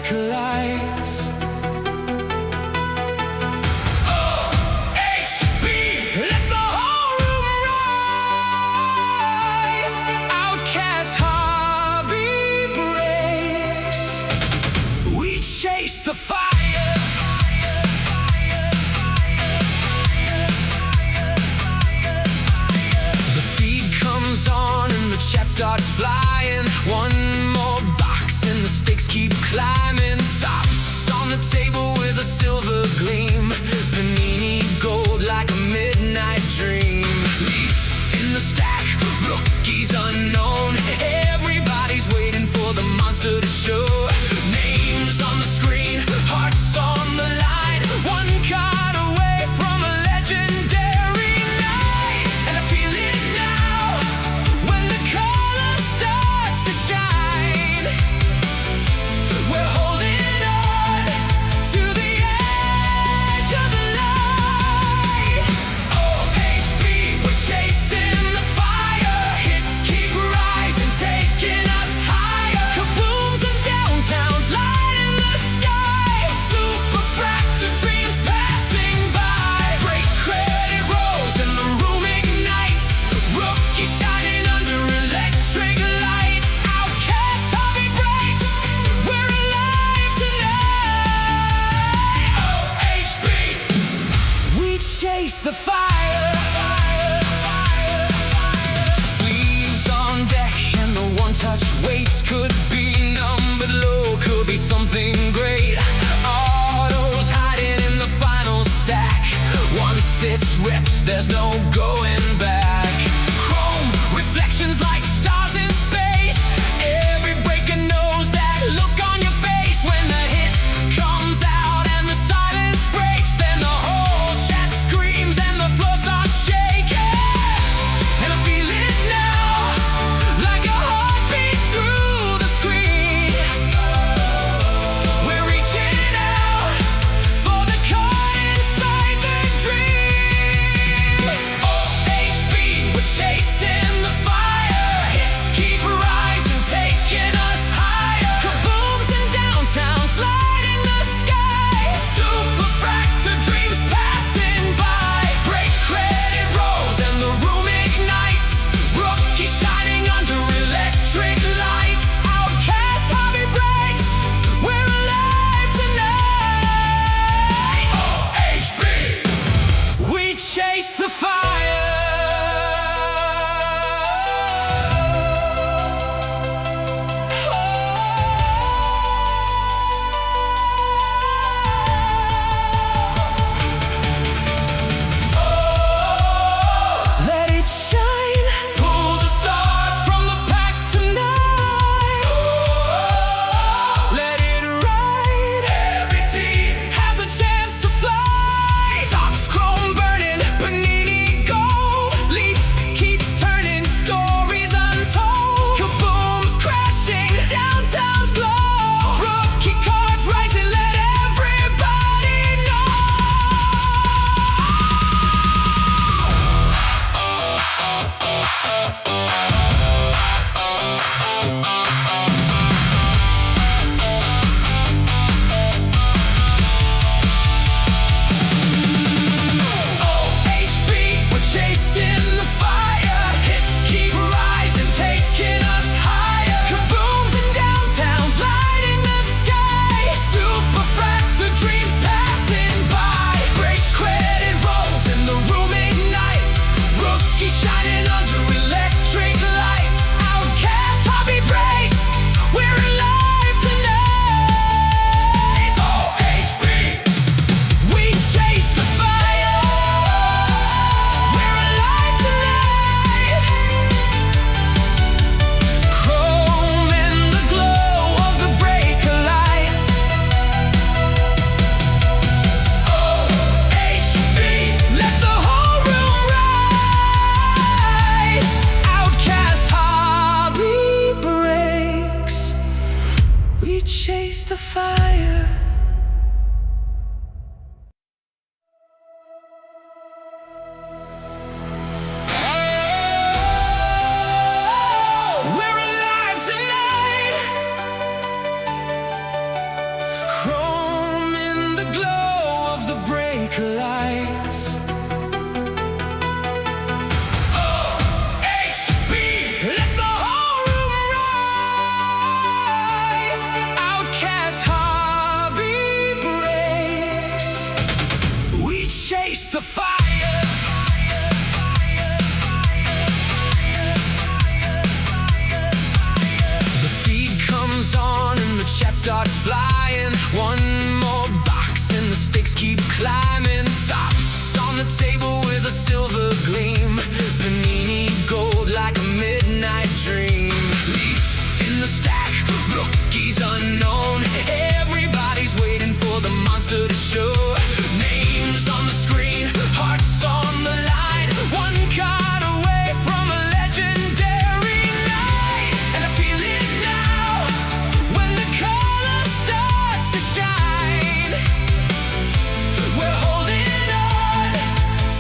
breaker lights. OHB, let the whole room rise. Outcast heartbeat breaks. We chase the fire. On and the chat starts flying. One more box and the stakes keep climbing. Tops on the table with a silver gleam. Panini gold like a midnight dream. Leaf in the stack, rookies unknown. Everybody's waiting for the monster to show. Names on the screen, hearts on the line. One card away from a legendary night. And I feel it now when the color starts to shine. We're holding on to the edge of the light. OHB, we're chasing the fire. Hits keep rising, taking us higher. Kabooms and downtowns lighting the sky. Super fractal dreams passing by. Break credit rolls and the room ignites. Rookie shining under electric lights. Outcast heartbeat breaks. We're alive tonight. OHB, we chase the fire. Sleeves on deck and the one-touch weights. Could be numbered low, could be something great. Autos hiding in the final stack. Once it's ripped, there's no going back. Chrome reflections like stars in space. Every breaker knows that look on your face when the hit comes out and the silence breaks. Then the whole chat screams and the floor starts shaking. And I feel it now, like a heartbeat through the screen. We're reaching out for the card inside the dream. OHB, we're chasing the fire. Hits keep rising, taking us higher. Kabooms and downtowns lighting the sky. Super fractal dreams passing by. Break credit rolls and the room ignites. Rookie shining under electric lights. Outcast heartbeat breaks. We're alive tonight. OHB, we chase the fire. Let it shine. Pull the stars from the pack tonight. Let it ride. Every team has a chance to fly. Tops chrome burning, Panini gold. Leaf keeps turning, stories untold. Kabooms crashing, downtowns glow. Rookie cards rising, let everybody know. OHB, we're chasing the fire. Hits keep rising, taking us higher. Kabooms and downtowns lighting the sky. Super fractal dreams passing by. Break credit rolls and the room ignites. Rookie shining under electric lights. Outcast heartbeat breaks. We're alive tonight. OHB, we chase the fire. We're alive tonight. Chrome in the glow of the breaker lights. OHB, let the whole room rise. Outcast heartbeat breaks. We chase the fire. We're alive tonight. flying. One more box and the stakes keep climbing. Tops on the table with a silver gleam. Panini gold like a midnight dream. Leaf in the stack, rookies unknown. Everybody's waiting for the monster to show. Names on the screen, hearts on the line. One card away from a legendary night. And I feel it now when the color starts to shine. We're holding on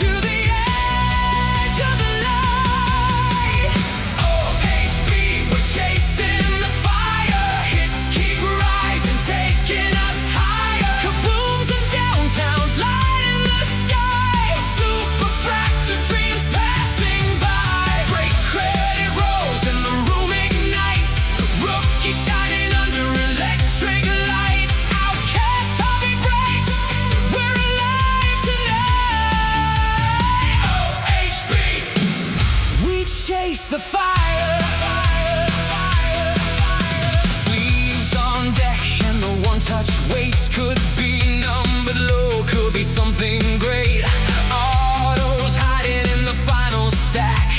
to the edge of the light. OHB, we're chasing the fire. Hits keep rising, taking us higher. Kabooms and downtowns lighting the sky. Superfractor dreams passing by. Break credit rolls and the room ignites. Rookie shining under electric lights. Outcast hobby breaks. We're alive tonight. OHB, we chase the fire. Sleeves on deck and the one-touch weights. Could be numbered low, could be something great. Autos hiding in the final stack.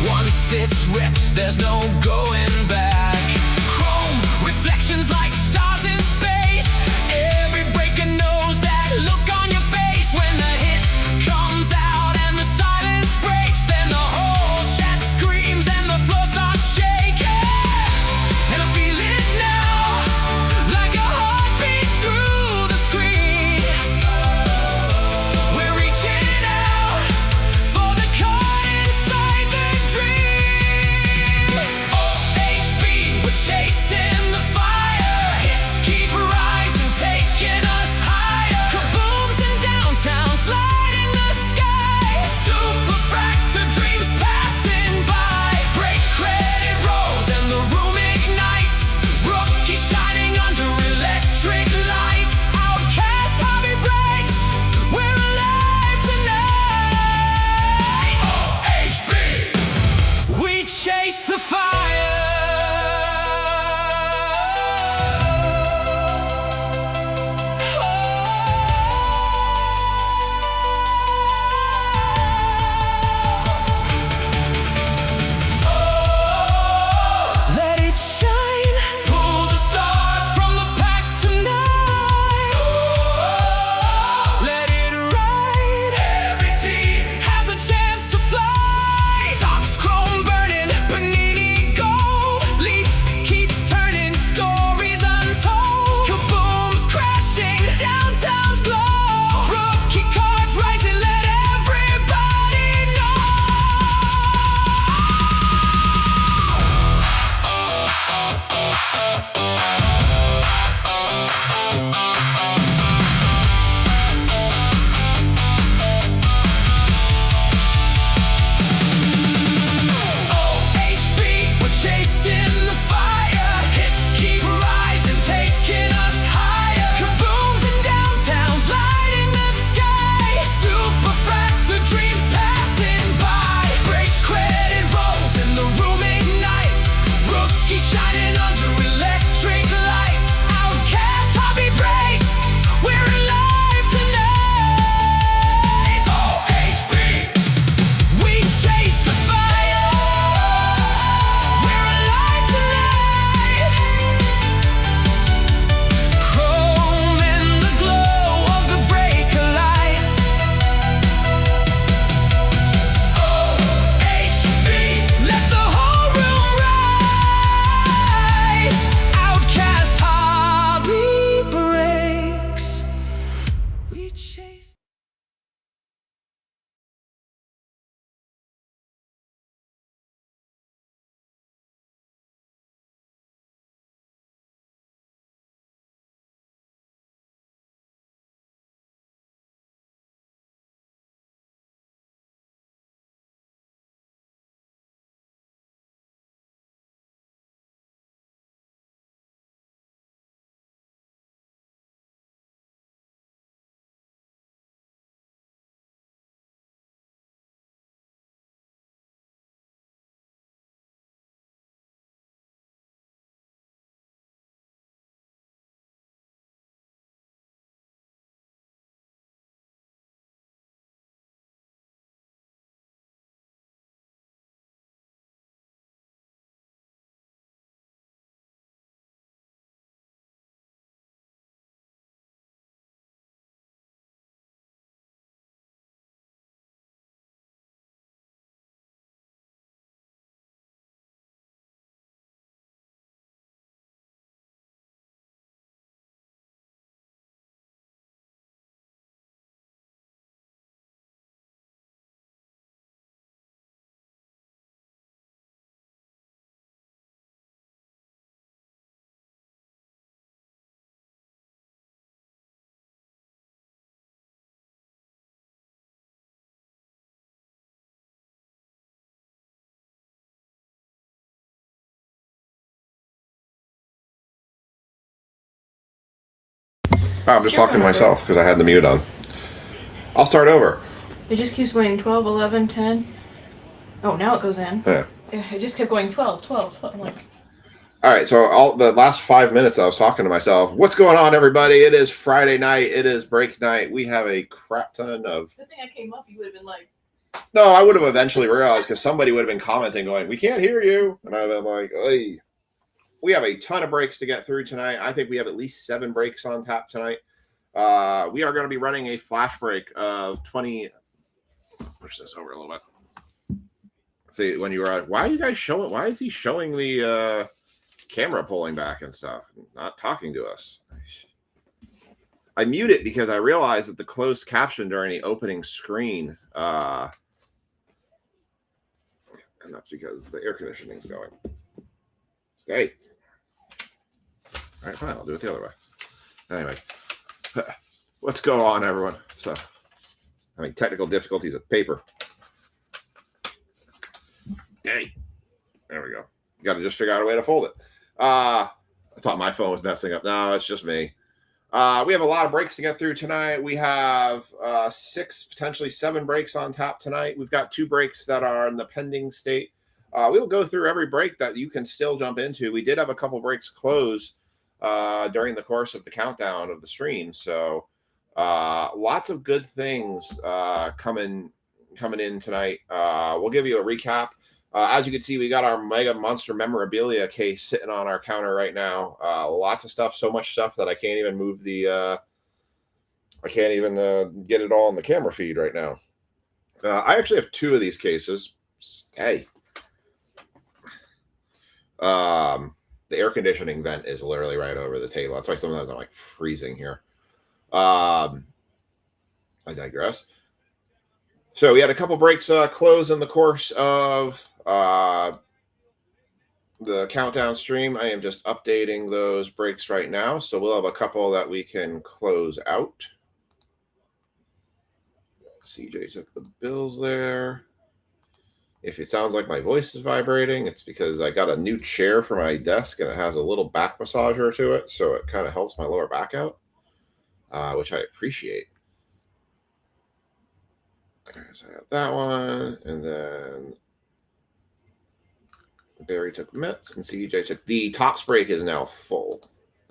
Once it's ripped, there's no going back. Chrome reflections like stars in space. Every breaker knows that look on your face when the hit comes out and the silence breaks. Then the whole chat screams and the floor starts shaking. And I feel it now, like a heartbeat through the screen. We're reaching out for the card inside the dream. OHB, I'm just talking to myself because I had the mute on. I'll start over. It just keeps going 12, 11, 10. Oh, now it goes in. Yeah. It just kept going 12, 12, 12. I'm like, All right, so all the last 5 minutes I was talking to myself. What's going on, everybody? It is Friday night. It is break night. We have a crap ton of. good thing I came up. You would have been like, No, I would have eventually realized because somebody would have been commenting, going, "We can't hear you," and I'd have been like, "Hey." We have a ton of breaks to get through tonight. I think we have at least 7 breaks on tap tonight. We are going to be running a flash break of 20. Push this over a little bit. See, when you were why are you guys showing? Why is he showing the camera pulling back and stuff, not talking to us? I mute it because I realized that the closed caption during the opening screen, and that's because the air conditioning is going. Stay. All right, fine. I'll do it the other way. Anyway, what's going on, everyone? So, technical difficulties with paper. Dang. There we go. Got to just figure out a way to fold it. I thought my phone was messing up. No, it's just me. We have a lot of breaks to get through tonight. We have 6, potentially 7 breaks on tap tonight. We've got 2 breaks that are in the pending state. We will go through every break that you can still jump into. We did have a couple breaks close during the course of the countdown of the stream. So lots of good things coming in tonight. We'll give you a recap. As you can see, we got our Mega Monster memorabilia case sitting on our counter right now. Lots of stuff, so much stuff that I can't even move the. I can't even get it all in the camera feed right now. I actually have 2 of these cases. Hey. The air conditioning vent is literally right over the table. That's why sometimes I'm like freezing here. I digress. So we had a couple breaks close in the course of the countdown stream. I am just updating those breaks right now. So we'll have a couple that we can close out. CJ took the bills there. If it sounds like my voice is vibrating, it's because I got a new chair for my desk and it has a little back massager to it. So it kind of helps my lower back out, which I appreciate. Okay, so I got that one. And then Barry took Mets and CJ took the tops break is now full.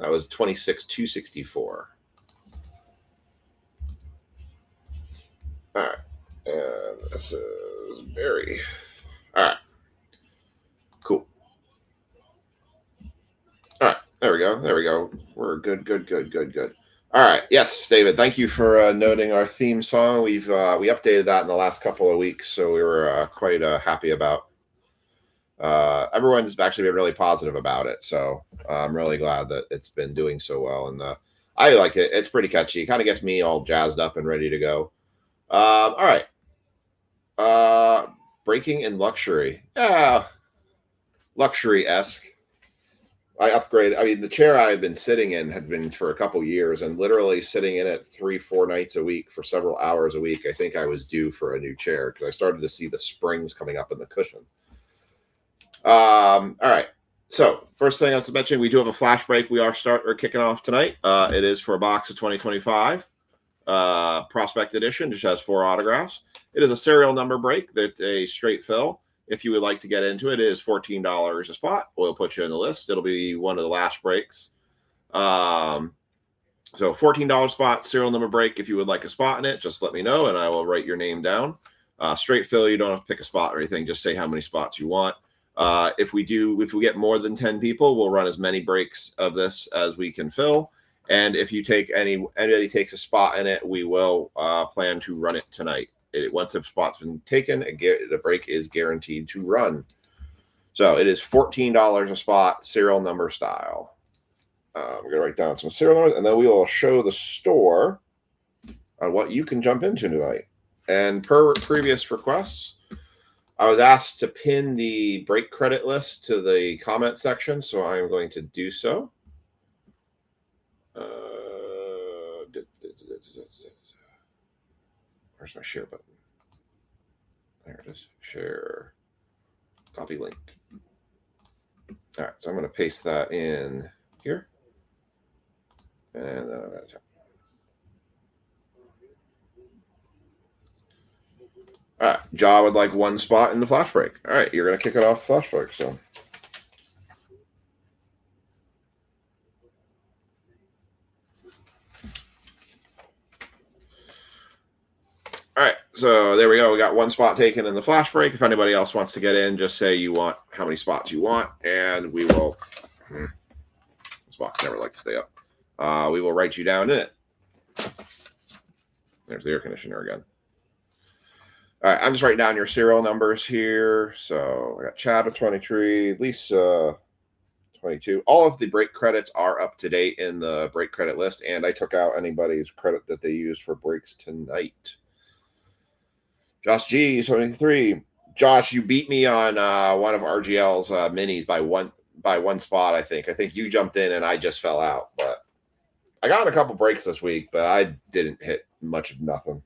That was 26,264. All right. And this is Barry. All right. Cool. All right. There we go. We're good. All right. Yes, David. Thank you for noting our theme song. We updated that in the last couple of weeks, so we were quite happy about. Everyone's actually been really positive about it, so I'm really glad that it's been doing so well. And I like it. It's pretty catchy. It kind of gets me all jazzed up and ready to go. All right. Breaking in luxury. Yeah. Luxury-esque. I upgraded. I mean, the chair I had been sitting in had been for a couple years, and literally sitting in it 3-4 nights a week for several hours a week. I think I was due for a new chair because I started to see the springs coming up in the cushion. All right. So first thing I was mentioning, we do have a flash break. We are kicking off tonight. It is for a box of 2025 Prospect Edition, which has 4 autographs. It is a serial number break. That's a straight fill. If you would like to get into it, it is $14 a spot. We'll put you in the list. It'll be one of the last breaks. So $14 spot, serial number break. If you would like a spot in it, just let me know and I will write your name down. Straight fill, you don't have to pick a spot or anything. Just say how many spots you want. If we get more than 10 people, we'll run as many breaks of this as we can fill. And if you take anybody takes a spot in it, we will plan to run it tonight. Once a spot's been taken, the break is guaranteed to run. So it is $14 a spot, serial number style. I'm going to write down some serial numbers, and then we will show the store on what you can jump into tonight. And per previous requests, I was asked to pin the break credit list to the comment section, so I'm going to do so. Where's my share button? There it is. Share. Copy link. All right, so I'm going to paste that in here. And then I'm going to All right, Jaw would like one spot in the flash break. All right, you're gonna kick it off the flash break. So, all right, so there we go. We got one spot taken in the flash break. If anybody else wants to get in, just say you want how many spots you want, and we will. This box never likes to stay up. We will write you down in it. There's the air conditioner again. All right, I'm just writing down your serial numbers here. So I got Chad with 23, Lisa 22. All of the break credits are up to date in the break credit list, and I took out anybody's credit that they used for breaks tonight. Josh G 73. Josh, you beat me on one of RGL's minis by one spot. I think you jumped in and I just fell out, but I got a couple breaks this week, but I didn't hit much of nothing.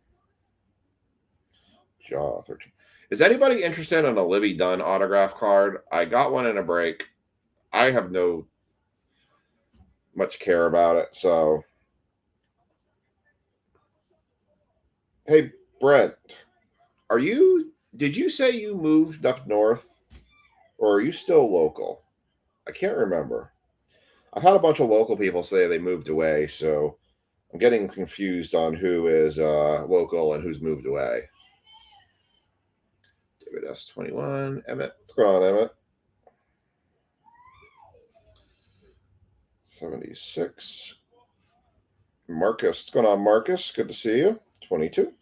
Jaw 13. Is anybody interested in a Livy Dunn autograph card? I got one in a break. I have no much care about it. So, hey, Brent, did you say you moved up north or are you still local? I can't remember. I've had a bunch of local people say they moved away. So I'm getting confused on who is local and who's moved away. David S21. Emmett. What's going on, Emmett? 76. Marcus. What's going on, Marcus? Good to see you. 22.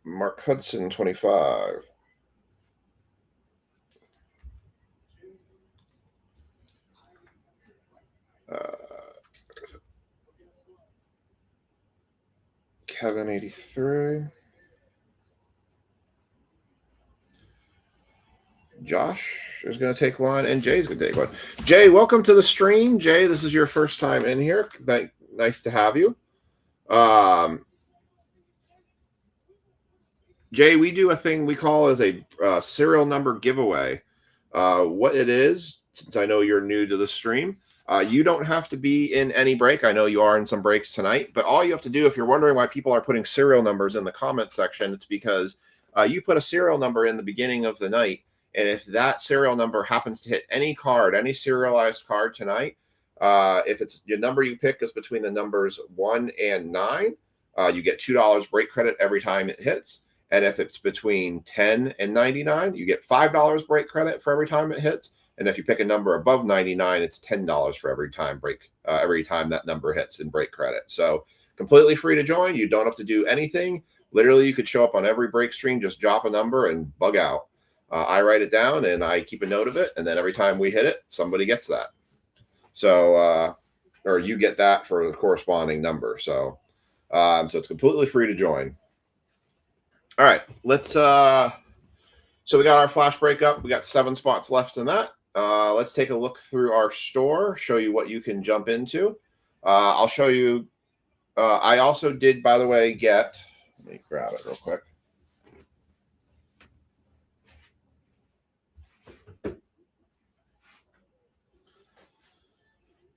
Mark Hudson, 25. Kevin, 83. Josh is going to take one, and Jay's going to take one. Jay, welcome to the stream. Jay, this is your first time in here. Nice to have you. Jay, we do a thing we call as a serial number giveaway. What it is, since I know you're new to the stream, you don't have to be in any break. I know you are in some breaks tonight, but all you have to do, if you're wondering why people are putting serial numbers in the comment section, it's because you put a serial number in the beginning of the night. And if that serial number happens to hit any card, any serialized card tonight, if it's your number you pick is between the numbers 1 and 9, you get $2 break credit every time it hits. And if it's between 10 and 99, you get $5 break credit for every time it hits. And if you pick a number above 99, it's $10 for every time that number hits in break credit. So completely free to join. You don't have to do anything. Literally, you could show up on every break stream, just drop a number and bug out. I write it down and I keep a note of it. And then every time we hit it, somebody gets that. So, or you get that for the corresponding number. So it's completely free to join. All right, let's, so we got our flash break up. We got 7 spots left in that. Let's take a look through our store, show you what you can jump into. I'll show you, I also did, by the way, let me grab it real quick.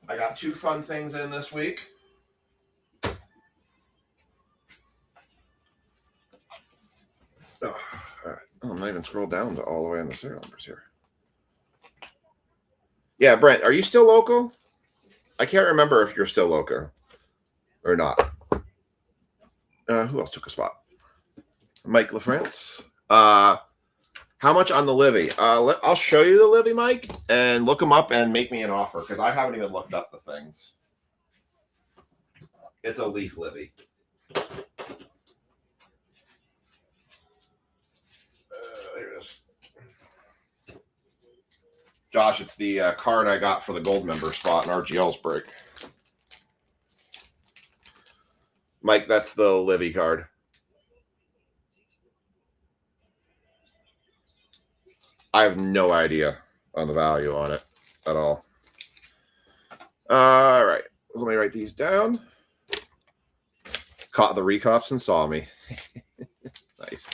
I got 2 fun things in this week. All right. Oh, I'm not even scroll down to all the way on the serial numbers here. Yeah, Brent, are you still local? I can't remember if you're still local or not. Who else took a spot? Mike LaFrance. How much on the Livy? I'll show you the Livy, Mike, and look them up and make me an offer because I haven't even looked up the things. It's a Leaf Livy. There it is. Josh, it's the card I got for the gold member spot in RGL's break. Mike, that's the Livy card. I have no idea on the value on it at all. All right. Let me write these down. Caught the recops and saw me. Nice.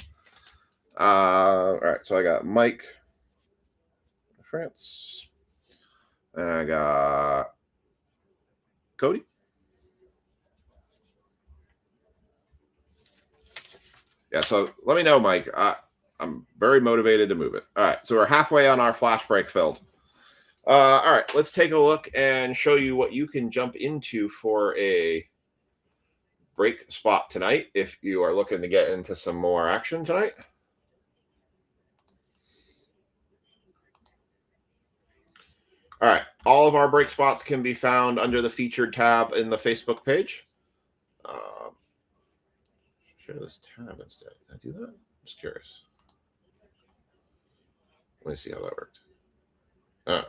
All right. So I got Mike France. And I got Cody. Yeah, so let me know, Mike. I'm very motivated to move it. All right, so we're halfway on our flash break filled. All right, let's take a look and show you what you can jump into for a break spot tonight if you are looking to get into some more action tonight. All right, all of our break spots can be found under the featured tab in the Facebook page. Share this tab instead. Can I do that? I'm just curious. Let me see how that worked. Oh,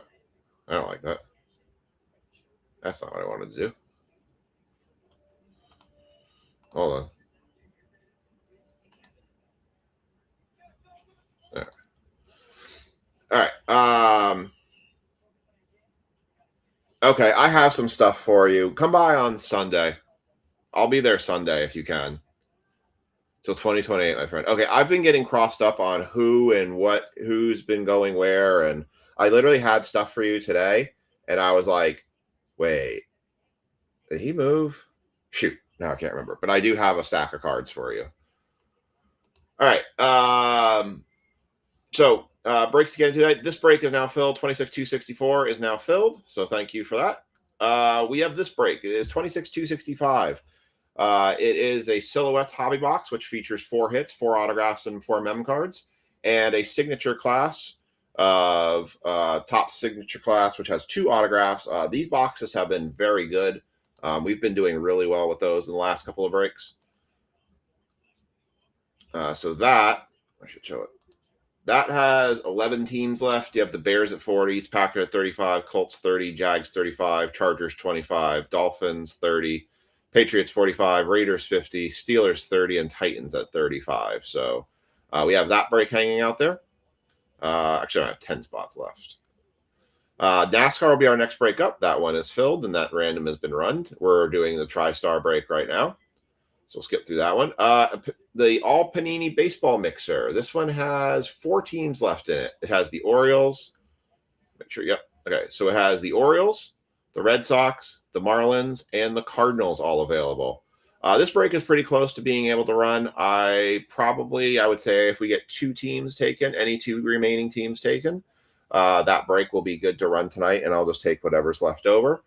I don't like that. That's not what I wanted to do. Hold on. All right. Okay, I have some stuff for you. Come by on Sunday. I'll be there Sunday if you can. Till 2028, my friend. Okay, I've been getting crossed up on who and what, who's been going where, and I literally had stuff for you today, and I was like, wait, did he move? Shoot, now I can't remember, but I do have a stack of cards for you. All right, so breaks to get into. This break is now filled. 26,264 is now filled, so thank you for that. We have this break. It is 26,265. It is a Silhouettes hobby box, which features 4 hits, 4 autographs, and 4 mem cards, and a signature class of top signature class, which has 2 autographs. These boxes have been very good. We've been doing really well with those in the last couple of breaks. So that, I should show it. That has 11 teams left. You have the Bears at 40, Packers at 35, Colts 30, Jags 35, Chargers 25, Dolphins 30, Patriots 45, Raiders 50, Steelers 30, and Titans at 35. So we have that break hanging out there. Actually, I have 10 spots left. NASCAR will be our next break up. That one is filled, and that random has been run. We're doing the TriStar break right now. So we'll skip through that one. The All Panini Baseball Mixer. This one has 4 teams left in it. It has the Orioles. Make sure, yep. Okay, so it has the Orioles, the Red Sox, the Marlins, and the Cardinals all available. This break is pretty close to being able to run. I would say if we get 2 teams taken, any 2 remaining teams taken, that break will be good to run tonight, and I'll just take whatever's left over.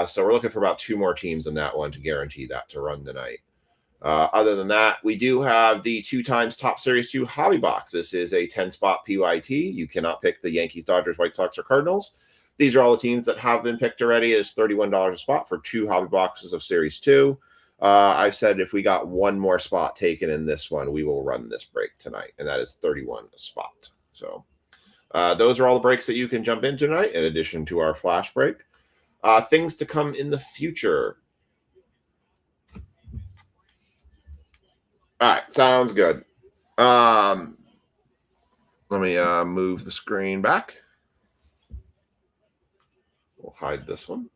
So we're looking for about 2 more teams in that one to guarantee that to run tonight. Other than that, we do have the 2 times Top Series 2 hobby box. This is a 10-spot PYT. You cannot pick the Yankees, Dodgers, White Sox, or Cardinals. These are all the teams that have been picked already. It's $31 a spot for 2 hobby boxes of Series 2. I said if we got 1 more spot taken in this one, we will run this break tonight, and that is 31 a spot. So those are all the breaks that you can jump into tonight, in addition to our flash break. Things to come in the future. All right, sounds good. Let me move the screen back. We'll hide this one.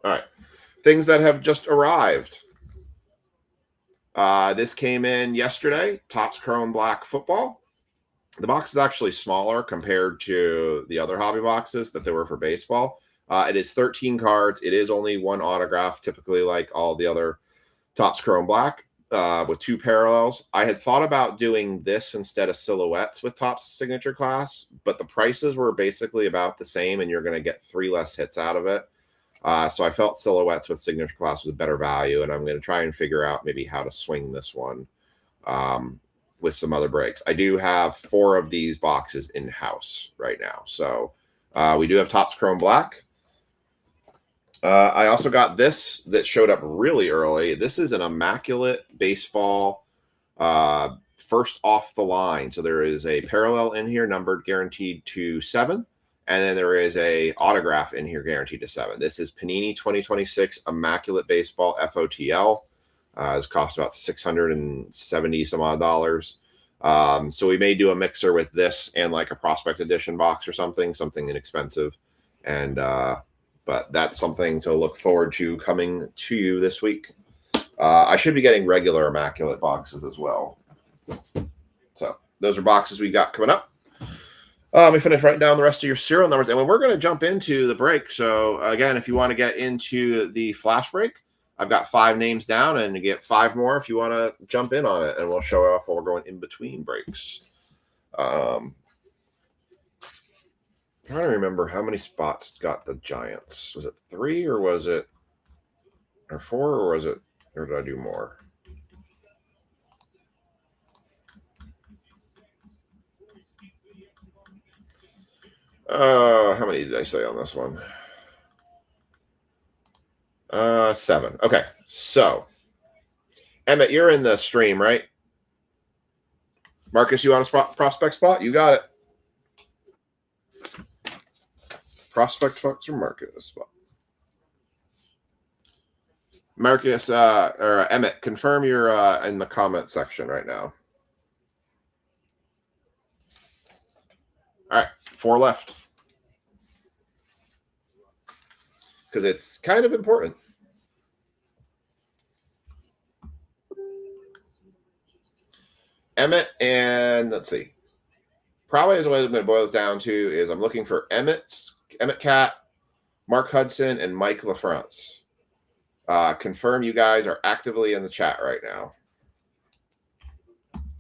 All right, things that have just arrived. This came in yesterday, Topps Chrome Black Football. The box is actually smaller compared to the other hobby boxes that there were for baseball. It is 13 cards. It is only 1 autograph, typically like all the other Topps Chrome Black, with 2 parallels. I had thought about doing this instead of Silhouettes with Topps signature class, but the prices were basically about the same, and you're going to get 3 less hits out of it. So I felt Silhouettes with signature class was a better value, and I'm going to try and figure out maybe how to swing this one with some other breaks. I do have 4 of these boxes in-house right now. So we do have Topps Chrome Black. I also got this that showed up really early. This is an Immaculate Baseball first off the line. So there is a parallel in here numbered guaranteed to 7. And then there is a autograph in here guaranteed to 7. This is Panini 2026 Immaculate Baseball FOTL. It's cost about $670 some odd dollars. So we may do a mixer with this and like a Prospect Edition box or something inexpensive. And but that's something to look forward to coming to you this week. I should be getting regular Immaculate boxes as well. So those are boxes we got coming up. Let me finish writing down the rest of your serial numbers, and we're going to jump into the break. So again, if you want to get into the flash break, I've got 5 names down, and you get 5 more if you want to jump in on it, and we'll show off while we're going in between breaks. Trying to remember how many spots got the Giants. Was it 3 or was it 4 or was it, or did I do more? How many did I say on this one? 7. Okay, so Emmett, you're in the stream, right? Marcus, you want a prospect spot? You got it. Prospect spots or market spot? Marcus or Emmett, confirm you're in the comment section right now. All right, 4 left. Because it's kind of important. Emmett, and let's see. Probably the way I'm going to boil this down to is I'm looking for Emmett Cat, Mark Hudson, and Mike LaFrance. Confirm you guys are actively in the chat right now.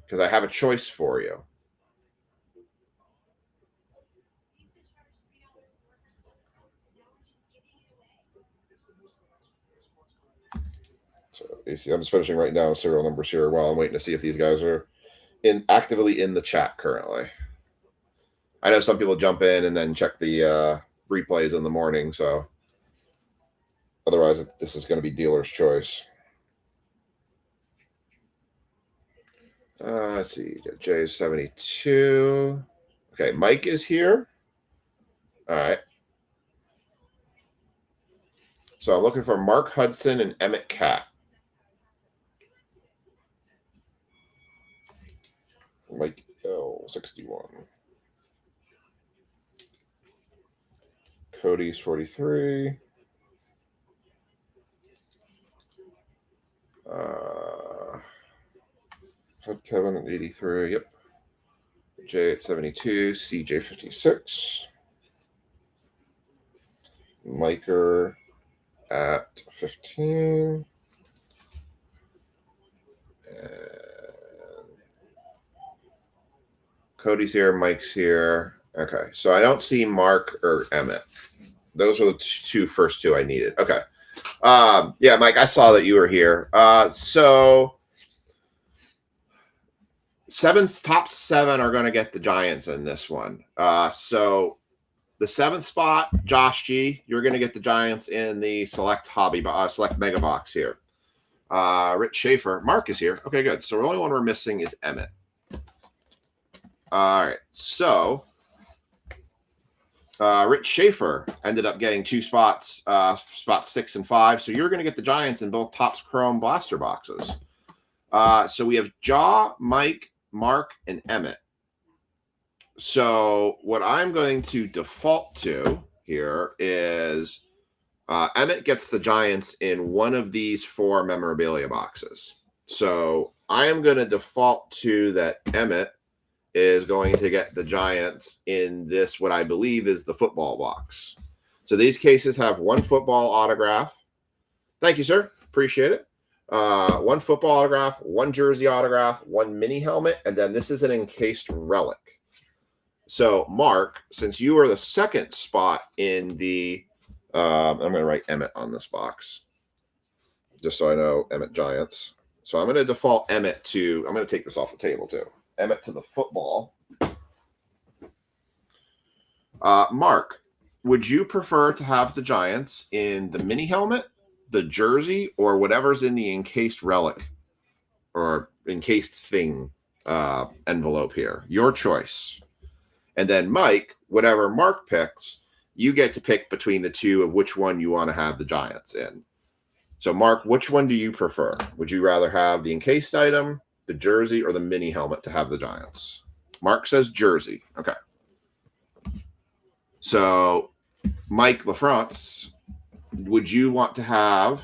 Because I have a choice for you. So you see, I'm just finishing writing down serial numbers here while I'm waiting to see if these guys are actively in the chat currently. I know some people jump in and then check the replays in the morning, so otherwise this is going to be dealer's choice. Let's see, J72. Okay, Mike is here. All right. So I'm looking for Mark Hudson and Emmett Cat. Mike L61. Cody's 43. Kevin at 83. Yep. J at 72. CJ 56. Miker at 15. And Cody's here. Mike's here. Okay. So I don't see Mark or Emmett. Those were the first two I needed. Okay. Yeah, Mike, I saw that you were here. So top 7 are going to get the Giants in this one. So the 7th spot, Josh G, you're going to get the Giants in the select select mega box here. Rich Schaefer, Mark is here. Okay, good. So the only one we're missing is Emmett. All right. So Rich Schaefer ended up getting 2 spots, spots 6 and 5. So you're going to get the Giants in both Topps Chrome blaster boxes. So we have Jaw, Mike, Mark, and Emmett. So what I'm going to default to here is Emmett gets the Giants in one of these 4 memorabilia boxes. So I am going to default to that Emmett is going to get the Giants in this, what I believe is the football box. So these cases have 1 football autograph. Thank you, sir. Appreciate it. 1 football autograph, 1 jersey autograph, 1 mini helmet, and then this is an encased relic. So, Mark, since you are the 2nd spot in the, I'm going to write Emmett on this box, just so I know Emmett Giants. So I'm going to default Emmett to, I'm going to take this off the table too. Emmett to the football. Mark, would you prefer to have the Giants in the mini helmet, the jersey, or whatever's in the encased relic or encased thing envelope here? Your choice. And then Mike, whatever Mark picks, you get to pick between the 2 of which one you want to have the Giants in. So Mark, which one do you prefer? Would you rather have the encased item, the jersey, or the mini helmet to have the Giants? Mark says jersey. Okay. So Mike LaFrance, would you want to have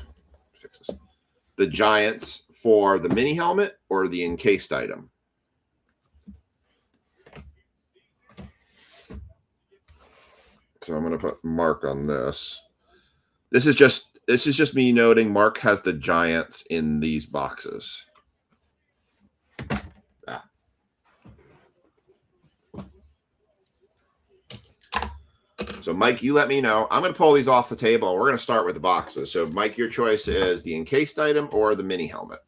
the Giants for the mini helmet or the encased item? So I'm going to put Mark on this. This is just This is just me noting Mark has the Giants in these boxes. Ah. So, Mike, you let me know. I'm going to pull these off the table. We're going to start with the boxes. So, Mike, your choice is the encased item or the mini helmet.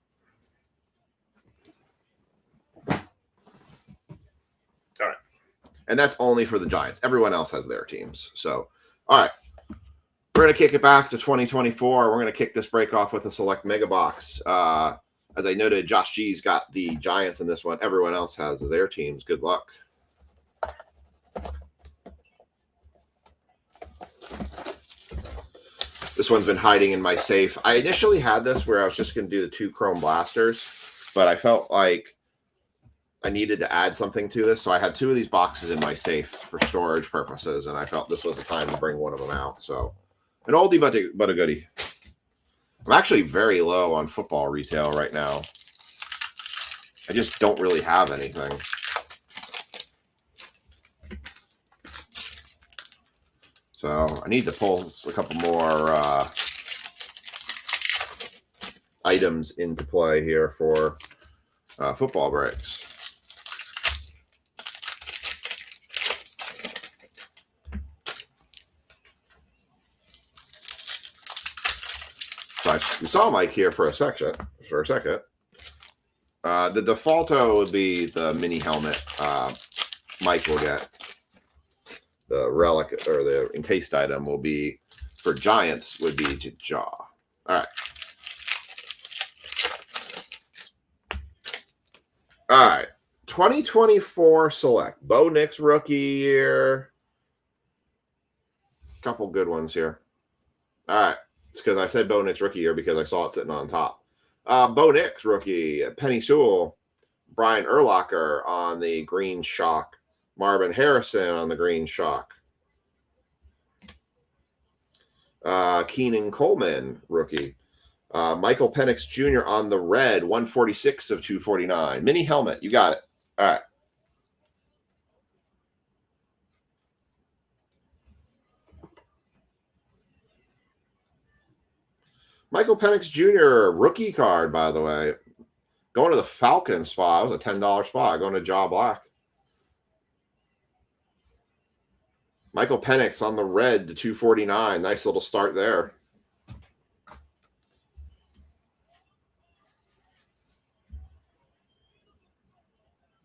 All right. And that's only for the Giants. Everyone else has their teams. So, all right. We're going to kick it back to 2024. We're going to kick this break off with a select mega box. As I noted, Josh G's got the Giants in this one. Everyone else has their teams. Good luck. This one's been hiding in my safe. I initially had this where I was just going to do the 2 Chrome Blasters, but I felt like I needed to add something to this. So I had 2 of these boxes in my safe for storage purposes, and I felt this was the time to bring one of them out. So an oldie but a goodie. I'm actually very low on football retail right now. I just don't really have anything. So I need to pull a couple more items into play here for football breaks. We saw Mike here for a second. The defaulto would be the mini helmet. Mike will get the relic or the encased item will be for Giants would be Jaw. All right. All right. 2024 select. Bo Nix rookie year. Couple good ones here. All right. It's because I said Bo Nix rookie year because I saw it sitting on top. Bo Nix rookie, Penny Sewell, Brian Urlacher on the green shock, Marvin Harrison on the green shock, Keenan Coleman rookie, Michael Penix Jr. on the red, 146 of 249. Mini helmet, you got it. All right. Michael Penix Jr. rookie card, by the way. Going to the Falcons spot. It was a $10 spot. Going to Jaw Black. Michael Penix on the red to 249. Nice little start there.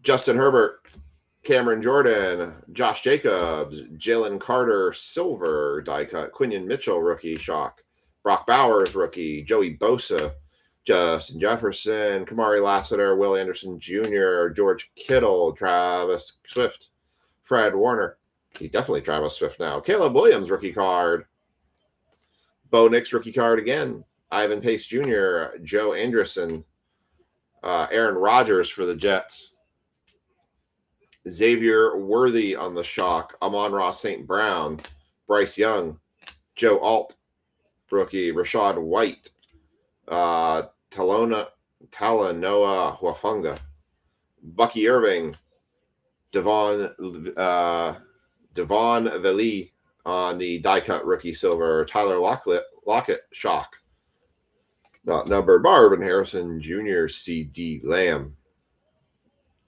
Justin Herbert, Cameron Jordan, Josh Jacobs, Jalen Carter, silver die cut. Quinion Mitchell, rookie shock. Brock Bowers, rookie. Joey Bosa, Justin Jefferson, Kamari Lassiter, Will Anderson Jr., George Kittle, Travis Swift, Fred Warner. He's definitely Travis Swift now. Caleb Williams, rookie card. Bo Nix, rookie card again. Ivan Pace Jr., Joe Anderson, Aaron Rodgers for the Jets. Xavier Worthy on the shock. Amon-Ra St. Brown, Bryce Young, Joe Alt, rookie. Rashad White, Talanoa Huafunga, Bucky Irving, Devon Veli on the die cut rookie silver. Tyler Lockett shock. Not numbered. Marvin Harrison Jr. CD Lamb.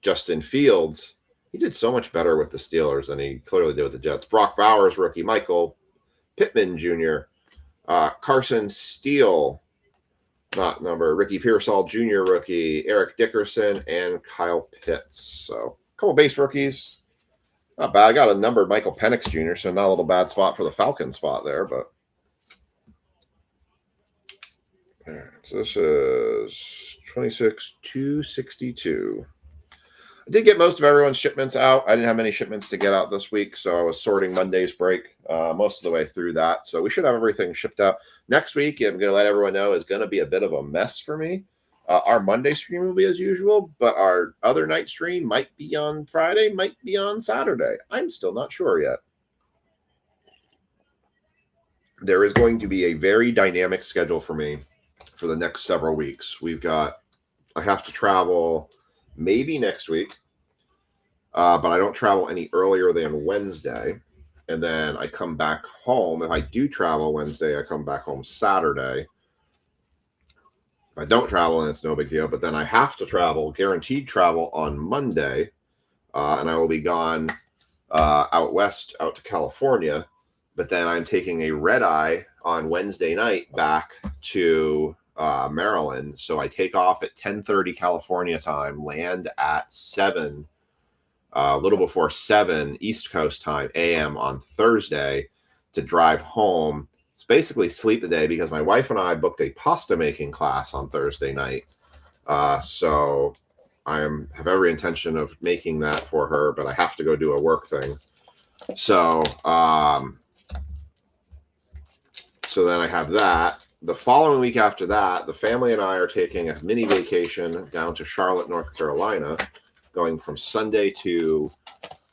Justin Fields. He did so much better with the Steelers than he clearly did with the Jets. Brock Bowers rookie. Michael Pittman Jr. Carson Steele, not number. Ricky Pearsall Jr. rookie. Eric Dickerson and Kyle Pitts. So a couple base rookies. Not bad. I got a numbered Michael Penix Jr., so not a little bad spot for the Falcon spot there. But so this is 26,262. I did get most of everyone's shipments out. I didn't have many shipments to get out this week, so I was sorting Monday's break most of the way through that. So we should have everything shipped out. Next week, I'm going to let everyone know, is going to be a bit of a mess for me. Our Monday stream will be as usual, but our other night stream might be on Friday, might be on Saturday. I'm still not sure yet. There is going to be a very dynamic schedule for me for the next several weeks. I have to travel maybe next week, but I don't travel any earlier than Wednesday. And then I come back home. If I do travel Wednesday, I come back home Saturday. If I don't travel, then it's no big deal. But then I have to travel, guaranteed travel on Monday. And I will be gone out west, out to California. But then I'm taking a red eye on Wednesday night back to Maryland. So I take off at 10:30 California time, land at 7, a little before 7 East Coast time, AM on Thursday to drive home. It's basically sleep the day because my wife and I booked a pasta making class on Thursday night. So I have every intention of making that for her, but I have to go do a work thing. So, so then I have that. The following week after that, the family and I are taking a mini vacation down to Charlotte, North Carolina, going from Sunday to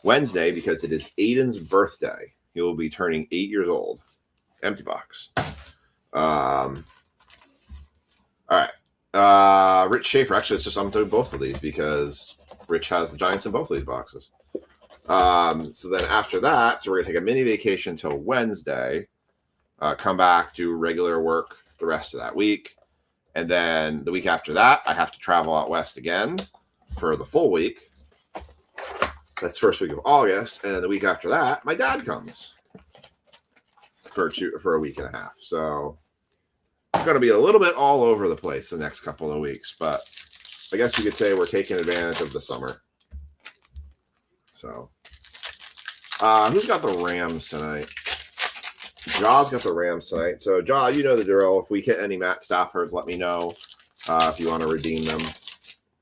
Wednesday because it is Aiden's birthday. He will be turning 8 years old. Empty box. All right. Rich Schaefer. Actually, it's just I'm doing both of these because Rich has the Giants in both of these boxes. So then after that, so we're gonna take a mini vacation till Wednesday. Come back, do regular work the rest of that week, and then the week after that, I have to travel out west again for the full week. That's first week of August, and the week after that, my dad comes for a week and a half. So it's going to be a little bit all over the place the next couple of weeks, but I guess you could say we're taking advantage of the summer. So, who's got the Rams tonight? Jaw's got the Rams tonight. So, Jaw, you know the drill. If we hit any Matt Staffords, let me know if you want to redeem them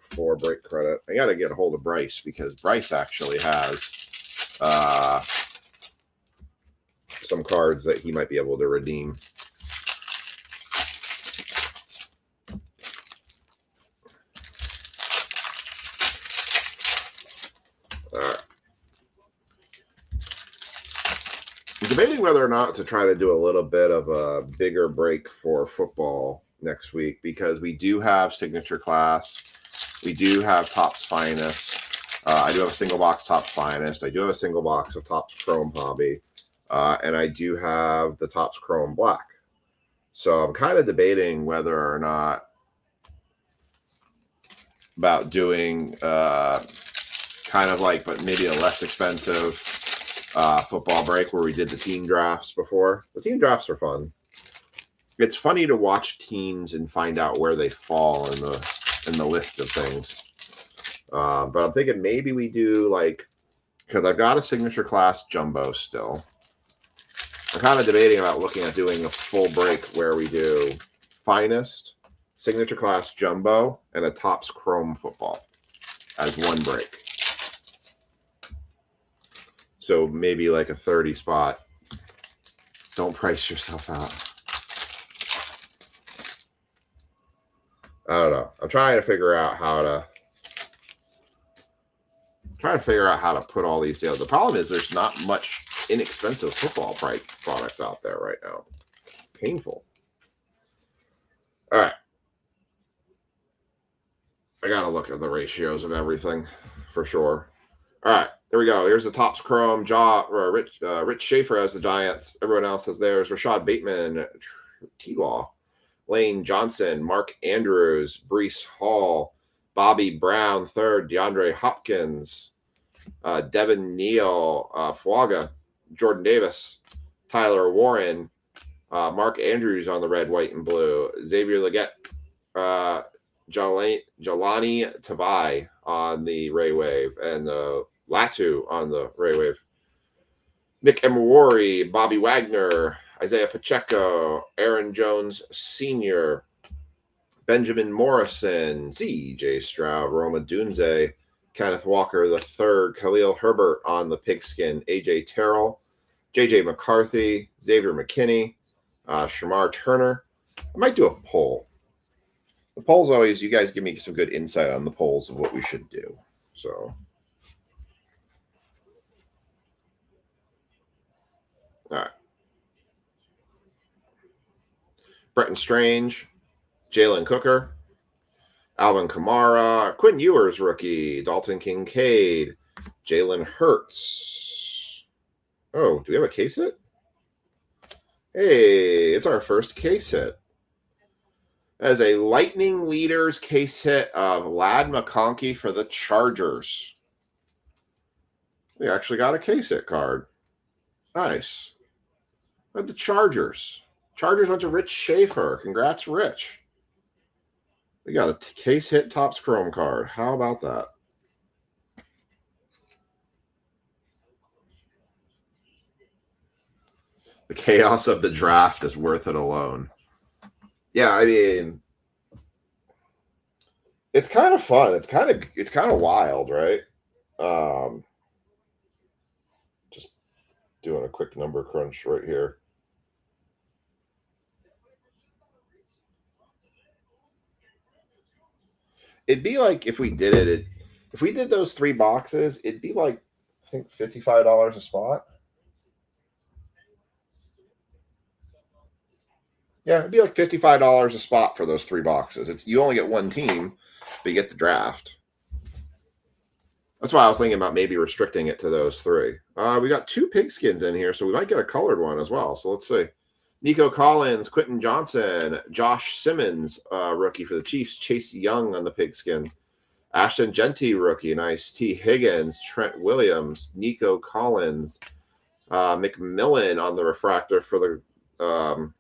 for break credit. I got to get a hold of Bryce because Bryce actually has some cards that he might be able to redeem. All right. I'm debating whether or not to try to do a little bit of a bigger break for football next week because we do have signature class. We do have Topps Finest. I do have a single box Topps Finest. I do have a single box of Topps Chrome Hobby. And I do have the Topps Chrome Black. So I'm kind of debating whether or not about doing kind of like, but maybe a less expensive football break where we did the team drafts before. The team drafts are fun. It's funny to watch teams and find out where they fall in the list of things. But I'm thinking maybe we do like, because I've got a signature class jumbo still. I'm kind of debating about looking at doing a full break where we do Finest, signature class jumbo, and a Topps Chrome football as one break. So maybe like a 30 spot. Don't price yourself out. I don't know. I'm trying to figure out how to put all these together. The problem is there's not much inexpensive football products out there right now. Painful. All right. I got to look at the ratios of everything for sure. All right. There we go. Here's the Topps Chrome. Rich Schaefer has the Giants. Everyone else has theirs. Rashad Bateman, T-Law, Lane Johnson, Mark Andrews, Breece Hall, Bobby Brown, third, DeAndre Hopkins, Devin Neal, Fuaga, Jordan Davis, Tyler Warren, Mark Andrews on the red, white, and blue, Xavier Legette, Jelani Tavai on the Ray Wave, and Latu on the Ray Wave, Nick Emery, Bobby Wagner, Isaiah Pacheco, Aaron Jones Sr., Benjamin Morrison, C.J. Stroud, Roma Dunze, Kenneth Walker III, Khalil Herbert on the pigskin, A.J. Terrell, J.J. McCarthy, Xavier McKinney, Shamar Turner. I might do a poll. The polls always, you guys give me some good insight on the polls of what we should do. So, all right. Bretton Strange, Jalen Cooker, Alvin Kamara, Quinn Ewers rookie, Dalton Kincaid, Jalen Hurts. Oh, do we have a case hit? Hey, it's our first case hit. As a Lightning Leaders case hit of Ladd McConkey for the Chargers. We actually got a case hit card. Nice. But the Chargers. Chargers went to Rich Schaefer. Congrats, Rich. We got a case hit Topps Chrome card. How about that? The chaos of the draft is worth it alone. Yeah, I mean, it's kind of fun. It's kind of wild, right? Just doing a quick number crunch right here. It'd be like if we did it, if we did those 3 boxes, it'd be like, I think, $55 a spot. Yeah, it'd be like $55 a spot for those 3 boxes. You only get one team, but you get the draft. That's why I was thinking about maybe restricting it to those 3. We got 2 pigskins in here, so we might get a colored one as well. So let's see. Nico Collins, Quentin Johnson, Josh Simmons, rookie for the Chiefs, Chase Young on the pigskin, Ashton Genty, rookie, nice. T. Higgins, Trent Williams, Nico Collins, McMillan on the refractor for the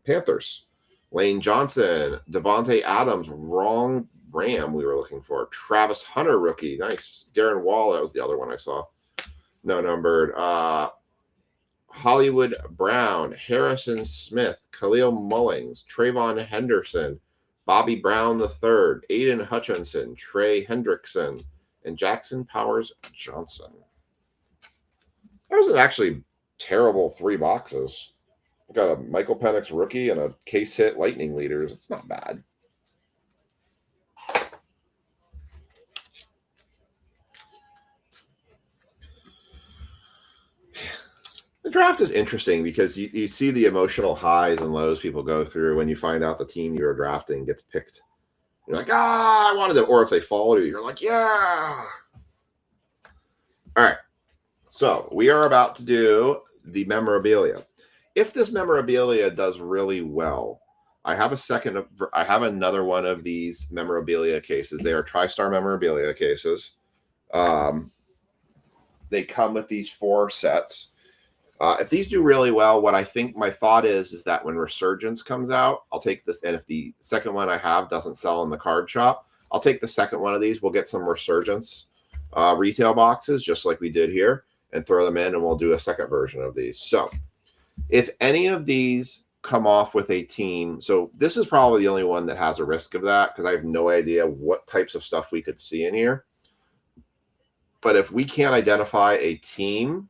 Panthers, Lane Johnson, Devontae Adams, wrong Ram we were looking for, Travis Hunter, rookie, nice. Darren Wall, that was the other one I saw, no numbered. Hollywood Brown, Harrison Smith, Khalil Mullings, Trayvon Henderson, Bobby Brown III, Aiden Hutchinson, Trey Hendrickson, and Jackson Powers Johnson. That wasn't actually terrible 3 boxes. We got a Michael Penix rookie and a case hit Lightning Leaders. It's not bad. The draft is interesting because you see the emotional highs and lows people go through when you find out the team you're drafting gets picked. You're like, I wanted them. Or if they follow you, you're like, yeah. All right. So we are about to do the memorabilia. If this memorabilia does really well, I have another one of these memorabilia cases. They are TriStar memorabilia cases. They come with these 4 sets. If these do really well, what I think my thought is that when Resurgence comes out, I'll take this. And if the second one I have doesn't sell in the card shop, I'll take the second one of these. We'll get some Resurgence retail boxes, just like we did here, and throw them in, and we'll do a second version of these. So if any of these come off with a team, so this is probably the only one that has a risk of that because I have no idea what types of stuff we could see in here. But if we can't identify a team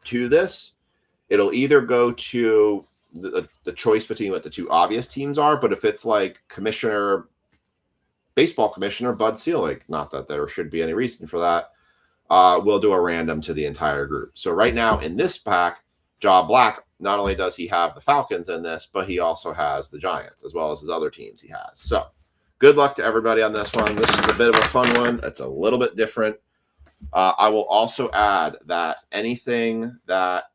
to this, it'll either go to the choice between what the 2 obvious teams are. But if it's like baseball commissioner Bud Selig, not that there should be any reason for that, we'll do a random to the entire group. So right now in this pack, Job Black, not only does he have the Falcons in this, but he also has the Giants as well as his other teams he has. So good luck to everybody on this one. This is a bit of a fun one. It's a little bit different. I will also add that anything that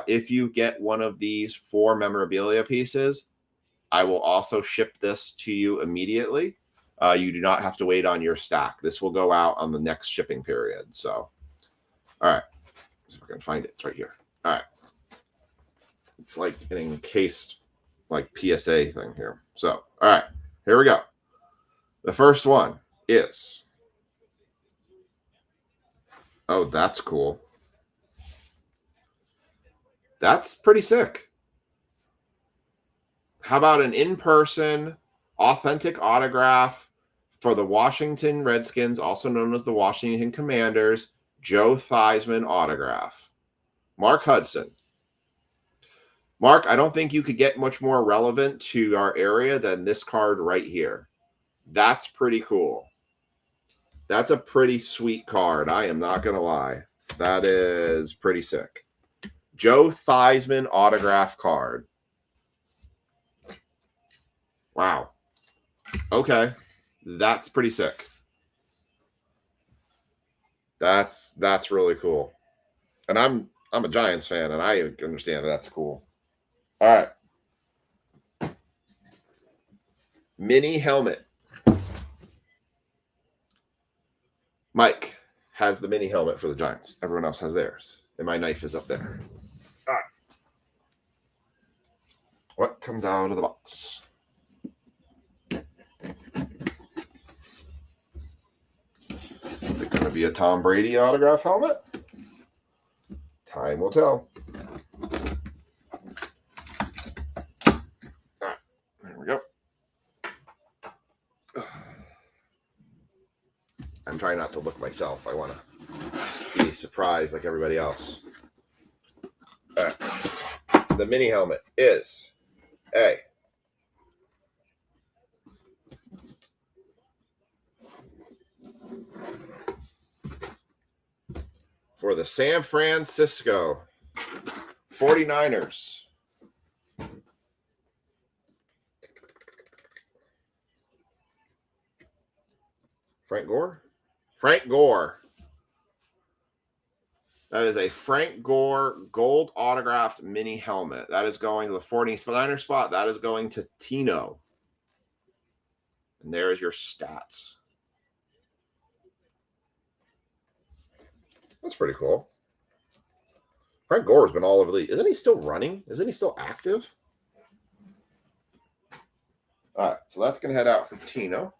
if you get one of these 4 memorabilia pieces, I will also ship this to you immediately. You do not have to wait on your stack. This will go out on the next shipping period. So, all right. Let's see if I can find it. It's right here. All right. It's like an encased like PSA thing here. So, all right. Here we go. The first one is... Oh, that's cool. That's pretty sick. How about an in-person authentic autograph for the Washington Redskins, also known as the Washington Commanders, Joe Theismann autograph. Mark Hudson. Mark, I don't think you could get much more relevant to our area than this card right here. That's pretty cool. That's a pretty sweet card. I am not going to lie. That is pretty sick. Joe Theismann autograph card. Wow. Okay. That's pretty sick. That's really cool. And I'm a Giants fan, and I understand that's cool. All right. Mini helmet. Mike has the mini helmet for the Giants. Everyone else has theirs. And my knife is up there. All right. What comes out of the box? Is it going to be a Tom Brady autograph helmet? Time will tell. All right. There we go. I'm trying not to look myself. I want to be surprised like everybody else. All right. The mini helmet is A. For the San Francisco 49ers. Frank Gore? Frank Gore. That is a Frank Gore gold autographed mini helmet. That is going to the 49er spot. That is going to Tino. And there's your stats. That's pretty cool. Frank Gore has been all over the league. Isn't he still running? Isn't he still active? All right, so that's going to head out for Tino.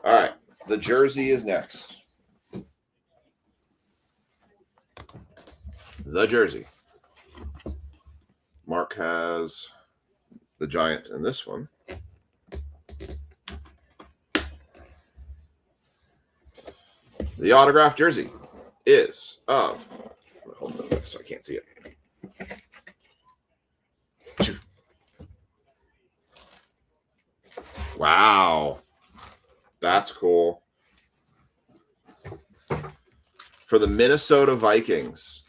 All right, the jersey is next. The jersey. Mark has the Giants in this one. The autographed jersey is of, hold on so I can't see it. Wow. That's cool. For the Minnesota Vikings.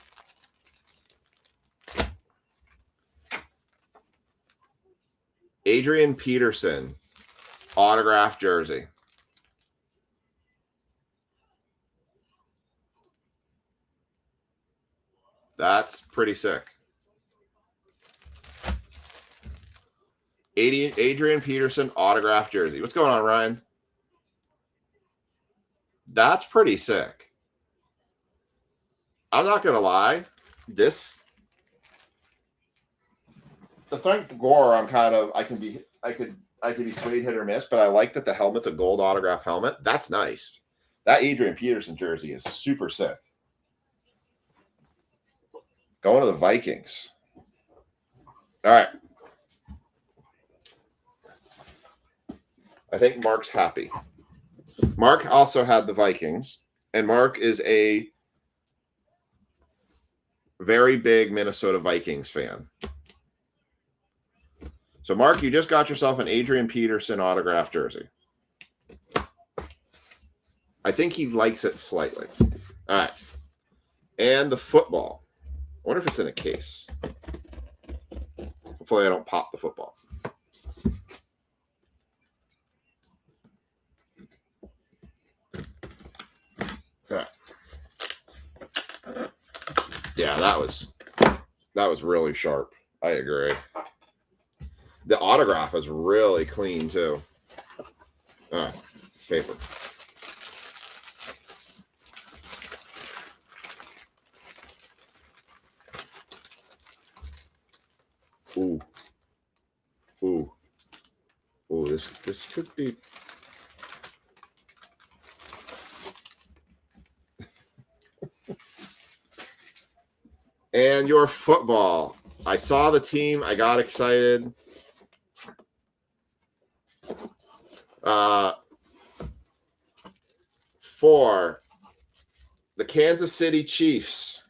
Adrian Peterson, autographed jersey. That's pretty sick. Adrian Peterson, autographed jersey. What's going on, Ryan? That's pretty sick. I'm not gonna lie. The Frank Gore, I could be swayed hit or miss, but I like that the helmet's a gold autograph helmet. That's nice. That Adrian Peterson jersey is super sick. Going to the Vikings. All right. I think Mark's happy. Mark also had the Vikings, and Mark is a very big Minnesota Vikings fan. So, Mark, you just got yourself an Adrian Peterson autographed jersey. I think he likes it slightly. All right. And the football. I wonder if it's in a case. Hopefully I don't pop the football. All right. Yeah, that was really sharp. I agree. The autograph is really clean too. All right, paper. Ooh. Ooh. Ooh, this could be. And your football. I saw the team. I got excited. For the Kansas City Chiefs.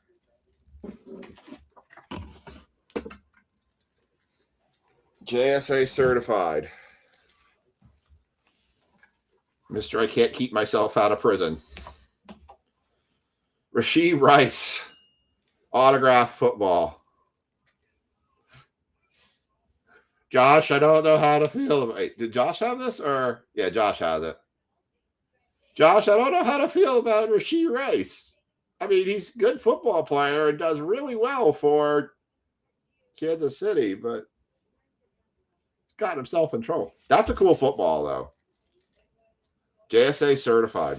JSA certified. Mr. I can't keep myself out of prison. Rashee Rice. Autograph football. Josh, I don't know how to feel about it. Did Josh have this or? Yeah, Josh has it. Josh, I don't know how to feel about Rashee Rice. I mean, he's a good football player and does really well for Kansas City, but got himself in trouble. That's a cool football, though. JSA certified.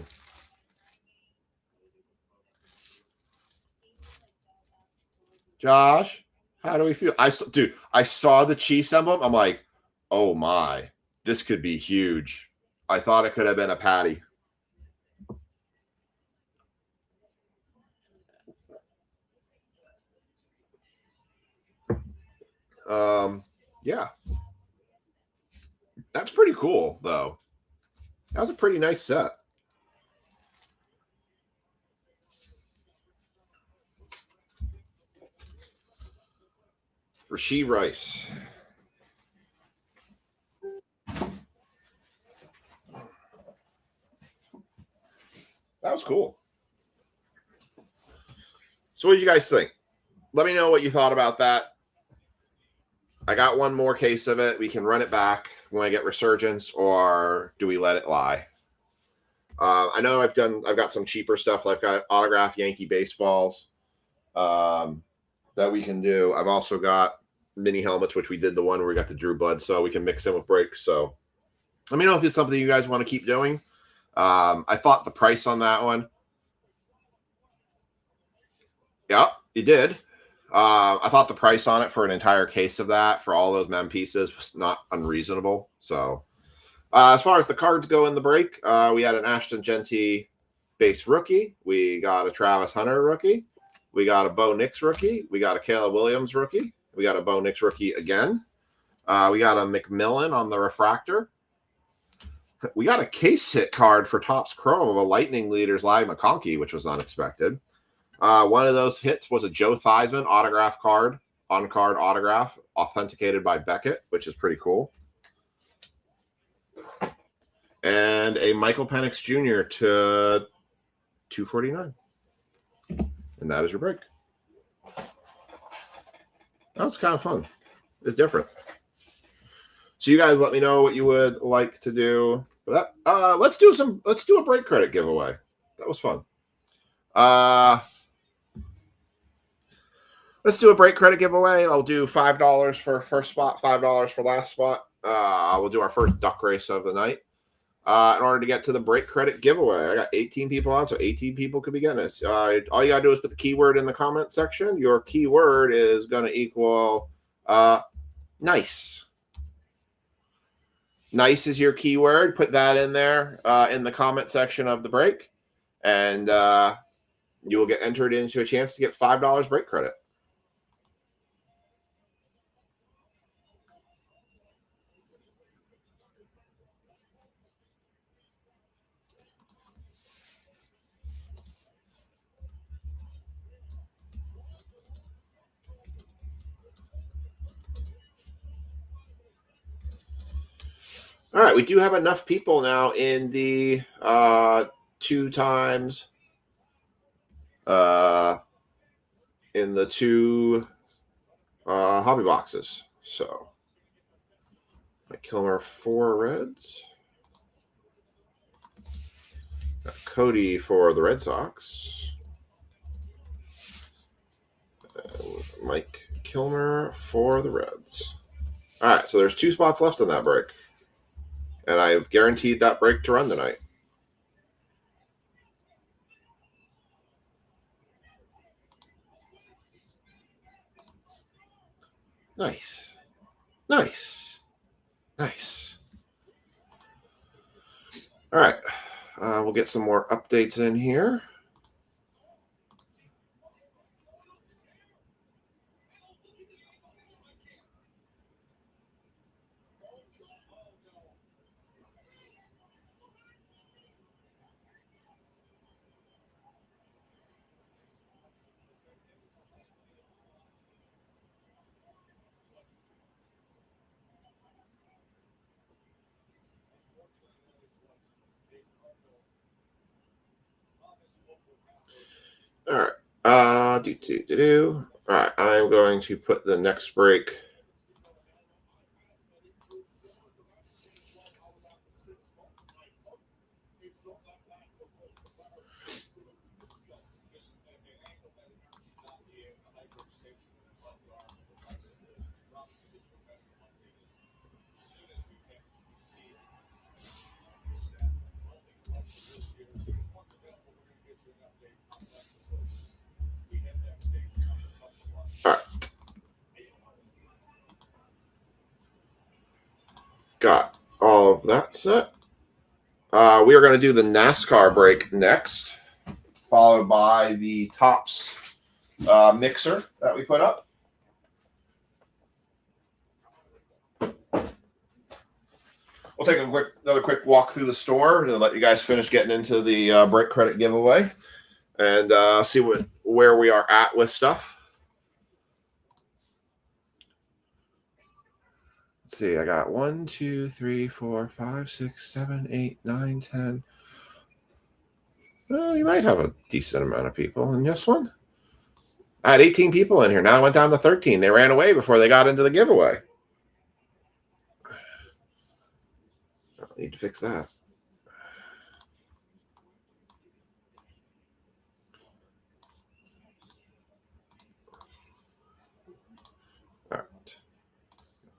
Josh, how do we feel? I saw the Chiefs emblem. I'm like, oh my, this could be huge. I thought it could have been a patty. Yeah. That's pretty cool, though. That was a pretty nice set. Rashee Rice. That was cool. So what did you guys think? Let me know what you thought about that. I got one more case of it. We can run it back when I get Resurgence, or do we let it lie? I know I've got some cheaper stuff. I've got autograph Yankee baseballs that we can do. I've also got mini helmets, which we did the one where we got the Drew Bud, so we can mix in with breaks. So let me know if it's something you guys want to keep doing. I thought the price on that one. Yeah, you did. I thought the price on it for an entire case of that for all those mem pieces was not unreasonable. So as far as the cards go in the break, we had an Ashton Genty base rookie. We got a Travis Hunter rookie. We got a Bo Nix rookie. We got a Caleb Williams rookie. We got a Bo Nix rookie again. We got a McMillan on the refractor. We got a case hit card for Topps Chrome of a Lightning Leaders Live McConkey, which was unexpected. One of those hits was a Joe Theismann autograph card, on-card autograph, authenticated by Beckett, which is pretty cool. And a Michael Penix Jr. to 249. And that is your break. That was kind of fun. It's different. So you guys let me know what you would like to do for that. Let's do a break credit giveaway. That was fun. Let's do a break credit giveaway. I'll do $5 for first spot, $5 for last spot. We'll do our first duck race of the night. In order to get to the break credit giveaway, I got 18 people on, so 18 people could be getting this. All you got to do is put the keyword in the comment section. Your keyword is going to equal nice. Nice is your keyword. Put that in there in the comment section of the break, and you will get entered into a chance to get $5 break credit. All right, we do have enough people now in the 2 times in the 2 hobby boxes. So Mike Kilmer 4 Reds. Got Cody for the Red Sox. And Mike Kilmer for the Reds. All right, so there's 2 spots left in that break. And I've guaranteed that break to run tonight. Nice. Nice. Nice. All right. We'll get some more updates in here. All right. All right. I'm going to put the next break. got all of that set. We are going to do the NASCAR break next, followed by the Topps mixer that we put up. We'll take another quick walk through the store to let you guys finish getting into the break credit giveaway and see where we are at with stuff. Let's see, I got 1, 2, 3, 4, 5, 6, 7, 8, 9, 10. Well, you might have a decent amount of people in this one. I had 18 people in here. Now I went down to 13. They ran away before they got into the giveaway. I need to fix that. All right.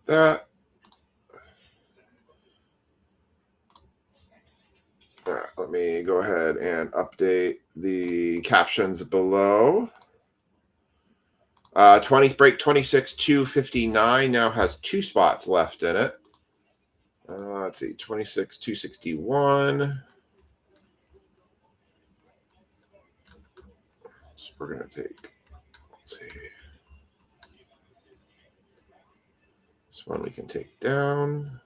That. All right, let me go ahead and update the captions below. break 26 259 now has 2 spots left in it. Let's see, 26 261. So we're going to take, let's see. This one we can take down.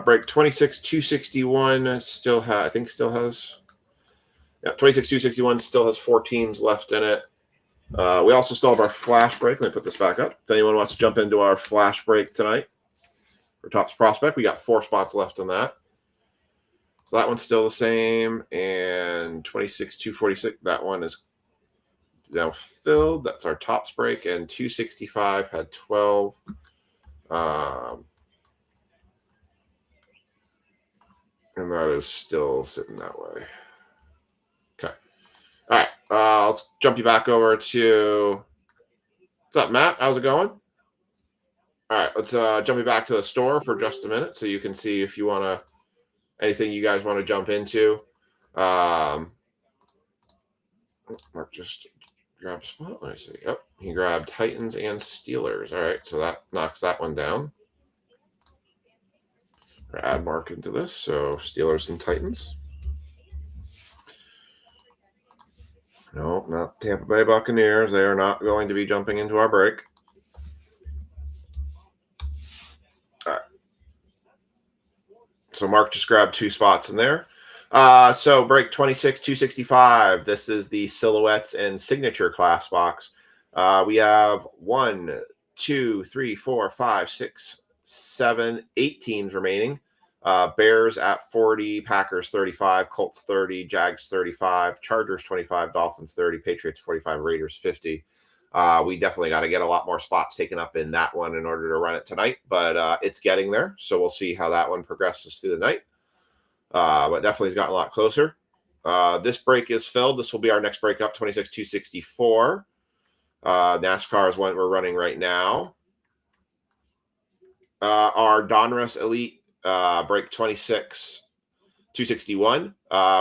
Break 26 261 still has, I think still has, yeah, 26 261 still has 4 teams left in it. We also still have our flash break. Let me put this back up. If anyone wants to jump into our flash break tonight for Topps Prospect, we got 4 spots left in that. So that one's still the same. And 26 246, that one is now filled. That's our Topps break. And 265 had 12. And that is still sitting that way. Okay. All right. Let's jump you back over to. What's up, Matt? How's it going? All right. Let's jump you back to the store for just a minute so you can see if you want to. Anything you guys want to jump into. Mark just grabbed a spot. Let me see. Yep. He grabbed Titans and Steelers. All right. So that knocks that one down. Add Mark into this. So Steelers and Titans. No, not Tampa Bay Buccaneers. They are not going to be jumping into our break. All right. So Mark just grabbed 2 spots in there. So break 26 265. This is the silhouettes and signature class box. We have 1, 2, 3, 4, 5, 6, 7, 8 teams remaining. Bears at 40, Packers 35, Colts 30, Jags 35, Chargers 25, Dolphins 30, Patriots 45, Raiders 50. We definitely got to get a lot more spots taken up in that one in order to run it tonight, but it's getting there. So we'll see how that one progresses through the night. But definitely has gotten a lot closer. This break is filled. This will be our next break up, 26 264. NASCAR is what we're running right now. Our Donruss Elite break 26 261.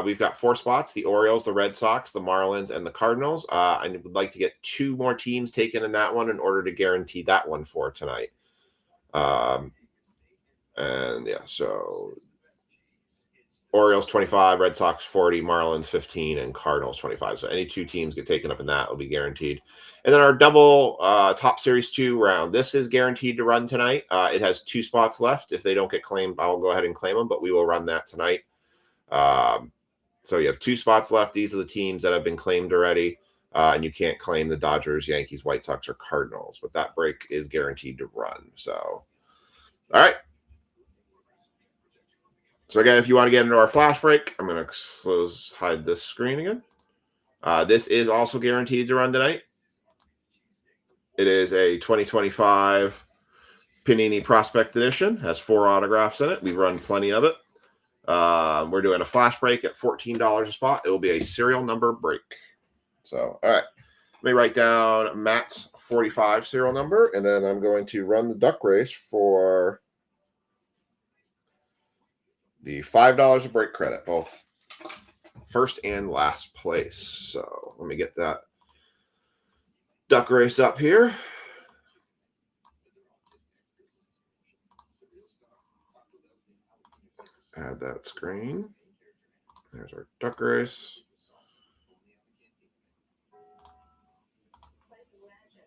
We've got 4 spots: the Orioles, the Red Sox, the Marlins, and the Cardinals. I would like to get 2 more teams taken in that one in order to guarantee that one for tonight. And yeah, so Orioles 25, Red Sox 40, Marlins 15, and Cardinals 25. So any 2 teams get taken up in that will be guaranteed. And then our double Top Series 2 round. This is guaranteed to run tonight. It has 2 spots left. If they don't get claimed, I'll go ahead and claim them, but we will run that tonight. So you have 2 spots left. These are the teams that have been claimed already. And you can't claim the Dodgers, Yankees, White Sox, or Cardinals. But that break is guaranteed to run. So, all right. So again, if you want to get into our flash break, I'm going to hide this screen again. This is also guaranteed to run tonight. It is a 2025 Panini Prospect Edition. Has 4 autographs in it. We run plenty of it. We're doing a flash break at $14 a spot. It will be a serial number break. So, all right. Let me write down Matt's 45 serial number, and then I'm going to run the duck race for the $5 of break credit, both first and last place. So let me get that duck race up here. Add that screen. There's our duck race.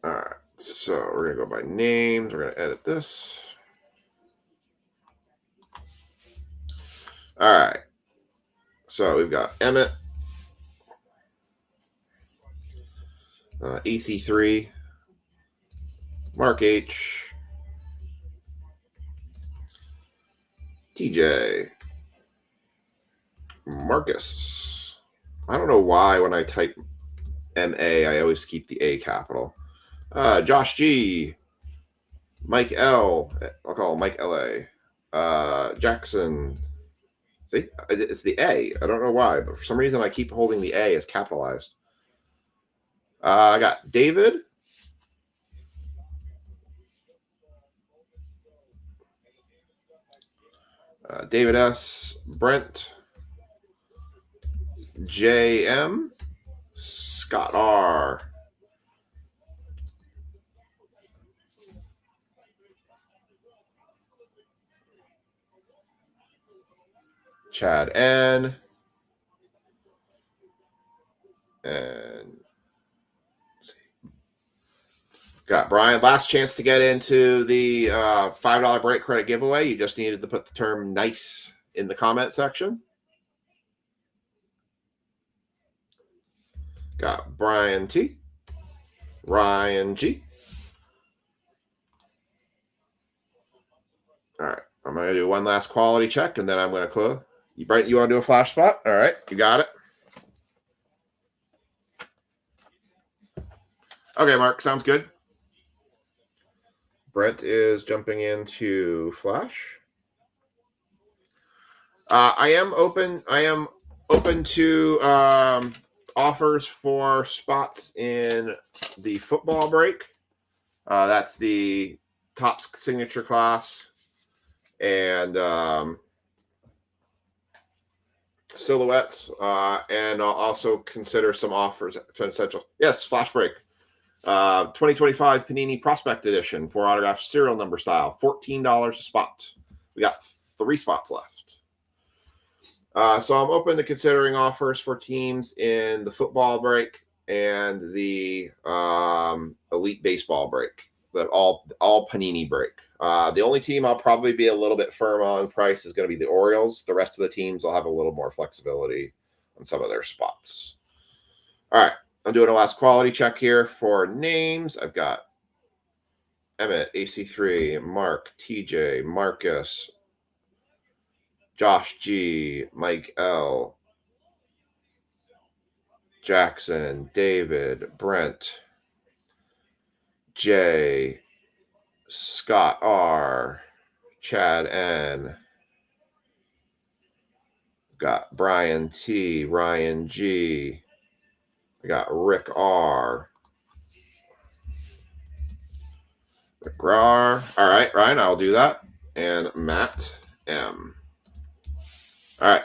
All right, so we're gonna go by names. We're gonna edit this. All right, so we've got Emmett, EC3, Mark H, TJ, Marcus. I don't know why when I type MA, I always keep the A capital. Josh G, Mike L, I'll call him Mike LA, Jackson. See, it's the A. I don't know why, but for some reason I keep holding the A as capitalized. I got David. David S, Brent, JM, Scott R, Chad N, and got Brian. Last chance to get into the $5 break credit giveaway. You just needed to put the term nice in the comment section. Got Brian T, Ryan G. All right, I'm going to do one last quality check, and then I'm going to close. Brent, you want to do a flash spot? All right, you got it. Okay, Mark, sounds good. Brent is jumping into flash. I am open to offers for spots in the football break. That's the Topps signature class and silhouettes, and I'll also consider some offers potential. Yes, flash break. 2025 Panini Prospect Edition, 4 autograph serial number style, $14 a spot. We got 3 spots left. So I'm open to considering offers for teams in the football break and the elite baseball break, that all Panini break. The only team I'll probably be a little bit firm on price is going to be the Orioles. The rest of the teams will have a little more flexibility on some of their spots. All right, I'm doing a last quality check here for names. I've got Emmett, AC3, Mark, TJ, Marcus, Josh G, Mike L, Jackson, David, Brent, J, Scott R, Chad N, got Brian T, Ryan G, I got Rick R, All right, Ryan, I'll do that. And Matt M. All right.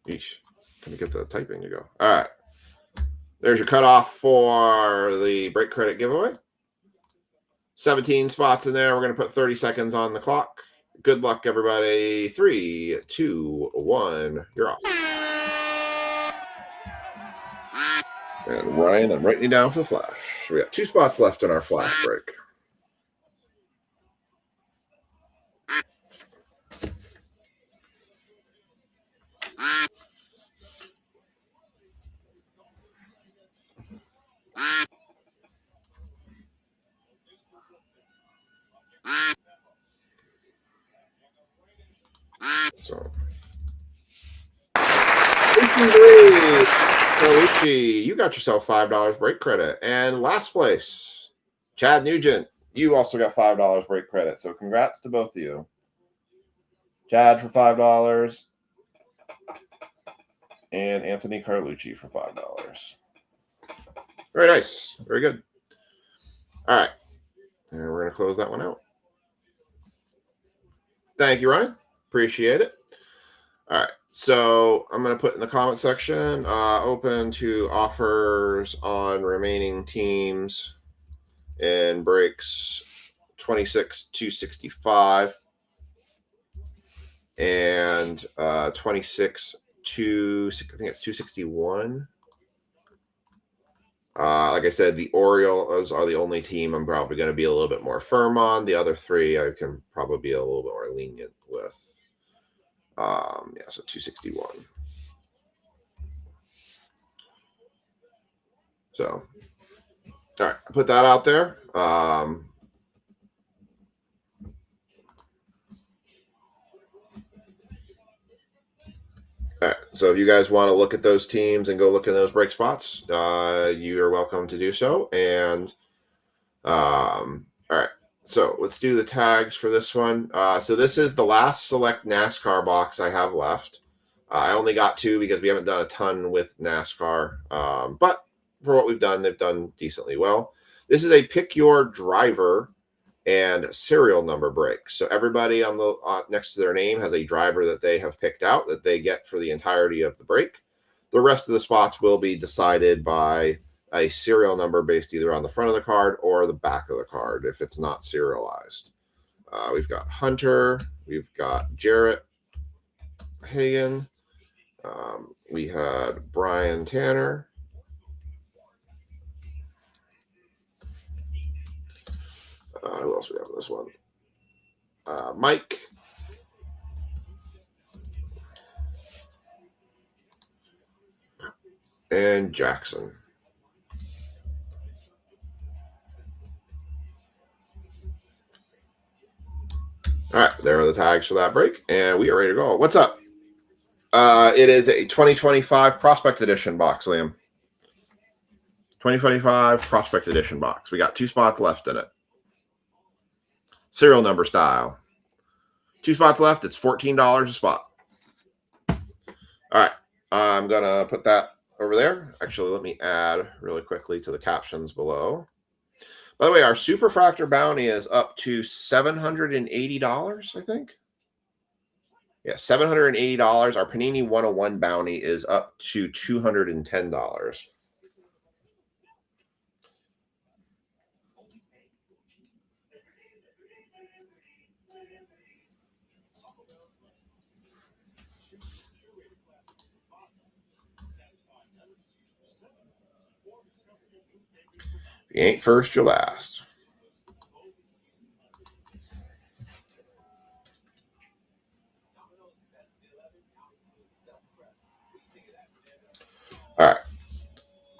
Yeesh. Can I get the typing to go? All right. There's your cutoff for the break credit giveaway. 17 spots in there. We're going to put 30 seconds on the clock. Good luck, everybody. 3, 2, 1. You're off. And Ryan, I'm writing you down for the flash. We got 2 spots left in our flash break. So, Luigi, you got yourself $5 break credit. And last place, Chad Nugent, you also got $5 break credit. So congrats to both of you. Chad for $5 and Anthony Carlucci for $5. Very nice. Very good. All right. And we're going to close that one out. Thank you, Ryan. Appreciate it. All right. So I'm going to put in the comment section, open to offers on remaining teams in breaks 26 265 and 26 to I think it's 261. Like I said, the Orioles are the only team I'm probably going to be a little bit more firm on. The other three I can probably be a little bit more lenient with. Yeah, so 261. So, all right, I put that out there. All right, so if you guys want to look at those teams and go look at those break spots, you are welcome to do so. And all right, so let's do the tags for this one. So this is the last select NASCAR box I have left. I only got 2 because we haven't done a ton with NASCAR, but for what we've done, they've done decently well. This is a pick your driver and serial number break. So everybody on the next to their name has a driver that they have picked out that they get for the entirety of the break. The rest of the spots will be decided by a serial number based either on the front of the card or the back of the card if it's not serialized. We've got Hunter, we've got Jarrett Hagan, we had Brian Tanner, who else we have in this one? Mike. And Jackson. All right, there are the tags for that break, and we are ready to go. What's up? It is a 2025 Prospect Edition box, Liam. 2025 Prospect Edition box. We got 2 spots left in it. Serial number style. 2 spots left. It's $14 a spot. All right. I'm going to put that over there. Actually, let me add really quickly to the captions below. By the way, our Superfractor bounty is up to $780, I think. Yeah, $780. Our Panini 101 bounty is up to $210. If you ain't first, you're last. All right.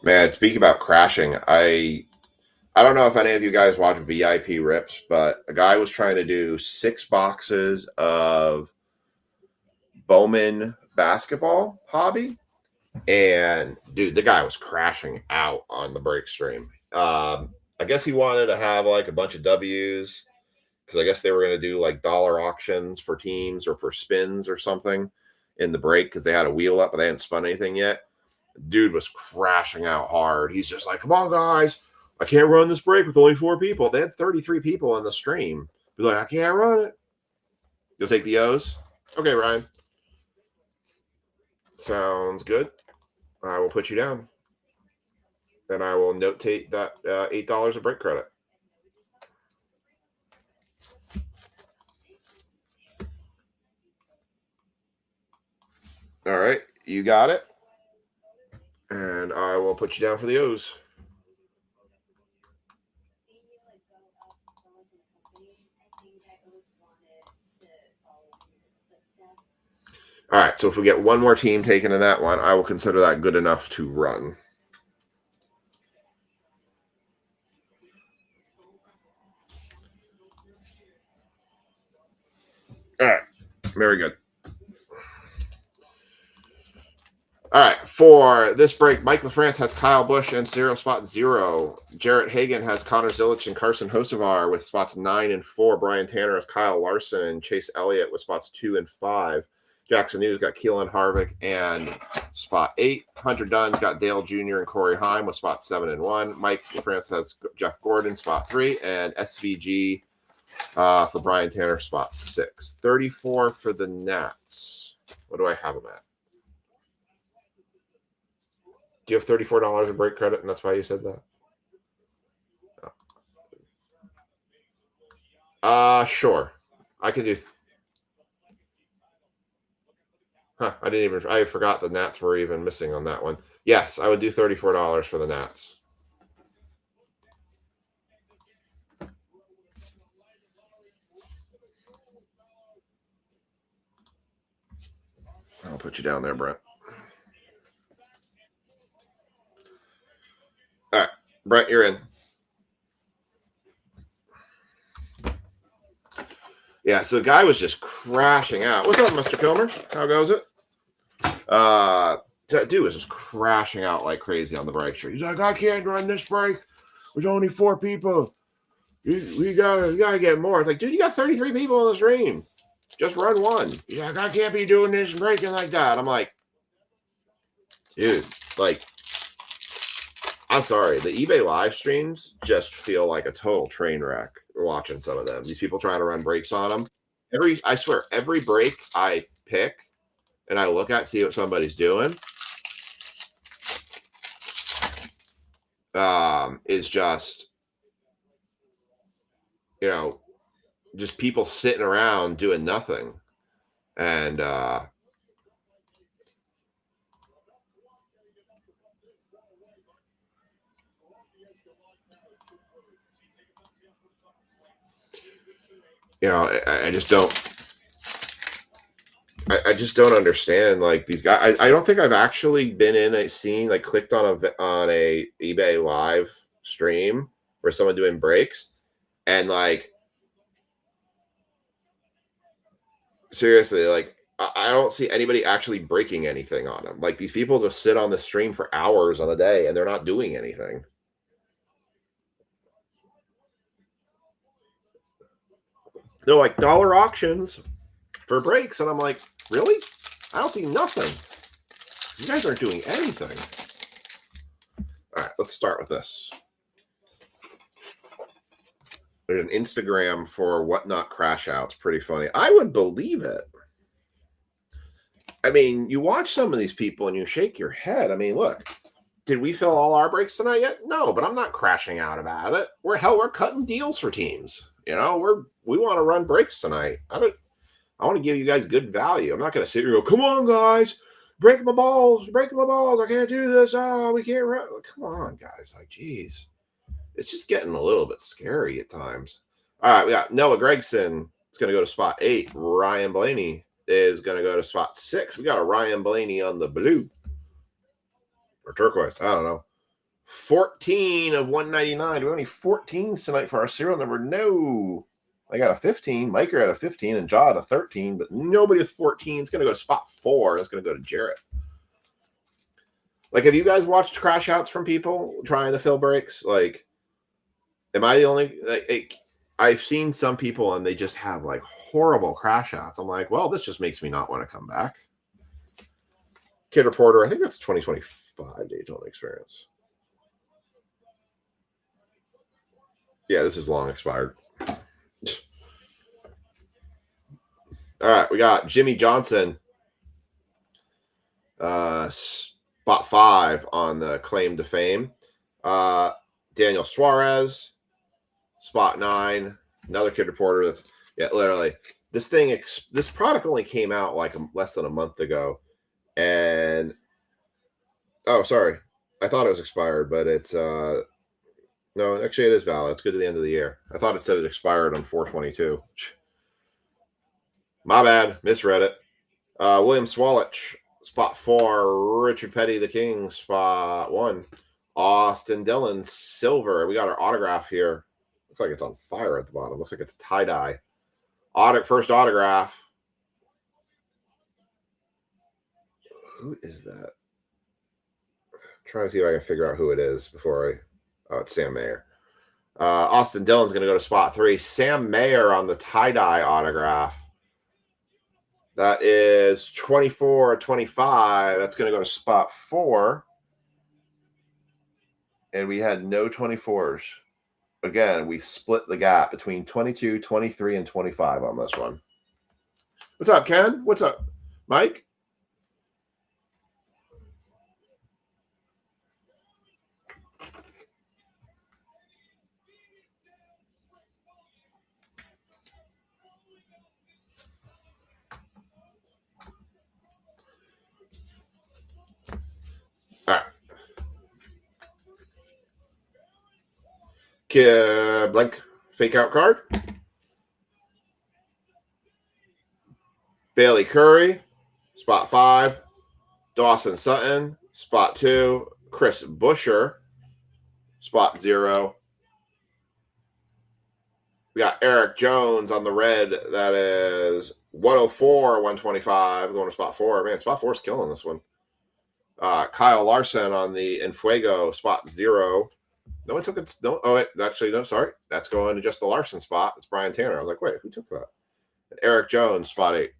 Man, speaking about crashing, I don't know if any of you guys watch VIP Rips, but a guy was trying to do 6 boxes of Bowman basketball hobby. And, dude, the guy was crashing out on the break stream. I guess he wanted to have like a bunch of W's because I guess they were going to do like dollar auctions for teams or for spins or something in the break because they had a wheel up, but they hadn't spun anything yet. Dude was crashing out hard. He's just like, come on, guys. I can't run this break with only 4 people. They had 33 people in the stream. He's like, I can't run it. You'll take the O's? Okay, Ryan. Sounds good. I will put you down. And I will notate that $8 of break credit. All right, you got it. And I will put you down for the O's. All right, so if we get one more team taken in that one, I will consider that good enough to run. All right, very good. All right, for this break, Mike LaFrance has Kyle Busch and serial spot 0. Jarrett Hagan has Connor Zilich and Carson Hocevar with spots 9 and 4. Brian Tanner has Kyle Larson and Chase Elliott with spots 2 and 5. Jackson News got Keelan Harvick and spot 8. Hunter Dunn's got Dale Jr. and Corey Heim with spot 7 and 1. Mike LaFrance has Jeff Gordon, spot 3. And SVG for Brian Tanner, spot 6. 34 for the Nats. What do I have them at? Do you have $34 of break credit, and that's why you said that? Oh, Sure. I could do. I forgot the Nats were even missing on that one. Yes, I would do $34 for the Nats. I'll put you down there, Brent. All right, Brent, you're in. Yeah, so the guy was just crashing out. What's up, Mr. Kilmer? How goes it? That dude was just crashing out like crazy on the break street. He's like, I can't run this break. There's only 4 people. We gotta get more. It's like, dude, you got 33 people on the stream. Just run one. He's like, I can't be doing this and breaking like that. I'm like, dude, like, I'm sorry. The eBay live streams just feel like a total train wreck. We're watching some of them. These people trying to run breaks on them. I swear, every break I pick and I look at, see what somebody's doing, is just, just people sitting around doing nothing. And I just don't. I just don't understand like these guys. I don't think I've actually been in a scene like clicked on a eBay live stream where someone doing breaks and like seriously, like I don't see anybody actually breaking anything on them. Like these people just sit on the stream for hours on a day and they're not doing anything. They're like dollar auctions for breaks, and I'm like, really? I don't see nothing. You guys aren't doing anything. All right, let's start with this. There's an Instagram for whatnot crash outs. Pretty funny. I would believe it. I mean, you watch some of these people and you shake your head. I mean, look, did we fill all our breaks tonight yet? No, but I'm not crashing out about it. We're cutting deals for teams. We want to run breaks tonight. I want to give you guys good value. I'm not going to sit here and go, come on, guys, break my balls. I can't do this. Oh, we can't run. Come on, guys. Like, geez. It's just getting a little bit scary at times. All right, we got Noah Gregson. It's going to go to spot 8. Ryan Blaney is going to go to spot 6. We got a Ryan Blaney on the blue. Or turquoise. I don't know. 14 of 199. Do we have any 14s tonight for our serial number? No. I got a 15. Miker had a 15 and Jaw had a 13, but nobody with 14. It's going to go to spot 4. It's going to go to Jarrett. Like, have you guys watched crash outs from people trying to fill breaks? Like, am I the only? Like, I've seen some people and they just have like horrible crash outs. I'm like, well, this just makes me not want to come back. Kid Reporter, I think that's 2025 Daytona Experience. Yeah, this is long expired. All right, we got Jimmy Johnson, spot 5 on the claim to fame. Daniel Suarez, spot 9. Another Kid Reporter. That's literally this thing. This product only came out like less than a month ago, and sorry, I thought it was expired, but it's no, actually it is valid. It's good to the end of the year. I thought it said it expired on 4/22. My bad, misread it. William Swalich, spot 4. Richard Petty, the King, spot 1. Austin Dillon, silver. We got our autograph here. Looks like it's on fire at the bottom. Looks like it's tie-dye. First autograph. Who is that? I'm trying to see if I can figure out who it is before it's Sam Mayer. Austin Dillon's going to go to spot 3. Sam Mayer on the tie-dye autograph. That is 24/25. That's going to go to spot 4. And we had no 24s. Again, we split the gap between 22, 23, and 25 on this one. What's up, Ken? What's up, Mike? Blank fake out card. Bailey Curry, spot 5. Dawson Sutton, spot 2. Chris Buescher, spot 0. We got Eric Jones on the red. That is 104, 125, going to spot 4. Man, spot 4 is killing this one. Kyle Larson on the Enfuego, spot 0. No one took it. No, oh, wait, actually, no, sorry. That's going to just the Larson spot. It's Brian Tanner. I was like, wait, who took that? And Eric Jones, spot 8.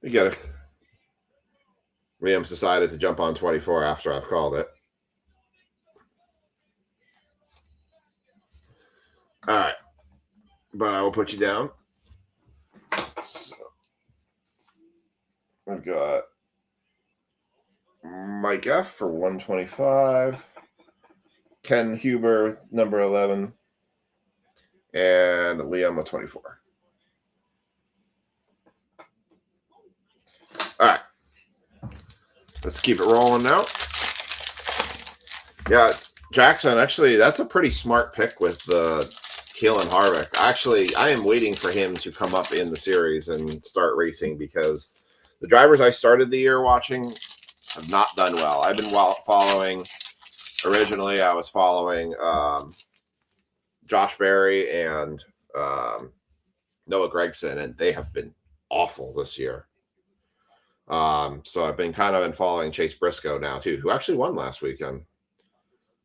You get it. Liam's decided to jump on 24 after I've called it. All right. But I will put you down. So, I've got Mike F for 125. Ken Huber, number 11. And Liam with 24. All right. Let's keep it rolling now. Yeah, Jackson, actually, that's a pretty smart pick with the Keelan Harvick. Actually, I am waiting for him to come up in the series and start racing because the drivers I started the year watching have not done well. I've been following, originally I was following Josh Berry and Noah Gragson, and they have been awful this year. So I've been following Chase Briscoe now too, who actually won last weekend.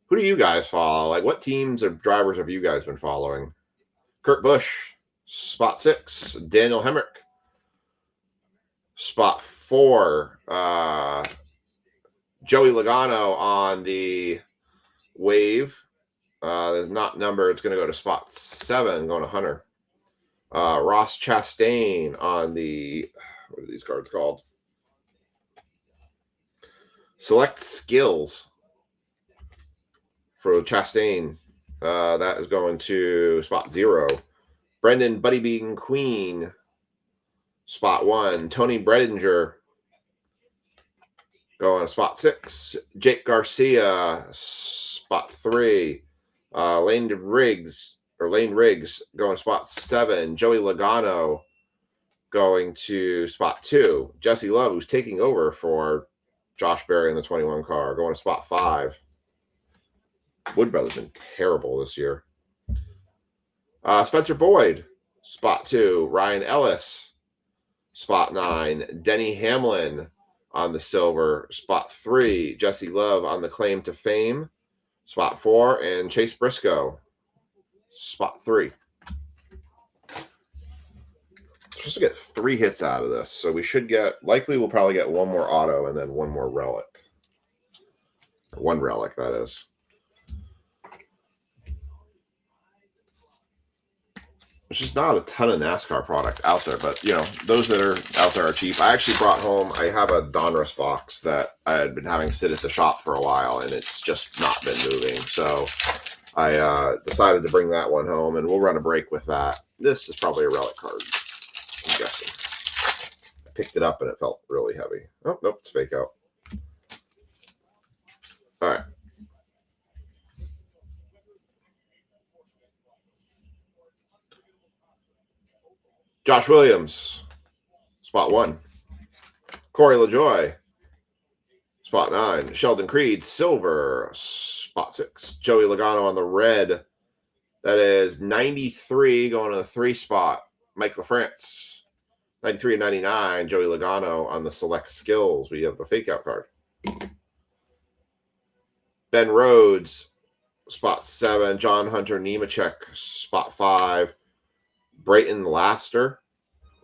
Who do you guys follow? Like, what teams or drivers have you guys been following? Kurt Busch, spot 6. Daniel Hemrick, spot 4. Joey Logano on the Wave. There's not number. It's going to go to spot 7, going to Hunter. Ross Chastain on the, what are these cards called? Select Skills for Chastain. That is going to spot 0. Brendan Buddy Bean Queen, spot 1. Tony Bredinger going to spot 6. Jake Garcia, spot 3. Lane Riggs going to spot 7. Joey Logano going to spot 2. Jesse Love, who's taking over for Josh Berry in the 21 car, going to spot 5. Wood Brothers been terrible this year. Spencer Boyd, spot 2. Ryan Ellis, spot 9. Denny Hamlin on the silver, spot 3. Jesse Love on the claim to fame, spot 4. And Chase Briscoe, spot 3. Supposed to get 3 hits out of this, so we should get, we'll probably get 1 more auto and then 1 more relic. 1 relic, that is. There's just not a ton of NASCAR product out there, but, you know, those that are out there are cheap. I actually brought home, I have a Donruss box that I had been having sit at the shop for a while, and it's just not been moving. So I decided to bring that one home, and we'll run a break with that. This is probably a relic card, I'm guessing. I picked it up, and it felt really heavy. Oh, nope, it's fake out. All right. Josh Williams, spot 1. Corey LaJoie, spot 9. Sheldon Creed, silver, spot 6. Joey Logano on the red. That is 93 going to the 3 spot. Mike LaFrance, 93 and 99. Joey Logano on the select skills. We have the fake out card. Ben Rhodes, spot 7. John Hunter Nemechek, spot 5. Brayton Laster,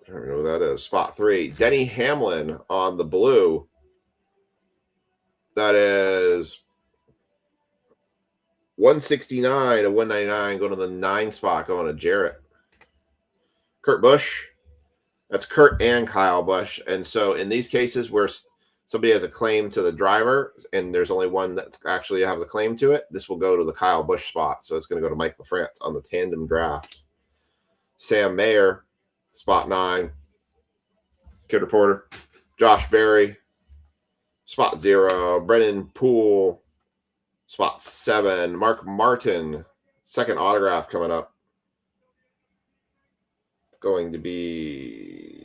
I don't know who that is, spot 3. Denny Hamlin on the blue. That is 169 to 199, going to the 9 spot, going to Jarrett. Kurt Busch, that's Kurt and Kyle Busch. And so in these cases where somebody has a claim to the driver and there's only one that actually has a claim to it, this will go to the Kyle Busch spot. So it's going to go to Mike LaFrance on the tandem draft. Sam Mayer, Spot 9, Kid Reporter. Josh Berry, spot 0. Brennan Poole, spot 7. Mark Martin, second autograph coming up. It's going to be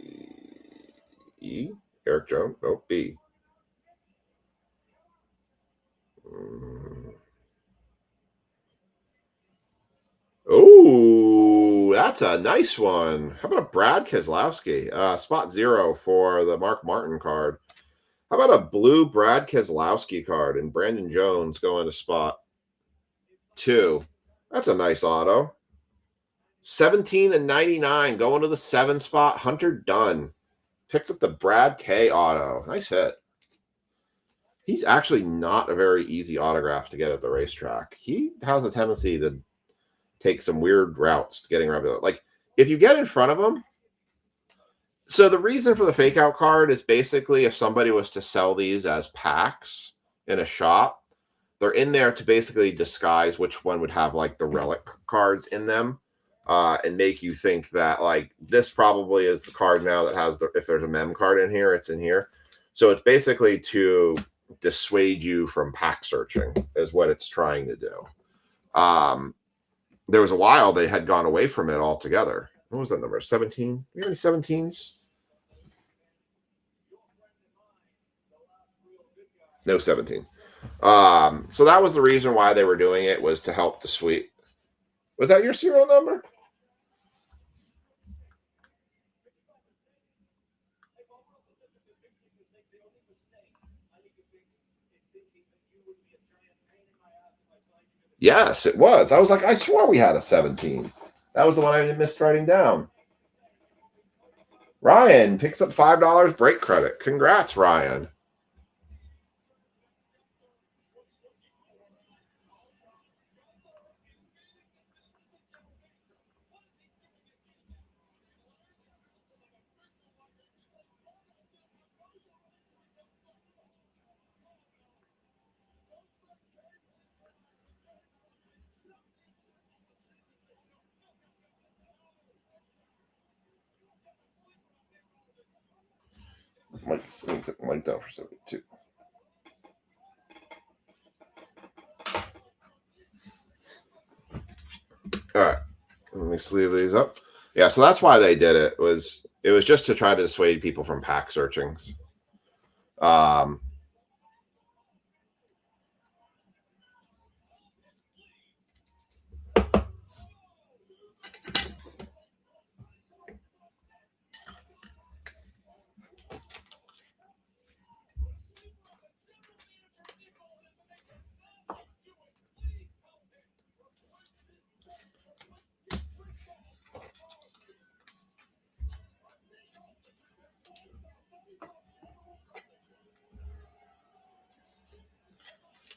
E. Eric Jones. No, B. Oh, that's a nice one. How about a Brad Keselowski? Spot 0 for the Mark Martin card. How about a blue Brad Keselowski card and Brandon Jones going to spot 2? That's a nice auto. 17 and 99 going to the 7 spot. Hunter Dunn picked up the Brad K auto. Nice hit. He's actually not a very easy autograph to get at the racetrack. He has a tendency to take some weird routes to getting around. Like, if you get in front of him, so the reason for the fake out card is basically if somebody was to sell these as packs in a shop, they're in there to basically disguise which one would have like the relic cards in them, and make you think that like this probably is the card now that has the, if there's a mem card in here, it's in here. So it's basically to dissuade you from pack searching is what it's trying to do. There was a while they had gone away from it altogether. What was that number? 17? Do you have any 17s? No 17. So that was the reason why they were doing it, was to help dissuade. Was that your serial number? Yes, it was. I was like, I swore we had a 17. That was the one I missed writing down. Ryan picks up $5 break credit. Congrats, Ryan. Let me put the link down for 72. All right, let me sleeve these up. Yeah, so that's why they did it. It was just to try to dissuade people from pack searchings.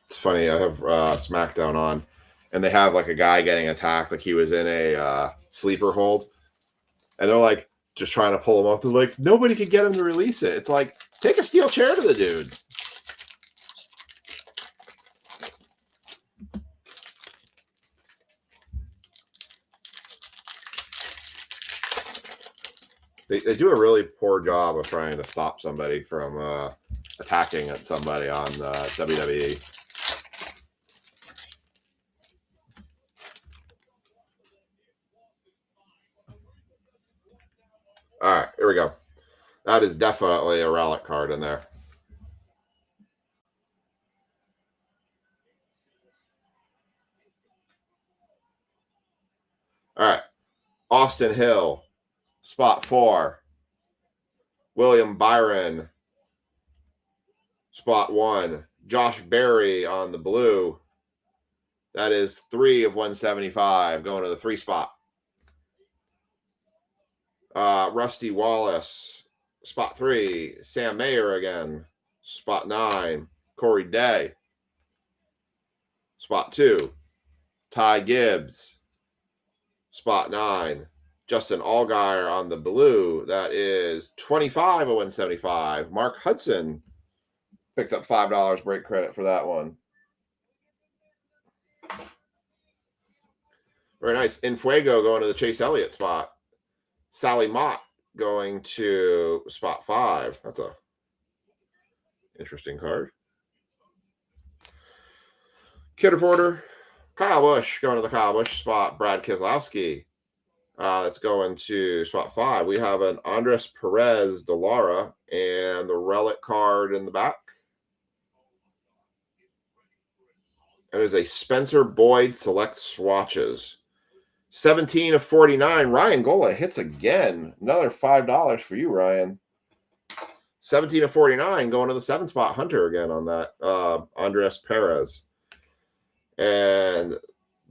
It's funny. I have SmackDown on, and they have like a guy getting attacked, like he was in a sleeper hold, and they're like just trying to pull him off. They're like, nobody could get him to release it. It's like, take a steel chair to the dude. They do a really poor job of trying to stop somebody from attacking at somebody on WWE. All right, here we go. That is definitely a relic card in there. All right, Austin Hill, spot 4. William Byron, spot 1. Josh Berry on the blue. That is 3 of 175 going to the 3 spot. Rusty Wallace, spot 3. Sam Mayer again, spot 9. Corey Day, spot 2. Ty Gibbs, spot 9. Justin Allgaier on the blue. That is 25 of 175. Mark Hudson picks up $5 break credit for that one. Very nice. Infuego going to the Chase Elliott spot. Sally Mott going to spot 5. That's a interesting card. Kid Reporter, Kyle Busch going to the Kyle Busch spot. Brad Keselowski. That's going to spot 5. We have an Andres Perez de Lara and the relic card in the back. It is a Spencer Boyd Select Swatches. 17 of 49. Ryan Gola hits again. Another $5 for you, Ryan. 17 of 49 going to the 7 spot. Hunter again on that. Andres Perez. And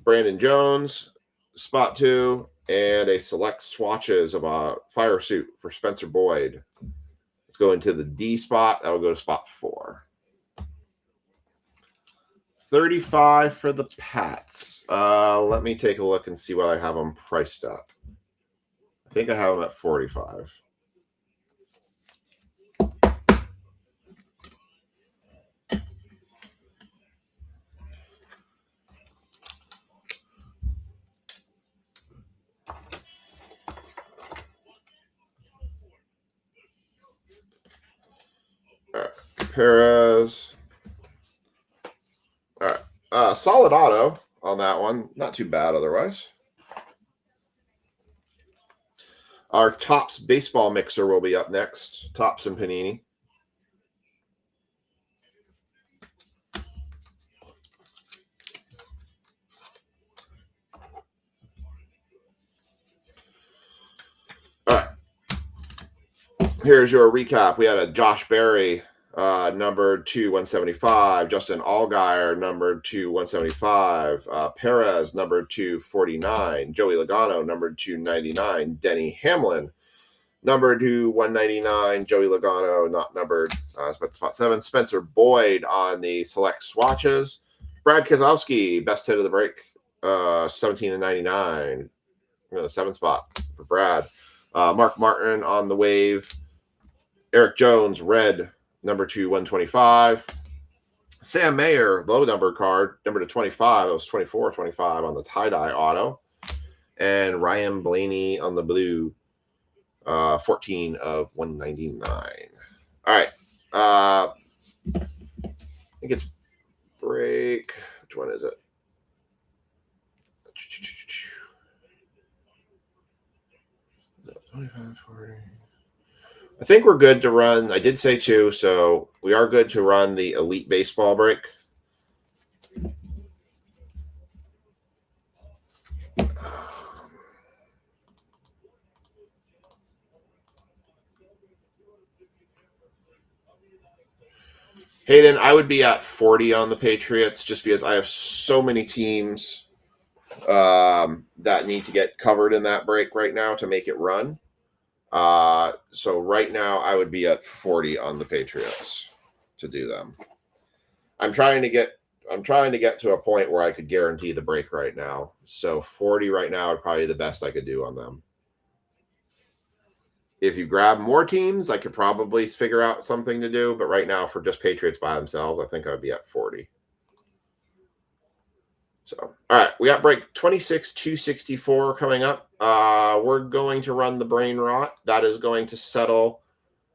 Brandon Jones, spot 2. And a Select Swatches of a fire suit for Spencer Boyd. Let's go into the D spot. That will go to spot 4. 35 for the Pats. Let me take a look and see what I have them priced at. I think I have them at 45. All right, Perez. All right, solid auto on that one. Not too bad otherwise. Our Topps baseball mixer will be up next. Topps and Panini. All right. Here's your recap. We had a Josh Berry, numbered to 175. Justin Allgaier, numbered to 175. Perez, numbered to 49. Joey Logano, numbered to 99. Denny Hamlin, numbered to 199. Joey Logano, not numbered. Spot 7. Spencer Boyd on the select swatches. Brad Keselowski, best hit of the break. 17 and 99. The 7 spot for Brad. Mark Martin on the wave. Eric Jones, red, number 2, 125. Sam Mayer, low number card, number to 25. That was 24, 25 on the tie-dye auto. And Ryan Blaney on the blue, 14 of 199. All right. I think it's break. Which one is it? Is that 25, 40? I think we're good to run. I did say 2, so we are good to run the Elite Baseball break. Hayden, I would be at 40 on the Patriots just because I have so many teams that need to get covered in that break right now to make it run. So right now I would be at 40 on the Patriots to do them. I'm trying to get to a point where I could guarantee the break right now. So 40 right now would probably be the best I could do on them. If you grab more teams, I could probably figure out something to do. But right now, for just Patriots by themselves, I think I'd be at 40. So, all right, we got break 26-264 coming up. We're going to run the brain rot. That is going to settle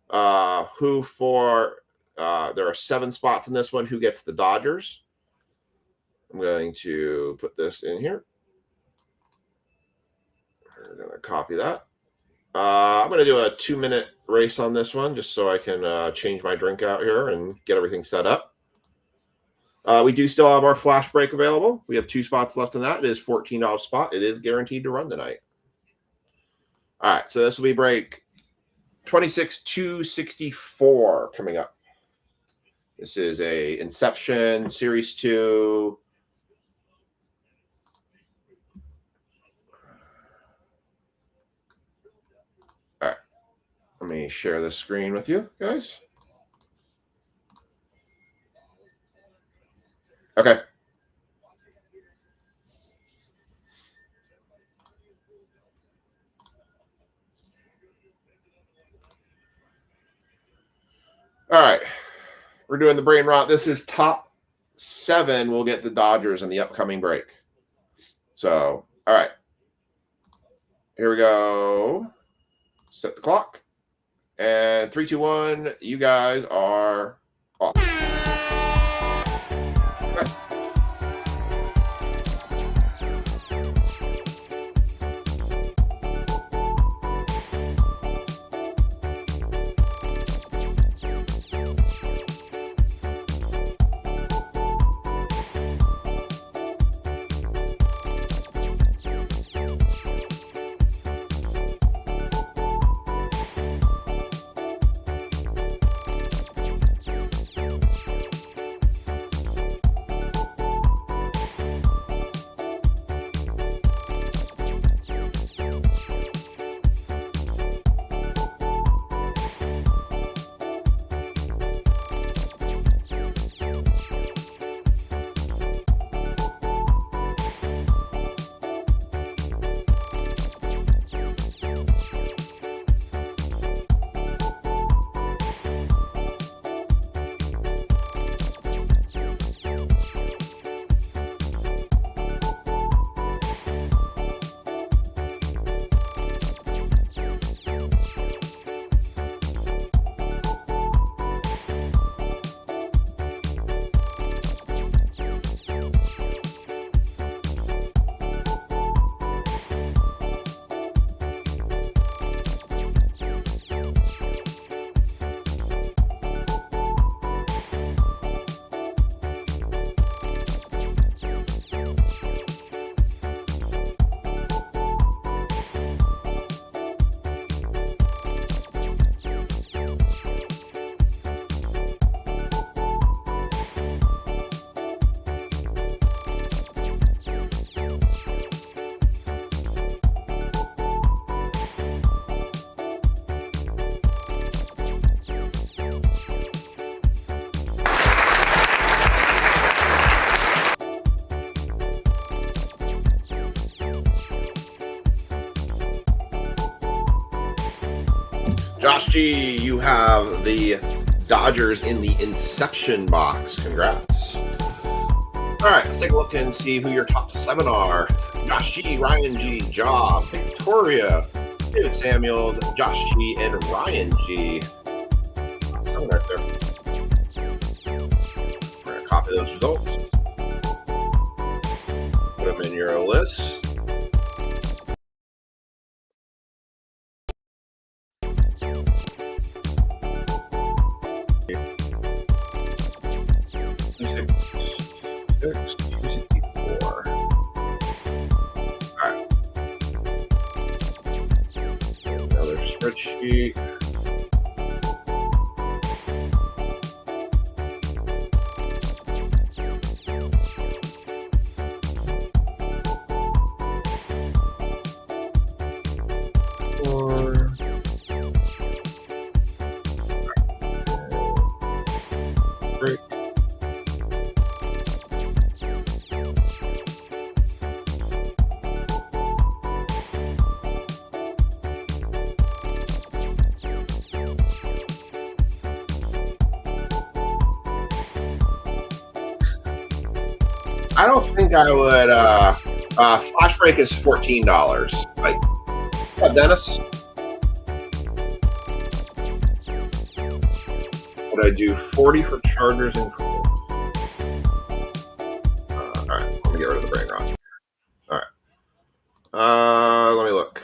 who for. There are 7 spots in this one. Who gets the Dodgers? I'm going to put this in here. We're going to copy that. I'm going to do a 2-minute race on this one just so I can change my drink out here and get everything set up. We do still have our flash break available. We have 2 spots left in that. It is $14 spot. It is guaranteed to run tonight. All right, so this will be break 26-264 coming up. This is a Inception Series 2. All right, let me share the screen with you guys. Okay. All right. We're doing the brain rot. This is top 7. We'll get the Dodgers in the upcoming break. So, all right. Here we go. set the clock. And 3, 2, 1, you guys are off. Okay. Josh G, you have the Dodgers in the Inception box. Congrats. All right, let's take a look and see who your top 7 are. Josh G, Ryan G, Job, Victoria, David Samuels, Josh G, and Ryan G. 7 right there. We're going to copy those results. Put them in your list. Spreadsheet. Great. I don't think I would. Flash break is $14. Dennis. Would I do 40 for Chargers and Colts? All right, let me get rid of the brain rot. All right. Let me look.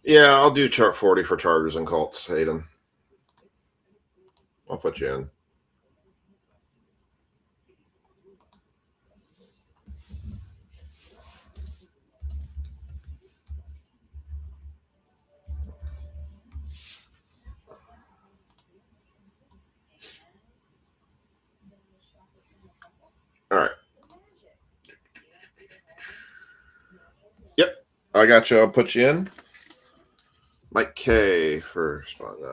Yeah, I'll do chart 40 for Chargers and Colts, Hayden. I'll put you in. I got you. I'll put you in. Mike K for spot 9.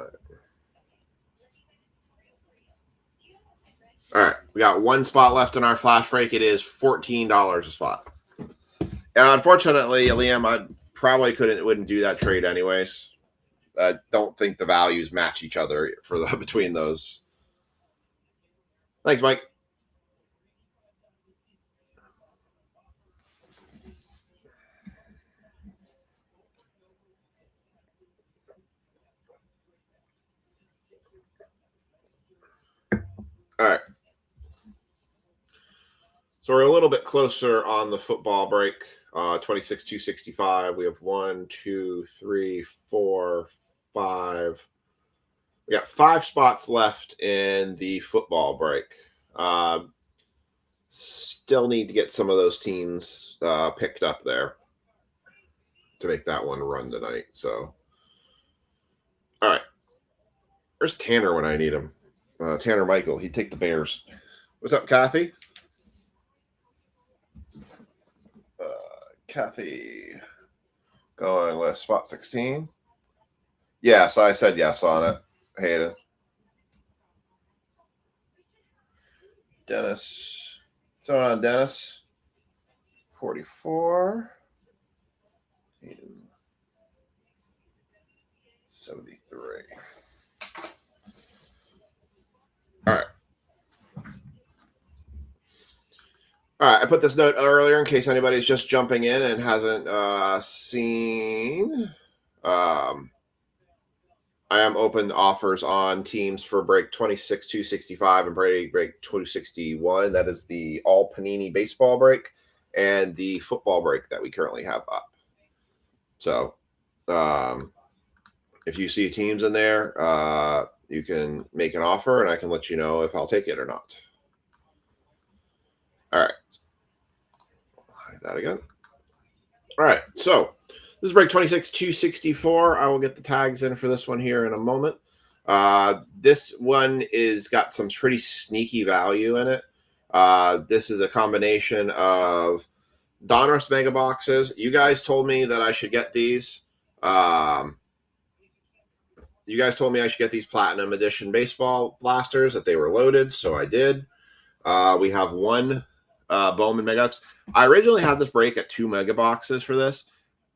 All right, we got one spot left in our flash break. It is $14 a spot. Unfortunately, Liam, I probably wouldn't do that trade anyways. I don't think the values match each other between those. Thanks, Mike. All right. So we're a little bit closer on the football break. 26-265. We have 1, 2, 3, 4, 5. We got 5 spots left in the football break. Still need to get some of those teams picked up there to make that one run tonight. So, all right. Where's Tanner when I need him? Tanner Michael. He'd take the Bears. What's up, Kathy? Kathy going with spot 16. Yes, I said yes on it. Hayden. Dennis. What's going on, Dennis? 44. Hayden. 73. All right. All right, I put this note earlier in case anybody's just jumping in and hasn't seen. I am open to offers on teams for break 26-265 and break 261. That is the all Panini baseball break and the football break that we currently have up. So if you see teams in there, you can make an offer and I can let you know if I'll take it or not. All right. That again. All right. So this is break 26-264. I will get the tags in for this one here in a moment. This one is got some pretty sneaky value in it. This is a combination of Donruss mega boxes. You guys told me that I should get these. You guys told me I should get these Platinum Edition baseball blasters, that they were loaded, so I did. We have one Bowman mega box. I originally had this break at 2 mega boxes for this,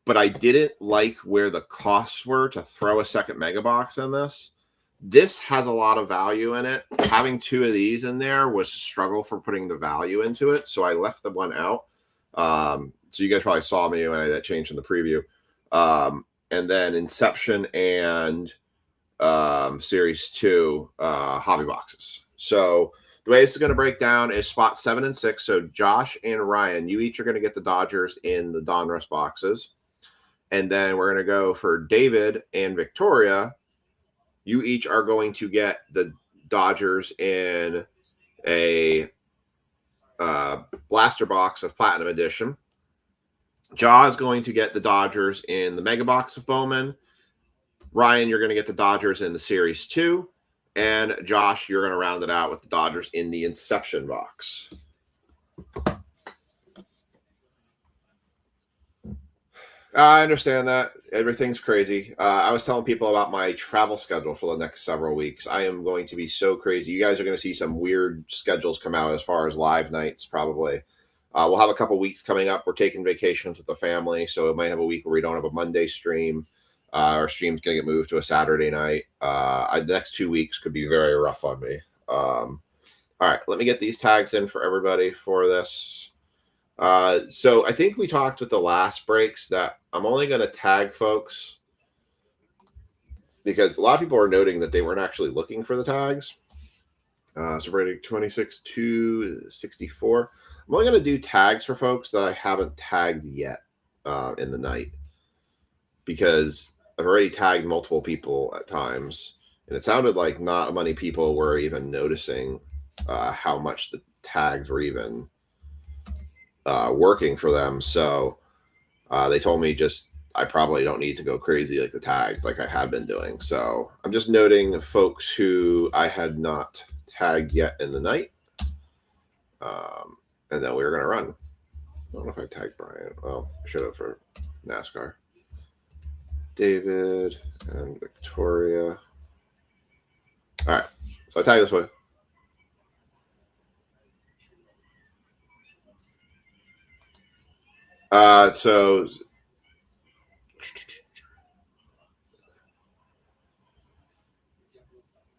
but I didn't like where the costs were to throw a second mega box in this. This has a lot of value in it. Having 2 of these in there was a struggle for putting the value into it, so I left the one out. So you guys probably saw me when that changed in the preview. And then Inception and Series 2 hobby boxes. So the way this is going to break down is spot 7 and 6. So Josh and Ryan, you each are going to get the Dodgers in the Donruss boxes. And then we're going to go for David and Victoria. You each are going to get the Dodgers in a blaster box of Platinum Edition. Jaw is going to get the Dodgers in the mega box of Bowman. Ryan, you're going to get the Dodgers in the Series 2. And Josh, you're going to round it out with the Dodgers in the Inception box. I understand that. Everything's crazy. I was telling people about my travel schedule for the next several weeks. I am going to be so crazy. You guys are going to see some weird schedules come out as far as live nights, probably. We'll have a couple weeks coming up. We're taking vacations with the family, so it might have a week where we don't have a Monday stream. Our stream's going to get moved to a Saturday night. The next 2 weeks could be very rough on me. All right, let me get these tags in for everybody for this. So I think we talked with the last breaks that I'm only going to tag folks because a lot of people are noting that they weren't actually looking for the tags. So rating 26-264. I'm only going to do tags for folks that I haven't tagged yet in the night because I've already tagged multiple people at times, and it sounded like not many people were even noticing how much the tags were even working for them. So they told me I probably don't need to go crazy like the tags like I have been doing. So I'm just noting folks who I had not tagged yet in the night. And then we were going to run. I don't know if I tagged Brian. Well, I should have for NASCAR. David and Victoria. All right. So I tag this way.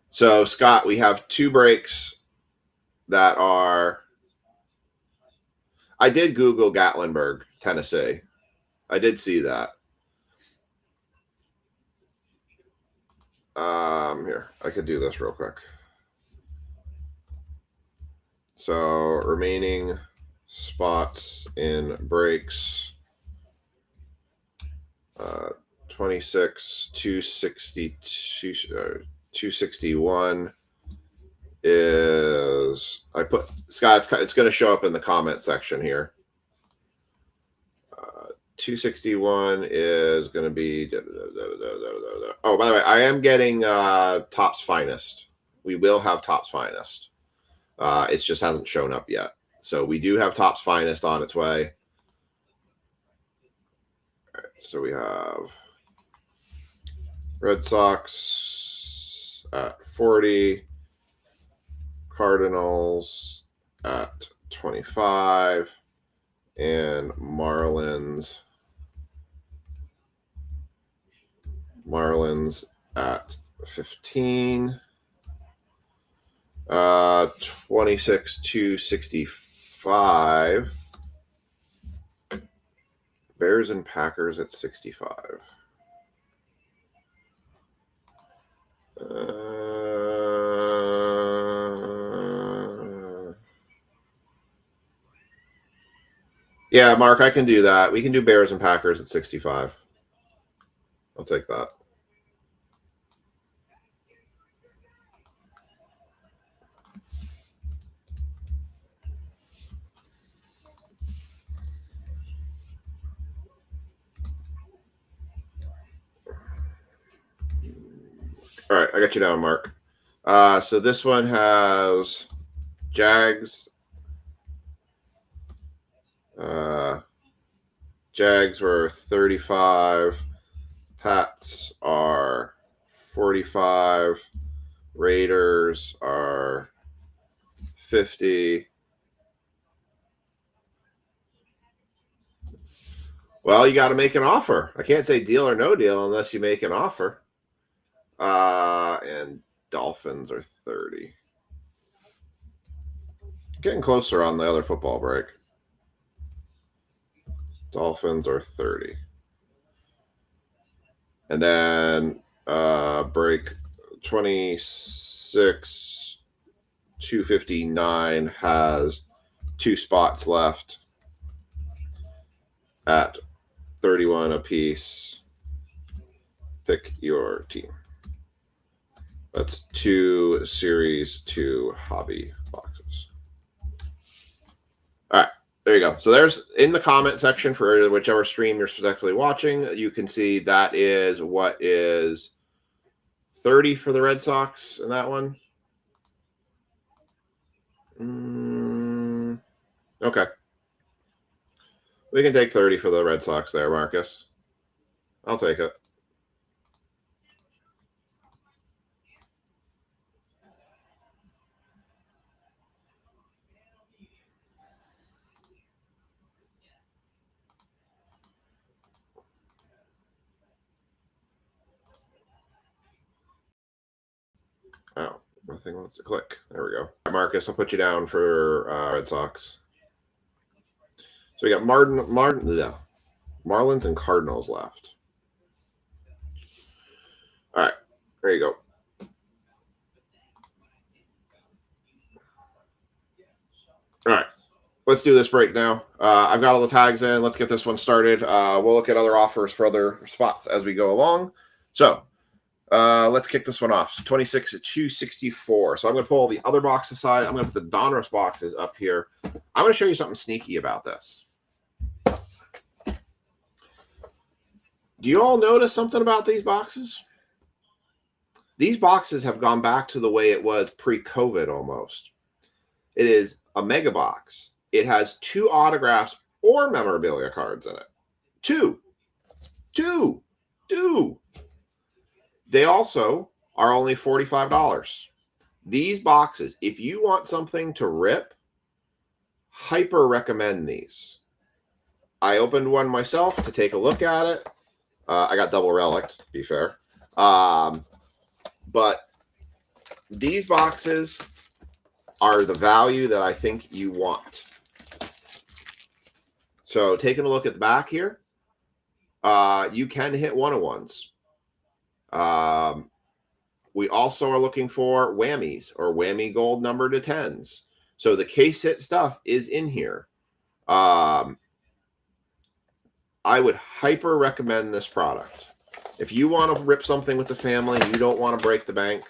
So Scott, we have 2 breaks that are. I did Google Gatlinburg, Tennessee. I did see that. Here, I could do this real quick. So remaining spots in breaks, 26, 262, 261 is, I put, Scott, it's going to show up in the comment section here. 261 is going to be, oh, by the way, I am getting Topps Finest. We will have Topps Finest. It just hasn't shown up yet. So we do have Topps Finest on its way. All right, so we have Red Sox at 40, Cardinals at 25, and Marlins at 15. 26 to 65. Bears and Packers at 65. Yeah, Mark, I can do that. We can do Bears and Packers at 65. I'll take that. All right, I got you down, Mark. So this one has Jags. Jags were 35. Pats are 45. Raiders are 50. Well, you got to make an offer. I can't say deal or no deal unless you make an offer. And Dolphins are 30. Getting closer on the other football break. Dolphins are 30. And then break 26, 259 has 2 spots left at 31 apiece. Pick your team. That's 2 series, 2 hobby boxes. All right, there you go. So there's in the comment section for whichever stream you're specifically watching, you can see that is what is 30 for the Red Sox in that one. Okay. We can take 30 for the Red Sox there, Marcus. I'll take it. Oh, nothing wants to click. There we go. All right, Marcus, I'll put you down for Red Sox. So we got Marlins and Cardinals left. All right, there you go. All right, let's do this break now. I've got all the tags in. Let's get this one started. We'll look at other offers for other spots as we go along. So let's kick this one off. So 26 at 264. So I'm going to pull the other box aside. I'm going to put the Donruss boxes up here. I'm going to show you something sneaky about this. Do you all notice something about these boxes? These boxes have gone back to the way it was pre-COVID almost. It is a mega box. It has 2 autographs or memorabilia cards in it. 2. Two. They also are only $45. These boxes, if you want something to rip, hyper recommend these. I opened one myself to take a look at it. I got double relics, to be fair. But these boxes are the value that I think you want. So taking a look at the back here, you can hit 101s. We also are looking for whammies or whammy gold number to 10s. So the case hit stuff is in here. I would hyper recommend this product. If you want to rip something with the family and you don't want to break the bank,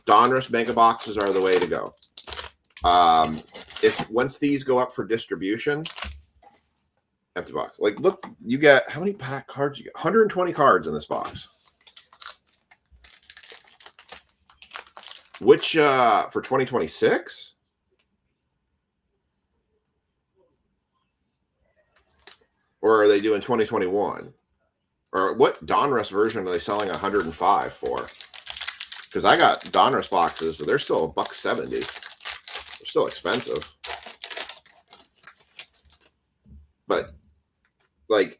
Donruss mega boxes are the way to go. If once these go up for distribution, empty box. Like, look, you get how many pack cards? You get 120 cards in this box. Which for 2026? Or are they doing 2021? Or what Donruss version are they selling 105 for? Because I got Donruss boxes, so they're still $170. They're still expensive. But like,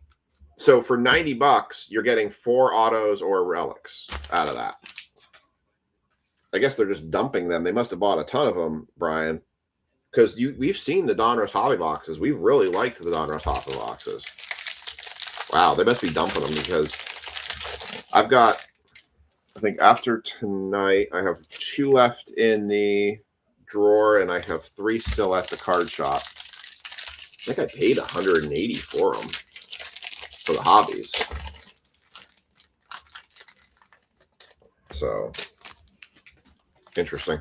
so for $90, you're getting 4 autos or relics out of that. I guess they're just dumping them. They must have bought a ton of them, Brian. Because we've seen the Donruss hobby boxes. We've really liked the Donruss hobby boxes. Wow, they must be dumping them because I've got, I think after tonight, I have 2 left in the drawer and I have 3 still at the card shop. I think I paid $180 for them for the hobbies. So interesting.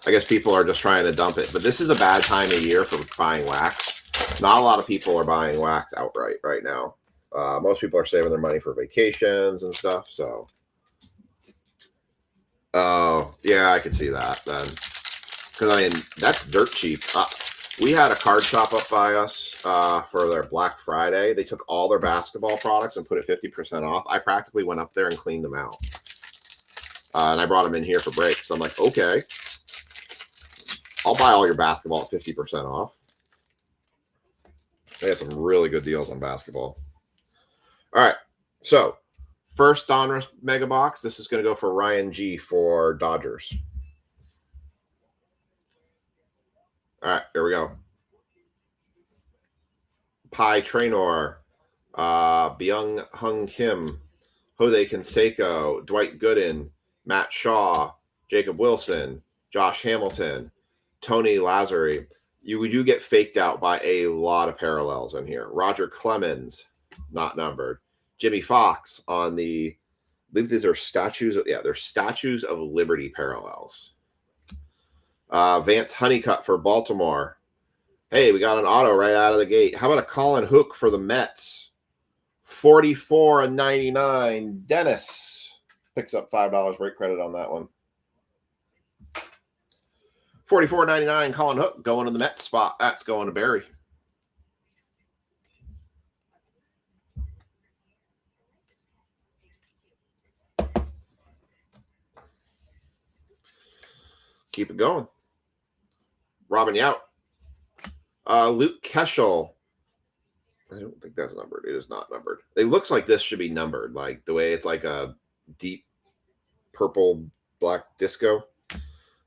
I guess people are just trying to dump it, but this is a bad time of year for buying wax. Not a lot of people are buying wax outright right now. Most people are saving their money for vacations and stuff. So, oh yeah, I could see that then. Because I mean, that's dirt cheap. We had a card shop up by us for their Black Friday. They took all their basketball products and put it 50% off. I practically went up there and cleaned them out. And I brought them in here for breaks. So I'm like, okay, I'll buy all your basketball at 50% off. They had some really good deals on basketball. All right. So first Donruss mega box. This is going to go for Ryan G for Dodgers. All right, here we go. Pi Traynor, Byung Hung Kim, Jose Canseco, Dwight Gooden, Matt Shaw, Jacob Wilson, Josh Hamilton, Tony Lazzari. You do get faked out by a lot of parallels in here. Roger Clemens, not numbered. Jimmy Fox on the, I believe these are statues. Yeah, they're Statues of Liberty parallels. Vance Honeycutt for Baltimore. Hey, we got an auto right out of the gate. How about a Colin Hook for the Mets? 44.99. Dennis picks up $5 break credit on that one. 44.99. Colin Hook going to the Mets spot. That's going to Barry. Keep it going. Robin Yount. Luke Keschel. I don't think that's numbered. It is not numbered. It looks like this should be numbered, like the way it's like a deep purple black disco.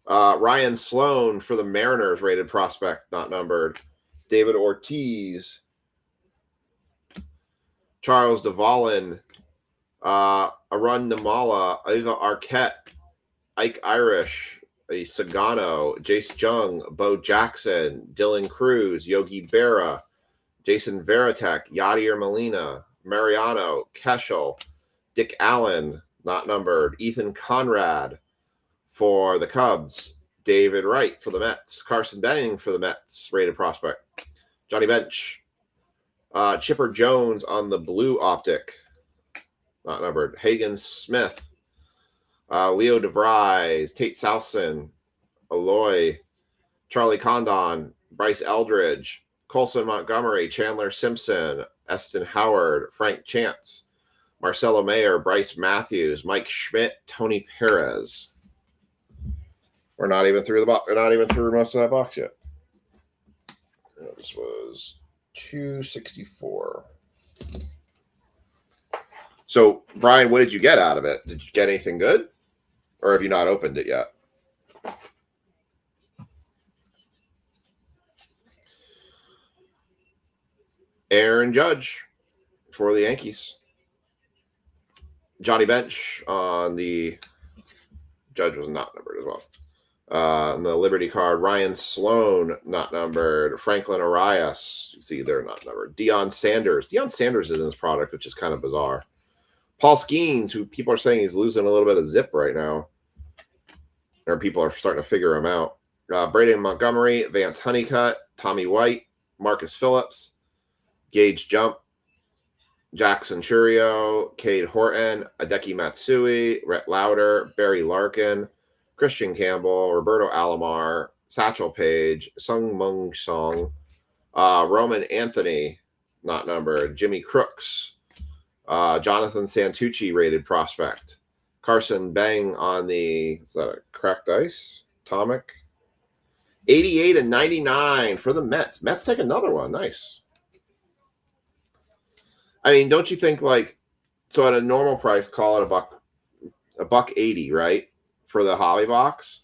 Ryan Sloan for the Mariners, rated prospect, not numbered. David Ortiz. Charles Duvallin. Arun Namala. Ava Arquette. Ike Irish. Sagano, Jace Jung, Bo Jackson, Dylan Cruz, Yogi Berra, Jason Veritek, Yadier Molina, Mariano, Keschel, Dick Allen, not numbered, Ethan Conrad for the Cubs, David Wright for the Mets, Carson Benning for the Mets, rated prospect, Johnny Bench, Chipper Jones on the blue optic, not numbered, Hagen Smith, Leo DeVries, Tate Southson, Aloy, Charlie Condon, Bryce Eldridge, Colson Montgomery, Chandler Simpson, Eston Howard, Frank Chance, Marcelo Mayer, Bryce Matthews, Mike Schmidt, Tony Perez. We're not even through the box. We're not even through most of that box yet. This was 264. So, Brian, what did you get out of it? Did you get anything good? Or have you not opened it yet? Aaron Judge for the Yankees. Johnny Bench on the Judge was not numbered as well. On the Liberty card, Ryan Sloan, not numbered. Franklin Arias, you see they're not numbered. Deion Sanders. Deion Sanders is in this product, which is kind of bizarre. Paul Skeens, who people are saying he's losing a little bit of zip right now. Or people are starting to figure him out. Braden Montgomery, Vance Honeycutt, Tommy White, Marcus Phillips, Gage Jump, Jackson Churio, Cade Horton, Hideki Matsui, Rhett Lauder, Barry Larkin, Christian Campbell, Roberto Alomar, Satchel Paige, Sung Mung Song, Roman Anthony, not numbered, Jimmy Crooks, Jonathan Santucci rated prospect, Carson Bang on the, is that a cracked ice? Atomic. 88 and 99 for the Mets. Mets take another one. Nice. I mean, don't you think like, so at a normal price, call it a buck 80, right? For the hobby box,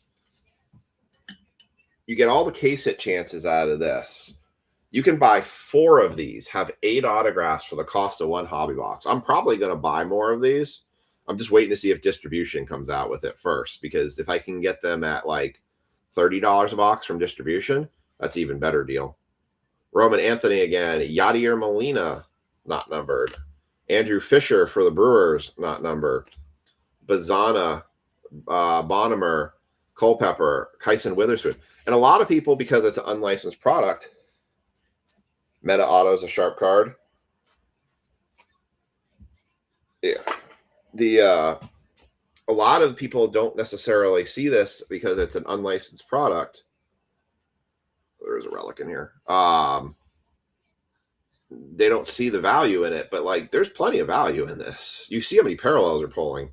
you get all the case hit chances out of this. You can buy 4 of these, have 8 autographs for the cost of 1 hobby box. I'm probably going to buy more of these. I'm just waiting to see if distribution comes out with it first, because if I can get them at like $30 a box from distribution, that's even better deal. Roman Anthony again, Yadier Molina, not numbered. Andrew Fisher for the Brewers, not numbered. Bazana, Bonnemer, Culpepper, Kyson Witherspoon. And a lot of people, because it's an unlicensed product, Meta Auto is a sharp card. Yeah. A lot of people don't necessarily see this because it's an unlicensed product. There's a relic in here. They don't see the value in it, but like there's plenty of value in this. You see how many parallels are pulling.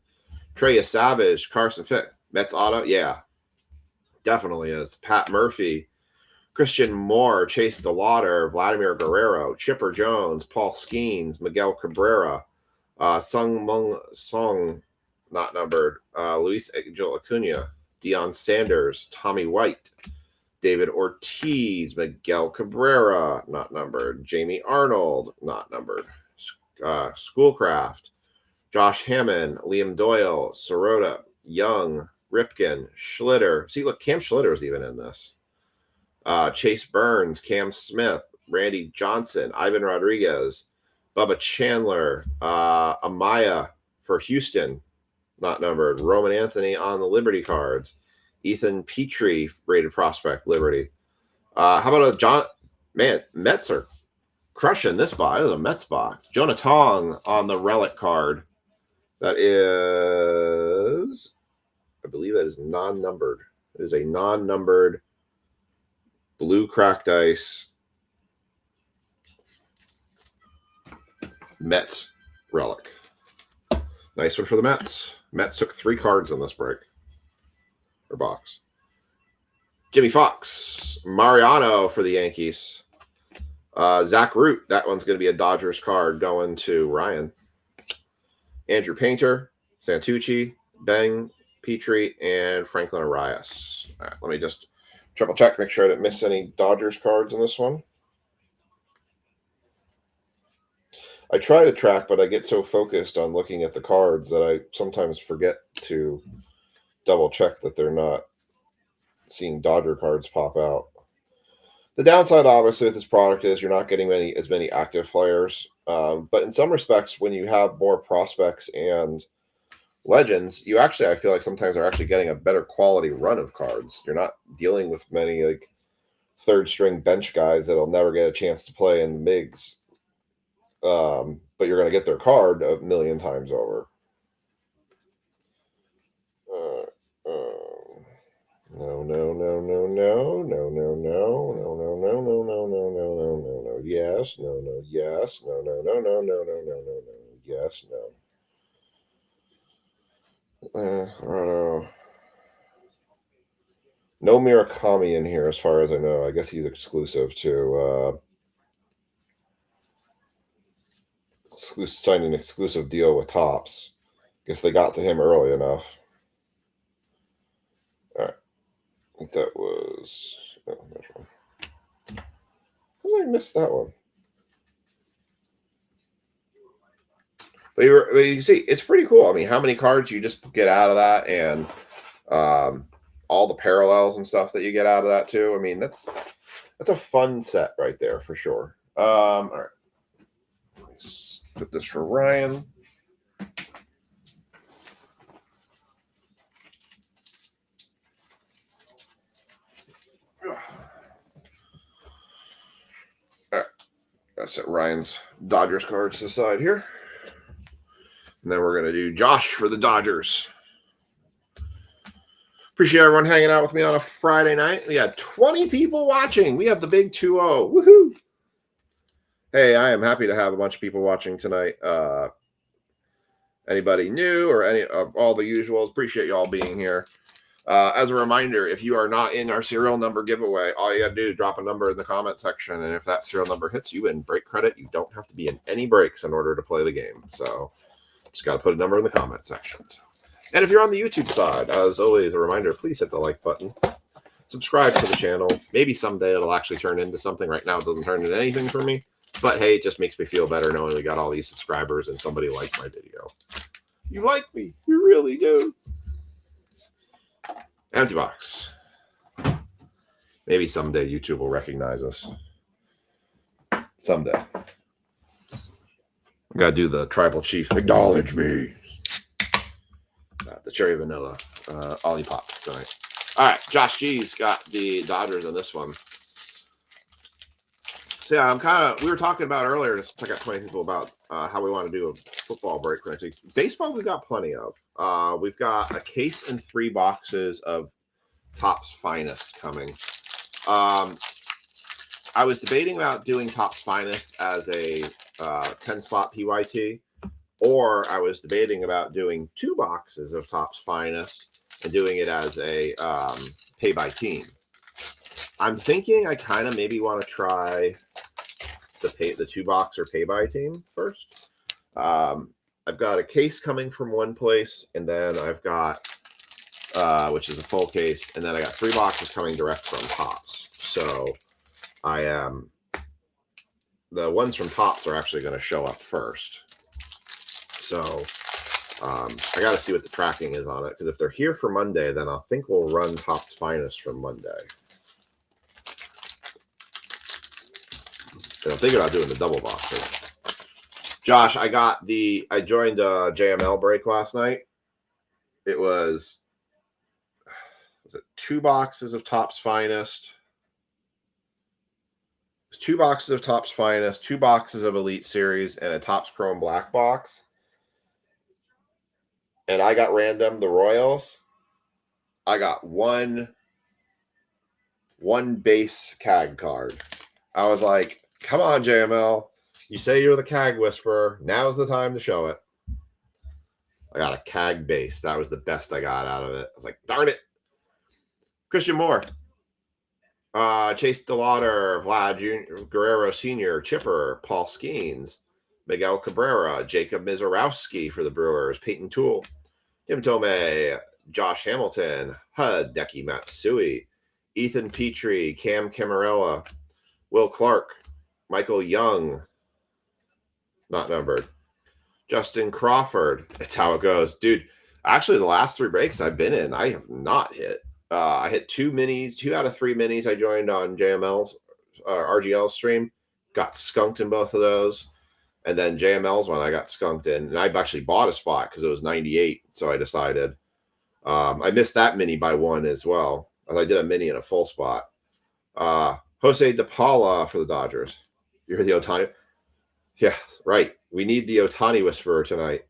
Treya Savage, Carson Fitt, Mets Auto, yeah, definitely is. Pat Murphy, Christian Moore, Chase DeLauder, Vladimir Guerrero, Chipper Jones, Paul Skeens, Miguel Cabrera, Sung Mung Song, not numbered, Luis Angel Acuna, Deion Sanders, Tommy White, David Ortiz, Miguel Cabrera, not numbered, Jamie Arnold, not numbered, Schoolcraft, Josh Hammond, Liam Doyle, Sirota, Young, Ripken, Schlitter. See, look, Cam Schlitter is even in this. Chase Burns, Cam Smith, Randy Johnson, Ivan Rodriguez, Bubba Chandler, Amaya for Houston, not numbered. Roman Anthony on the Liberty cards. Ethan Petrie, rated prospect, Liberty. How about a John? Man, Mets are crushing this box. This is a Mets box. Jonah Tong on the relic card. That is, I believe that is non-numbered. It is a non-numbered blue cracked ice Mets relic. Nice one for the Mets. Mets took 3 cards in this break. Or box. Jimmy Fox. Mariano for the Yankees. Zach Root. That one's going to be a Dodgers card going to Ryan. Andrew Painter, Santucci, Beng, Petrie, and Franklin Arias. All right, let me just triple check, make sure I didn't miss any Dodgers cards in this one. I try to track, but I get so focused on looking at the cards that I sometimes forget to double check that they're not seeing Dodger cards pop out. The downside, obviously, with this product is you're not getting as many active players. But in some respects, when you have more prospects and legends, you actually, I feel like sometimes are actually getting a better quality run of cards. You're not dealing with many like 3rd string bench guys that'll never get a chance to play in the bigs. But you're going to get their card a million times over. No. Yes. yes, no, no, yes, no, no, no, no, no, no, no, no, no, yes, no. I don't know. No Murakami in here, as far as I know. I guess he's exclusive to signed an exclusive deal with Topps. Guess they got to him early enough. All right, I think that was. Oh, that's wrong. How did I miss that one? But you see, it's pretty cool. I mean, how many cards you just get out of that, and all the parallels and stuff that you get out of that too. I mean, that's a fun set right there for sure. All right, let's put this for Ryan. All right, gotta set Ryan's Dodgers cards to the side here, and then we're gonna do Josh for the Dodgers. Appreciate everyone hanging out with me on a Friday night. We got 20 people watching. We have the big 2-0. Woohoo! Hey, I am happy to have a bunch of people watching tonight. Anybody new or any of all the usuals, appreciate you all being here. As a reminder, if you are not in our serial number giveaway, all you got to do is drop a number in the comment section. And if that serial number hits, you win break credit. You don't have to be in any breaks in order to play the game. So just got to put a number in the comment section. And if you're on the YouTube side, as always, a reminder, please hit the like button. Subscribe to the channel. Maybe someday it'll actually turn into something. Right now, it doesn't turn into anything for me. But hey, it just makes me feel better knowing we got all these subscribers and somebody liked my video. You like me. You really do. Empty box. Maybe someday YouTube will recognize us. Someday. I gotta do the tribal chief. Acknowledge me. The cherry vanilla Ollie Pop tonight. All right, Josh G's got the Dodgers on this one. So yeah, we were talking about earlier, just I got 20 people about how we want to do a football break next week. Baseball, we've got plenty of. We've got a case and 3 boxes of Topps Finest coming. I was debating about doing Topps Finest as a 10-spot PYT, or I was debating about doing 2 boxes of Topps Finest and doing it as a pay by team. I'm thinking I kind of maybe want to try the 2 box or pay by team first. I've got a case coming from one place, and then I've got which is a full case, and then I got 3 boxes coming direct from Topps. So I am the ones from Topps are actually going to show up first. So I got to see what the tracking is on it, because if they're here for Monday, then I think we'll run Topps Finest from Monday. And I'm thinking about doing the double box. Josh, I joined JML break last night. It was it 2 boxes of Topps Finest? It was 2 boxes of Topps Finest, 2 boxes of Elite Series, and a Topps Chrome Black box. And I got random the Royals. I got one base CAG card. I was like, come on, JML. You say you're the CAG whisperer. Now's the time to show it. I got a CAG base. That was the best I got out of it. I was like, darn it. Christian Moore. Chase DeLauder, Vlad Guerrero Sr., Chipper, Paul Skeens, Miguel Cabrera, Jacob Mizorowski for the Brewers, Peyton Toole, Tim Tomei, Josh Hamilton, Hideki Matsui, Ethan Petrie, Cam Camarella, Will Clark, Michael Young, not numbered, Justin Crawford. It's how it goes. Dude, actually the last 3 breaks I've been in, I have not hit. I hit 2 minis, 2 out of 3 minis I joined on JML's RGL stream. Got skunked in both of those. And then JML's one I got skunked in. And I've actually bought a spot because it was 98. So I decided. I missed that mini by 1 as well. I did a mini in a full spot. Jose DePaula for the Dodgers. You're the Ohtani. Yeah, right. We need the Ohtani whisperer tonight.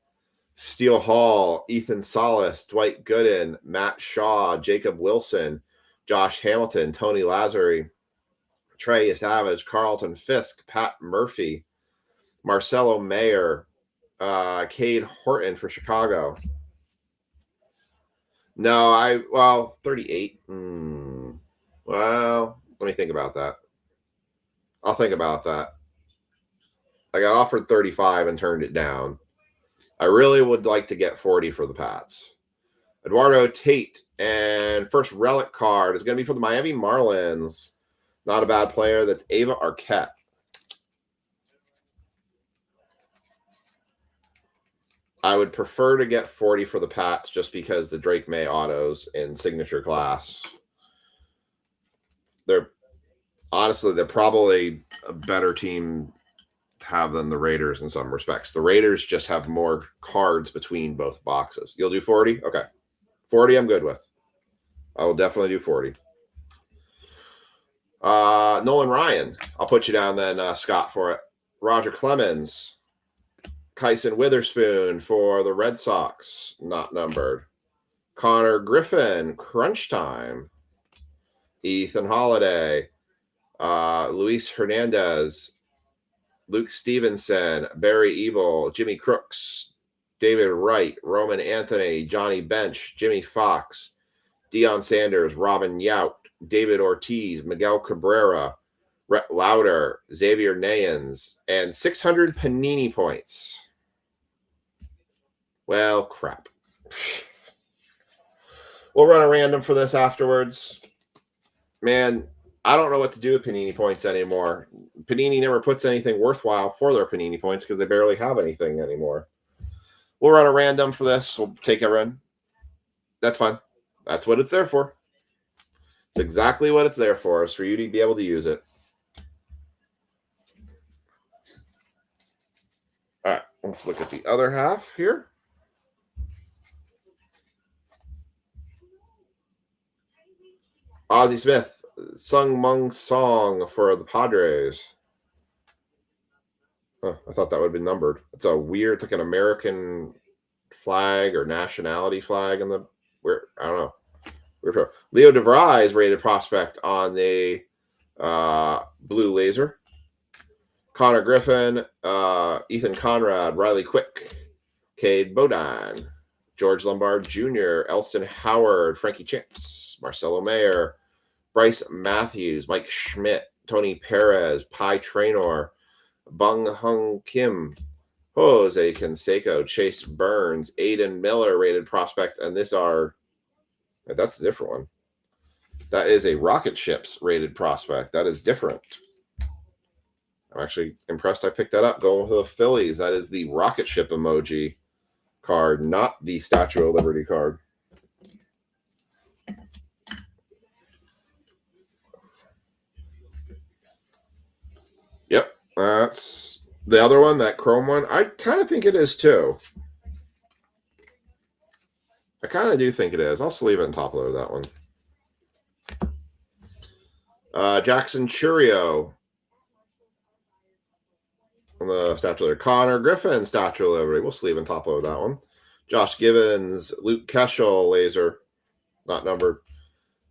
Steele Hall, Ethan Salas, Dwight Gooden, Matt Shaw, Jacob Wilson, Josh Hamilton, Tony Lazzari, Trey Savage, Carlton Fisk, Pat Murphy, Marcelo Mayer, Cade Horton for Chicago. No, 38. Well, let me think about that. I'll think about that. I got offered 35 and turned it down. I really would like to get 40 for the Pats. Eduardo Tate, and first relic card is going to be for the Miami Marlins. Not a bad player. That's Ava Arquette. I would prefer to get 40 for the Pats just because the Drake May autos in signature class. They're probably a better team to have than the Raiders in some respects. The Raiders just have more cards between both boxes. You'll do 40? Okay. 40 I'm good with. I will definitely do 40. Nolan Ryan. I'll put you down then, Scott, for it. Roger Clemens. Kyson Witherspoon for the Red Sox, not numbered. Connor Griffin, Crunch Time. Ethan Holiday. Luis Hernandez. Luke Stevenson. Barry Ebel. Jimmy Crooks. David Wright. Roman Anthony. Johnny Bench. Jimmy Fox. Deion Sanders. Robin Yount. David Ortiz. Miguel Cabrera. Rhett Lauder. Xavier Nayans. And 600 Panini points. Well, crap. We'll run a random for this afterwards. Man, I don't know what to do with Panini points anymore. Panini never puts anything worthwhile for their Panini points because they barely have anything anymore. We'll run a random for this. We'll take a run. That's fine. That's what it's there for. It's exactly what it's there for, is for you to be able to use it. All right, let's look at the other half here. Ozzie Smith, Sung Mung Song for the Padres. Oh, I thought that would have been numbered. It's a weird, it's like an American flag or nationality flag in the, where, I don't know. Weird. Leo DeVries rated prospect on the blue laser. Connor Griffin, Ethan Conrad, Riley Quick, Cade Bodine, George Lombard Jr., Elston Howard, Frankie Chance, Marcelo Mayer, Bryce Matthews, Mike Schmidt, Tony Perez, Pi Traynor, Bung Hung Kim, Jose Canseco, Chase Burns, Aiden Miller rated prospect, and that's a different one. That is a Rocket Ships rated prospect. That is different. I'm actually impressed I picked that up. Going with the Phillies. That is the Rocket Ship emoji card, not the Statue of Liberty card. Yep, that's the other one, that chrome one. I kind of think it is too. I kind of do think it is. I'll sleeve it and top load that one. Jackson Churio on the Statue of Liberty. Connor Griffin, Statue of Liberty. We'll sleeve and top load that one. Josh Gibbons, Luke Keschel, laser, not numbered.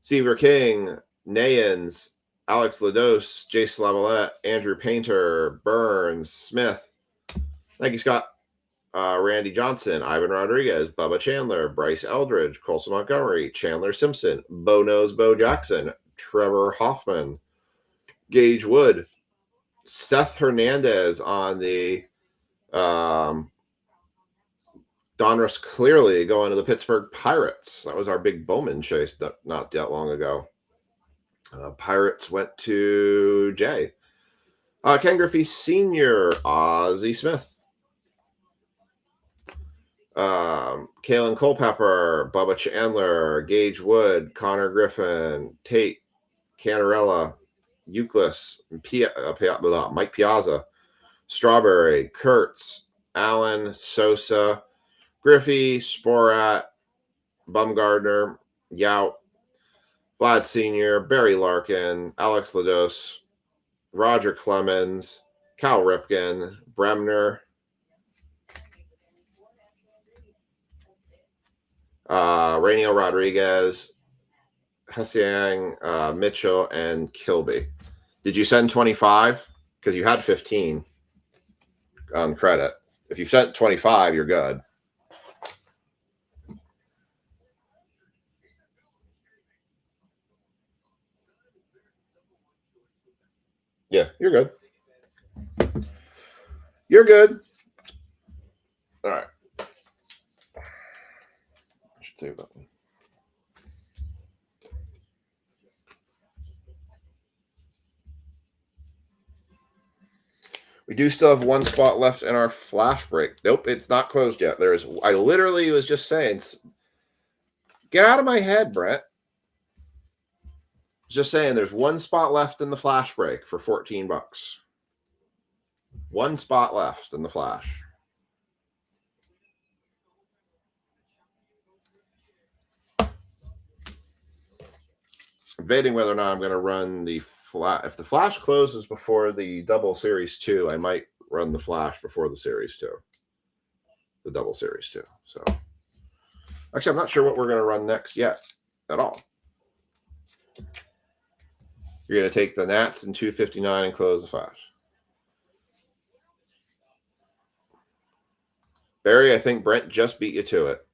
Seaver King, Nayans, Alex Lados, Jace Lavalette, Andrew Painter, Burns, Smith. Thank you, Scott. Randy Johnson, Ivan Rodriguez, Bubba Chandler, Bryce Eldridge, Colson Montgomery, Chandler Simpson, Bo Knows Bo Jackson, Trevor Hoffman, Gage Wood, Seth Hernandez on the Donruss Clearly going to the Pittsburgh Pirates. That was our big Bowman chase not that long ago. Pirates went to Jay. Ken Griffey Sr., Ozzie Smith. Kalen Culpepper, Bubba Chandler, Gage Wood, Connor Griffin, Tate, Canarella, Euclid, Mike Piazza, Strawberry, Kurtz, Allen, Sosa, Griffey, Sporat, Bumgardner, Yount, Vlad Sr., Barry Larkin, Alex Lados, Roger Clemens, Cal Ripken, Bremner, Rainiel Rodriguez, Hesiang, Mitchell, and Kilby. Did you send 25? Because you had 15 on credit. If you sent 25, you're good. Yeah, you're good. You're good. All right. I should save that one. We do still have one spot left in our flash break. Nope, it's not closed yet. There is. I literally was just saying, get out of my head, Brett. Just saying, there's one spot left in the flash break for $14. One spot left in the flash. I'm debating whether or not I'm going to run the flash. If the flash closes before the double series 2, I might run the flash before the series 2. The double series 2. So, actually, I'm not sure what we're going to run next yet at all. You're going to take the Nats in 259 and close the flash. Barry, I think Brent just beat you to it.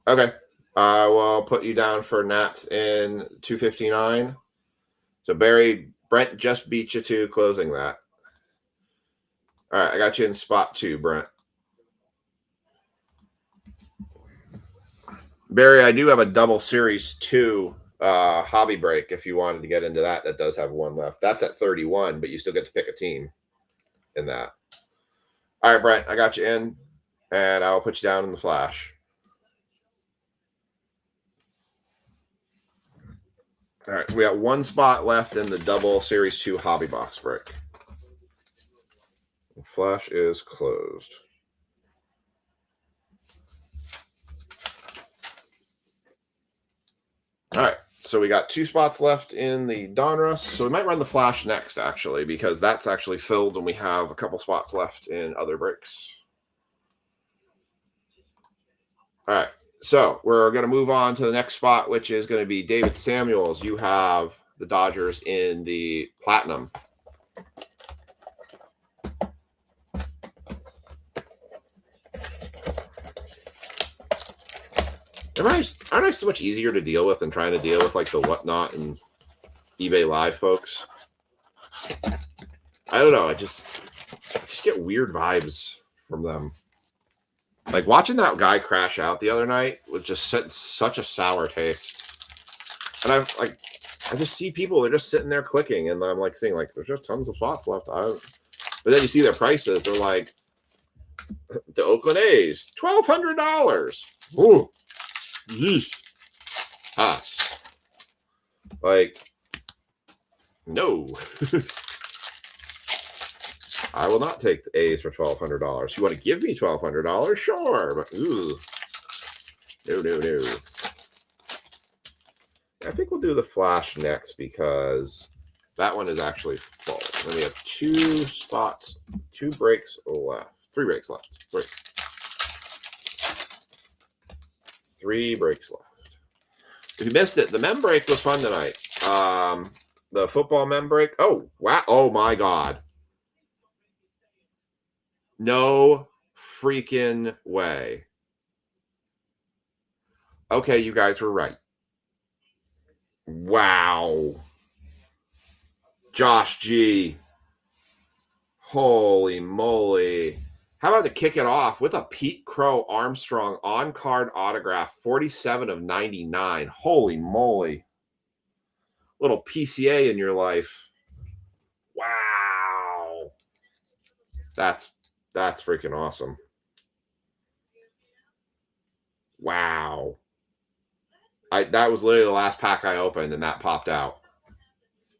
Okay. I will put you down for Nats in 259. So, Barry, Brent just beat you to closing that. All right. I got you in spot 2, Brent. Barry, I do have a double series 2 hobby break if you wanted to get into that. That does have one left. That's at 31, but you still get to pick a team in that. All right, Brent, I got you in, and I'll put you down in the flash. All right, so we got one spot left in the double series 2 hobby box break. The flash is closed. All right, so we got 2 spots left in the Donruss. So we might run the flash next, actually, because that's actually filled and we have a couple spots left in other breaks. All right, so we're going to move on to the next spot, which is going to be David Samuels. You have the Dodgers in the Platinum. Aren't I so much easier to deal with than trying to deal with like the Whatnot and eBay Live folks? I don't know. I just get weird vibes from them. Like watching that guy crash out the other night was just such a sour taste. And I just see people, they're just sitting there clicking, and I'm like seeing like there's just tons of spots left. But then you see their prices, they're like the Oakland A's, $1,200. Ooh. Us. Like, no. I will not take the A's for $1,200. You want to give me $1,200? Sure, but ooh. No. I think we'll do the flash next because that one is actually full. Then we have 2 spots, 2 breaks left. 3 breaks left. 3 breaks left. If you missed it, the mem break was fun tonight. The football mem break. Oh, wow. Oh, my God. No freaking way. Okay, you guys were right. Wow. Josh G. Holy moly. How about to kick it off with a Pete Crow Armstrong on-card autograph, 47 of 99. Holy moly. Little PCA in your life. Wow. That's freaking awesome. Wow. That was literally the last pack I opened, and that popped out.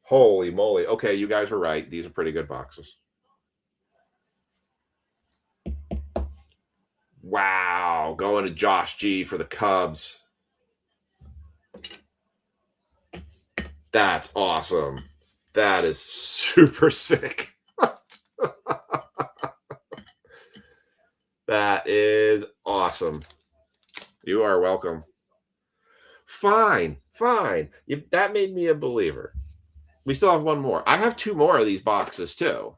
Holy moly. Okay, you guys were right. These are pretty good boxes. Wow, going to Josh G for the Cubs. That's awesome. That is super sick. That is awesome. You are welcome. Fine. That made me a believer. We still have one more. I have 2 more of these boxes too.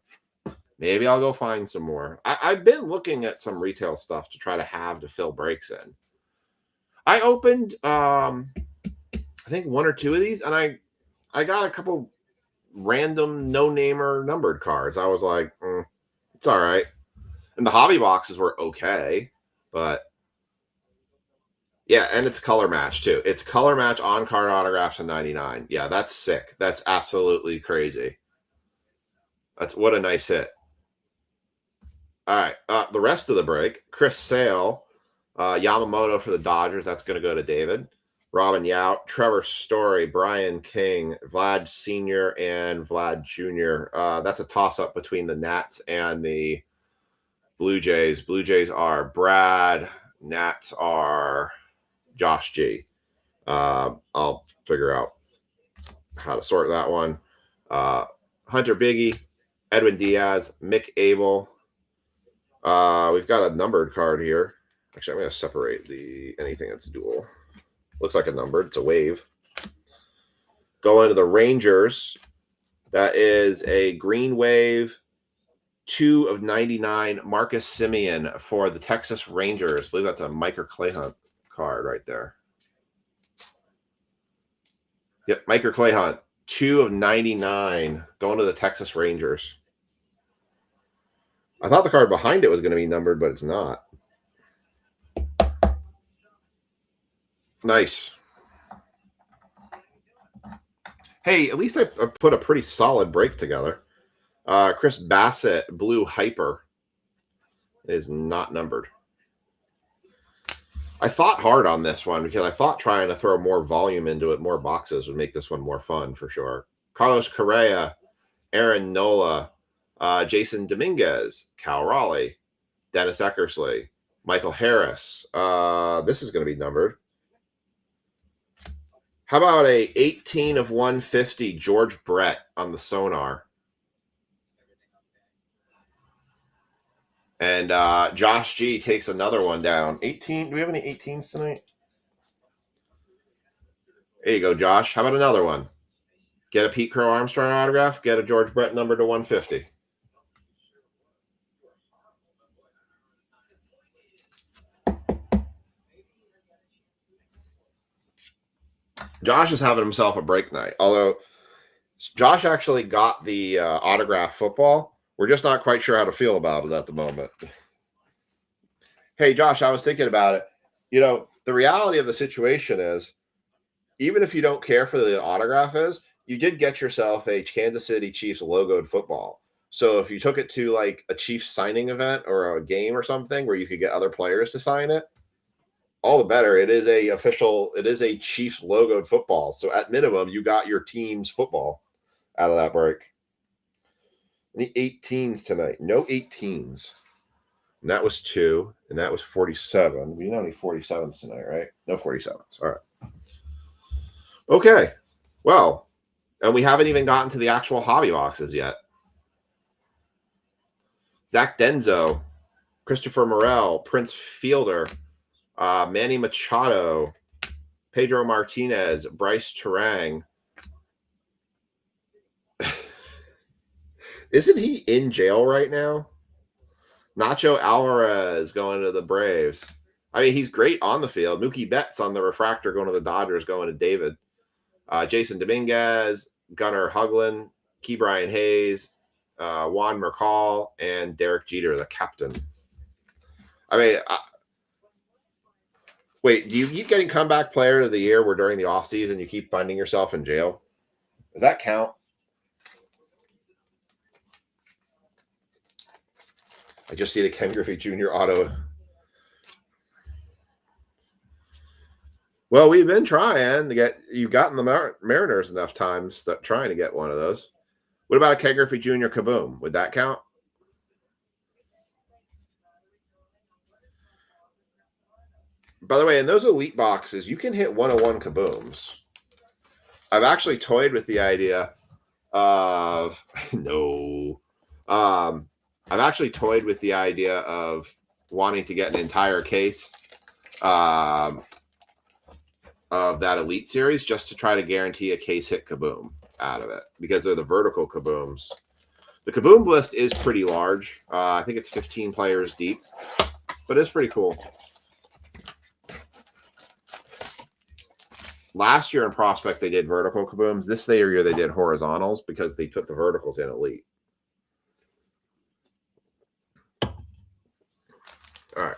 Maybe I'll go find some more. I've been looking at some retail stuff to try to fill breaks in. I opened I think 1 or 2 of these, and I got a couple random no-namer numbered cards. I was like, it's all right. And the hobby boxes were okay, but yeah, and it's color match too. It's color match on card autographs in 99. Yeah, that's sick. That's absolutely crazy. That's what a nice hit. All right, the rest of the break, Chris Sale, Yamamoto for the Dodgers. That's going to go to David. Robin Yount, Trevor Story, Brian King, Vlad Sr., and Vlad Jr. That's a toss-up between the Nats and the Blue Jays. Blue Jays are Brad. Nats are Josh G. I'll figure out how to sort that one. Hunter Biggie, Edwin Diaz, Mick Abel. We've got a numbered card here. Actually, I'm going to separate anything that's dual. Looks like a numbered. It's a wave. Going to the Rangers. That is a green wave, 2 of 99. Marcus Semien for the Texas Rangers. I believe that's a Micah Clayhunt card right there. Yep, Micah Clayhunt, 2 of 99, going to the Texas Rangers. I thought the card behind it was going to be numbered, but it's not. Nice. Hey, at least I put a pretty solid break together. Chris Bassett, Blue Hyper, is not numbered. I thought hard on this one because I thought trying to throw more volume into it, more boxes, would make this one more fun for sure. Carlos Correa, Aaron Nola, Jason Dominguez, Cal Raleigh, Dennis Eckersley, Michael Harris. This is going to be numbered. How about a 18 of 150 George Brett on the Sonar? And Josh G takes another one down. 18. Do we have any 18s tonight? There you go, Josh. How about another one? Get a Pete Crow Armstrong autograph. Get a George Brett number to 150. Josh is having himself a break night. Although Josh actually got the autograph football. We're just not quite sure how to feel about it at the moment. Hey, Josh, I was thinking about it. You know, the reality of the situation is, even if you don't care for the autograph you did get yourself a Kansas City Chiefs logoed football. So if you took it to like a Chiefs signing event or a game or something where you could get other players to sign it, all the better. It is a Chiefs logoed football. So at minimum, you got your team's football out of that break. The 18s tonight. No 18s. And that was 2, and that was 47. We don't need 47s tonight, right? No 47s. All right. Okay. Well, and we haven't even gotten to the actual hobby boxes yet. Zach Denzo, Christopher Morel, Prince Fielder, Manny Machado, Pedro Martinez, Bryce Terang. Isn't he in jail right now? Nacho Alvarez going to the Braves. I mean, he's great on the field. Mookie Betts on the refractor going to the Dodgers, going to David. Jason Dominguez, Gunnar Hoglund, Ke'Bryan Hayes, Juan Mercal, and Derek Jeter, the captain. I mean, wait, do you keep getting comeback player of the year where during the offseason you keep finding yourself in jail? Does that count? I just see the Ken Griffey Jr. auto. Well, we've been trying to get, you've gotten the Mariners enough times that trying to get one of those. What about a Ken Griffey Jr. Kaboom? Would that count? By the way, in those elite boxes, you can hit 101 Kabooms. I've actually toyed with the idea of I've actually toyed with the idea of wanting to get an entire case of that Elite Series just to try to guarantee a case hit Kaboom out of it because they're the vertical Kabooms. The Kaboom list is pretty large. I think it's 15 players deep, but it's pretty cool. Last year in Prospect, they did vertical Kabooms. This year, they did horizontals because they put the verticals in Elite. All right.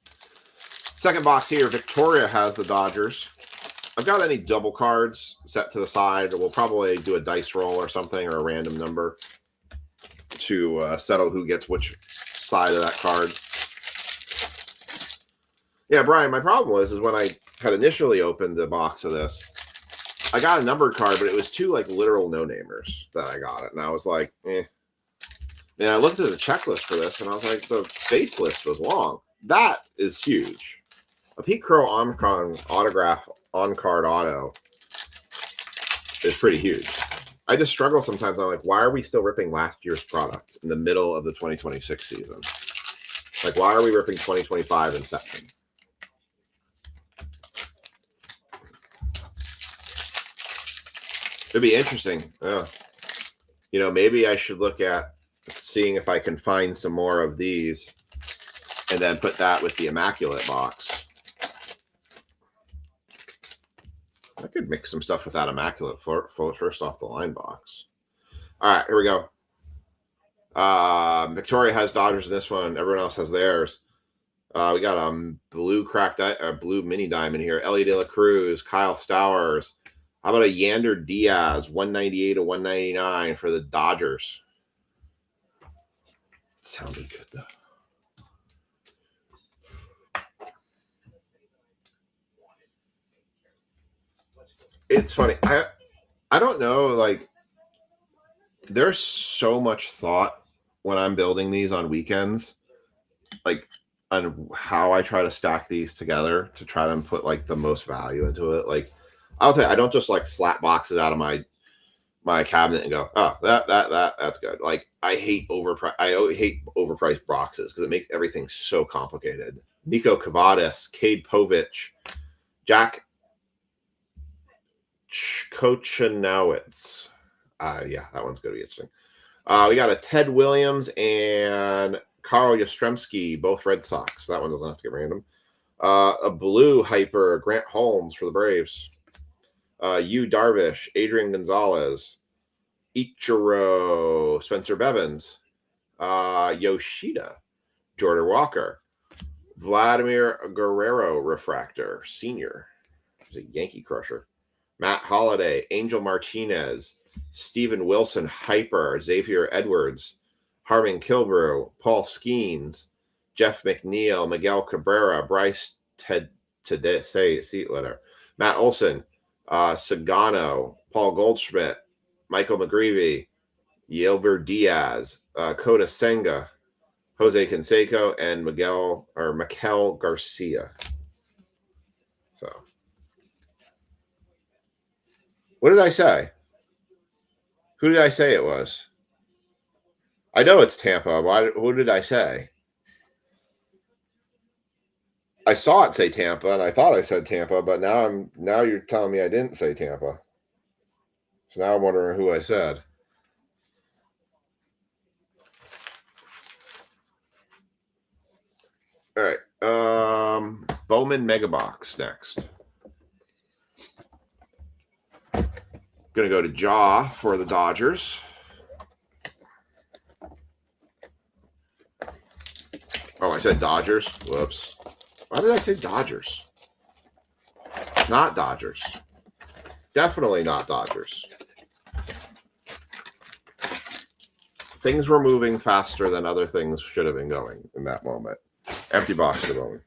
Second box here, Victoria has the Dodgers. I've got any double cards set to the side. We'll probably do a dice roll or something or a random number to settle who gets which side of that card. Yeah, Brian, my problem was when I had initially opened the box of this, I got a numbered card, but it was two like literal no-namers that I got it. And I was like, eh. And I looked at the checklist for this and I was like, the base list was long. That is huge. A Pete Crow autograph on-card auto is pretty huge. I just struggle sometimes. I'm like, why are we still ripping last year's product in the middle of the 2026 season? Like, why are we ripping 2025 Inception? It'd be interesting. You know, maybe I should look at seeing if I can find some more of these and then put that with the Immaculate box. I could mix some stuff with that Immaculate first off the line box. All right, here we go. Victoria has Dodgers in this one. Everyone else has theirs. We got a blue mini diamond here. Ellie De La Cruz, Kyle Stowers. How about a Yander Diaz, 198 to 199 for the Dodgers? Sounded good though. It's funny. I don't know, like, there's so much thought when I'm building these on weekends, like on how I try to stack these together to try to put like the most value into it. Like, I'll tell you, I don't just like slap boxes out of my cabinet and go, oh, that's good. Like, I hate overpriced boxes because it makes everything so complicated. Nico Cavadis, Cade Povich, Jack Kochanowitz. Yeah, that one's going to be interesting. We got a Ted Williams and Carl Yastrzemski, both Red Sox. That one doesn't have to get random. A blue hyper, Grant Holmes for the Braves. Yu Darvish, Adrian Gonzalez, Ichiro, Spencer Bevins, Yoshida, Jordan Walker, Vladimir Guerrero Refractor, Senior. He's a Yankee crusher. Matt Holliday, Angel Martinez, Steven Wilson, Hyper, Xavier Edwards, Harmon Killebrew, Paul Skeens, Jeff McNeil, Miguel Cabrera, Bryce Seatletter, Matt Olson, Sagano, Paul Goldschmidt, Michael McGreevy, Yelber Diaz, Kota Senga, Jose Canseco, and Miguel Garcia. So, what did I say? Who did I say it was? I know it's Tampa. Who did I say? I saw it say Tampa, and I thought I said Tampa, but now you're telling me I didn't say Tampa. So now I'm wondering who I said. All right. Bowman Megabox next. Gonna go to Jaw for the Dodgers. Oh, I said Dodgers. Whoops. Why did I say Dodgers? Not Dodgers. Definitely not Dodgers. Things were moving faster than other things should have been going in that moment. Empty box to the moment.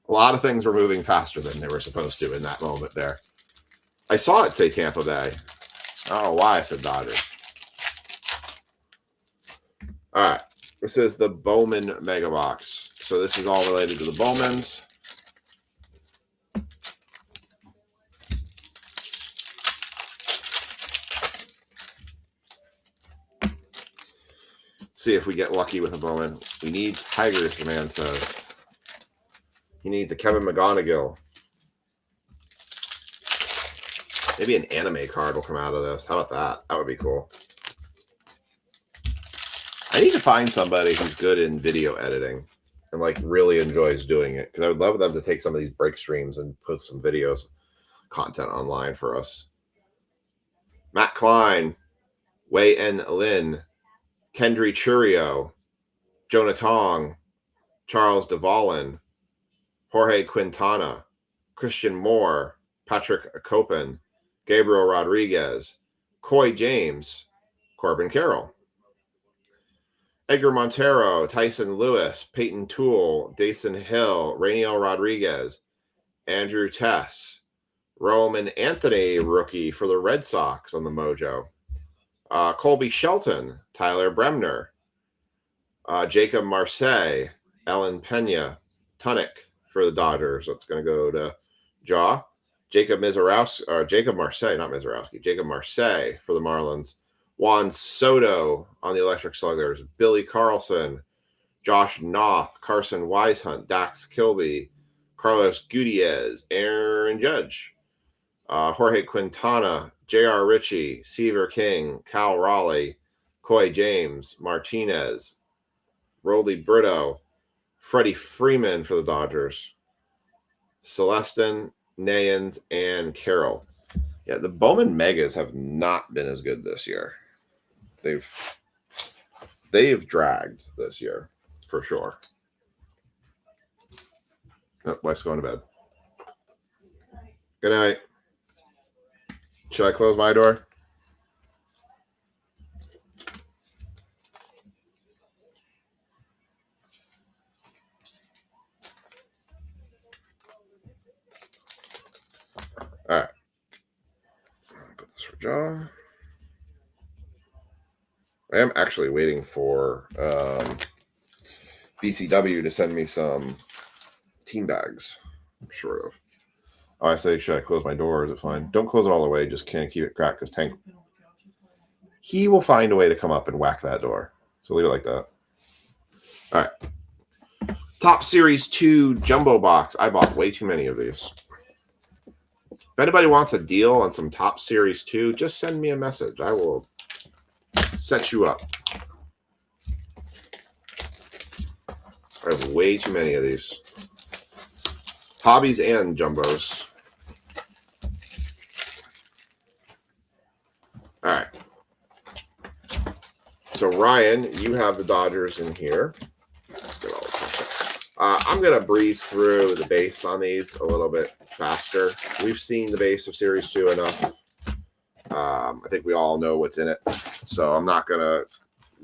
A lot of things were moving faster than they were supposed to in that moment there. I saw it say Tampa Bay. I don't know why I said Dodgers. All right. This is the Bowman Mega Box. So this is all related to the Bowmans. See if we get lucky with a Bowman. We need Tigers, the man says. He needs a Kevin McGonigal. Maybe an anime card will come out of this. How about that? That would be cool. I need to find somebody who's good in video editing and like really enjoys doing it, because I would love them to take some of these break streams and put some videos content online for us. Matt Klein, Wei N. Lin, Kendry Churio, Jonah Tong, Charles DeValin, Jorge Quintana, Christian Moore, Patrick Copen, Gabriel Rodriguez, Coy James, Corbin Carroll, Edgar Montero, Tyson Lewis, Peyton Toole, Dason Hill, Rainiel Rodriguez, Andrew Tess, Roman Anthony, rookie for the Red Sox on the Mojo, Colby Shelton, Tyler Bremner, Jacob Marseille, Ellen Pena, Tunick for the Dodgers. That's going to go to Jaw. Jacob Marseille for the Marlins. Juan Soto on the Electric Sluggers. Billy Carlson, Josh Noth, Carson Weishunt, Dax Kilby, Carlos Gutierrez, Aaron Judge, Jorge Quintana, J.R. Ritchie, Seaver King, Cal Raleigh, Coy James, Martinez, Roldy Brito, Freddie Freeman for the Dodgers, Celestin, Nayans, and Carroll. Yeah, the Bowman Megas have not been as good this year. They've dragged this year for sure. Oh, wife's going to bed. Good night. Should I close my door? All right. Put this for John. I am actually waiting for BCW to send me some team bags. I'm short of. Oh, I say, should I close my door? Is it fine? Don't close it all the way. Just can't keep it cracked because Tank. He will find a way to come up and whack that door. So leave it like that. All right. Top Series 2 Jumbo Box. I bought way too many of these. If anybody wants a deal on some Top Series 2, just send me a message. I will set you up. I have way too many of these. Hobbies and Jumbos. All right. So, Ryan, you have the Dodgers in here. I'm going to breeze through the base on these a little bit faster. We've seen the base of Series 2 enough. I think we all know what's in it. So I'm not going to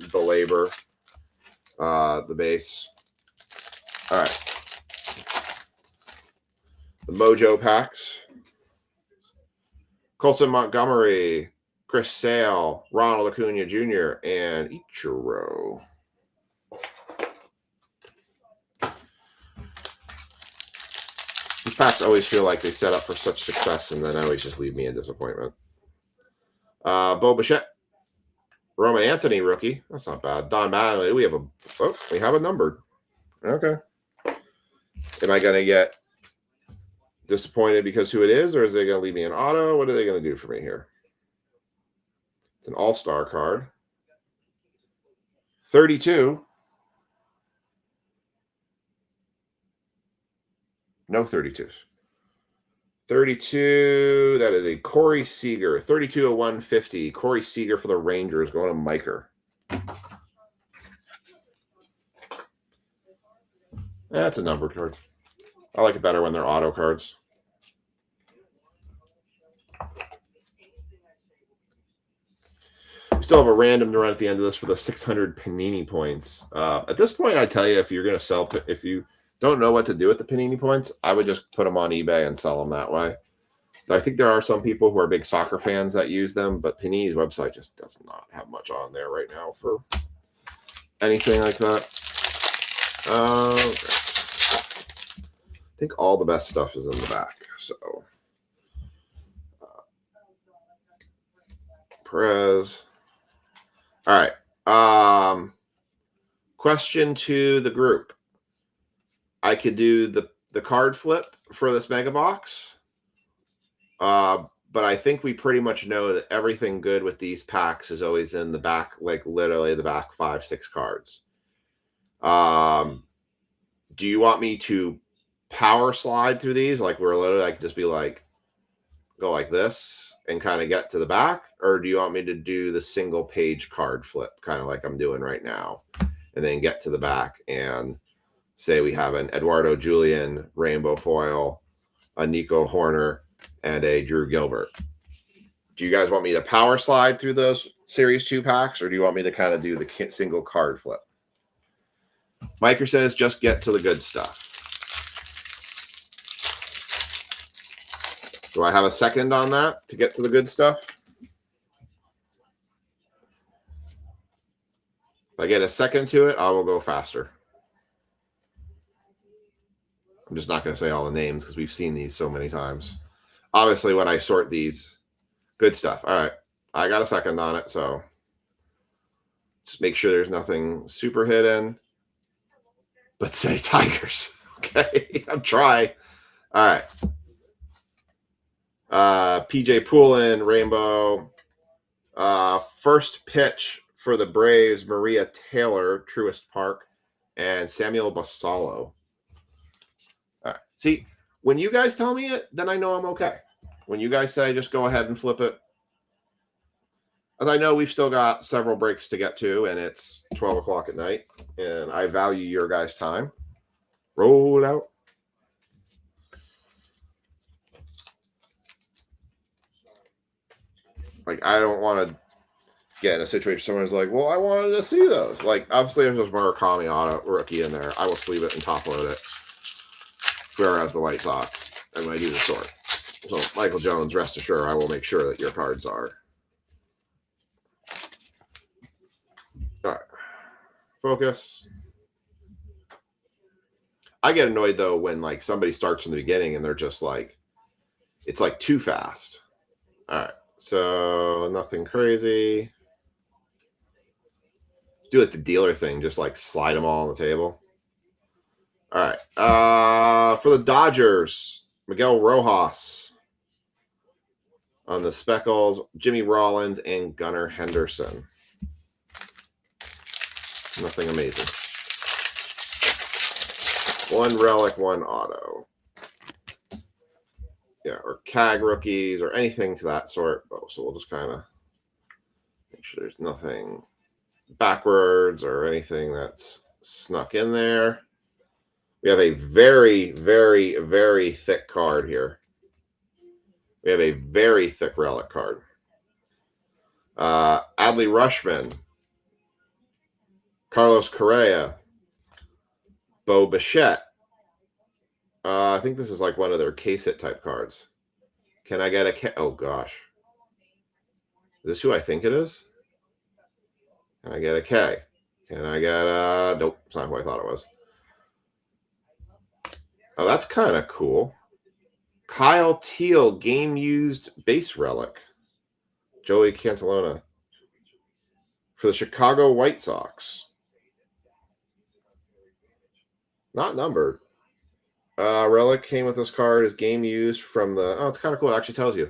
belabor the base. All right. The Mojo packs. Colson Montgomery, Chris Sale, Ronald Acuna Jr., and Ichiro. These packs always feel like they set up for such success and then always just leave me in disappointment. Bo Bichette, Roman Anthony rookie. That's not bad. Don Mattingly. We have a numbered. Okay. Am I going to get disappointed because who it is, or is they going to leave me an auto? What are they going to do for me here? It's an all-star card. 32. No 32s. 32. That is a Corey Seager. 32 of 150. Corey Seager for the Rangers going to Miker. That's a numbered card. I like it better when they're auto cards. We still have a random to run at the end of this for the 600 Panini points. At this point, I tell you, if you're going to sell, if you don't know what to do with the Panini points, I would just put them on eBay and sell them that way. I think there are some people who are big soccer fans that use them, but Panini's website just does not have much on there right now for anything like that. Okay. I think all the best stuff is in the back. So, Perez. All right. Question to the group. I could do the the card flip for this mega box. But I think we pretty much know that everything good with these packs is always in the back, like literally the back 5-6 cards. Do you want me to power slide through these? Like we're literally like just be like, go like this and kind of get to the back? Or do you want me to do the single page card flip, kind of like I'm doing right now, and then get to the back and say we have an Eduardo Julian rainbow foil, a Nico Horner, and a Drew Gilbert? Do you guys want me to power slide through those Series 2 packs, or do you want me to kind of do the single card flip? Miker says, just get to the good stuff. Do I have a second on that to get to the good stuff? If I get a second to it, I will go faster. I'm just not going to say all the names because we've seen these so many times. Obviously, when I sort these, good stuff. All right. I got a second on it, so just make sure there's nothing super hidden. But say Tigers. Okay. I'm trying. All right. PJ Poulin, rainbow. First pitch for the Braves, Maria Taylor, Truist Park, and Samuel Basallo. All right. See, when you guys tell me it, then I know I'm okay. When you guys say just go ahead and flip it, as I know we've still got several breaks to get to, and it's 12 o'clock at night, and I value your guys' time. Roll it out. Like, I don't want to get in a situation someone's like, well, I wanted to see those. Like, obviously, if there's Murakami auto rookie in there, I will sleeve it and top load it. Whoever has the White Sox, and when I do the sort. So, Michael Jones, rest assured, I will make sure that your cards are. All right. Focus. I get annoyed, though, when, like, somebody starts from the beginning and they're just like, it's, like, too fast. All right. So, nothing crazy. Do, like, the dealer thing. Just, like, slide them all on the table. All right. For the Dodgers, Miguel Rojas. On the Speckles, Jimmy Rollins, and Gunnar Henderson. Nothing amazing. One relic, one auto. Yeah, or CAG rookies or anything to that sort. Oh, so we'll just kind of make sure there's nothing backwards or anything that's snuck in there. We have a very, very, very thick card here. We have a very thick relic card. Adley Rutschman, Carlos Correa, Bo Bichette. I think this is like one of their case hit type cards. Can I get a K? Oh gosh. Is this who I think it is? Can I get a K? Can I get a... Nope, it's not who I thought it was. Oh, that's kind of cool. Kyle Teal, game-used base relic. Joey Cantalona. For the Chicago White Sox. Not numbered. Relic came with this card. Is game used from the... Oh, it's kind of cool. It actually tells you.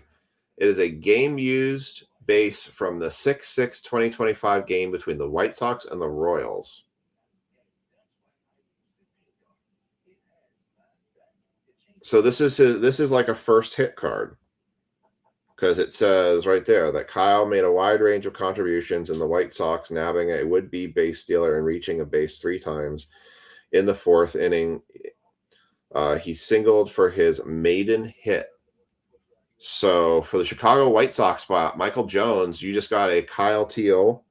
It is a game-used base from the 6/6/2025 game between the White Sox and the Royals. So this is like a first hit card. Because it says right there that Kyle made a wide range of contributions in the White Sox, nabbing a would-be base stealer and reaching a base 3 times in the 4th inning. He singled for his maiden hit. So for the Chicago White Sox spot, Michael Jones, you just got a Kyle Teal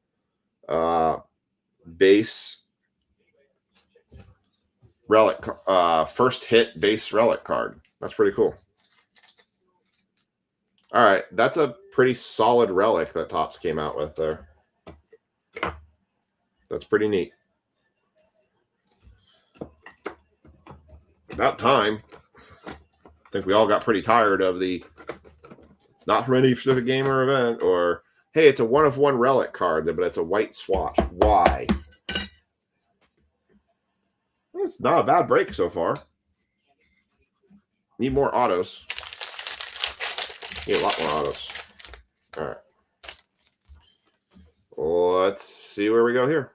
base relic, first hit base relic card. That's pretty cool. All right, that's a pretty solid relic that Topps came out with there. That's pretty neat. About time. I think we all got pretty tired of the not from any specific game or event, or hey, it's a 1/1 relic card, but it's a white swatch. Why? It's not a bad break so far. Need more autos. Need a lot more autos. All right. Let's see where we go here.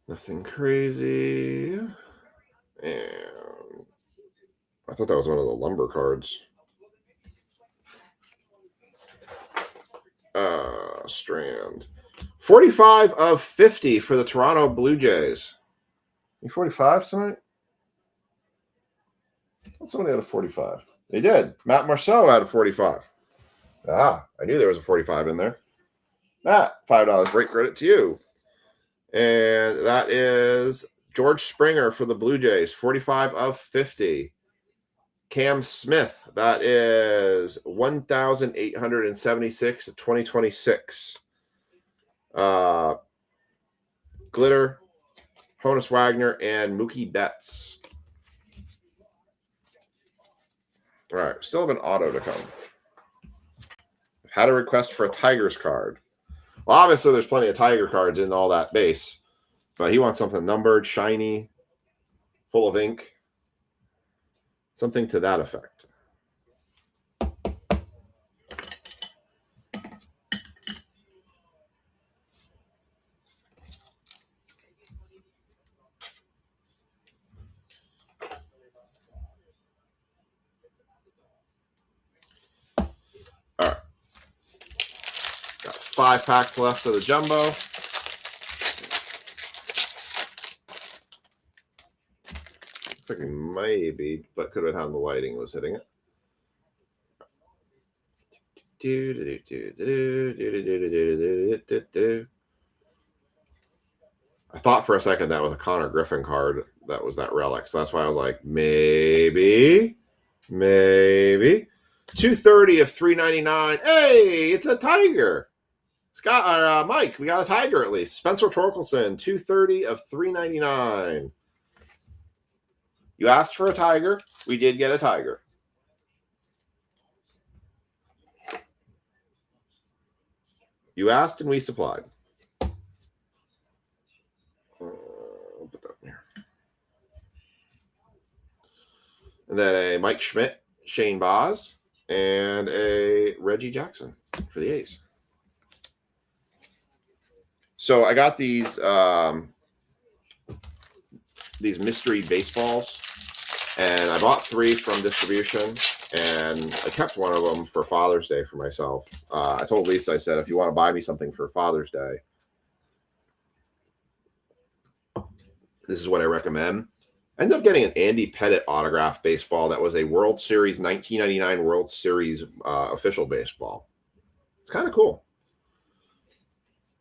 Nothing crazy. And I thought that was one of the lumber cards. Strand. 45 of 50 for the Toronto Blue Jays. Any 45s tonight? I thought somebody had a 45. They did. Matt Marceau had a 45. I knew there was a 45 in there. Matt, $5. Great credit to you. And that is George Springer for the Blue Jays, 45 of 50. Cam Smith, that is 1,876 of 2026. Glitter, Honus Wagner, and Mookie Betts. All right, still have an auto to come. I've had a request for a Tigers card. Well, obviously, there's plenty of Tiger cards in all that base, but he wants something numbered, shiny, full of ink, something to that effect. All right. Got 5 packs left of the jumbo. Looks like maybe, but could have had the lighting was hitting it. I thought for a second that was a Connor Griffin card. That was that relic. So that's why I was like, maybe. 230 of 399. Hey, it's a Tiger. Scott, Mike, we got a Tiger at least. Spencer Torkelson, 230 of 399. You asked for a Tiger. We did get a Tiger. You asked and we supplied. I'll put that in here. And then a Mike Schmidt, Shane Baz, and a Reggie Jackson for the A's. So I got these mystery baseballs, and I bought 3 from distribution, and I kept one of them for Father's Day for myself. I told Lisa, I said, if you want to buy me something for Father's Day, this is what I recommend. I ended up getting an Andy Pettitte autograph baseball that was a World Series 1999 World Series official baseball. It's kind of cool.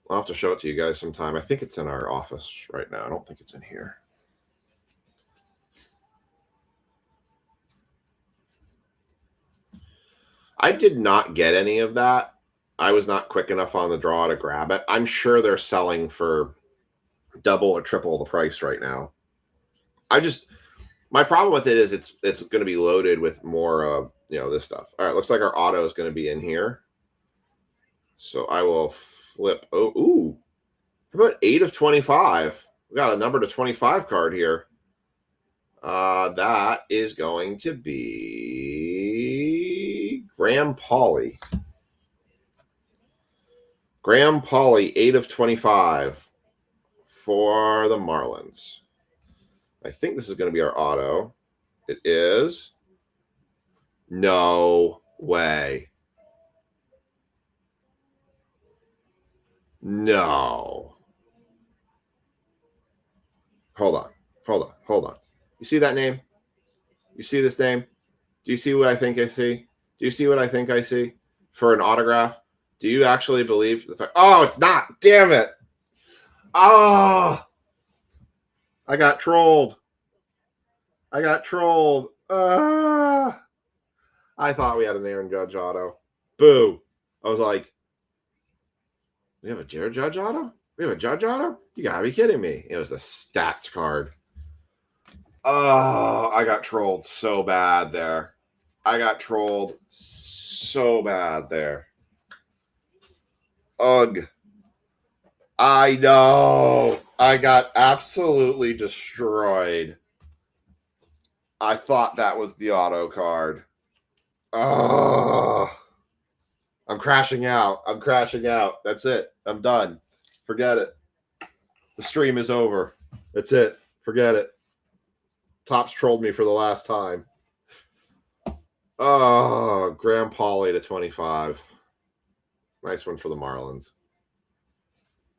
I'll have to show it to you guys sometime. I think it's in our office right now. I don't think it's in here. I did not get any of that. I was not quick enough on the draw to grab it. I'm sure they're selling for double or triple the price right now. My problem with it is it's going to be loaded with more of this stuff. All right, looks like our auto is going to be in here. So I will flip. How about 8 of 25? We got a number to 25 card here. That is going to be Graham Pauley. Graham Pauley, 8 of 25 for the Marlins. I think this is going to be our auto. It is. No way. No. Hold on. You see that name? You see this name? Do you see what I think I see? Do you see what I think I see? For an autograph? Do you actually believe the fact? Oh, it's not. Damn it. Oh. I got trolled. I thought we had an Aaron Judge auto. Boo. I was like, we have a Jared Judge auto? We have a Judge auto? You gotta be kidding me. It was a stats card. Oh, I got trolled so bad there. Ugh. I know. I got absolutely destroyed. I thought that was the auto card. Oh, I'm crashing out. I'm crashing out. That's it. I'm done. Forget it. The stream is over. That's it. Forget it. Topps trolled me for the last time. Oh, Graham Pauly to 25. Nice one for the Marlins.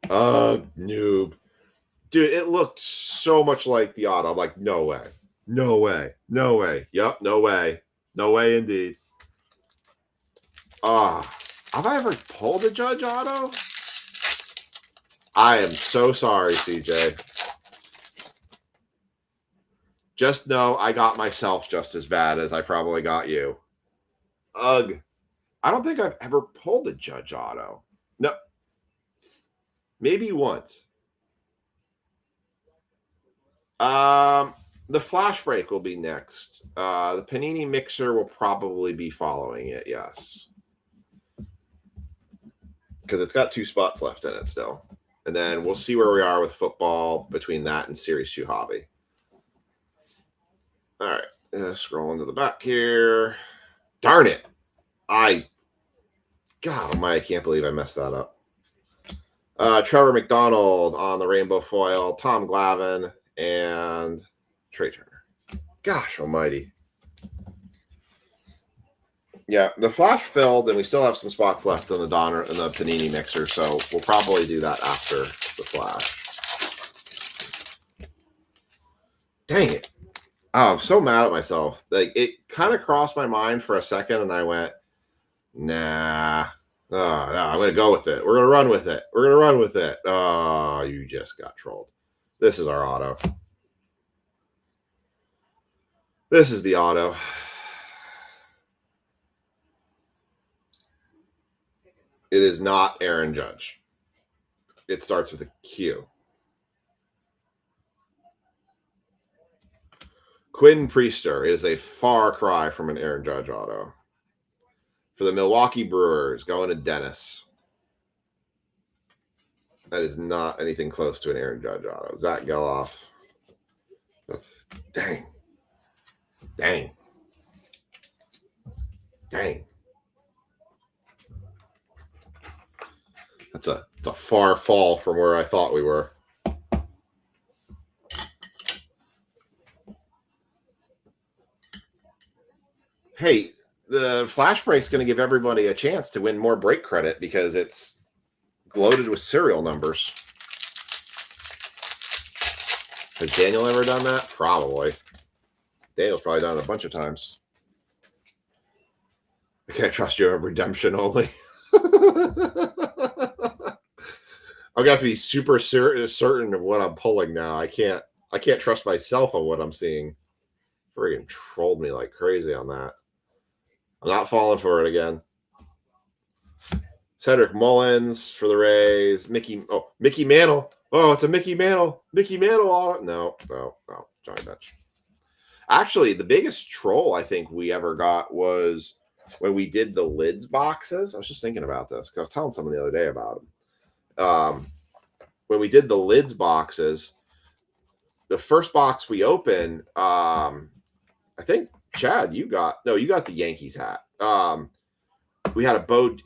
Noob. Dude, it looked so much like the auto. I'm like, no way. No way. No way. Yep, no way. No way indeed. Have I ever pulled a Judge auto? I am so sorry, CJ. Just know I got myself just as bad as I probably got you. Ugh. I don't think I've ever pulled a Judge auto. No. Maybe once. The flash break will be next. The Panini Mixer will probably be following it, yes. Because it's got 2 spots left in it still. And then we'll see where we are with football between that and Series 2 Hobby. All right. Scroll into the back here. Darn it. God almighty, I can't believe I messed that up. Trevor McDonald on the rainbow foil, Tom Glavine, and Trey Turner. Gosh almighty. Yeah, the flash filled, and we still have some spots left in the Donner and the Panini Mixer, so we'll probably do that after the flash. Dang it. Oh, I'm so mad at myself. Like, it kind of crossed my mind for a second, and I went, nah. Oh, no, I'm going to go with it. We're going to run with it. We're going to run with it. Oh, you just got trolled. This is our auto. This is the auto. It is not Aaron Judge. It starts with a Q. Quinn Priester is a far cry from an Aaron Judge auto. For the Milwaukee Brewers, going to Dennis. That is not anything close to an Aaron Judge auto. Zach Geloff. Dang. Dang. Dang. It's a far fall from where I thought we were. Hey, the flash break is going to give everybody a chance to win more break credit because it's loaded with serial numbers. Has Daniel ever done that? Probably. Daniel's probably done it a bunch of times. I can't trust you on redemption only. I'm gonna have to be super certain of what I'm pulling now. I can't trust myself on what I'm seeing. Friggin' trolled me like crazy on that. I'm not falling for it again. Cedric Mullins for the Rays. Mickey Mantle. Oh, it's a Mickey Mantle. Mickey Mantle. No. Johnny Bench. Actually, the biggest troll I think we ever got was when we did the lids boxes. I was just thinking about this because I was telling someone the other day about them. When we did the lids boxes, the first box we opened, I think Chad, you got the Yankees hat. We had a Bo.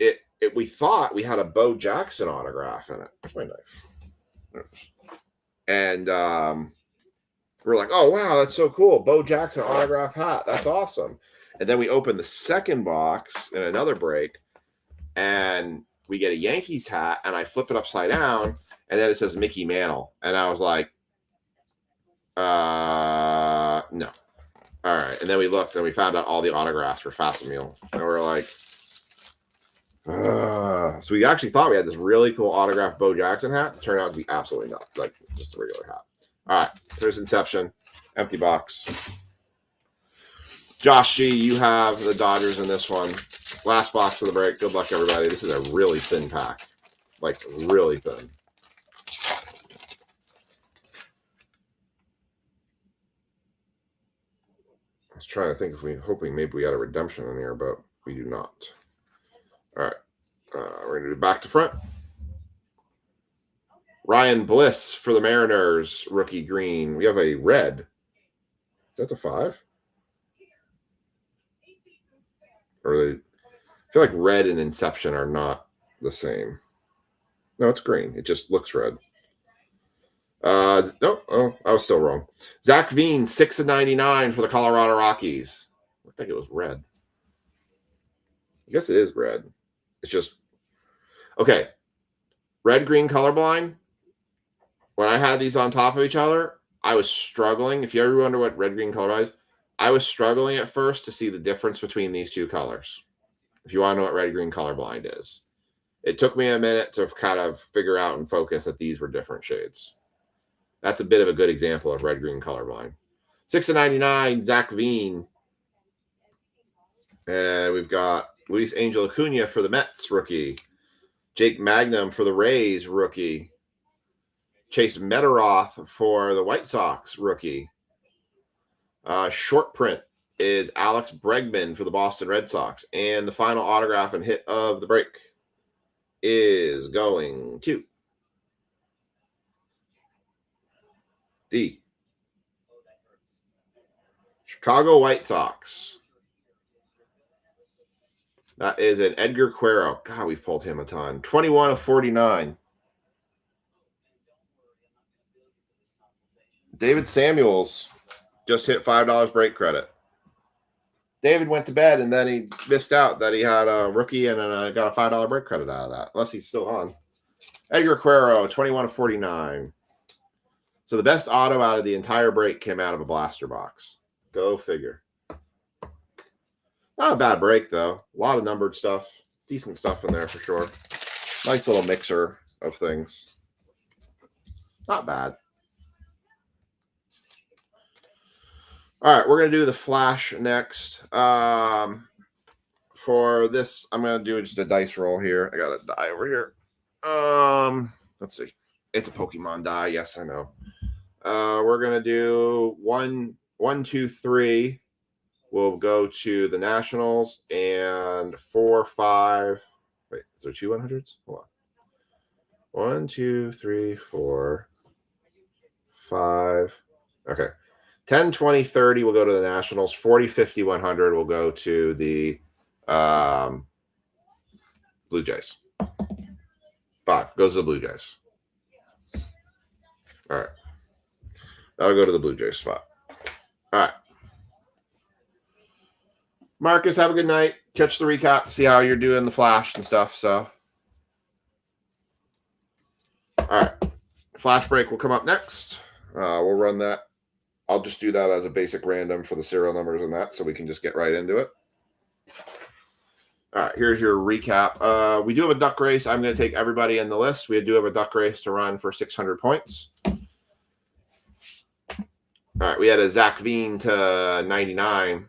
We thought we had a Bo Jackson autograph in it. Where's my knife? And we're like, oh wow, that's so cool, Bo Jackson autograph hat. That's awesome. And then we opened the second box in another break, and we get a Yankees hat, and I flip it upside down, and then it says Mickey Mantle, and I was like, no. All right, and then we looked, and we found out all the autographs were Facsimile, and we were like, so we actually thought we had this really cool autographed Bo Jackson hat. It turned out to be absolutely not, like just a regular hat. All right, there's Inception, empty box. Josh G, you have the Dodgers in this one. Last box of the break. Good luck, everybody. This is a really thin pack, like really thin. I was trying to think if hoping maybe we had a redemption in here, but we do not. All right, we're gonna do back to front. Ryan Bliss for the Mariners, rookie green. We have a red. Is that the 5? Or they, I feel like red and Inception are not the same. No, it's green. It just looks red. No, oh, I was still wrong. Zach Veen, 6/99 for the Colorado Rockies. I think it was red. I guess it is red. It's just okay. Red-green colorblind. When I had these on top of each other, I was struggling. If you ever wonder what red-green colorblind is, I was struggling at first to see the difference between these two colors. If you want to know what red-green colorblind is, it took me a minute to kind of figure out and focus that these were different shades. That's a bit of a good example of red-green colorblind. 6/99, Zach Veen. And we've got Luis Angel Acuna for the Mets, rookie. Jake Magnum for the Rays, rookie. Chase Metaroth for the White Sox, rookie. Short print is Alex Bregman for the Boston Red Sox. And the final autograph and hit of the break is going to the Chicago White Sox. That is an Edgar Quero. God, we've pulled him a ton. 21/49. David Samuels just hit $5 break credit. David went to bed and then he missed out that he had a rookie and then got a $5 break credit out of that, unless he's still on. Edgar Quero, 21/49. So the best auto out of the entire break came out of a blaster box. Go figure. Not a bad break, though. A lot of numbered stuff. Decent stuff in there for sure. Nice little mixer of things. Not bad. All right, we're going to do the flash next. For this, I'm going to do just a dice roll here. I got a die over here. Let's see. It's a Pokemon die. Yes, I know. We're going to do 1, 2, 3. We'll go to the Nationals, and 4, 5. Wait, is there 2 100s? Hold on. 1, 2, 3, 4, 5. Okay. 10, 20, 30 will go to the Nationals. 40, 50, 100 will go to the Blue Jays. 5 goes to the Blue Jays. All right. That'll go to the Blue Jays spot. All right. Marcus, have a good night. Catch the recap, see how you're doing the flash and stuff. So, all right. Flash break will come up next. We'll run that. I'll just do that as a basic random for the serial numbers and that, so we can just get right into it. All right, here's your recap. We do have a duck race. I'm going to take everybody in the list. We do have a duck race to run for 600 points. All right, we had a Zach Veen to 99.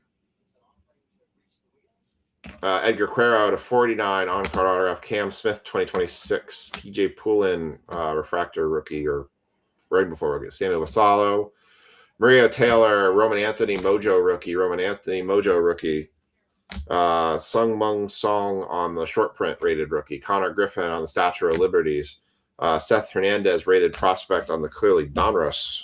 Edgar Quero to 49 on card autograph. Cam Smith 2026. PJ Poulin refractor rookie or right before rookie. Samuel Vassallo. Maria Taylor, Roman Anthony Mojo rookie. Roman Anthony Mojo rookie. Sung Mung Song on the short print rated rookie. Connor Griffin on the Statue of Liberties. Seth Hernandez rated prospect on the clearly Donruss.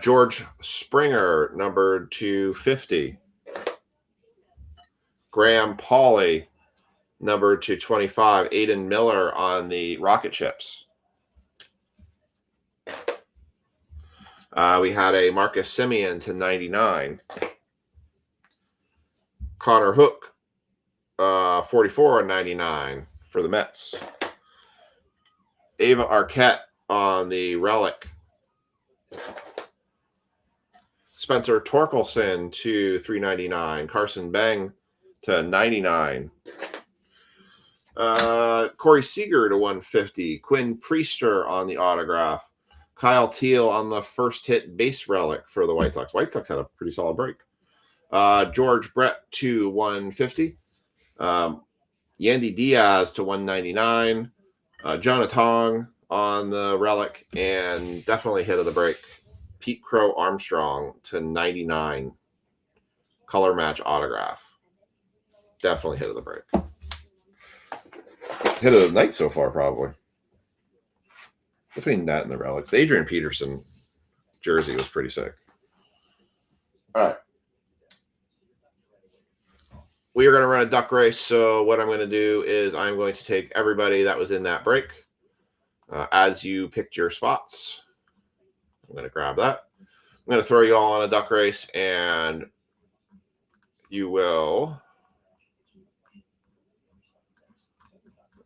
George Springer, number 250. Graham Pauley, number 225. Aiden Miller on the rocket ships. We had a Marcus Semien to 99. Connor Hook, 44/99 for the Mets. Ava Arquette on the relic. Spencer Torkelson to 399. Carson Beng to 99. Corey Seager to 150. Quinn Priester on the autograph. Kyle Teal on the first hit base relic for the White Sox. White Sox had a pretty solid break. George Brett to 150. Yandy Diaz to 199. Jonah Tong on the relic, and definitely hit of the break. Pete Crow Armstrong to 99. Color match autograph. Definitely hit of the break. Hit of the night so far, probably. Between that and the relics. The Adrian Peterson jersey was pretty sick. All right. We are going to run a duck race. So what I'm going to do is I'm going to take everybody that was in that break as you picked your spots. I'm going to grab that. I'm going to throw you all on a duck race, and you will.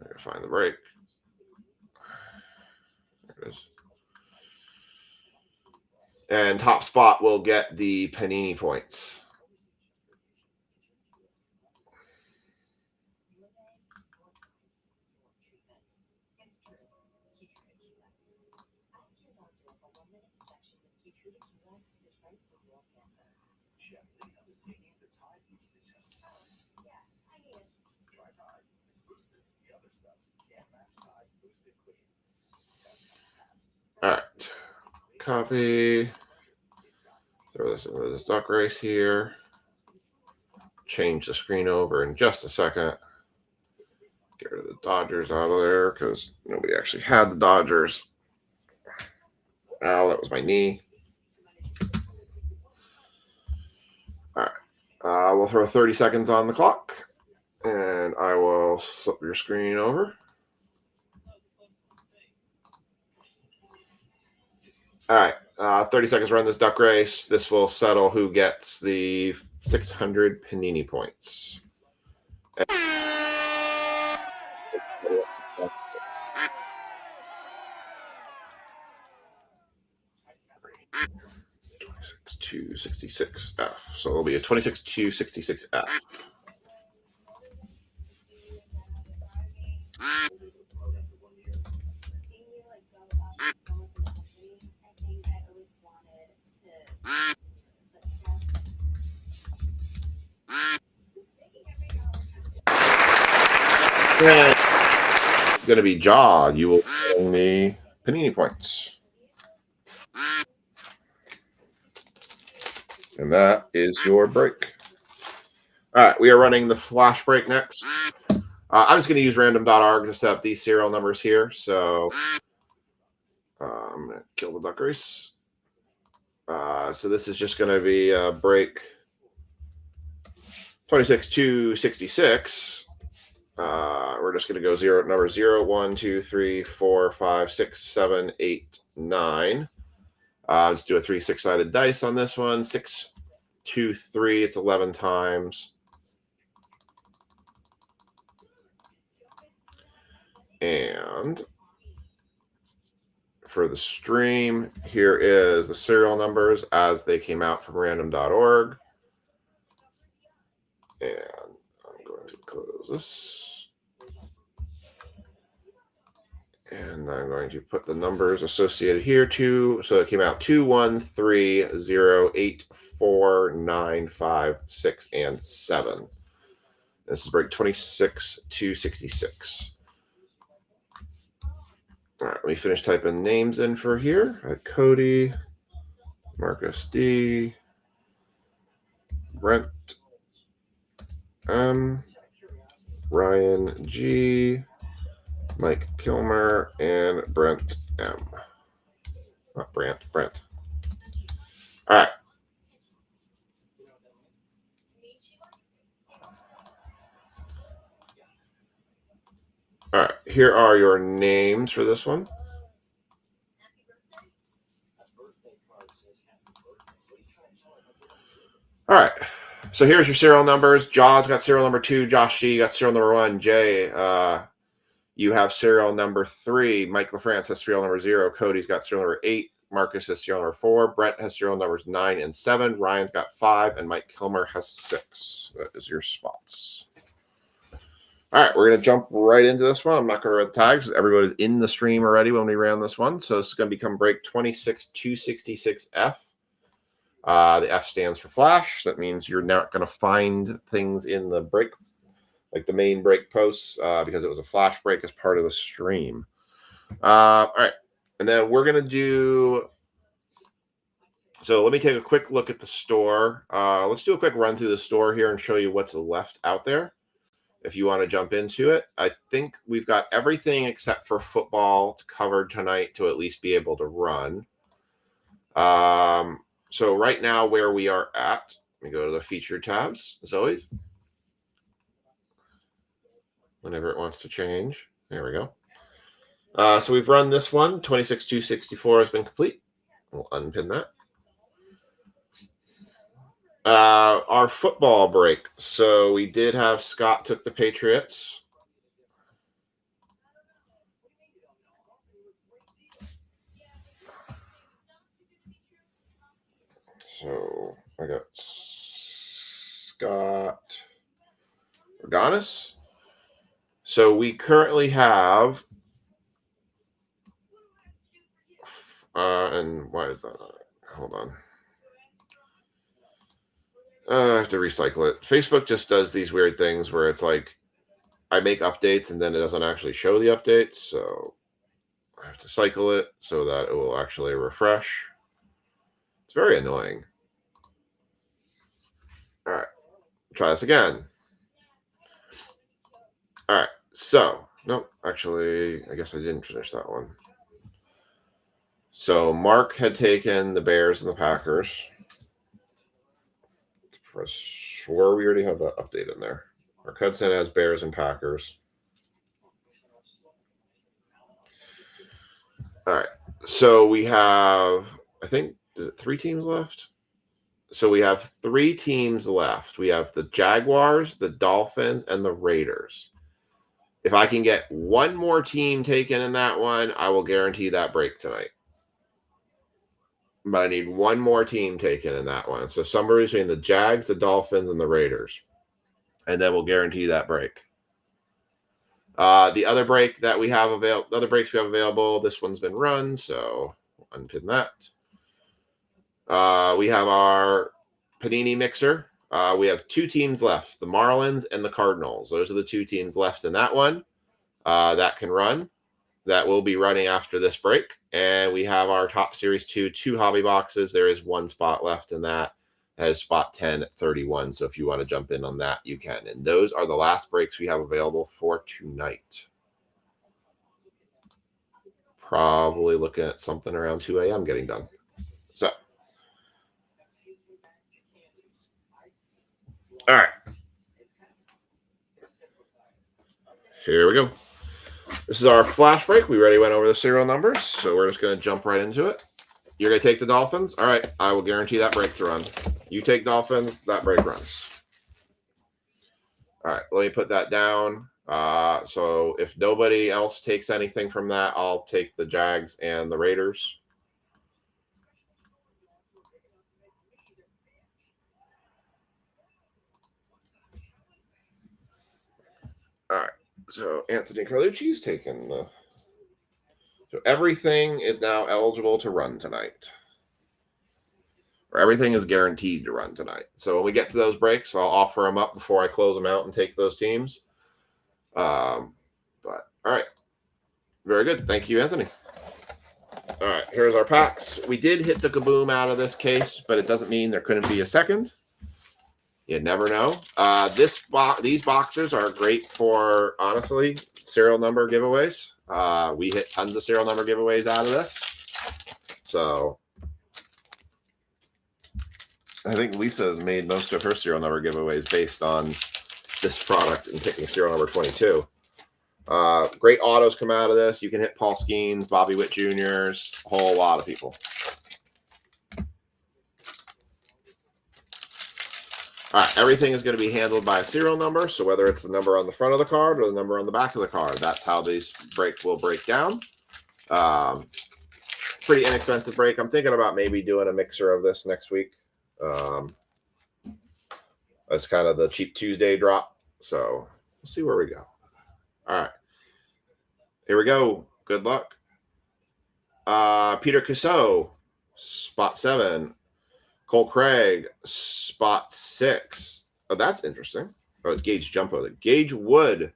I'm going to find the break. There it is. And top spot will get the Panini points. All right, copy. Throw this into this duck race here. Change the screen over in just a second. Get rid of the Dodgers out of there because nobody actually had the Dodgers. Ow, that was my knee. All right. We'll throw 30 seconds on the clock, and I will flip your screen over. All right. 30 seconds run this duck race. This will settle who gets the 600 Panini points. $26,266F. So it'll be a $26,266F. Going to be Jaw. You will bring the Panini points. And that is your break. All right, we are running the flash break next. I'm just going to use random.org to set up these serial numbers here. So I'm going to kill the duck race. So this is just going to be a break 26,266. We're just going to go number 0, 1, 2, 3, 4, 5, 6, 7, 8, 9. Let's do a 3 6-sided dice on this one. 6, 2, 3. It's 11 times. And for the stream, here is the serial numbers as they came out from random.org. And I'm going to close this. And I'm going to put the numbers associated here too. So it came out 2, 1, 3, 0, 8, 4, 9, 5, 6, and 7. This is break 26,266. All right, let me finish typing names in for here. I had Cody, Marcus D, Brent M, Ryan G, Mike Kilmer, and Brent M. Not Brent. All right. All right, here are your names for this one. All right, so here's your serial numbers. Jaws got serial number 2. Josh G got serial number 1. Jay, you have serial number 3. Mike LaFrance has serial number 0. Cody's got serial number 8. Marcus has serial number 4. Brett has serial numbers 9 and 7. Ryan's got 5, and Mike Kilmer has 6. That is your spots. All right, we're going to jump right into this one. I'm not going to read the tags. Everybody's in the stream already when we ran this one. So this is going to become break 26,266F. The F stands for flash. That means you're not going to find things in the break, like the main break posts, because it was a flash break as part of the stream. All right, and then we're going to do... So let me take a quick look at the store. Let's do a quick run through the store here and show you what's left out there. if you want to jump into it. I think we've got everything except for football covered tonight to at least be able to run. So right now where we are at, let me go to the feature tabs as always. Whenever it wants to change. There we go. So we've run this one. 26,264 has been complete. We'll unpin that. Our football break. So we did have Scott took the Patriots. So I got Scott Organis. So we currently have, and why is that? Hold on. I have to recycle it. Facebook just does these weird things where it's like I make updates and then it doesn't actually show the updates. So I have to cycle it so that it will actually refresh. It's very annoying. All right. Try this again. All right. So, nope. Actually, I guess I didn't finish that one. So Mark had taken the Bears and the Packers. For sure, we already have that update in there. Mark Hudson has Bears and Packers. All right. So we have, I think, is it 3 teams left? So we have 3 teams left. We have the Jaguars, the Dolphins, and the Raiders. If I can get one more team taken in that one, I will guarantee that break tonight. But I need one more team taken in that one. So somewhere between the Jags, the Dolphins, and the Raiders. And then we'll guarantee that break. The other break that we have available, other breaks we have available, this one's been run, so we'll unpin that. We have our Panini mixer. We have 2 teams left, the Marlins and the Cardinals. Those are the 2 teams left in that one that can run. That will be running after this break. And we have our Top Series 2 hobby boxes. There is 1 spot left in that. Has spot 10 at 31. So if you want to jump in on that, you can. And those are the last breaks we have available for tonight. Probably looking at something around 2 a.m. getting done. So. All right. Here we go. This is our flash break. We already went over the serial numbers, so we're just going to jump right into it. You're going to take the Dolphins? All right. I will guarantee that break to run. You take Dolphins, that break runs. All right. Let me put that down. So if nobody else takes anything from that, I'll take the Jags and the Raiders. All right. So Anthony Carlucci's taken the. So everything is now eligible to run tonight. Or everything is guaranteed to run tonight. So when we get to those breaks, I'll offer them up before I close them out and take those teams. But all right. Very good. Thank you, Anthony. All right. Here's our packs. We did hit the kaboom out of this case, but it doesn't mean there couldn't be a second. You never know. These boxers are great for, honestly, serial number giveaways. We hit tons of serial number giveaways out of this. So I think Lisa made most of her serial number giveaways based on this product and picking serial number 22. Great autos come out of this. You can hit Paul Skeens, Bobby Witt Jr.'s, a whole lot of people. All right, everything is going to be handled by a serial number. So whether it's the number on the front of the card or the number on the back of the card, that's how these breaks will break down. Pretty inexpensive break. I'm thinking about maybe doing a mixer of this next week. That's kind of the cheap Tuesday drop. So we'll see where we go. All right. Here we go. Good luck. Peter Casso, spot 7. Cole Craig, spot 6. Oh, that's interesting. Oh, it's Gage Jumpo. Gage Wood.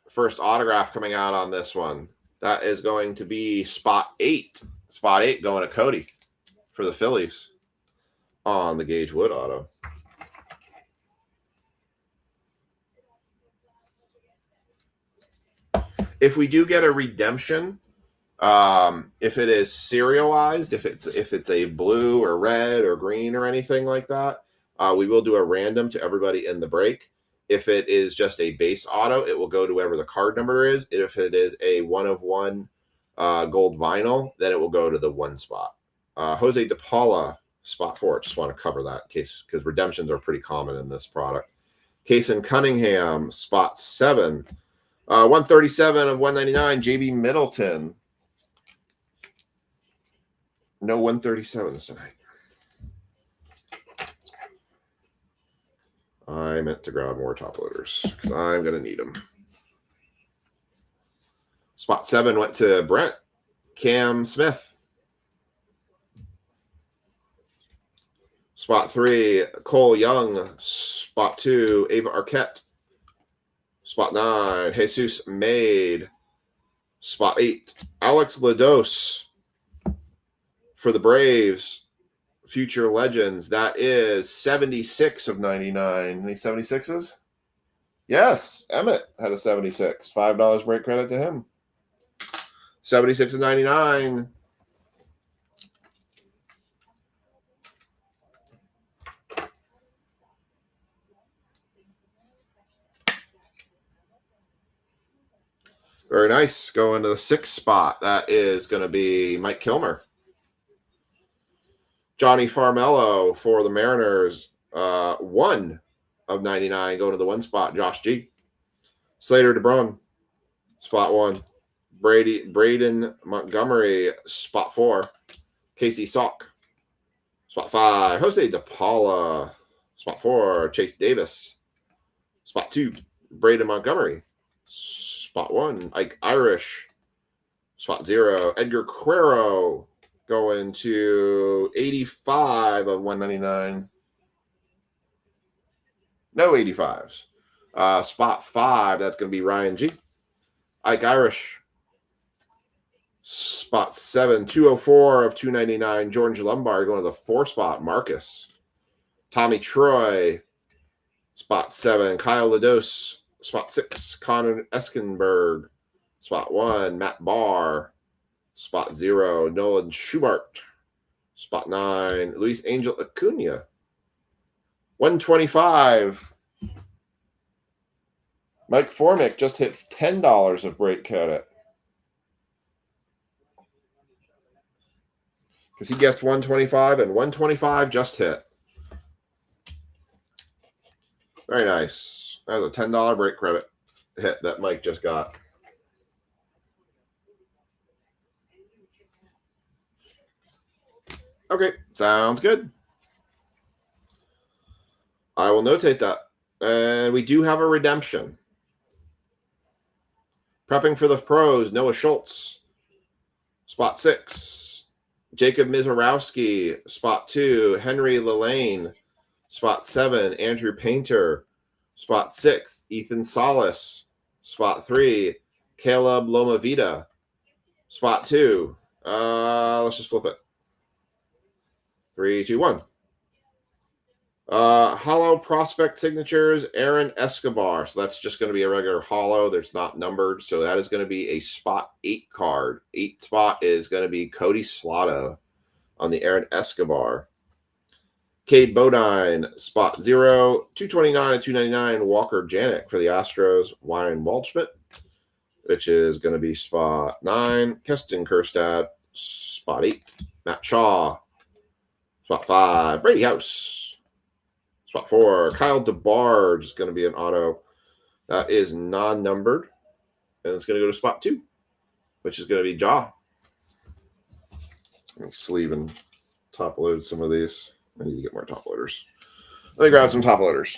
First autograph coming out on this one. That is going to be spot 8. Spot 8 going to Cody for the Phillies on the Gage Wood auto. If we do get a redemption, if it is serialized, if it's a blue or red or green or anything like that, we will do a random to everybody in the break. If it is just a base auto, it will go to whatever the card number is. If it is a 1/1 gold vinyl, then it will go to the 1 spot. Jose De Paula, spot 4. Just want to cover that in case, because redemptions are pretty common in this product. Kason Cunningham, spot 7. 137 of 199, JB Middleton. No 137s tonight. I meant to grab more top loaders because I'm going to need them. Spot 7 went to Brent. Cam Smith. Spot 3, Cole Young. Spot 2, Ava Arquette. Spot 9, Jesus Made. Spot 8, Alex Lados for the Braves. Future Legends. That is 76 of 99. Any 76s? Yes, Emmett had a 76. $5 break credit to him. 76 of 99. Very nice. Going to the 6th spot. That is going to be Mike Kilmer. Johnny Farmello for the Mariners. 1 of 99. Going to the 1 spot. Josh G. Slater DeBron. Spot 1. Braden Montgomery. Spot 4. Casey Salk. Spot 5. Jose De Paula. Spot 4. Chase Davis. Spot 2. Braden Montgomery. Spot 1, Ike Irish. Spot 0, Edgar Quero. Going to 85 of 199. No 85s. Spot 5, that's going to be Ryan G. Ike Irish. Spot 7, 204 of 299. George Lombard going to the 4 spot. Marcus. Tommy Troy. Spot 7, Kyle Lados. Spot 6, Connor Eskenberg. Spot 1, Matt Barr. Spot 0, Nolan Schubart. Spot 9, Luis Angel Acuna. 125. Mike Formick just hit $10 of break credit. Because he guessed 125, and 125 just hit. Very nice. That was a $10 break credit hit that Mike just got. Okay, sounds good. I will notate that. And we do have a redemption. Prepping for the pros, Noah Schultz. Spot 6. Jacob Mizorowski. Spot 2. Henry Lillane. Spot 7. Andrew Painter. Spot 6, Ethan Salas. Spot 3, Caleb Lomavita. Spot 2, let's just flip it. 3, 2, 1. Hollow prospect signatures, Aaron Escobar. So that's just going to be a regular hollow. There's not numbered. So that is going to be a spot 8 card. 8 spot is going to be Cody Slaughter on the Aaron Escobar. Cade Bodine, spot 0, 229 and 299, Walker Janik for the Astros, Ryan Waldschmidt, which is going to be spot 9, Keston Kerstad, spot 8, Matt Shaw, spot 5, Brady House, spot 4, Kyle DeBarge is going to be an auto. That is non-numbered, and it's going to go to spot 2, which is going to be Jaw. Let me sleeve and top load some of these. I need to get more top loaders. Let me grab some top loaders.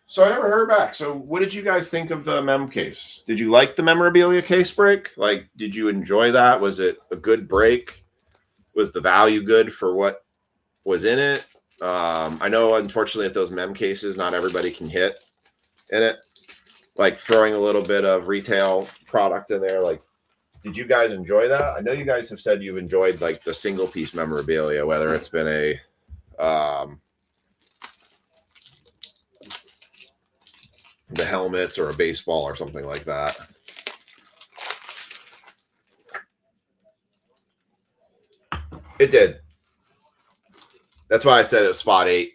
So I never heard back. So what did you guys think of the mem case? Did you like the memorabilia case break? Like, did you enjoy that? Was it a good break? Was the value good for what was in it? I know, unfortunately, at those mem cases, not everybody can hit in it. Like throwing a little bit of retail product in there, like Did you guys enjoy that? I know you guys have said you've enjoyed like the single piece memorabilia, whether it's been a the helmets or a baseball or something like that. It did. That's why I said it was spot 8.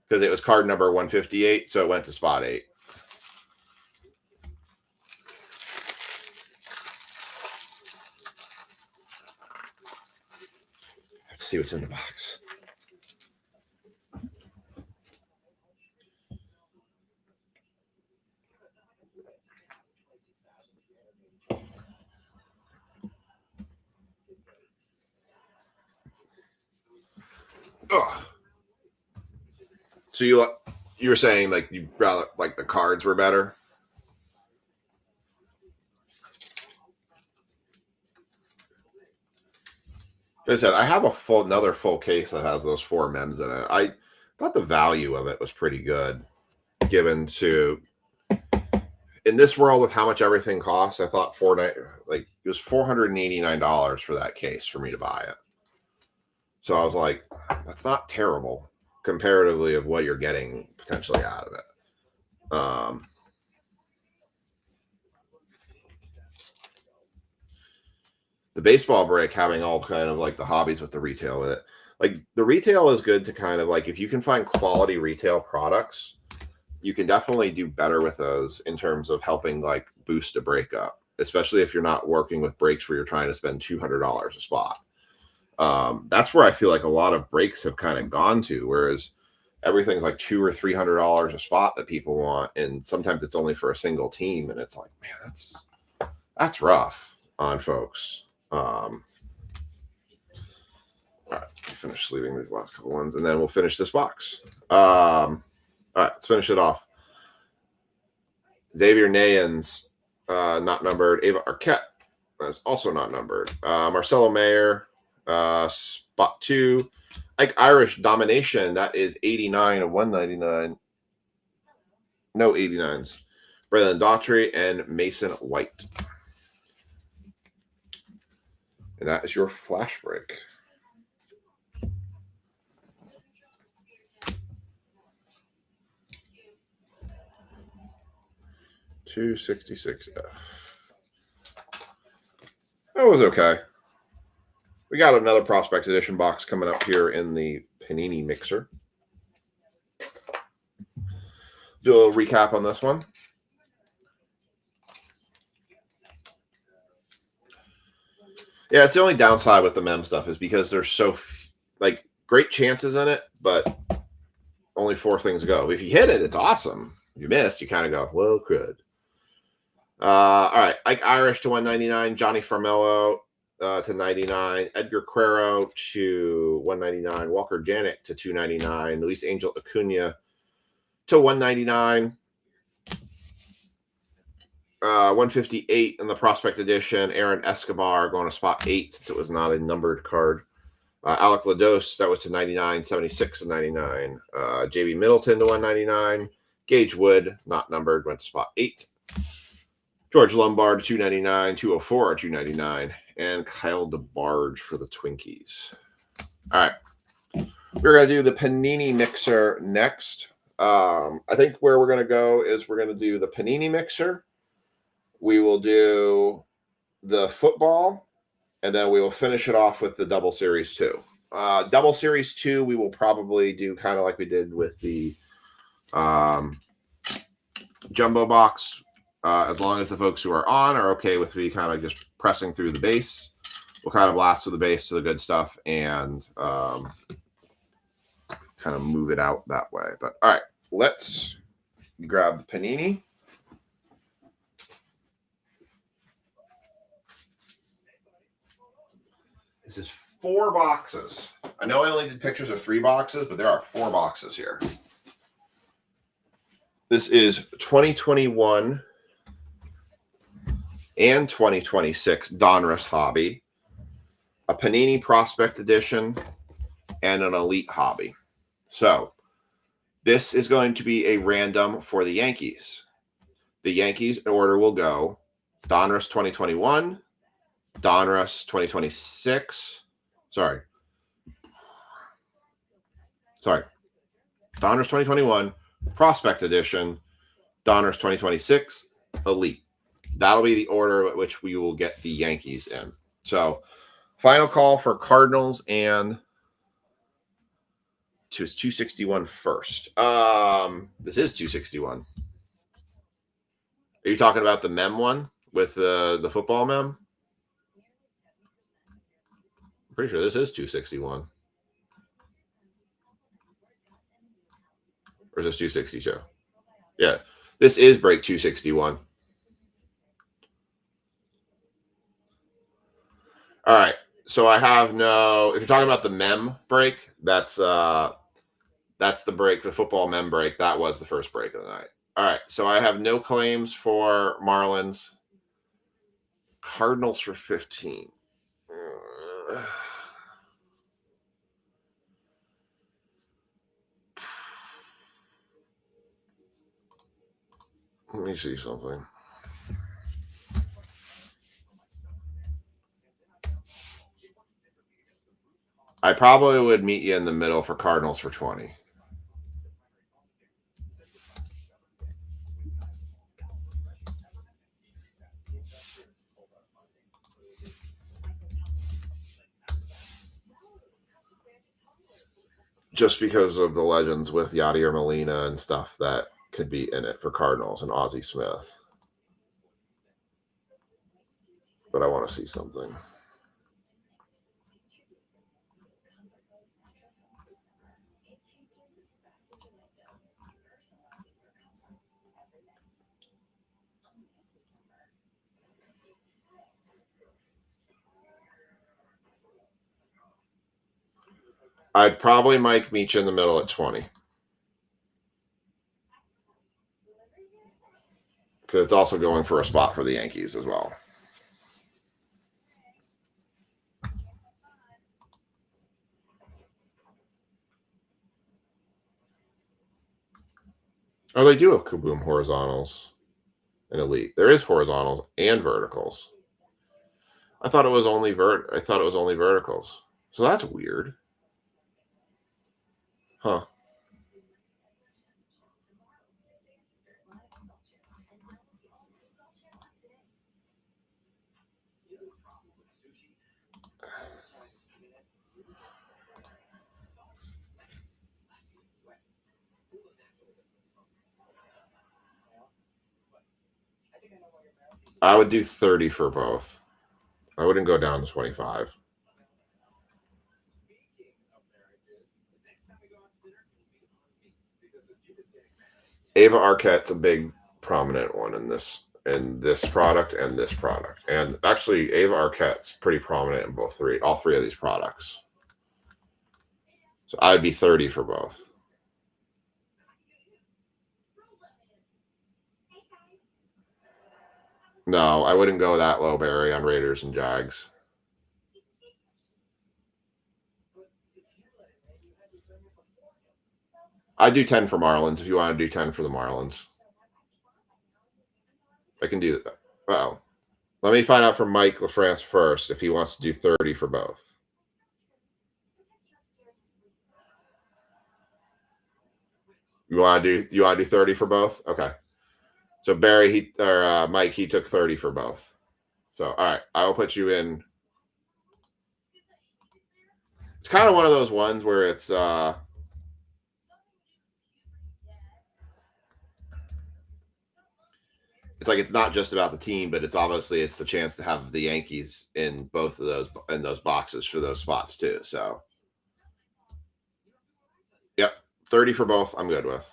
Because it was card number 158, so it went to spot 8. Let's see what's in the box. Ugh. So you were saying like you rather like the cards were better? Like I said, I have another full case that has those 4 mems in it. I thought the value of it was pretty good, given to in this world with how much everything costs. I thought it was $489 for that case for me to buy it. So I was like, that's not terrible comparatively of what you're getting potentially out of it. The baseball break having all kind of like the hobbies with the retail with it. Like the retail is good to kind of like if you can find quality retail products, you can definitely do better with those in terms of helping like boost a break up, especially if you're not working with breaks where you're trying to spend $200 a spot. That's where I feel like a lot of breaks have kind of gone to, whereas everything's like $200 or $300 a spot that people want, and sometimes it's only for a single team, and it's like, man, that's rough on folks. All right, finish sleeving these last couple ones, and then we'll finish this box. All right, let's finish it off. Xavier Nayans, not numbered. Ava Arquette, that's also not numbered. Marcelo Mayer, spot 2. Like Irish Domination, that is 89 of 199. No 89s. Braylon Daughtry and Mason White. And that is your flash break. $266F. That was okay. We got another Prospect Edition box coming up here in the Panini Mixer. Do a little recap on this one. Yeah, it's the only downside with the mem stuff is because there's so like great chances in it, but only 4 things go. If you hit it, it's awesome. If you miss, you kind of go, well, good. All right, Ike Irish to 199, Johnny Farmello to 99, Edgar Quero to 199, Walker Janet to 299, Luis Angel Acuna to 199. 158 in the Prospect Edition. Aaron Escobar going to spot 8 since it was not a numbered card. Alec Lados, that was to 99, 76 to 99. JB Middleton to 199. Gage Wood, not numbered, went to spot 8. George Lombard, 299, 204 or 299. And Kyle DeBarge for the Twinkies. All right. We're going to do the Panini Mixer next. I think where we're going to go is we're going to do the Panini Mixer. We will do the football, and then we will finish it off with the Double Series 2. Double Series 2, we will probably do kind of like we did with the jumbo box. As long as the folks who are on are okay with me kind of just pressing through the base, we'll kind of blast to the base to the good stuff and kind of move it out that way. But all right, let's grab the Panini. This is 4 boxes. I know I only did pictures of 3 boxes, but there are 4 boxes here. This is 2021 and 2026 Donruss Hobby, a Panini Prospect Edition, and an Elite Hobby. So this is going to be a random for the Yankees. The Yankees in order will go Donruss 2021, Donruss 2026. Sorry. Donruss 2021, Prospect Edition, Donruss 2026, Elite. That'll be the order at which we will get the Yankees in. So, final call for Cardinals and to 261 first. This is 261. Are you talking about the mem one with the football mem? I'm pretty sure this is 261. Or is this 262? Yeah, this is break 261. All right. So I have no. If you're talking about the mem break, that's the break, the football mem break. That was the first break of the night. All right. So I have no claims for Marlins. Cardinals for 15. Let me see something. I probably would meet you in the middle for Cardinals for 20. Just because of the legends with Yadier Molina and stuff that could be in it for Cardinals and Ozzie Smith. But I want to see something. I'd probably meet you in the middle at 20. Because it's also going for a spot for the Yankees as well. Oh, they do have Kaboom horizontals in Elite. There is horizontals and verticals. I thought it was only verticals. So that's weird. Huh. I would do 30 for both. I wouldn't go down to 25. Ava Arquette's a big prominent one in this product and this product. And actually Ava Arquette's pretty prominent in all three of these products. So I'd be 30 for both. No, I wouldn't go that low, Barry, on Raiders and Jags. I'd do 10 for Marlins if you want to do 10 for the Marlins. I can do that. Well, let me find out from Mike LaFrance first if he wants to do 30 for both. You want to do 30 for both? Okay. So Barry, Mike, he took 30 for both. So all right, I will put you in. It's kind of one of those ones where it's like it's not just about the team, but it's the chance to have the Yankees in both of those boxes for those spots too. So yep, 30 for both. I'm good with.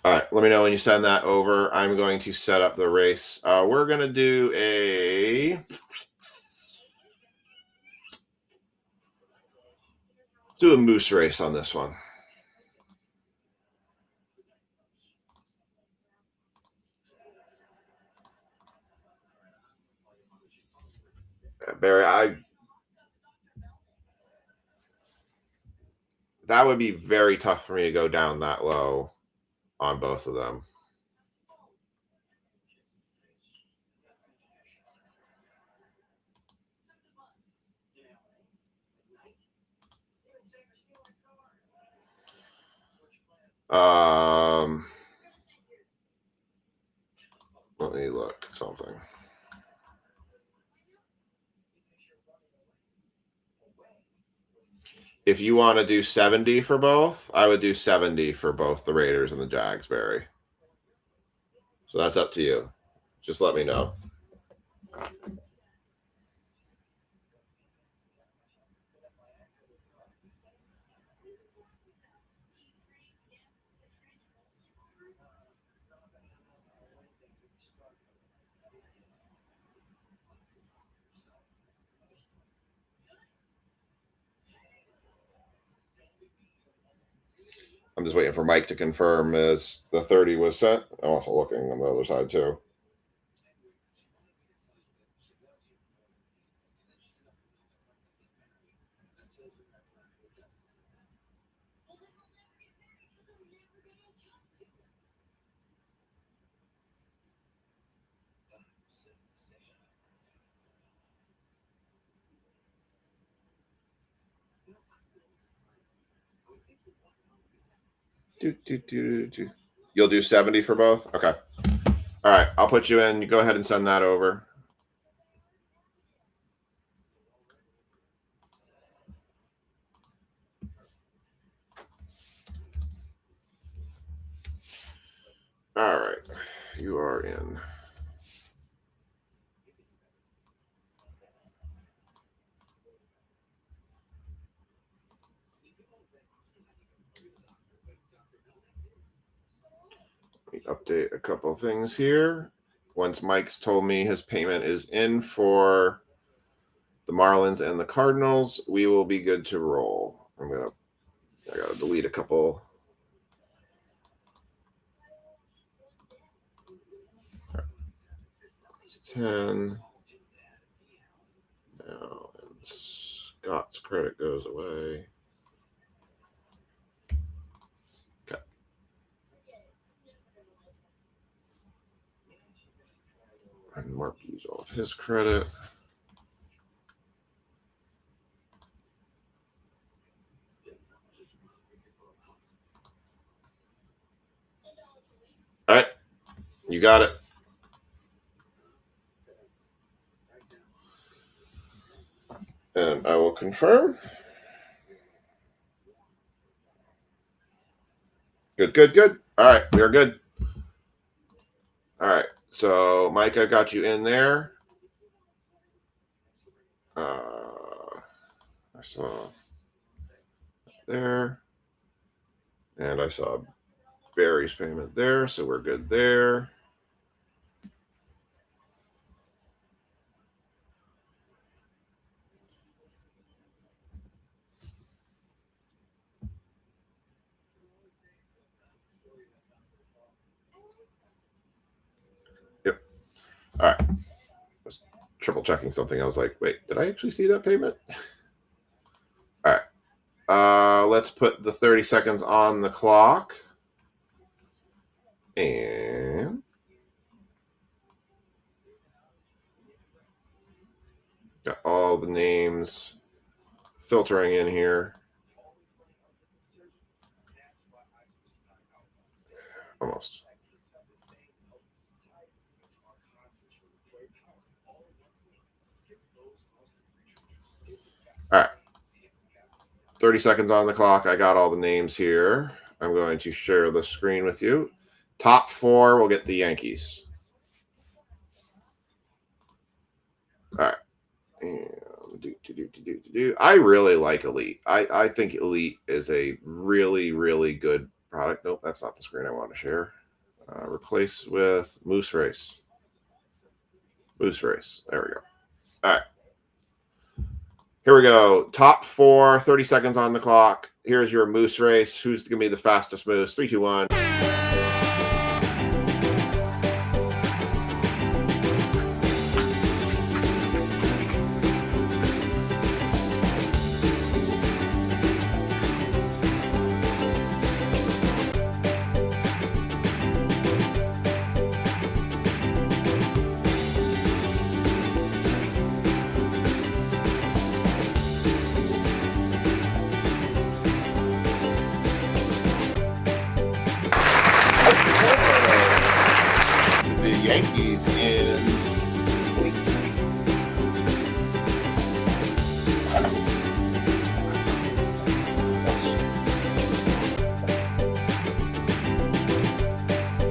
All right, let me know when you send that over. I'm going to set up the race. We're going to do a moose race on this one. Barry, that would be very tough for me to go down that low on both of them. Let me look at something. If you want to do 70 for both, I would do 70 for both the Raiders and the Jags, Barry. So that's up to you. Just let me know. I'm just waiting for Mike to confirm as the 30 was sent. I'm also looking on the other side too. You'll do 70 for both? Okay. All right. I'll put you in. You go ahead and send that over. All right. You are in. Let me update a couple of things here. Once Mike's told me his payment is in for the Marlins and the Cardinals, we will be good to roll. I gotta delete a couple. 10. Now, and Scott's credit goes away. Okay. And Marky's off his credit. All right. You got it. And I will confirm. Good. All right, we are good. All right, so Mike, I got you in there. I saw there. And I saw Barry's payment there, so we're good there. Yep. All right. I was triple checking something. I was like, wait, did I actually see that payment? All right. Let's put the 30 seconds on the clock. And got all the names filtering in here. Almost. All right. 30 seconds on the clock. I got all the names here. I'm going to share the screen with you. Top 4 will get the Yankees. All right. And I really like Elite. I think Elite is a really, really good product. Nope, that's not the screen I want to share. Replace with Moose Race. Moose Race. There we go. All right. Here we go. Top 4, 30 seconds on the clock. Here's your Moose Race. Who's going to be the fastest moose? 3, 2, 1.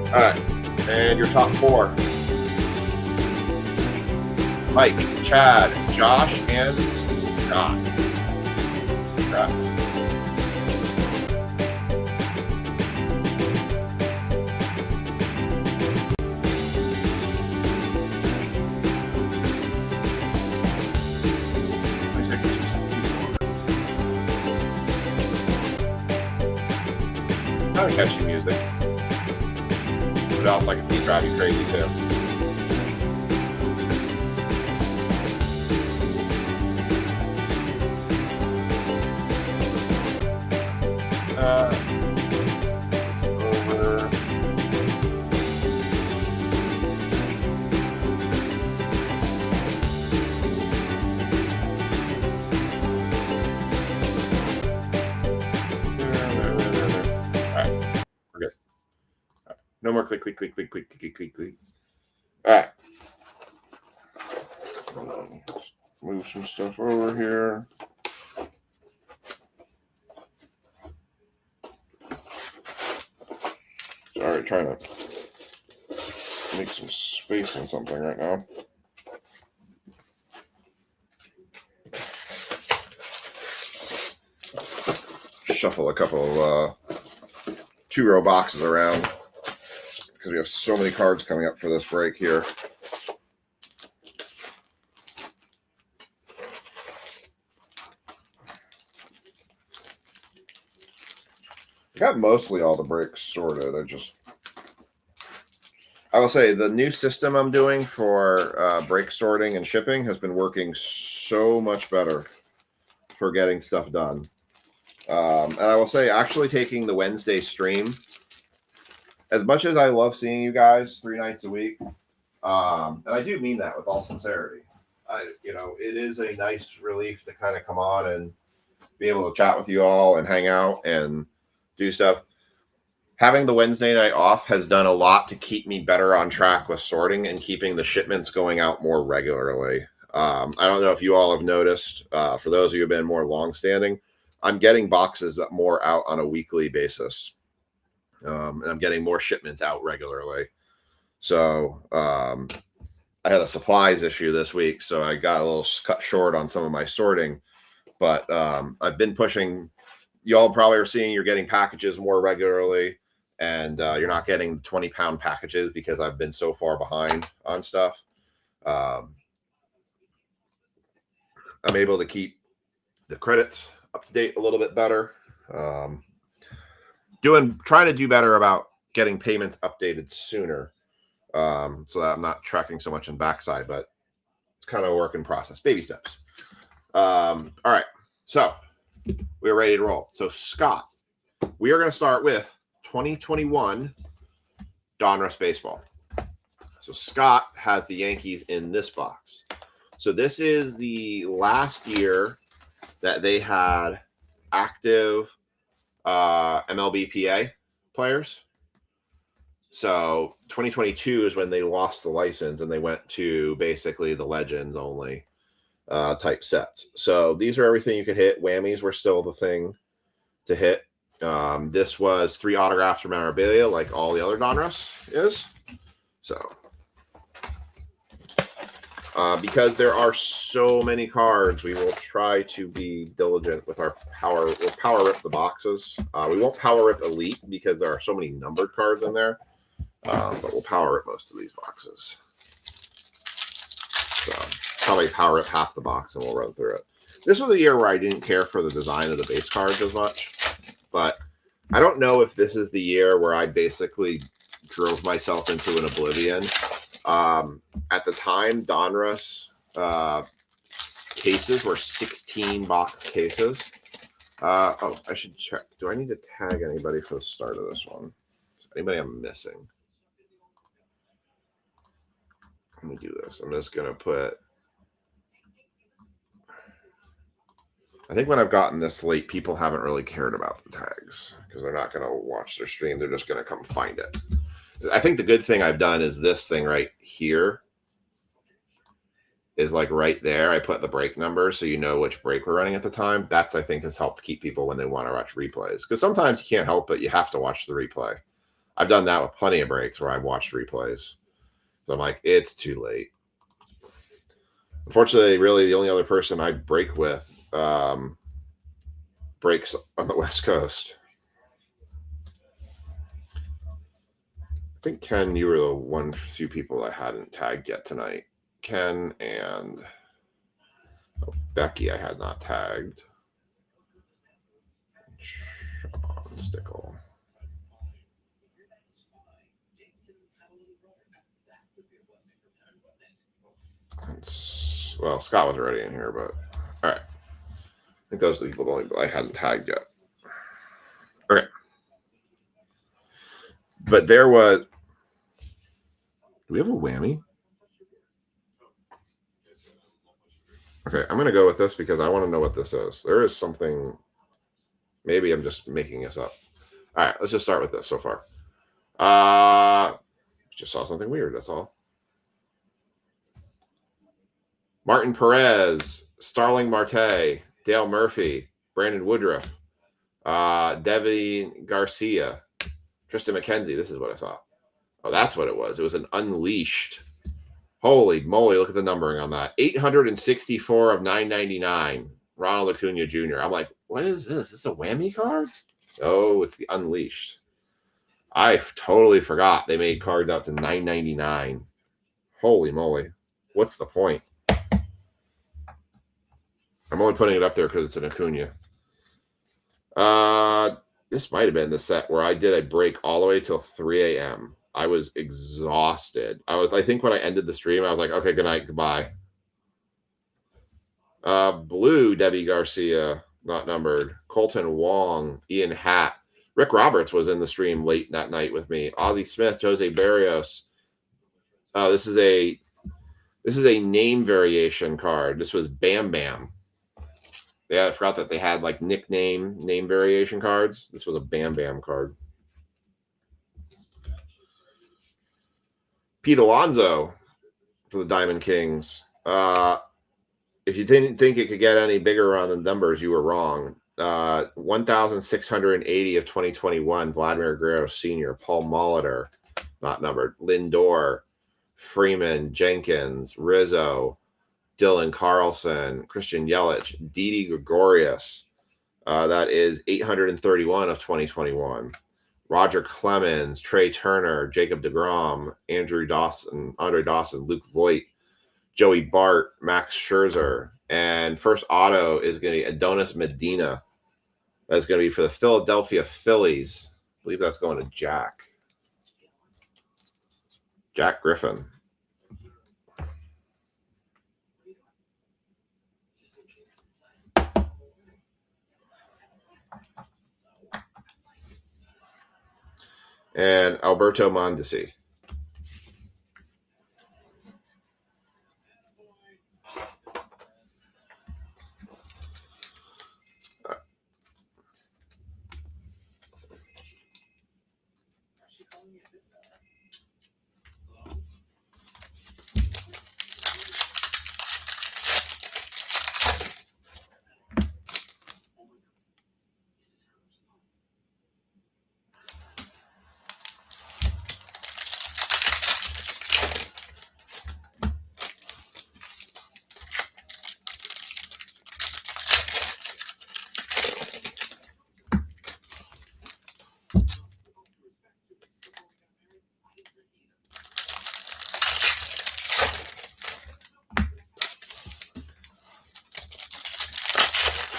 All right, and your top 4. Mike, Chad, Josh, and Scott. Congrats. Kind of catchy music. But else I can see drive you crazy too. Over. No more click, click, click, click, click, click, click, click. All right. Let's move some stuff over here. Sorry, trying to make some space in something right now. Shuffle a couple of 2-row boxes around, because we have so many cards coming up for this break here. I got mostly all the breaks sorted. I will say the new system I'm doing for break sorting and shipping has been working so much better for getting stuff done. And I will say, actually taking the Wednesday stream, as much as I love seeing you guys 3 nights a week, and I do mean that with all sincerity, it is a nice relief to kind of come on and be able to chat with you all and hang out and do stuff. Having the Wednesday night off has done a lot to keep me better on track with sorting and keeping the shipments going out more regularly. I don't know if you all have noticed, for those of you who have been more long-standing, I'm getting boxes more out on a weekly basis. And I'm getting more shipments out regularly. So I had a supplies issue this week, so I got a little cut short on some of my sorting. But I've been pushing. Y'all probably are seeing you're getting packages more regularly, and you're not getting 20-pound packages because I've been so far behind on stuff. I'm able to keep the credits up to date a little bit better. Trying to do better about getting payments updated sooner, so that I'm not tracking so much in backside, but it's kind of a work in process, baby steps. All right, so we're ready to roll. So Scott, we are going to start with 2021 Donruss baseball. So Scott has the Yankees in this box. So this is the last year that they had active MLBPA players. So 2022 is when they lost the license and they went to basically the Legends only type sets. So these are everything you could hit. Whammies were still the thing to hit. This was 3 autographs for memorabilia, like all the other Donruss is. So because there are so many cards, we will try to be diligent with our power. We'll power rip the boxes. We won't power rip Elite because there are so many numbered cards in there. But we'll power rip most of these boxes. So probably power rip half the box and we'll run through it. This was a year where I didn't care for the design of the base cards as much. But I don't know if this is the year where I basically drove myself into an oblivion. At the time, Donruss cases were 16 box cases. I should check. Do I need to tag anybody for the start of this one? Anybody I'm missing? Let me do this. I'm just going to put... I think when I've gotten this late, people haven't really cared about the tags because they're not going to watch their stream. They're just going to come find it. I think the good thing I've done is this thing right here is like right there. I put the break number so you know which break we're running at the time. That's, I think, has helped keep people when they want to watch replays. Because sometimes you can't help it. You have to watch the replay. I've done that with plenty of breaks where I've watched replays. So I'm like, it's too late. Unfortunately, really the only other person I break with breaks on the West Coast. I think, Ken, you were the few people I hadn't tagged yet tonight. Ken and Becky I had not tagged. Sean Stickle. Well, Scott was already in here, but all right. I think those are the people I hadn't tagged yet. Okay. But there was... Do we have a whammy? Okay, I'm going to go with this because I want to know what this is. There is something... Maybe I'm just making this up. All right, let's just start with this so far. Just saw something weird, that's all. Martin Perez, Starling Marte, Dale Murphy, Brandon Woodruff, Devin Garcia, Tristan McKenzie. This is what I saw. Oh, that's what it was. It was an unleashed. Holy moly, look at the numbering on that. 864 of 999. Ronald Acuna Jr. I'm like, what is this? Is this a whammy card? Oh, it's the unleashed. I totally forgot they made cards out to 999. Holy moly. What's the point? I'm only putting it up there because it's an Acuna. This might have been the set where I did a break all the way till 3 a.m. I was exhausted. I think when I ended the stream, I was like, okay, good night, goodbye. Blue, Debbie Garcia, not numbered. Colton Wong, Ian Hatt. Rick Roberts was in the stream late that night with me. Ozzie Smith, Jose Barrios. This is a name variation card. This was Bam Bam. Yeah, I forgot that they had like name variation cards. This was a Bam Bam card. Pete Alonso for the Diamond Kings. If you didn't think it could get any bigger on the numbers, you were wrong. 1,680 of 2021. Vladimir Guerrero Sr., Paul Molitor, not numbered. Lindor, Freeman, Jenkins, Rizzo, Dylan Carlson, Christian Yelich, Didi Gregorius. That is 831 of 2021. Roger Clemens, Trey Turner, Jacob deGrom, Andre Dawson, Luke Voigt, Joey Bart, Max Scherzer. And first auto is going to be Adonis Medina. That's going to be for the Philadelphia Phillies. I believe that's going to Jack Griffin. And Alberto Mondesi.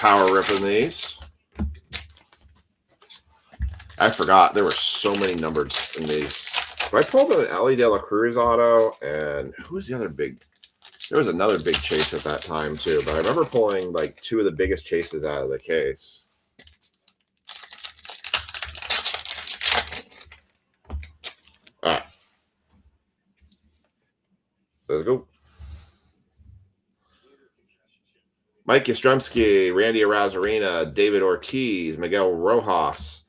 Power ripping these. I forgot there were so many numbers in these. I pulled an Ellie De La Cruz auto, and who was the other big? There was another big chase at that time too, but I remember pulling like two of the biggest chases out of the case. All right, let's go. Mike Yastrzemski, Randy Arozarena, David Ortiz, Miguel Rojas,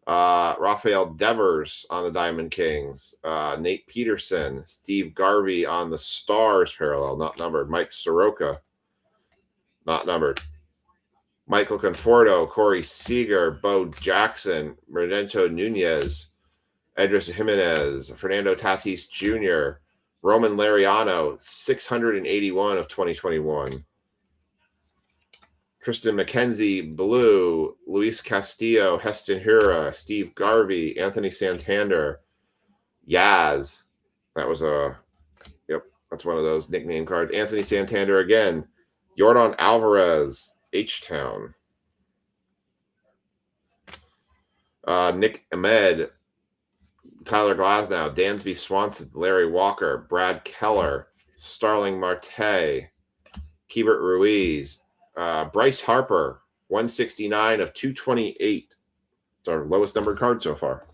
Rafael Devers on the Diamond Kings, Nate Peterson, Steve Garvey on the Stars parallel, not numbered, Mike Soroka, not numbered, Michael Conforto, Corey Seager, Bo Jackson, Renato Nunez, Edris Jimenez, Fernando Tatis Jr., Roman Lariano, 681 of 2021. Tristan McKenzie, blue. Luis Castillo, Heston Hura, Steve Garvey, Anthony Santander, Yaz. That was that's one of those nickname cards. Anthony Santander again. Yordan Alvarez, H-Town. Nick Ahmed, Tyler Glasnow, Dansby Swanson, Larry Walker, Brad Keller, Starling Marte, Keibert Ruiz, Bryce Harper, 169 of 228. It's our lowest numbered card so far.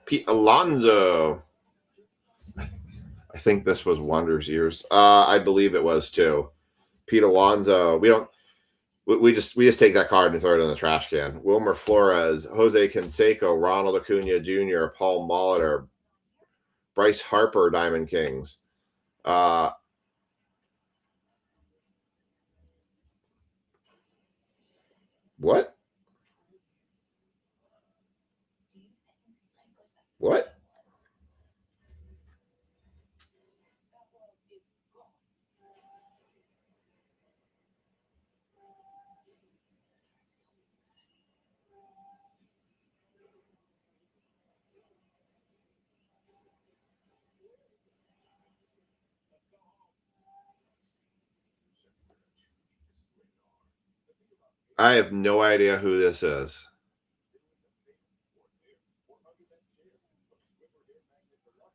Pete Alonso. I think this was Wander's years. I believe it was too. Pete Alonso. We just take that card and throw it in the trash can. Wilmer Flores, Jose Canseco, Ronald Acuna Jr., Paul Molitor, Bryce Harper, Diamond Kings. What? What? I have no idea who this is.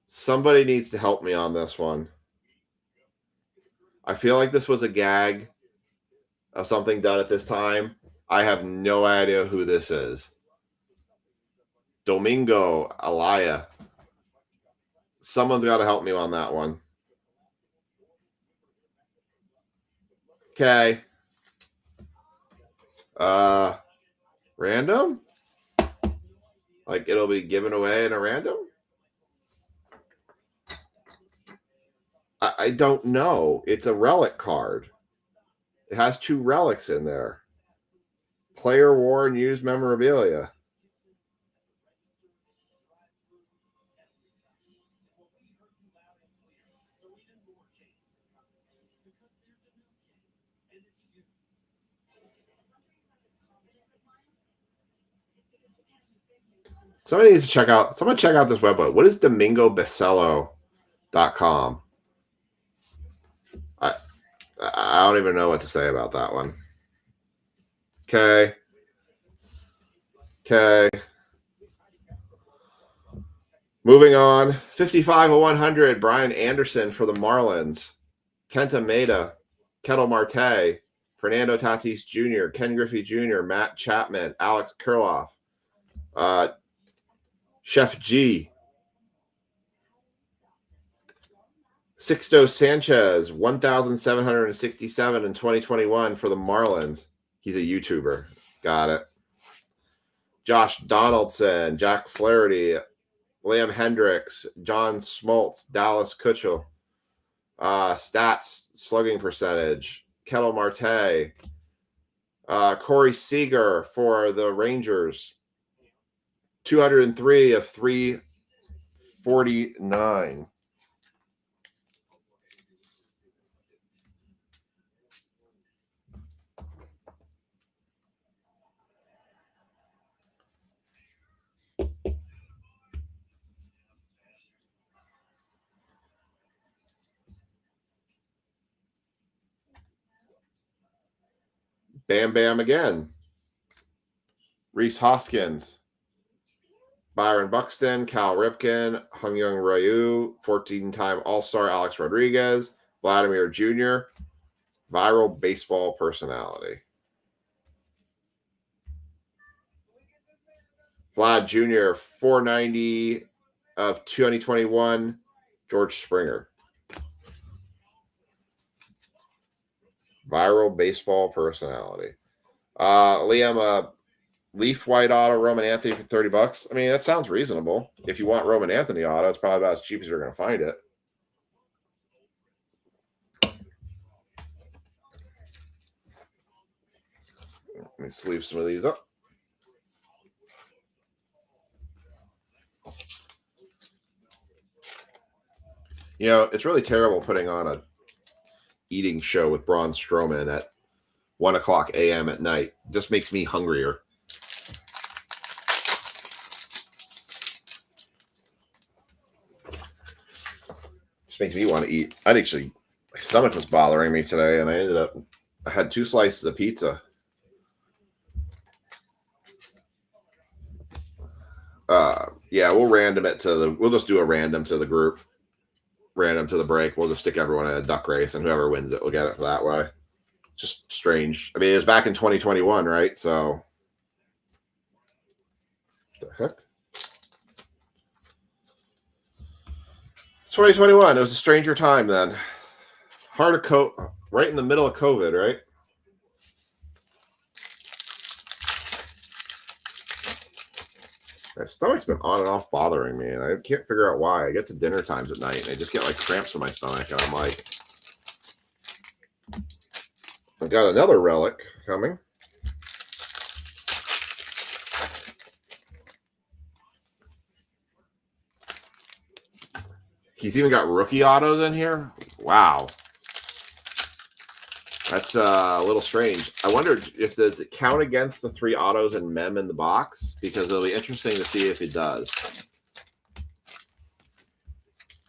Somebody needs to help me on this one. I feel like this was a gag of something done at this time. I have no idea who this is. Domingo Alaya. Someone's got to help me on that one. Okay. Random? Like it'll be given away in a random? I don't know. It's a relic card. It has 2 relics in there. Player worn used memorabilia. Somebody needs to check out this website. What is DomingoBasello.com? I don't even know what to say about that one. Okay. Moving on. 55 of 100. Brian Anderson for the Marlins. Kenta Maeda. Kettle Marte. Fernando Tatis Jr. Ken Griffey Jr. Matt Chapman. Alex Kurloff. Chef G. Sixto Sanchez, 1,767 in 2021 for the Marlins. He's a YouTuber. Got it. Josh Donaldson, Jack Flaherty, Liam Hendricks, John Smoltz, Dallas Kutchell. Stats, slugging percentage, Kettle Marte. Corey Seager for the Rangers. 203 of 349. Bam Bam again. Reese Hoskins. Byron Buxton, Cal Ripken, Hung-Young Ryu, 14-time All-Star Alex Rodriguez, Vladimir Jr., viral baseball personality. Vlad Jr., 490 of 2021, George Springer. Viral baseball personality. Liam Leaf White auto, Roman Anthony for $30. I mean, that sounds reasonable. If you want Roman Anthony auto, it's probably about as cheap as you're going to find it. Let me sleeve some of these up. You know, it's really terrible putting on a eating show with Braun Strowman at 1 o'clock a.m. at night. It just makes me hungrier. Just makes me want to eat. My stomach was bothering me today, and I had 2 slices of pizza. Yeah, we'll just do a random to the group. Random to the break. We'll just stick everyone in a duck race, and whoever wins it will get it that way. Just strange. I mean, it was back in 2021, right? So, what the heck? 2021. It was a stranger time then. Right in the middle of COVID, right? My stomach's been on and off bothering me, and I can't figure out why. I get to dinner times at night, and I just get like cramps in my stomach, and I'm like, I got another relic coming. He's even got rookie autos in here. Wow. That's a little strange. I wonder if does it count against the 3 autos and mem in the box, because it'll be interesting to see if it does.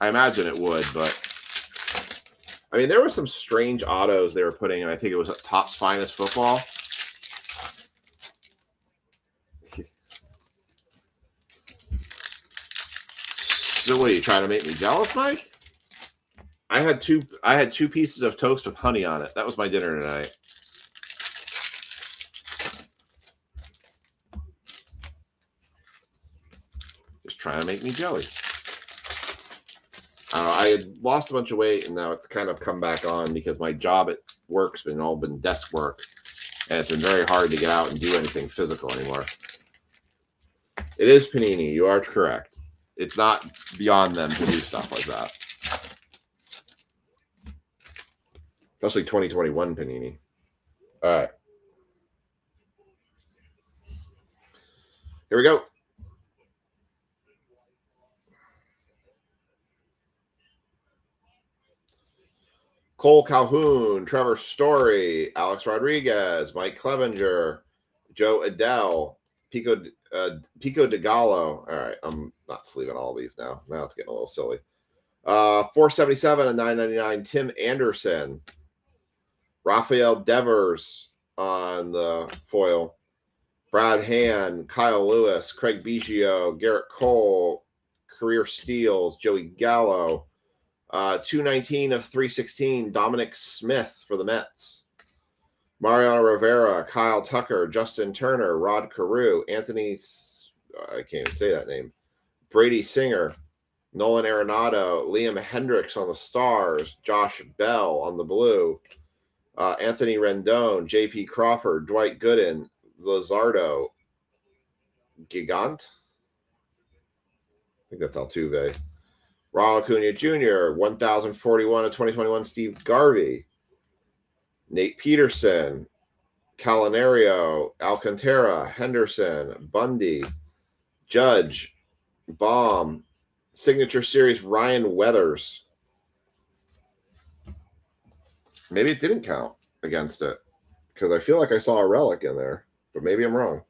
I imagine it would, but I mean, there were some strange autos they were putting in. I think it was Topps Finest Football. So what are you trying to make me jealous, Mike? I had two pieces of toast with honey on it. That was my dinner tonight. Just trying to make me jelly. I had lost a bunch of weight, and now it's kind of come back on because my job at work's been desk work, and it's been very hard to get out and do anything physical anymore. It is Panini. You are correct. It's not beyond them to do stuff like that. Especially 2021 Panini. All right. Here we go. Cole Calhoun, Trevor Story, Alex Rodriguez, Mike Clevenger, Joe Adele, Pico de Gallo. All right, I'm not sleeving all these now. Now it's getting a little silly. 477 and 999, Tim Anderson. Rafael Devers on the foil. Brad Hand, Kyle Lewis, Craig Biggio, Garrett Cole, career steals, Joey Gallo. 219 of 316, Dominic Smith for the Mets. Mariano Rivera, Kyle Tucker, Justin Turner, Rod Carew, Anthony, I can't even say that name, Brady Singer, Nolan Arenado, Liam Hendricks on the Stars, Josh Bell on the Blue, Anthony Rendon, J.P. Crawford, Dwight Gooden, Luzardo, Gigant. I think that's Altuve. Ronald Acuna Jr., 1,041 of 2021, Steve Garvey. Nate Peterson, Calinario, Alcantara, Henderson, Bundy, Judge, Baum, Signature Series, Ryan Weathers. Maybe it didn't count against it because I feel like I saw a relic in there, but maybe I'm wrong.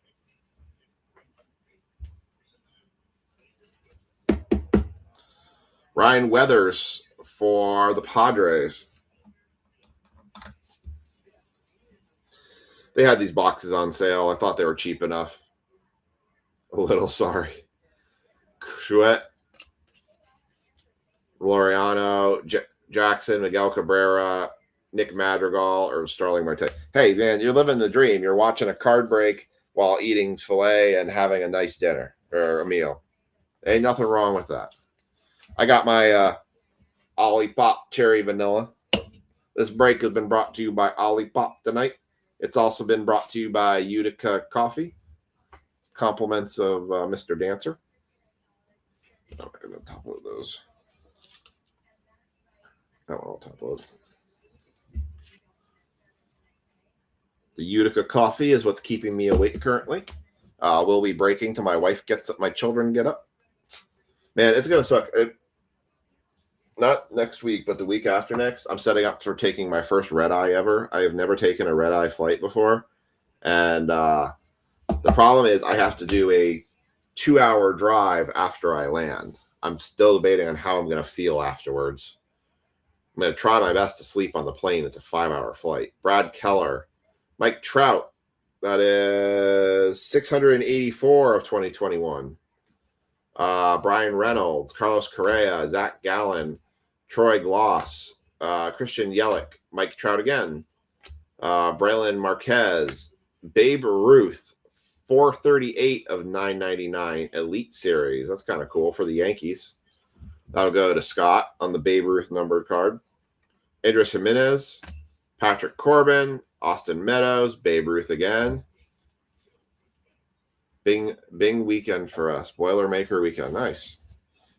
Ryan Weathers for the Padres. They had these boxes on sale. I thought they were cheap enough. A little sorry. Chouette, Laureano, Jackson, Miguel Cabrera, Nick Madrigal, or Starling Marte. Hey, man, you're living the dream. You're watching a card break while eating filet and having a nice dinner or a meal. Ain't nothing wrong with that. I got my Olipop Cherry Vanilla. This break has been brought to you by Olipop tonight. It's also been brought to you by Utica Coffee. compliments of Mr. Dancer. I'm not going to top load those. That one I'll top load. The Utica coffee is what's keeping me awake currently. We'll be breaking till my wife gets up, my children get up. Man, it's going to suck. Not next week, but the week after next, I'm setting up for taking my first red eye ever. I have never taken a red eye flight before. And the problem is I have to do a 2-hour drive after I land. I'm still debating on how I'm going to feel afterwards. I'm going to try my best to sleep on the plane. It's a 5-hour flight. Brad Keller, Mike Trout. That is 684 of 2021. Brian Reynolds, Carlos Correa, Zach Gallen, Troy Gloss, Christian Yelich, Mike Trout again, Braylon Marquez, Babe Ruth, 438 of 999 Elite Series. That's kind of cool for the Yankees. That'll go to Scott on the Babe Ruth numbered card. Idris Jimenez, Patrick Corbin, Austin Meadows, Babe Ruth again. Bing weekend for us. Boilermaker weekend. Nice.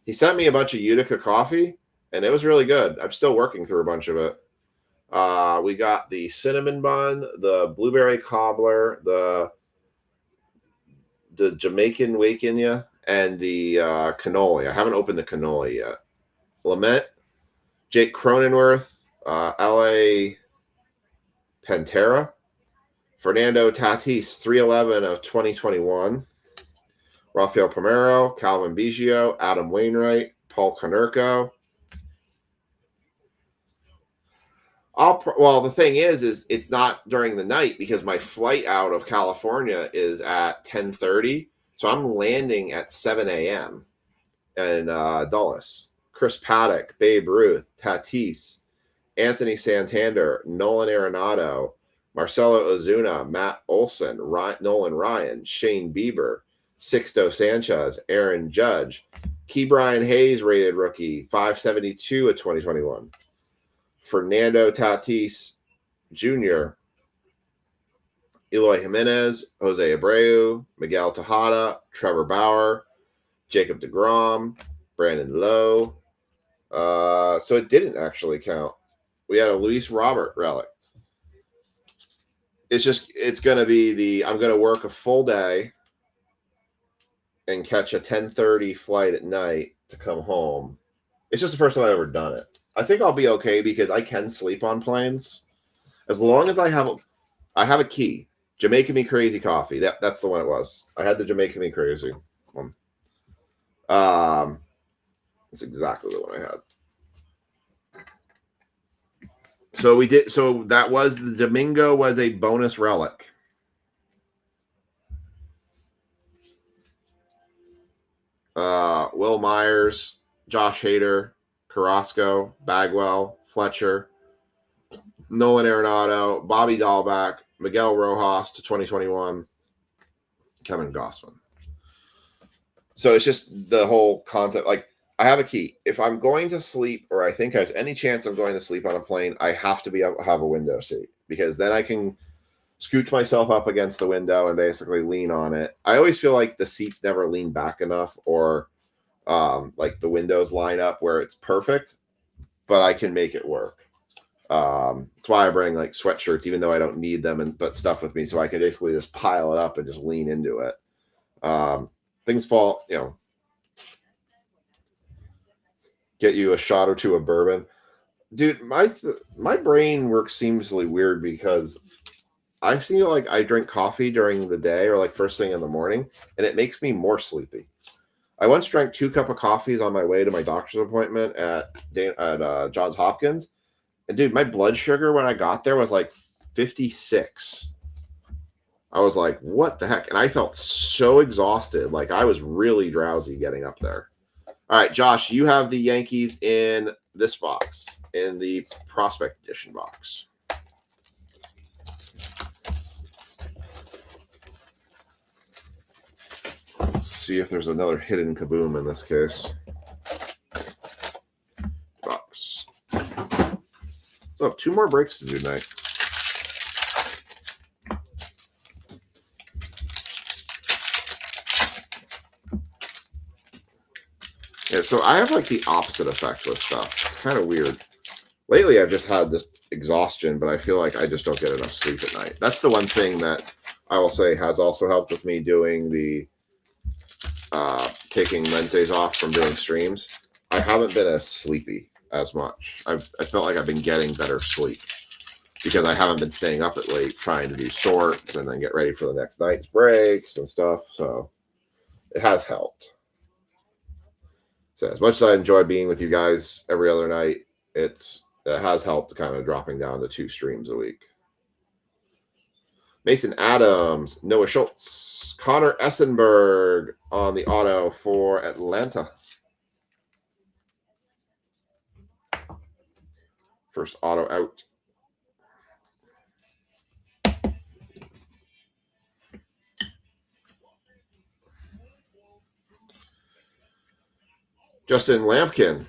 He sent me a bunch of Utica coffee, and it was really good. I'm still working through a bunch of it. We got the cinnamon bun, the blueberry cobbler, the Jamaican Wakinya, and the cannoli. I haven't opened the cannoli yet. Lament, Jake Cronenworth, LA Pantera, Fernando Tatis, 311 of 2021. Rafael Palmeiro, Calvin Biggio, Adam Wainwright, Paul Konerko. Well, the thing is it's not during the night because my flight out of California is at 10:30. So I'm landing at 7 a.m. in Dulles. Chris Paddock, Babe Ruth, Tatis, Anthony Santander, Nolan Arenado, Marcelo Ozuna, Matt Olson, Nolan Ryan, Shane Bieber, Sixto Sanchez, Aaron Judge, Ke'Bryan Hayes, rated rookie, 572 of 2021. Fernando Tatis Jr., Eloy Jimenez, Jose Abreu, Miguel Tejada, Trevor Bauer, Jacob deGrom, Brandon Lowe. So it didn't actually count. We had a Luis Robert relic. It's going to be I'm going to work a full day and catch a 10:30 flight at night to come home. It's just the first time I've ever done it. I think I'll be okay because I can sleep on planes. As long as I have a key. Jamaica Me Crazy coffee. That's the one it was. I had the Jamaica Me Crazy one. That's exactly the one I had. So that was the Domingo was a bonus relic. Will Myers, Josh Hader, Carrasco, Bagwell, Fletcher, Nolan Arenado, Bobby Dahlback, Miguel Rojas to 2021, Kevin Gossman. So it's just the whole concept. Like, I have a key. If I'm going to sleep, or I think there's any chance I'm going to sleep on a plane, I have to be able to have a window seat because then I can scooch myself up against the window and basically lean on it. I always feel like the seats never lean back enough, or like the windows line up where it's perfect, but I can make it work. That's why I bring like sweatshirts, even though I don't need them, but stuff with me, so I can basically just pile it up and just lean into it. Things fall, get you a shot or two of bourbon. Dude, my brain works seamlessly weird because I feel like I drink coffee during the day or like first thing in the morning, and it makes me more sleepy. I once drank 2 cups of coffees on my way to my doctor's appointment at Johns Hopkins. And dude, my blood sugar when I got there was like 56. I was like, what the heck? And I felt so exhausted. Like I was really drowsy getting up there. All right, Josh, you have the Yankees in this box, in the Prospect Edition box. Let's see if there's another hidden kaboom in this case. Box. So I have 2 more breaks to do tonight. Yeah, so I have like the opposite effect with stuff. It's kind of weird. Lately, I've just had this exhaustion, but I feel like I just don't get enough sleep at night. That's the one thing that I will say has also helped with me doing the taking Wednesdays off from doing streams. I haven't been as sleepy as much. I felt like I've been getting better sleep because I haven't been staying up at late trying to do sorts and then get ready for the next night's breaks and stuff. So it has helped. So as much as I enjoy being with you guys every other night, it has helped kind of dropping down to 2 streams a week. Mason Adams, Noah Schultz, Connor Essenberg on the auto for Atlanta. First auto out. Justin Lampkin,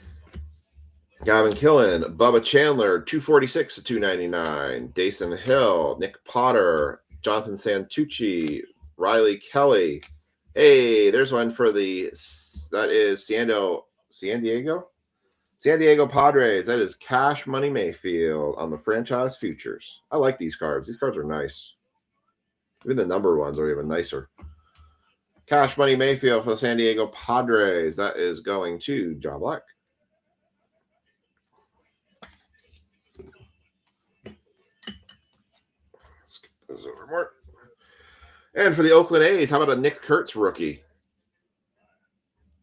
Gavin Killen, Bubba Chandler, 246 to 299. Dason Hill, Nick Potter, Jonathan Santucci, Riley Kelly. Hey, there's one for that is San Diego Padres. That is Cash Money Mayfield on the franchise futures. I like these cards. These cards are nice. Even the numbered ones are even nicer. Cash Money Mayfield for the San Diego Padres. That is going to John Black. Let's get those over more. And for the Oakland A's, how about a Nick Kurtz rookie?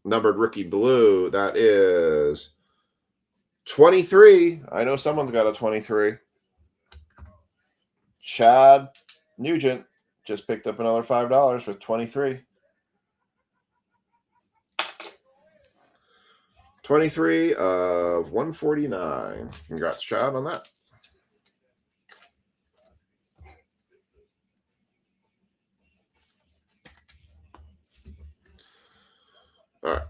Numbered rookie blue. That is 23. I know someone's got a 23. Chad Nugent just picked up another $5 with 23. 23 of 149. Congrats, Chad, on that. All right.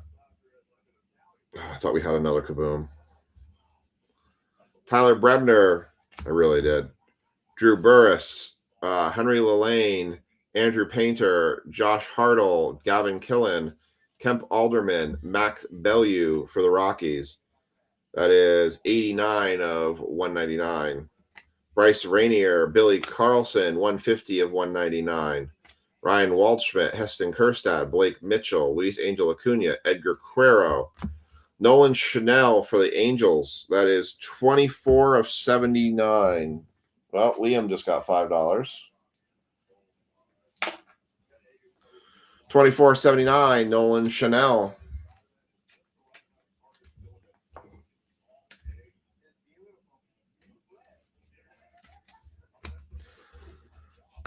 I thought we had another kaboom. Tyler Brebner. I really did. Drew Burris. Henry Lillane. Andrew Painter. Josh Hartle. Gavin Killen. Kemp Alderman, Max Bellew for the Rockies. That is 89 of 199. Bryce Rainier, Billy Carlson, 150 of 199. Ryan Waldschmidt, Heston Kjerstad, Blake Mitchell, Luis Angel Acuna, Edgar Quero. Nolan Chanel for the Angels. That is 24 of 79. Well, Liam just got $5. 24.79, Nolan Chanel.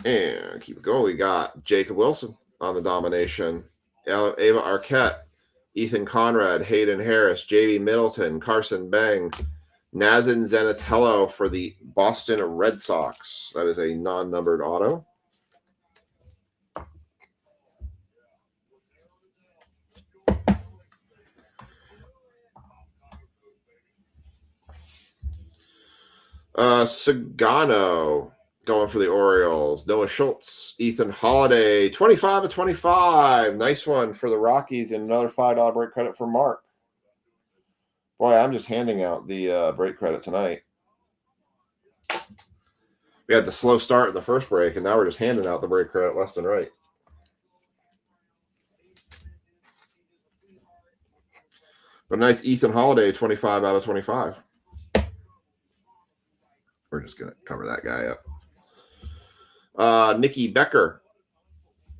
And keep it going. We got Jacob Wilson on the domination. Ava Arquette, Ethan Conrad, Hayden Harris, J.B. Middleton, Carson Bang, Nazin Zanatello for the Boston Red Sox. That is a non-numbered auto. Sagano going for the Orioles. Noah Schultz, Ethan Holiday, 25 of 25. Nice one for the Rockies and another $5 break credit for Mark. Boy, I'm just handing out the break credit tonight. We had the slow start in the first break, and now we're just handing out the break credit left and right. But nice Ethan Holiday, 25 out of 25. We're just going to cover that guy up. Nikki Becker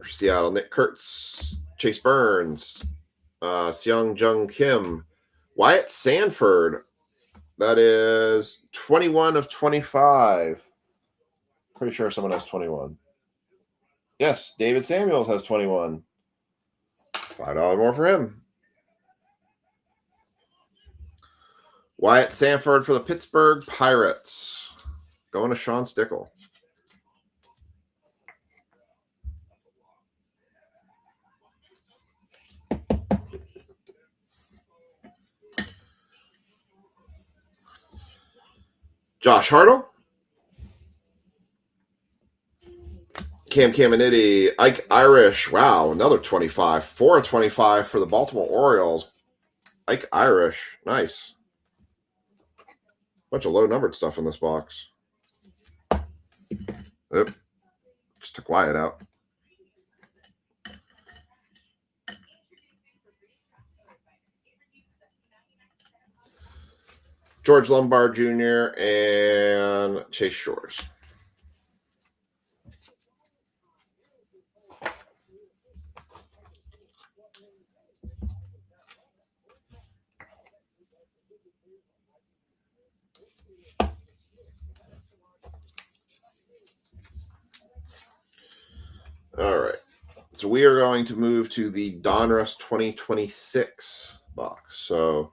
for Seattle. Nick Kurtz. Chase Burns. Seong Jung Kim. Wyatt Sanford. That is 21 of 25. Pretty sure someone has 21. Yes, David Samuels has 21. $5 more for him. Wyatt Sanford for the Pittsburgh Pirates. Going to Sean Stickle. Josh Hartle. Cam Caminiti. Ike Irish. Wow, another 25. 4 of 25 for the Baltimore Orioles. Ike Irish. Nice. Bunch of low-numbered stuff in this box. Oop. Just took Wyatt out. George Lombard Jr. and Chase Shores. All right. So we are going to move to the Donruss 2026 box. So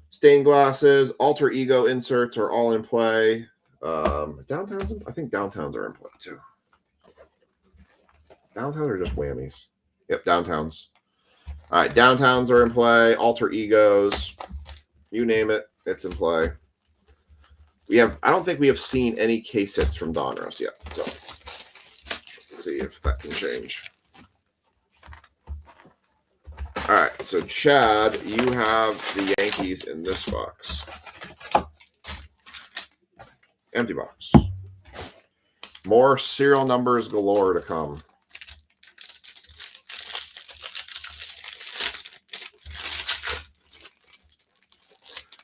stained glasses, alter ego inserts are all in play. Downtowns, I think downtowns are in play too. Downtowns are just whammies. Yep, downtowns. All right, downtowns are in play. Alter egos, you name it, it's in play. I don't think we have seen any case hits from Donruss yet. So let's see if that can change. All right, so Chad, you have the Yankees in this box. Empty box. More serial numbers galore to come.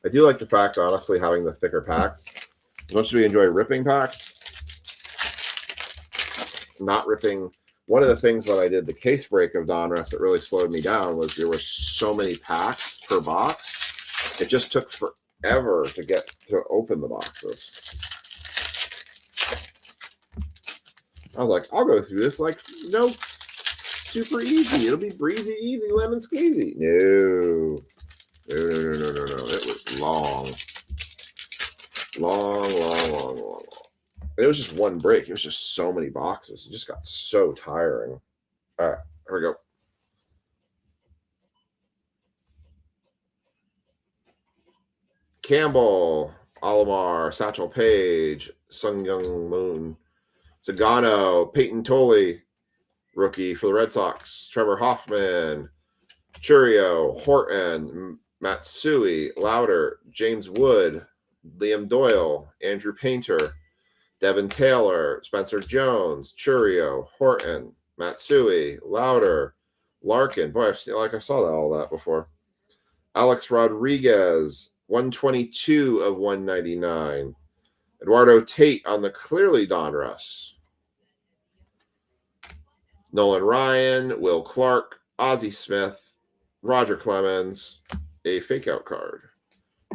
I do like the fact, honestly, having the thicker packs. As much as we enjoy ripping packs, not ripping. One of the things when I did the case break of Donruss that really slowed me down was there were so many packs per box. It just took forever to get to open the boxes. I was like, I'll go through this like super easy. It'll be breezy, easy, lemon squeezy. No. No. It was long. Long. It was just one break. It was just so many boxes. It just got so tiring. All right, here we go. Campbell, Alomar, Satchel Paige, Sung Young Moon, Zagano, Peyton Tolley, rookie for the Red Sox, Trevor Hoffman, Churio, Horton, Matsui, Lauder, James Wood, Liam Doyle, Andrew Painter, Devin Taylor, Spencer Jones, Churio, Horton, Matsui, Lauder, Larkin. Boy, I saw all that before. Alex Rodriguez, 122 of 199. Eduardo Tate on the clearly Donruss. Nolan Ryan, Will Clark, Ozzie Smith, Roger Clemens, a fake out card.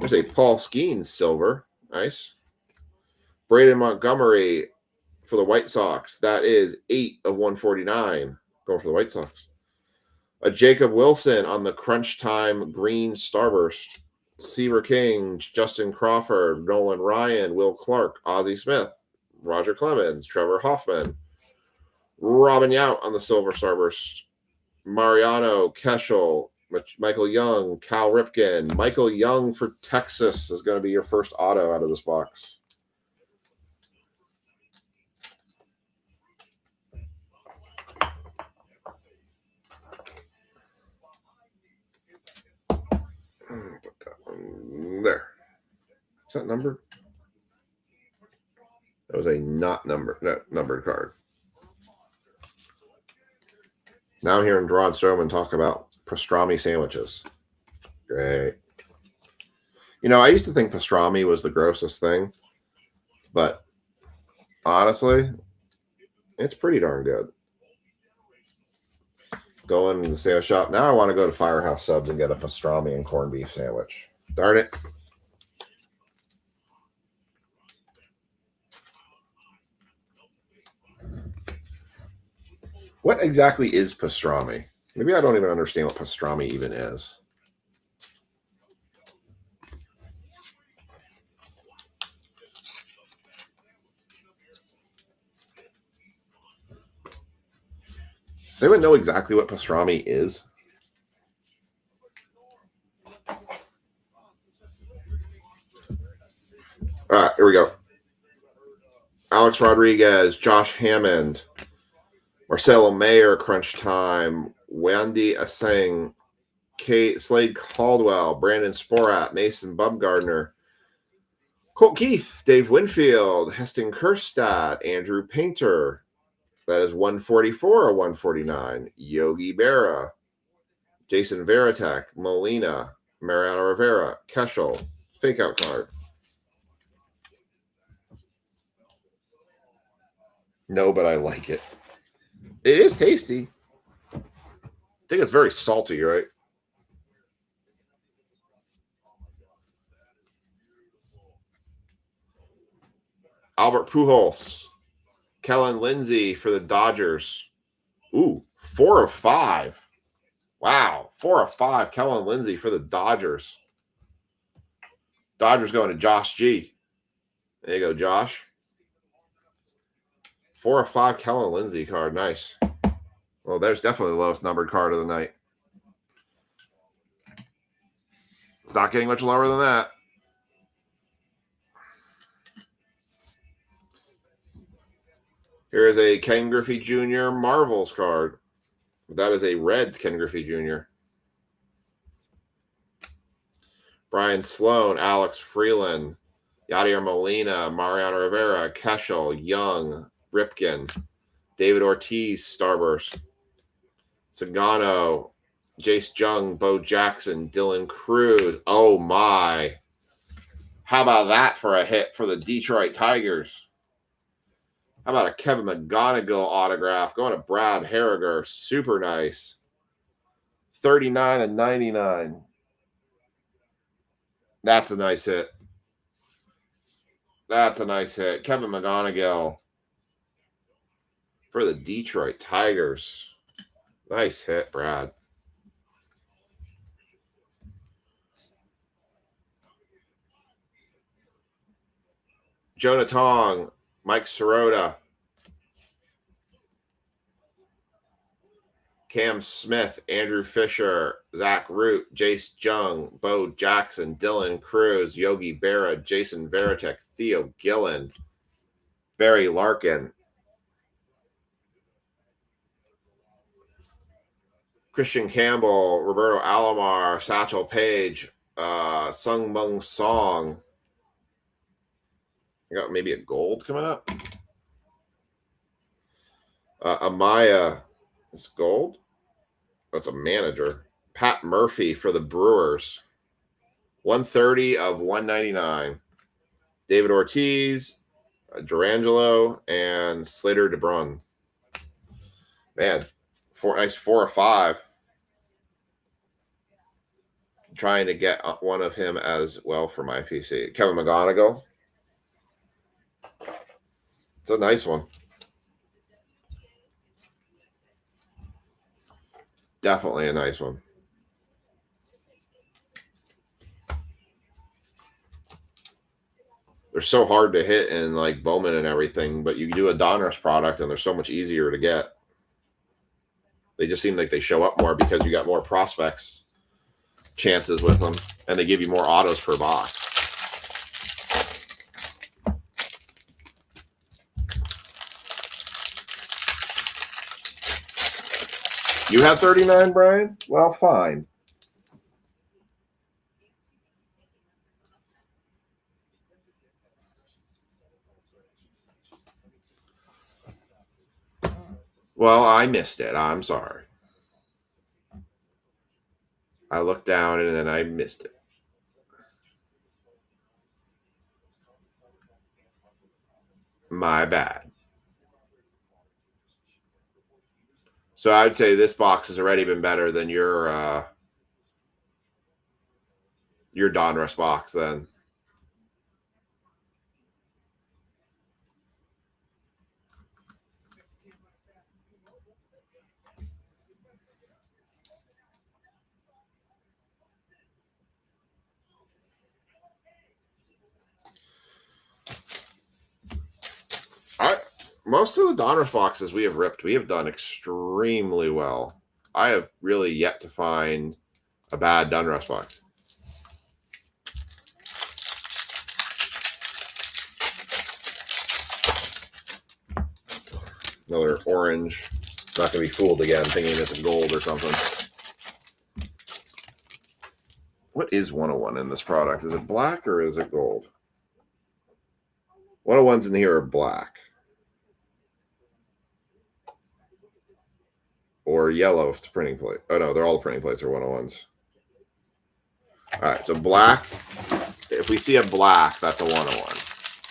There's a Paul Skeens silver. Nice. Braden Montgomery for the White Sox. That is 8 of 149. Going for the White Sox. A Jacob Wilson on the Crunch Time green Starburst. Seaver King, Justin Crawford, Nolan Ryan, Will Clark, Ozzie Smith, Roger Clemens, Trevor Hoffman, Robin Yount on the silver Starburst. Mariano, Keschel, Michael Young, Cal Ripken. Michael Young for Texas is going to be your first auto out of this box. Put that one there. Is that numbered? That was a numbered card. Now I'm hearing Ron Stroman talk about pastrami sandwiches. Great. You know, I used to think pastrami was the grossest thing, but honestly, it's pretty darn good. Going to the sandwich shop. Now I want to go to Firehouse Subs and get a pastrami and corned beef sandwich. Darn it. What exactly is pastrami? Maybe I don't even understand what pastrami even is. Does anyone know exactly what pastrami is? All right, here we go. Alex Rodriguez, Josh Hammond, Marcelo Mayer, Crunch Time, Wandy Aseng, Slade Caldwell, Brandon Sporat, Mason Bumgardner, Colt Keith, Dave Winfield, Heston Kjerstad, Andrew Painter. That is 144 or 149. Yogi Berra, Jason Varitek, Molina, Mariano Rivera, Keschel, fake out card. No, but I like it. It is tasty. I think it's very salty, right? Albert Pujols, Kellen Lindsay for the Dodgers. Ooh, 4 of 5. Wow, 4 of 5. Kellen Lindsay for the Dodgers. Dodgers going to Josh G. There you go, Josh. 4 of 5 Kellen Lindsay card. Nice. Well, there's definitely the lowest numbered card of the night. It's not getting much lower than that. Here is a Ken Griffey Jr. Marvels card. That is a Reds Ken Griffey Jr. Brian Sloan, Alex Freeland, Yadier Molina, Mariano Rivera, Keschel, Young, Ripken, David Ortiz, Starburst, Sagano, Jace Jung, Bo Jackson, Dylan Cruz. Oh my. How about that for a hit for the Detroit Tigers? How about a Kevin McGonigal autograph going to Brad Harriger? Super nice. 39 and 99. That's a nice hit. That's a nice hit. Kevin McGonigal for the Detroit Tigers. Nice hit, Brad. Jonah Tong, Mike Sirota, Cam Smith, Andrew Fisher, Zach Root, Jace Jung, Bo Jackson, Dylan Cruz, Yogi Berra, Jason Varitek, Theo Gillen, Barry Larkin, Christian Campbell, Roberto Alomar, Satchel Paige, Sung Mung Song. I got maybe a gold coming up. Amaya, it's gold. That's a manager. Pat Murphy for the Brewers. 130 of 199. David Ortiz, Durangelo, and Slater DeBrun. Man, nice 4 or 5. Trying to get one of him as well for my PC. Kevin McGonigal. It's a nice one. Definitely a nice one. They're so hard to hit in like Bowman and everything, but you do a Donruss product and they're so much easier to get. They just seem like they show up more because you got more prospects chances with them and they give you more autos per box. You have 39, Brian? Well, fine. Well, I missed it. I'm sorry. I looked down and then I missed it. My bad. So I'd say this box has already been better than your Donruss box then. Most of the Donruss boxes we have ripped, we have done extremely well. I have really yet to find a bad Donruss box. Another orange. Not going to be fooled again thinking it's a gold or something. What is 101 in this product? Is it black or is it gold? 101s in here are black. Or yellow if it's printing plate. Oh, no, they're all the printing plates are 101s. All right, so black. If we see a black, that's a 101.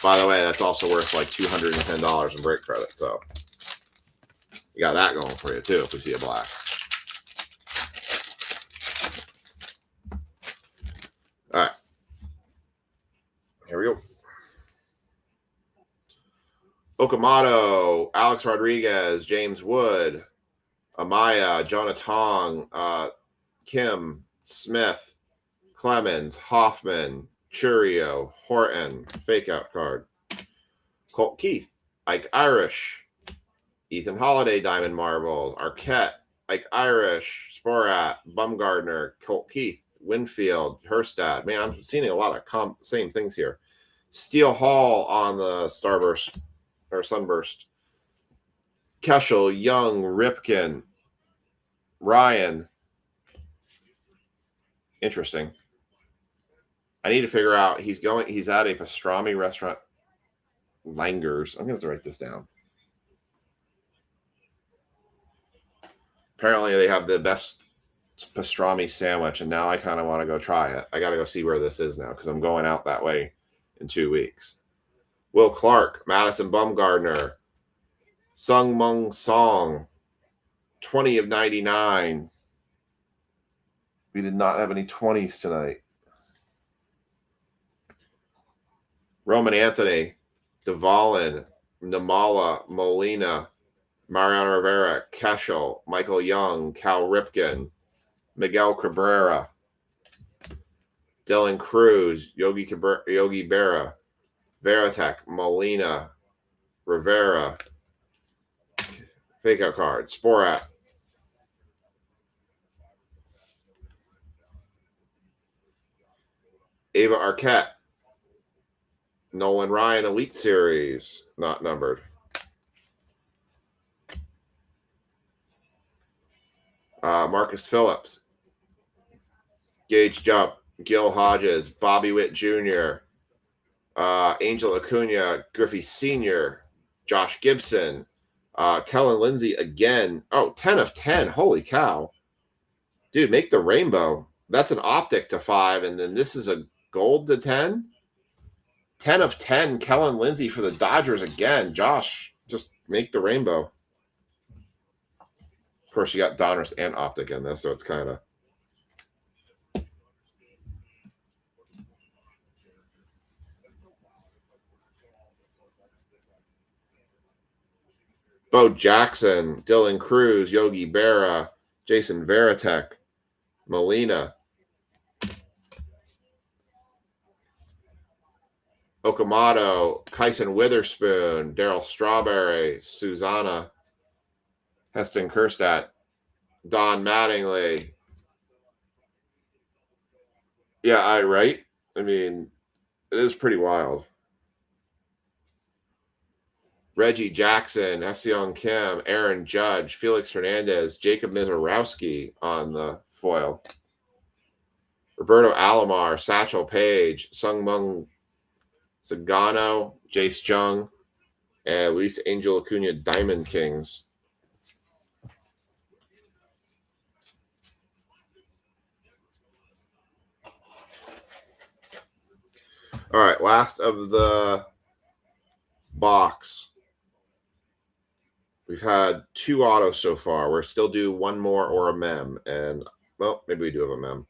By the way, that's also worth like $210 in break credit. So you got that going for you too if we see a black. All right. Here we go. Okamoto, Alex Rodriguez, James Wood, Amaya, Jonah Tong, Kim, Smith, Clemens, Hoffman, Churio, Horton, fake out card. Colt Keith, Ike Irish, Ethan Holiday, Diamond Marbles, Arquette, Ike Irish, Sporat, Bumgardner, Colt Keith, Winfield, Herstad. Man, I'm seeing a lot of same things here. Steel Hall on the Starburst or Sunburst. Keschel, Young, Ripken, Ryan. Interesting. I need to figure out he's at a pastrami restaurant. Langers. I'm going to have to write this down. Apparently they have the best pastrami sandwich, and now I kind of want to go try it. I got to go see where this is now because I'm going out that way in 2 weeks. Will Clark, Madison Bumgardner, Sung Mung Song, 20 of 99. We did not have any 20s tonight. Roman Anthony, Dvalin, Namala, Molina, Mariano Rivera, Keschel, Michael Young, Cal Ripken, Miguel Cabrera, Dylan Cruz, Yogi Berra, Veritek, Molina, Rivera, fake out card, Sporat, Ava Arquette, Nolan Ryan, Elite Series, not numbered. Marcus Phillips, Gage Jump, Gil Hodges, Bobby Witt Jr., Angel Acuna, Griffey Sr., Josh Gibson, Kellen Lindsay again. Oh, 10 of 10. Holy cow. Dude, make the rainbow. That's an optic to 5, and then this is a gold to 10. 10 of 10, Kellen Lindsay for the Dodgers again. Josh, just make the rainbow. Of course, you got Donruss and optic in this, so it's kind of... Bo Jackson, Dylan Cruz, Yogi Berra, Jason Veritek, Molina, Okamoto, Kyson Witherspoon, Darryl Strawberry, Susanna, Heston Kjerstad, Don Mattingly. Yeah, right? I mean, it is pretty wild. Reggie Jackson, Seong Kim, Aaron Judge, Felix Hernandez, Jacob Mizorowski on the foil. Roberto Alomar, Satchel Paige, Sung Mung Sagano, Jace Jung, and Luis Angel Acuna Diamond Kings. All right, last of the box. We've had 2 autos so far. We're still due 1 more or a mem. And, well, maybe we do have a mem.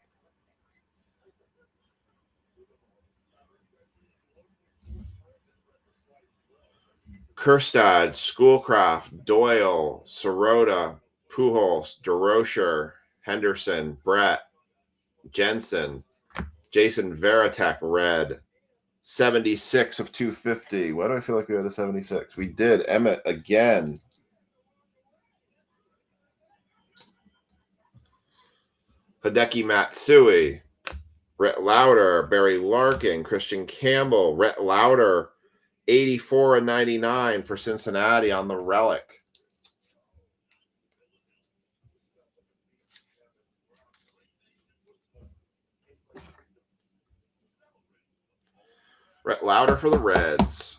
Kjerstad, Schoolcraft, Doyle, Sirota, Pujols, DeRocher, Henderson, Brett, Jensen, Jason Veritek, red. 76 of 250. Why do I feel like we had a 76? We did. Emmett again. Hideki Matsui, Rhett Lauder, Barry Larkin, Christian Campbell, Rhett Lauder, 84 and 99 for Cincinnati on the relic. Rhett Lauder for the Reds.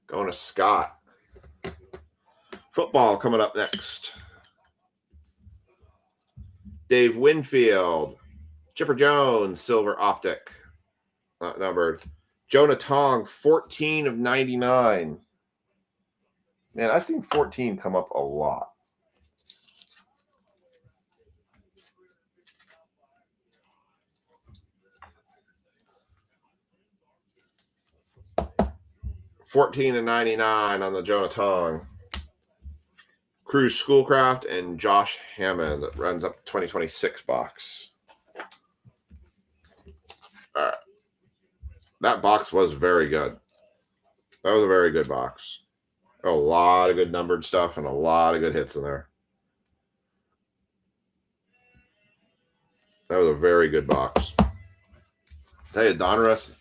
Going to Scott. Football coming up next. Dave Winfield. Chipper Jones, silver optic. Not numbered. Jonah Tong, 14 of 99. Man, I've seen 14 come up a lot. $14 and 99 on the Jonah Tong. Cruz Schoolcraft and Josh Hammond that runs up to 2026 box. All right. That box was very good. That was a very good box. A lot of good numbered stuff and a lot of good hits in there. That was a very good box. Tell you, Donruss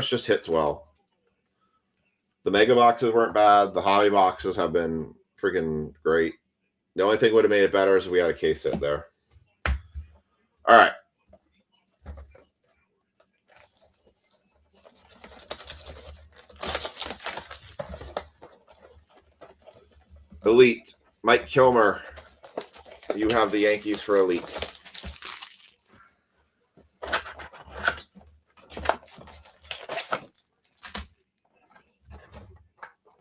just hits well. The mega boxes weren't bad. The hobby boxes have been freaking great. The only thing would have made it better is if we had a case hit there. All right. Elite. Mike Kilmer. You have the Yankees for Elite.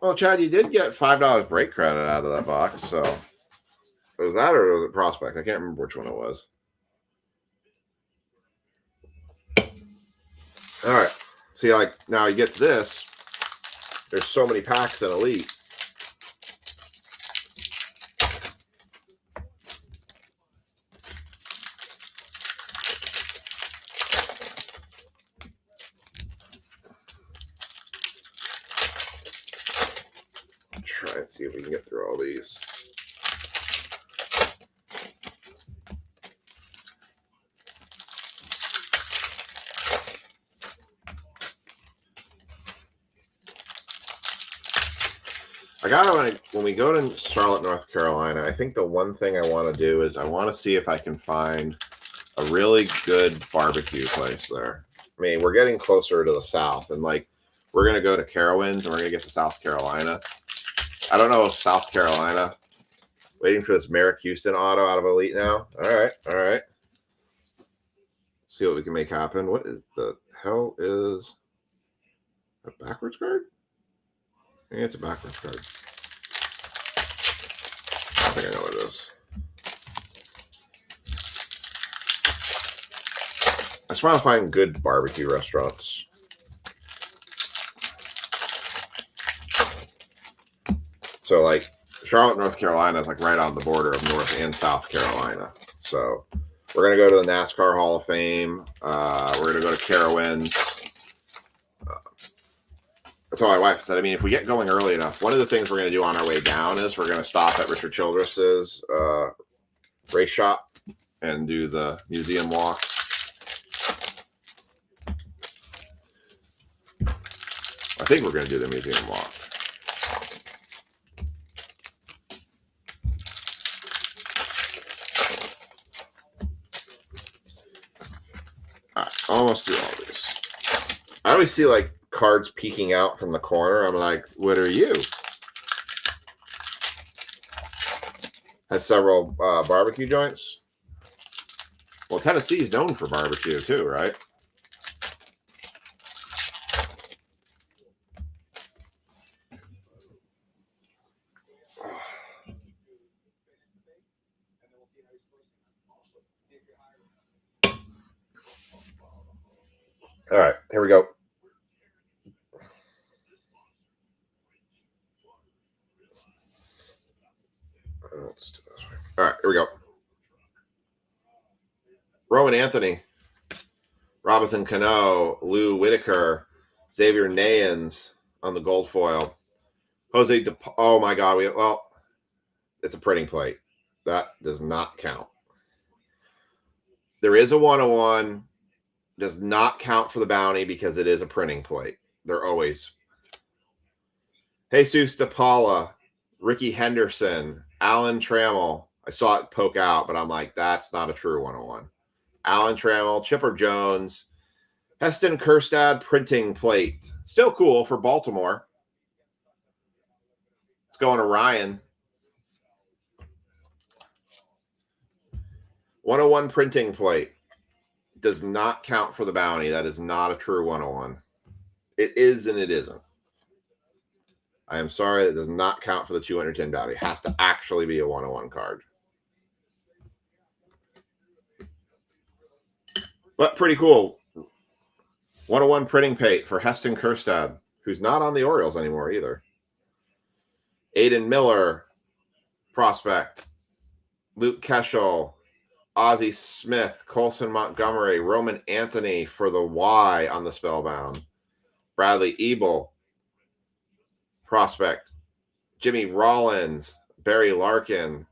Well, Chad, you did get $5 break credit out of that box, so was that or was it Prospect? I can't remember which one it was. All right. See, like now you get this. There's so many packs in Elite. Try and see if we can get through all these. I gotta, when we go to Charlotte, North Carolina, I think the one thing I want to do is I want to see if I can find a really good barbecue place there. I mean, we're getting closer to the South, and like we're gonna go to Carowinds and we're gonna get to South Carolina. I don't know if South Carolina. Waiting for this Merrick Houston auto out of Elite now. All right, all right. See what we can make happen. What is the hell is a backwards card? I think it's a backwards card. I think I know what it is. I just want to find good barbecue restaurants. So, like, Charlotte, North Carolina is like right on the border of North and South Carolina. So, we're going to go to the NASCAR Hall of Fame. We're going to go to Carowinds. I told my wife, I said, I mean, if we get going early enough, one of the things we're going to do on our way down is we're going to stop at Richard Childress's race shop and do the museum walk. I think we're going to do the museum walk. All right, almost through all these. I always see like cards peeking out from the corner. I'm like, what are you? Has several barbecue joints. Well, Tennessee's known for barbecue too, right? All right, here we go. Let's do this way. All right, here we go. Rowan Anthony, Robinson Cano, Lou Whitaker, Xavier Nayans on the gold foil. Jose oh my God. Well, it's a printing plate. That does not count. There is a 101. Does not count for the bounty because it is a printing plate. They're always. Jesus DePaula, Ricky Henderson, Alan Trammell. I saw it poke out, but I'm like, that's not a true 101. Alan Trammell, Chipper Jones, Heston Kjerstad printing plate. Still cool for Baltimore. It's going to Ryan. 101 printing plate. Does not count for the bounty. That is not a true 101. It is and it isn't. I am sorry, that does not count for the 210 bounty. It has to actually be a 101 card. But pretty cool. 101 printing plate for Heston Kjerstad, who's not on the Orioles anymore either. Aiden Miller, prospect. Luke Keschel, Ozzie Smith, Colson Montgomery, Roman Anthony for the Y on the Spellbound. Bradley Ebel, prospect. Jimmy Rollins, Barry Larkin,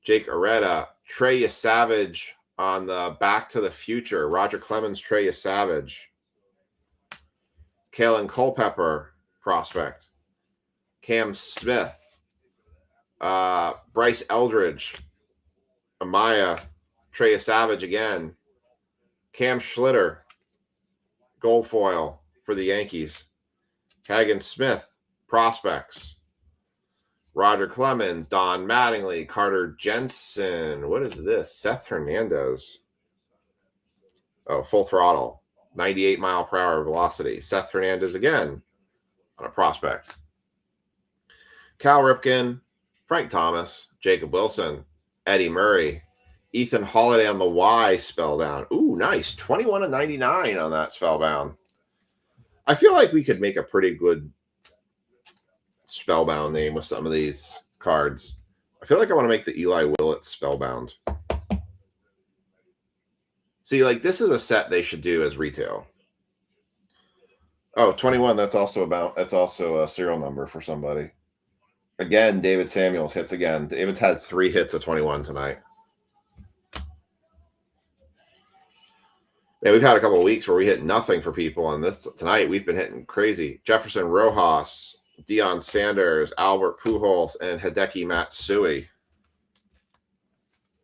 Jake Areta, Trey Savage on the Back to the Future. Roger Clemens, Trey Savage. Kalen Culpepper, prospect. Cam Smith, Bryce Eldridge, Amaya, Trey Savage again. Cam Schlitter, gold foil for the Yankees. Hagen Smith, prospects. Roger Clemens, Don Mattingly, Carter Jensen. What is this? Seth Hernandez. Oh, full throttle. 98 mile per hour velocity. Seth Hernandez again on a prospect. Cal Ripken, Frank Thomas, Jacob Wilson, Eddie Murray, Ethan Holiday on the Y Spellbound. Ooh, nice. 21/99 on that Spellbound. I feel like we could make a pretty good Spellbound name with some of these cards. I feel like I want to make the Eli Willett Spellbound. See, like this is a set they should do as retail. Oh, 21. That's also a serial number for somebody. Again, David Samuels hits again. David's had 3 hits of 21 tonight. Yeah, we've had a couple of weeks where we hit nothing for people, and this tonight we've been hitting crazy. Jefferson Rojas, Deion Sanders, Albert Pujols, and Hideki Matsui.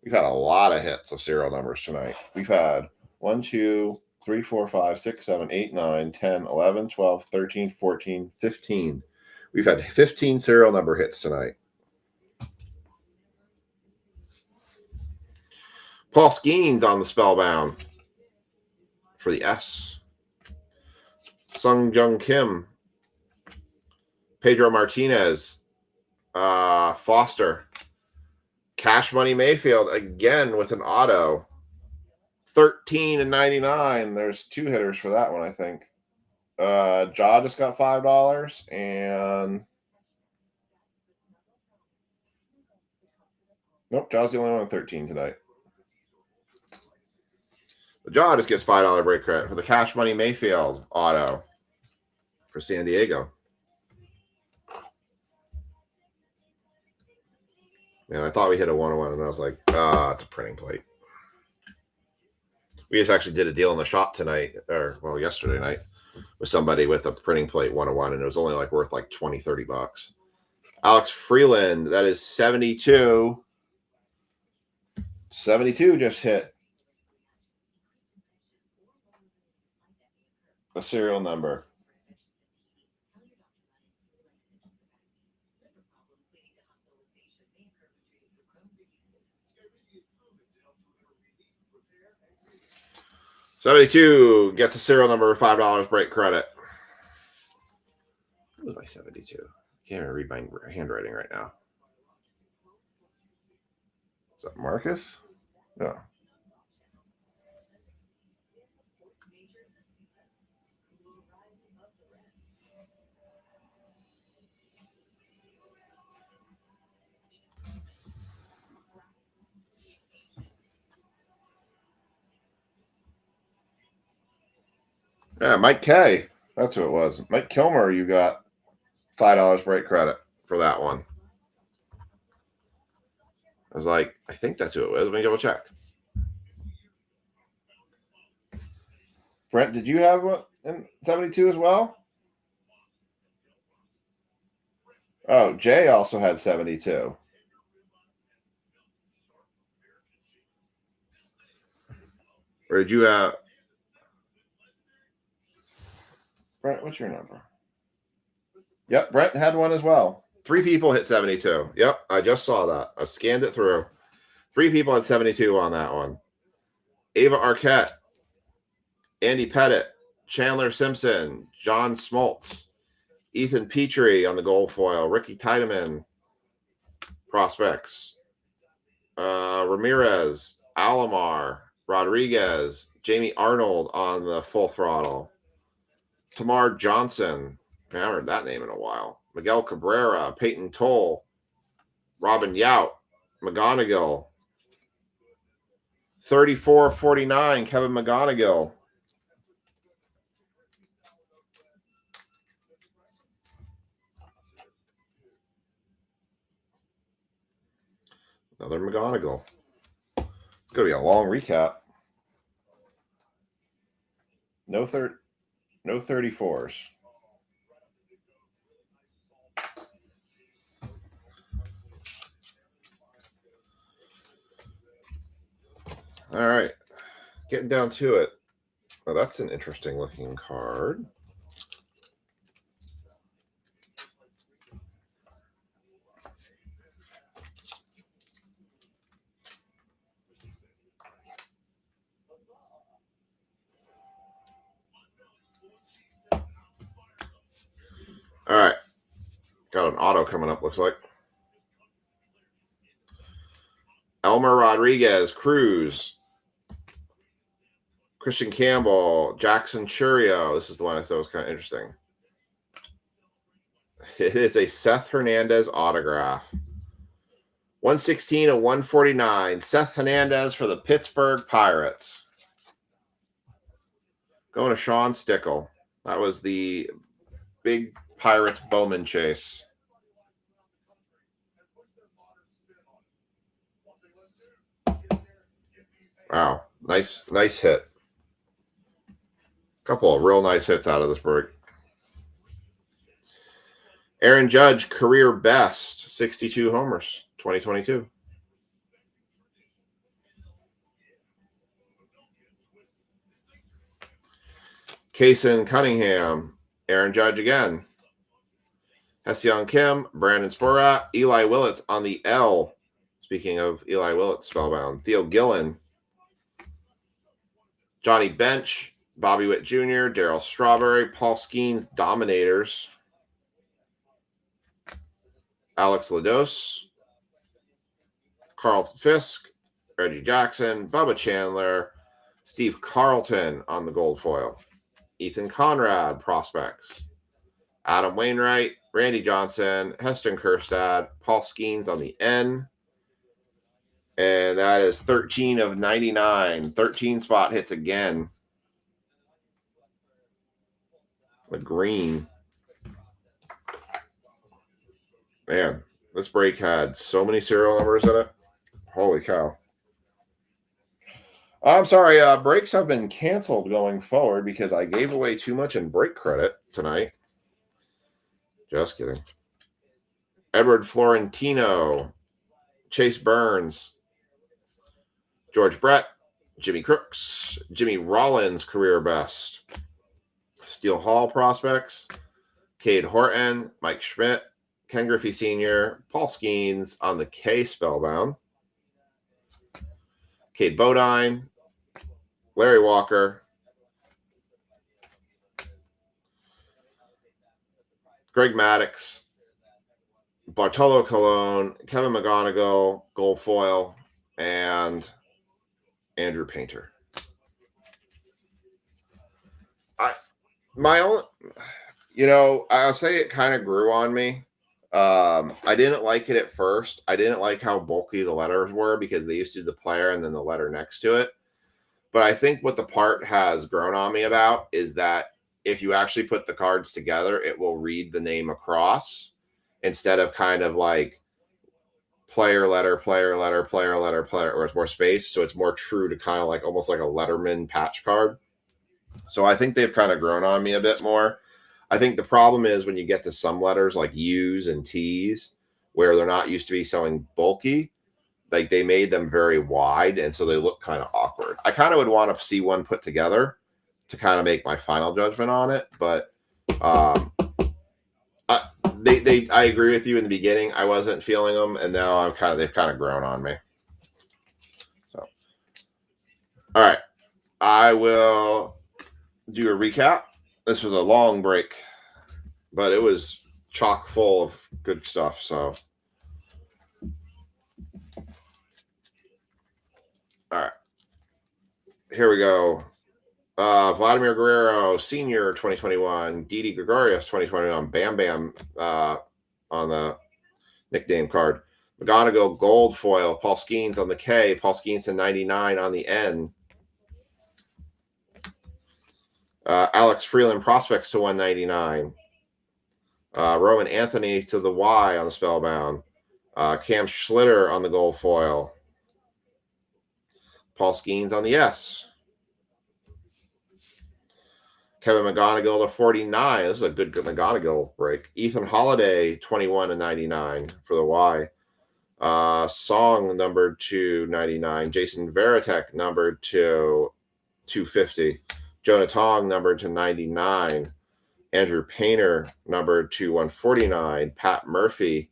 We've had a lot of hits of serial numbers tonight. We've had 1, 2, 3, 4, 5, 6, 7, 8, 9, 10, 11, 12, 13, 14, 15. We've had 15 serial number hits tonight. Paul Skeens on the Spellbound for the S. Sung Jung Kim, Pedro Martinez, Foster, Cash Money Mayfield again with an auto. 13/99. There's 2 hitters for that one, I think. Ja just got $5, and nope, Ja's the only one on 13 tonight. Ja just gets $5 break credit for the Cash Money Mayfield auto for San Diego. Man, I thought we hit a 101, and I was like, it's a printing plate. We just actually did a deal in the shop tonight, or well, yesterday night, with somebody with a printing plate 101, and it was only like worth like $20-$30. Alex Freeland, that is 72. 72 just hit a serial number. $72 gets a serial number of $5 break credit. What was my 72? I can't even read my handwriting right now. Is that Marcus? No. Yeah, Mike K. That's who it was. Mike Kilmer, you got $5 break credit for that one. I was like, I think that's who it was. Let me double check. Brent, did you have one in 72 as well? Oh, Jay also had 72. Or did you have? Brent, what's your number? Yep, Brent had one as well. 3 people hit 72. Yep, I just saw that. I scanned it through. 3 people had 72 on that one. Ava Arquette, Andy Pettit, Chandler Simpson, John Smoltz, Ethan Petrie on the gold foil, Ricky Tiedemann, prospects, Ramirez, Alomar, Rodriguez, Jamie Arnold on the full throttle, Tamar Johnson, I haven't heard that name in a while, Miguel Cabrera, Peyton Toll, Robin Yount, McGonigal, 34-49, Kevin McGonigal. Another McGonigal. It's going to be a long recap. No 34s. All right. Getting down to it. Oh, that's an interesting looking card. All right. Got an auto coming up, looks like. Elmer Rodriguez, Cruz, Christian Campbell, Jackson Churio. This is the one I thought was kind of interesting. It is a Seth Hernandez autograph. 116/149. Seth Hernandez for the Pittsburgh Pirates. Going to Sean Stickle. That was the big Pirates Bowman chase. Wow. Nice hit. Couple of real nice hits out of this break. Aaron Judge, career best, 62 homers, 2022. Kason Cunningham, Aaron Judge again. Hyeseong Kim, Brandon Sporat, Eli Willits on the L. Speaking of Eli Willits, spellbound. Theo Gillen, Johnny Bench, Bobby Witt Jr., Darryl Strawberry, Paul Skeens, Dominators, Alex Lados, Carlton Fisk, Reggie Jackson, Bubba Chandler, Steve Carlton on the gold foil, Ethan Conrad, prospects, Adam Wainwright, Randy Johnson, Heston Kjerstad, Paul Skeens on the N. And that is 13 of 99. 13 spot hits again. The green. Man, this break had so many serial numbers in it. Holy cow. I'm sorry, breaks have been canceled going forward because I gave away too much in break credit tonight. Just kidding. Edward Florentino, Chase Burns, George Brett, Jimmy Crooks, Jimmy Rollins, career best. Steele Hall prospects, Cade Horton, Mike Schmidt, Ken Griffey Sr., Paul Skeens on the K spellbound, Cade Bodine, Larry Walker, Greg Maddux, Bartolo Colon, Kevin McGonigal, gold foil, and Andrew Painter. I'll say it kind of grew on me. I didn't like it at first. I didn't like how bulky the letters were because they used to do the player and then the letter next to it. But I think what the part has grown on me about is that if you actually put the cards together, it will read the name across instead of kind of like player, letter, player, letter, player, letter, player, or it's more space. So it's more true to kind of like almost like a Letterman patch card. So I think they've kind of grown on me a bit more. I think the problem is when you get to some letters like U's and T's, where they're not used to be so bulky, like they made them very wide, and so they look kind of awkward. I kind of would want to see one put together to kind of make my final judgment on it, but I agree with you in the beginning. I wasn't feeling them, and now they've kind of grown on me. So, all right, I will do a recap. This was a long break, but it was chock full of good stuff. So, all right, here we go. Vladimir Guerrero Sr. 2021, Didi Gregorius 2021, Bam Bam on the nickname card. McGonigal gold foil, Paul Skeens on the K, Paul Skeens to 99 on the N. Alex Freeland prospects to 199. Roman Anthony to the Y on the Spellbound. Cam Schlitter on the gold foil. Paul Skeens on the S. Kevin McGonigal to 49. This is a good McGonigal break. Ethan Holiday, 21 to 99 for the Y. Song numbered to 99. Jason Varitek numbered to 250. Jonah Tong numbered to 99. Andrew Painter numbered to 149. Pat Murphy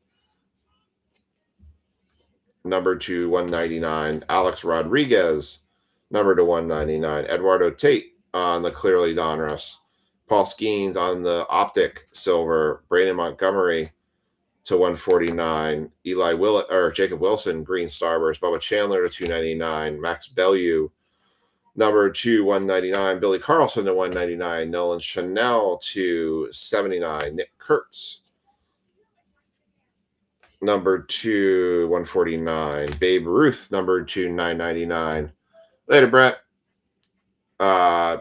numbered to 199. Alex Rodriguez numbered to 199. Eduardo Tate on the Clearly Donruss. Paul Skeens on the Optic Silver. Braden Montgomery to 149. Jacob Wilson, Green Starburst. Bubba Chandler to 299. Max Bellew, number 2, 199. Billy Carlson to 199. Nolan Chanel to 79. Nick Kurtz, number 2, 149. Babe Ruth, number 2, 999. Later, Brett.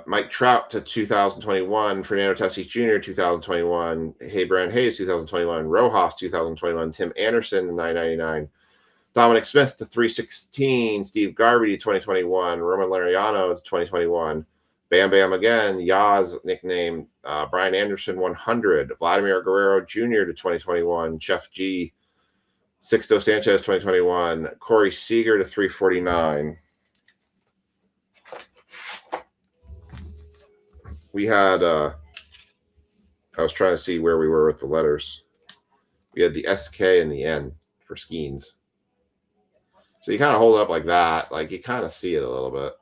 Mike Trout to 2021. Fernando Tatis Jr. 2021. Brand Hayes 2021. Rojas 2021. Tim Anderson 999. Dominic Smith to 316. Steve Garvey to 2021. Roman Lariano to 2021. Bam Bam again. Yaz nickname. Brian Anderson 100. Vladimir Guerrero Jr. to 2021. Chef G. Sixto Sanchez 2021. Corey Seager to 349. We had, I was trying to see where we were with the letters. We had the SK and the N for Skeens. So you kind of hold it up like that. Like you kind of see it a little bit.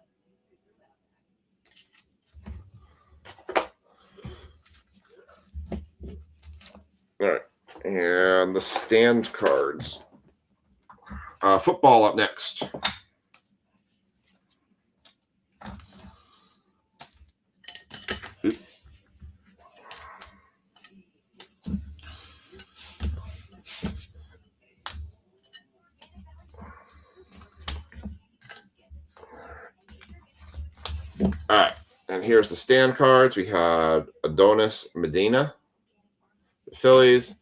All right. And the stand cards. Football up next. All right, and here's the stand cards. We had Adonis Medina, the Phillies,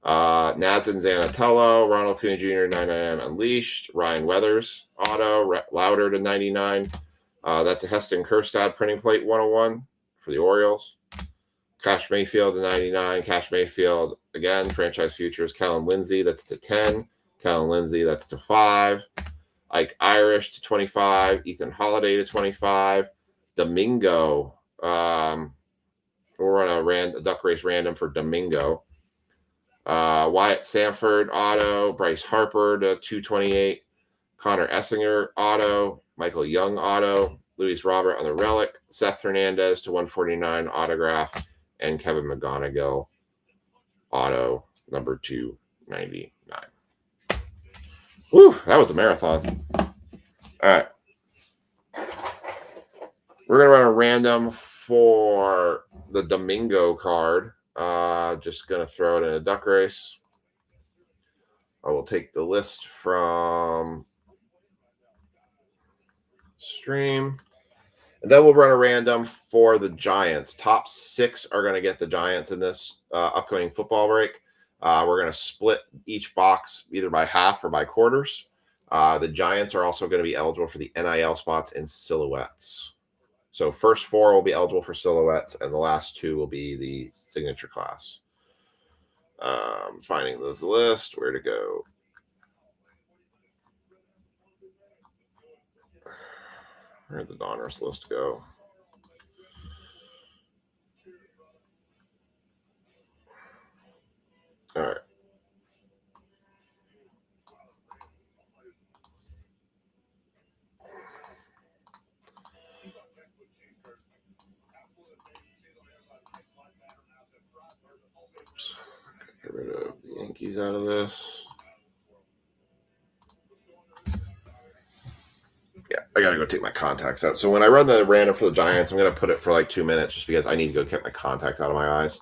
Nazan Zanatello, Ronald Acuna Jr. 99 Unleashed, Ryan Weathers auto, Louder to 99. That's a Heston Kjerstad printing plate 101 for the Orioles. Cash Mayfield to 99. Cash Mayfield again, franchise futures. Kellen Lindsay, that's to 10. Kellen Lindsay, that's to 5. Ike Irish to 25. Ethan Holiday to 25. Domingo. We'll run a duck race random for Domingo. Wyatt Sanford auto. Bryce Harper to 228. Connor Essinger auto. Michael Young auto. Luis Robert on the relic. Seth Hernandez to 149 autograph. And Kevin McGonigal auto number 299. Whew, that was a marathon. All right. We're going to run a random for the Domingo card. Just going to throw it in a duck race. I will take the list from stream. And then we'll run a random for the Giants. Top 6 are going to get the Giants in this upcoming football break. We're going to split each box either by half or by quarters. The Giants are also going to be eligible for the NIL spots in silhouettes. So first 4 will be eligible for silhouettes, and the last 2 will be the signature class. Finding this list, where to go. Where'd the Donruss list go? All right. Oops. Get rid of the Yankees out of this. Yeah, I gotta go take my contacts out. So when I run the random for the Giants, I'm gonna put it for like 2 minutes just because I need to go get my contacts out of my eyes.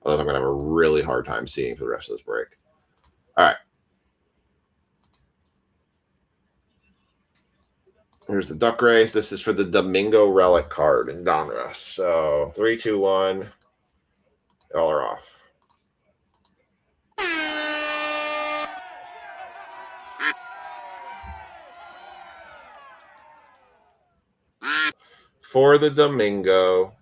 Otherwise, I'm gonna have a really hard time seeing for the rest of this break. All right. Here's the Duck Race. This is for the Domingo Relic card in Donruss. So 3, 2, 1. All are off. For the Domingo.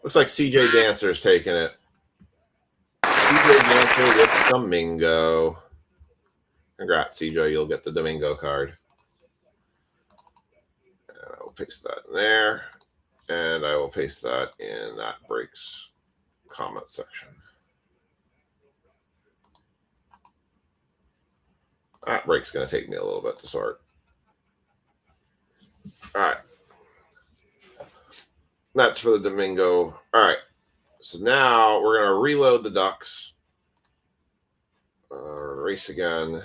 Looks like CJ Dancer's taking it. CJ Dancer with Domingo. Congrats, CJ. You'll get the Domingo card. And I will paste that in there. And I will paste that in that breaks comment section. That break's going to take me a little bit to sort. All right. That's for the Domingo. All right. So now we're going to reload the Ducks. Race again.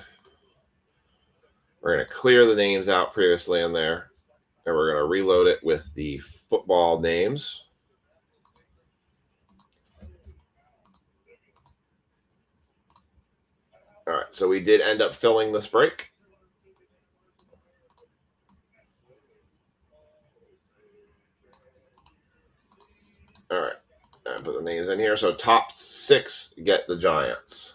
We're going to clear the names out previously in there. And we're going to reload it with the football names. All right. So we did end up filling this break. All right. And put the names in here. So top 6 get the Giants.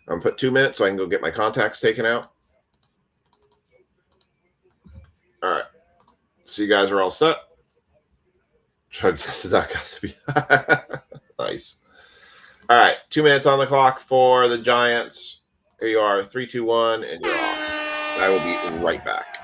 I'm going to put 2 minutes so I can go get my contacts taken out. All right. So you guys are all set. Chug tested that got to be nice. All right. 2 minutes on the clock for the Giants. Here you are. 3, 2, 1, and you're off. I will be right back.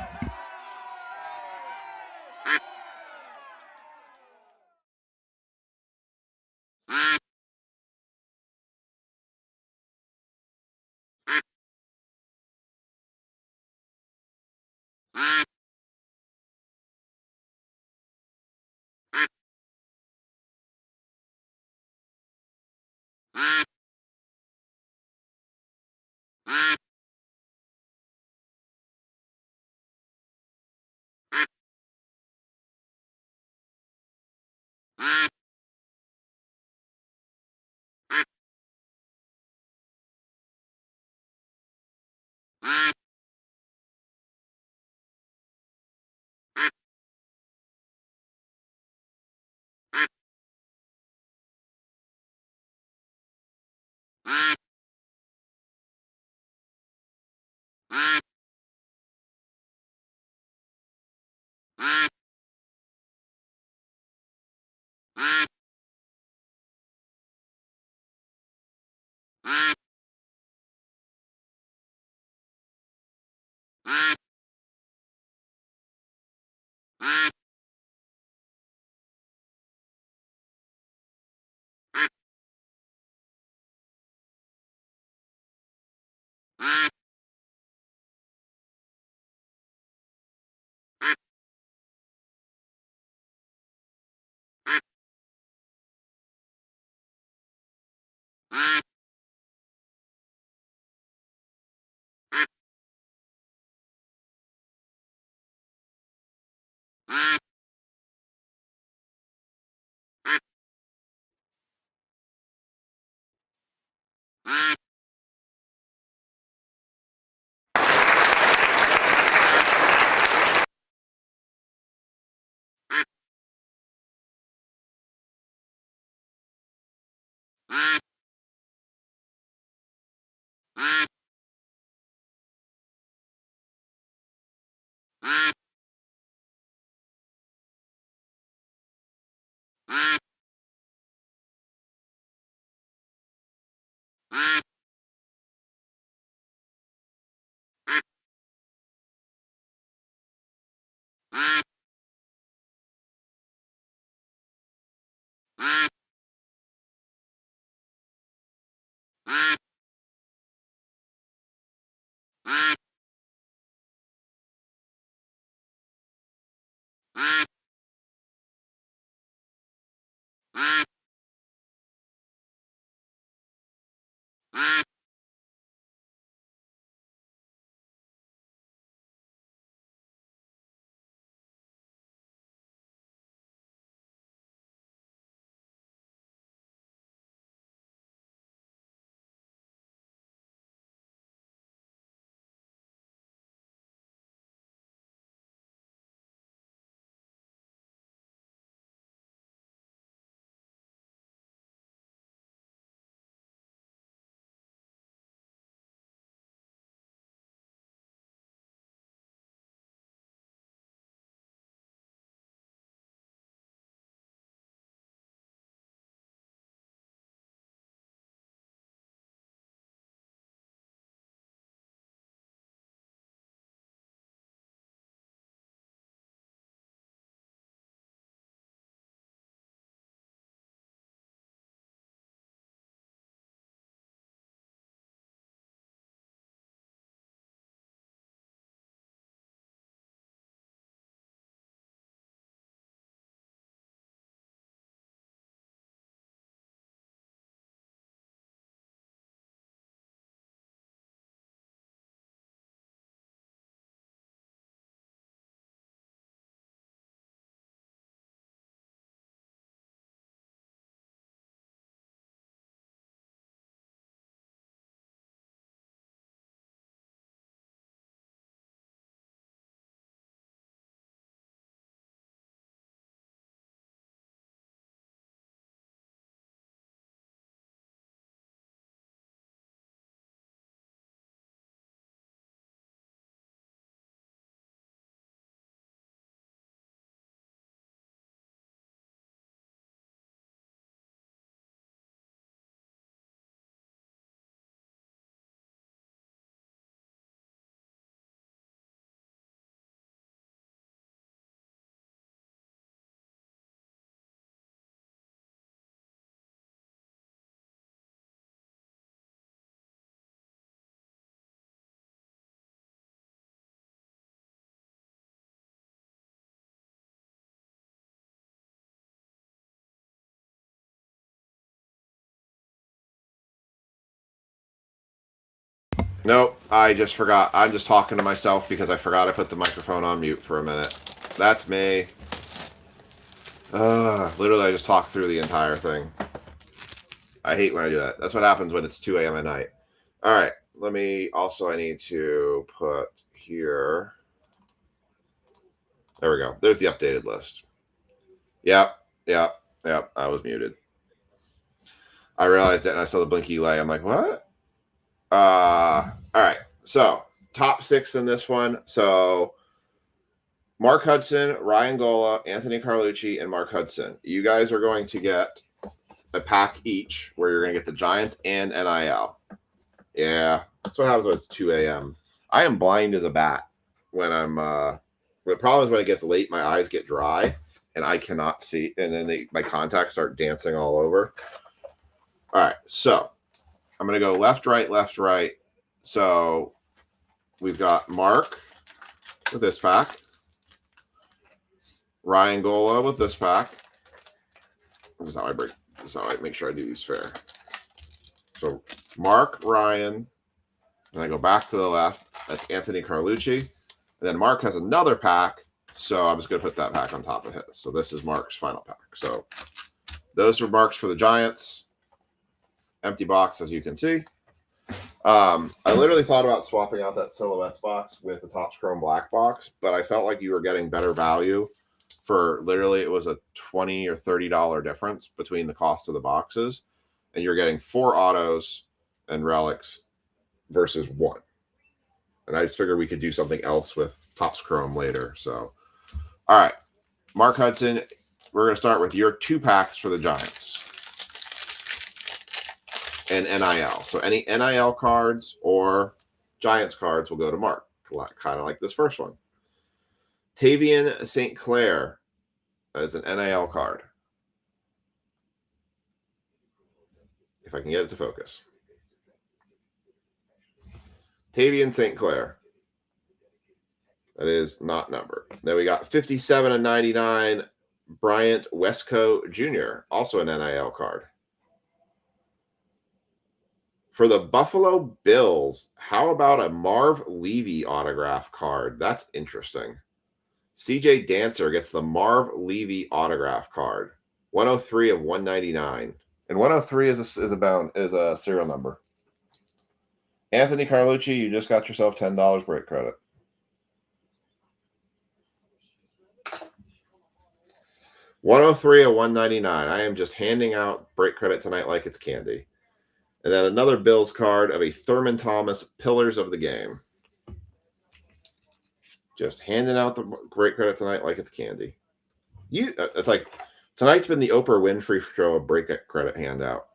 Nope, I just forgot. I'm just talking to myself because I forgot I put the microphone on mute for a minute. That's me. Literally, I just talked through the entire thing. I hate when I do that. That's what happens when it's 2 a.m. at night. All right, let me also, I need to put here. There we go. There's the updated list. Yep. I was muted. I realized that and I saw the blinky light. I'm like, what? All right. So top 6 in this one. So Mark Hudson, Ryan Gola, Anthony Carlucci, and Mark Hudson. You guys are going to get a pack each where you're going to get the Giants and NIL. Yeah, that's what happens when it's 2 a.m. I am blind as a bat when I'm the problem is when it gets late, my eyes get dry and I cannot see, and then my contacts start dancing all over. All right, so I'm going to go left, right. So we've got Mark with this pack, Ryan Gola with this pack. This is how I make sure I do these fair. So Mark, Ryan, and I go back to the left. That's Anthony Carlucci. And then Mark has another pack, so I'm just going to put that pack on top of his. So this is Mark's final pack. So those are Mark's for the Giants. Empty box, as you can see. I literally thought about swapping out that Silhouettes box with the Topps Chrome Black box, but I felt like you were getting better value for literally it was a $20 or $30 difference between the cost of the boxes, and you're getting 4 autos and relics versus 1. And I just figured we could do something else with Topps Chrome later. So, all right, Mark Hudson, we're going to start with your 2 packs for the Giants and NIL. So any NIL cards or Giants cards will go to Mark, kind of like this first one. Tavian St. Clair as an NIL card. If I can get it to focus. Tavian St. Clair. That is not numbered. Then we got 57/99 Bryant Westco Jr., also an NIL card. For the Buffalo Bills, how about a Marv Levy autograph card? That's interesting. CJ Dancer gets the Marv Levy autograph card. 103/199. And 103 is a serial number. Anthony Carlucci, you just got yourself $10 break credit. $103/199. I am just handing out break credit tonight like it's candy. And then another Bills card of a Thurman Thomas Pillars of the Game. Just handing out the break credit tonight like it's candy. It's like tonight's been the Oprah Winfrey show of break credit handout.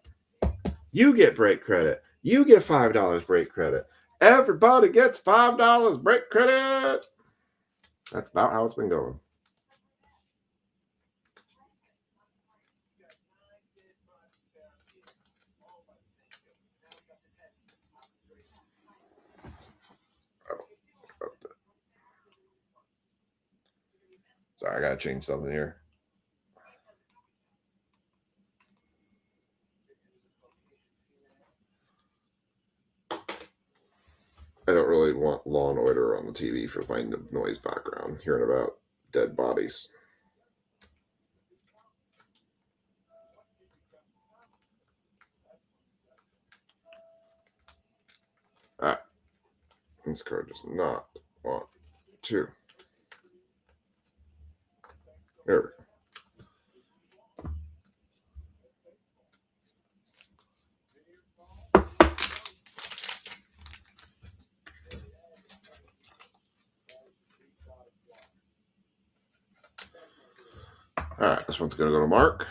You get break credit. You get $5 break credit. Everybody gets $5 break credit. That's about how it's been going. Sorry, I gotta change something here. I don't really want Law and Order on the TV for my noise background, hearing about dead bodies. Ah, this card does not want to. There we go. All right, this one's going to go to Mark.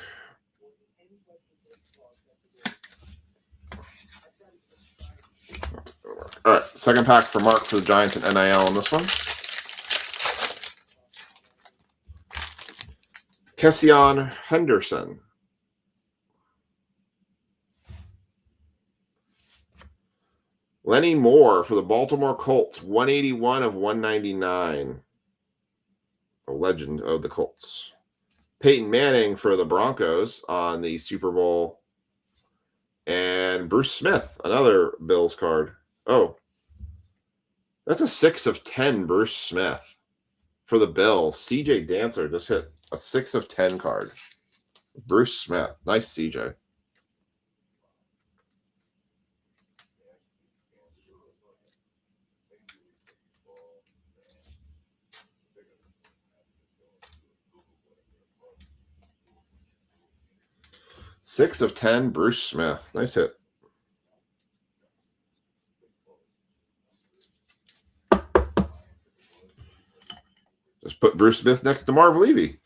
All right, second pack for Mark for the Giants and NIL on this one. Kessian Henderson. Lenny Moore for the Baltimore Colts, 181/199. A legend of the Colts. Peyton Manning for the Broncos on the Super Bowl. And Bruce Smith, another Bills card. Oh, that's a 6/10 Bruce Smith for the Bills. CJ Dancer just hit a 6/10 card. Bruce Smith. Nice, CJ. Six of 10, Bruce Smith. Nice hit. Just put Bruce Smith next to Marv Levy.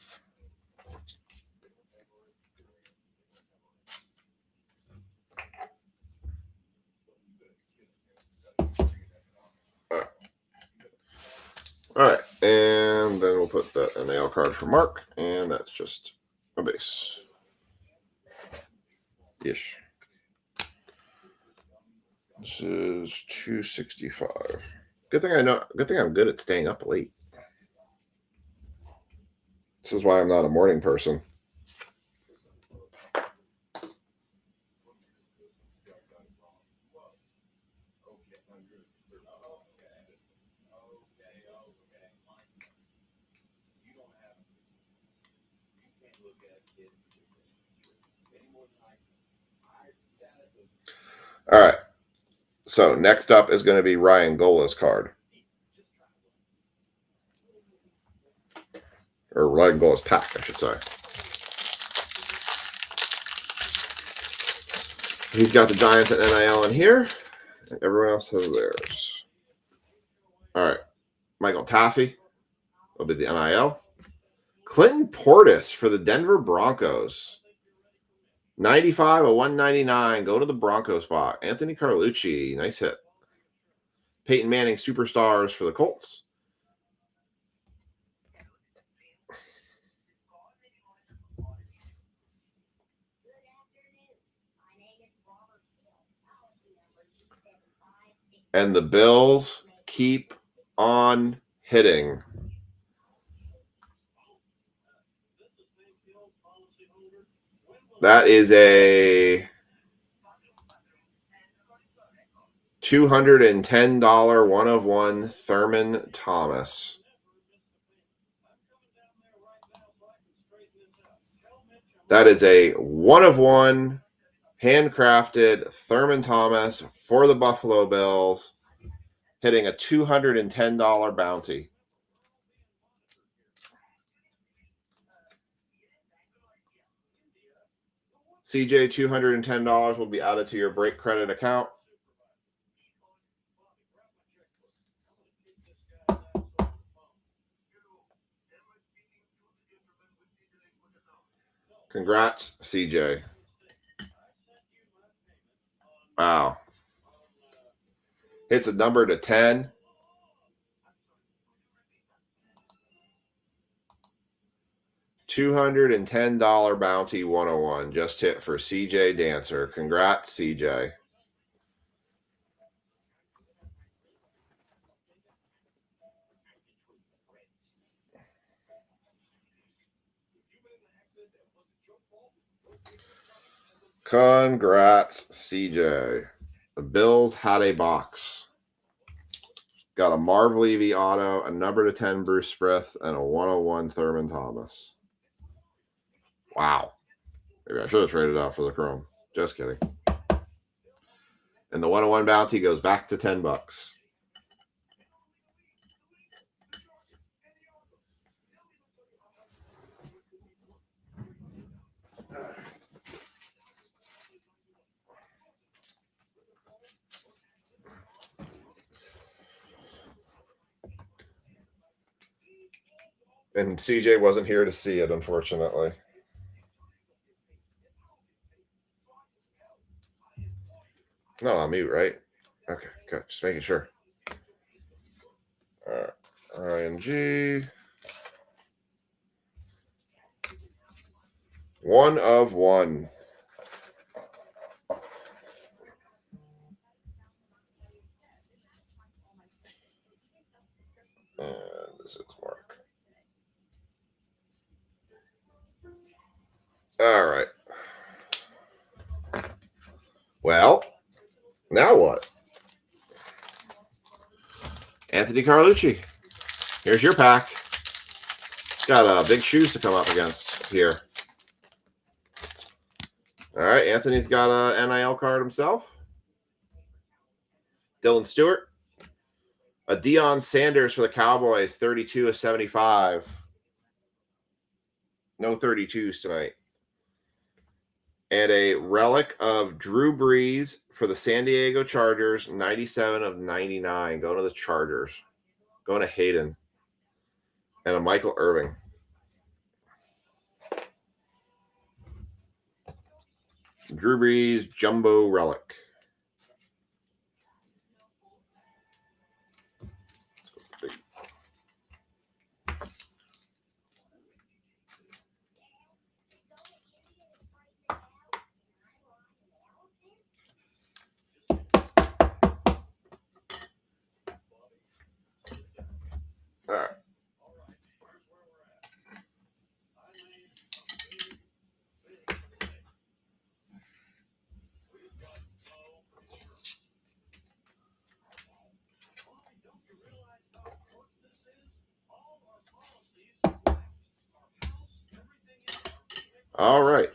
All right, and then we'll put that NAL card for Mark, and that's just a base. Ish. This is 265. Good thing I'm good at staying up late. This is why I'm not a morning person. All right. So next up is going to be Ryan Gola's card. Or Ryan Gola's pack, I should say. He's got the Giants at NIL in here. And everyone else has theirs. All right. Michael Taffy will be the NIL. Clinton Portis for the Denver Broncos. 95 of 199. Go to the Broncos spot. Anthony Carlucci. Nice hit. Peyton Manning Superstars for the Colts. And the Bills keep on hitting. That is a $210 one of one Thurman Thomas. That is a one of one handcrafted Thurman Thomas for the Buffalo Bills, hitting a $210 bounty. CJ, $210 will be added to your break credit account. Congrats, CJ. Wow. Hits a number to 10. $210 bounty 101 just hit for CJ Dancer. Congrats, CJ. Congrats, CJ. The Bills had a box. Got a Marv Levy auto, a number to 10 Bruce Sprith, and a 101 Thurman Thomas. Wow. Maybe I should have traded out for the Chrome. Just kidding. And the 101 bounty goes back to $10. And CJ wasn't here to see it, unfortunately. Not on mute, right? Okay, good. Just making sure. All right. Ryan G. One of one. And this is Mark. All right. Well, now what? Anthony Carlucci. Here's your pack. Got big shoes to come up against here. All right, Anthony's got a NIL card himself. Dylan Stewart. A Deion Sanders for the Cowboys, 32 of 75. No 32s tonight. And a relic of Drew Brees for the San Diego Chargers, 97 of 99. Going to the Chargers. Going to Hayden. And a Michael Irving. Drew Brees Jumbo Relic. All right. All right.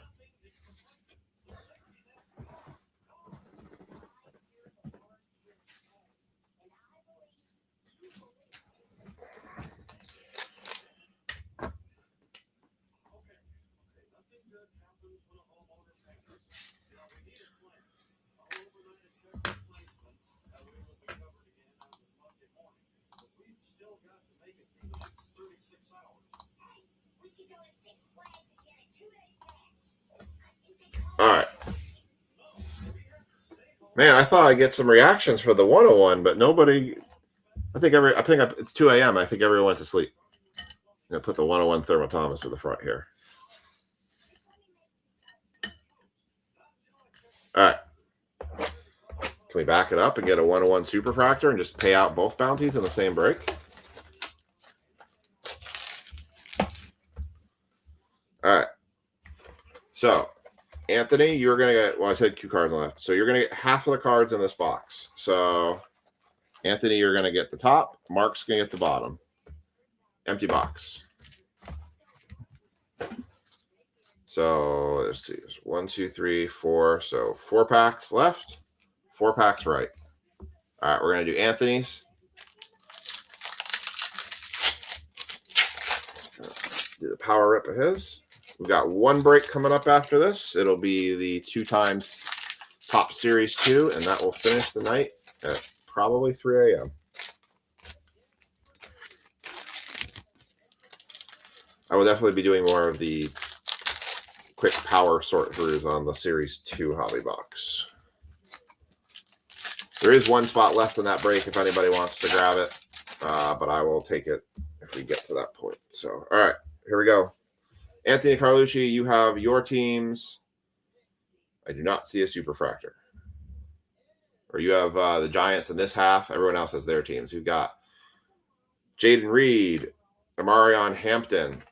All right. Man, I thought I'd get some reactions for the 101, but nobody. I think it's 2 a.m. I think everyone went to sleep. I'm gonna put the 101 Thermo Thomas to the front here. All right. Can we back it up and get a 101 Superfractor and just pay out both bounties in the same break? All right. So, Anthony, you're going to get, well, I said 2 cards left. So you're going to get half of the cards in this box. So, Anthony, you're going to get the top. Mark's going to get the bottom. Empty box. So, let's see. 1, 2, 3, 4. So, 4 packs left. 4 packs right. All right, we're going to do Anthony's. Do the power rip of his. We've got 1 break coming up after this. It'll be the 2 times Top Series 2, and that will finish the night at probably 3 a.m. I will definitely be doing more of the quick power sort throughs on the Series 2 hobby box. There is 1 spot left in that break if anybody wants to grab it, but I will take it if we get to that point. So, all right, here we go. Anthony Carlucci, you have your teams. I do not see a Superfractor. Or you have the Giants in this half. Everyone else has their teams. You've got Jaden Reed, Amarion Hampton,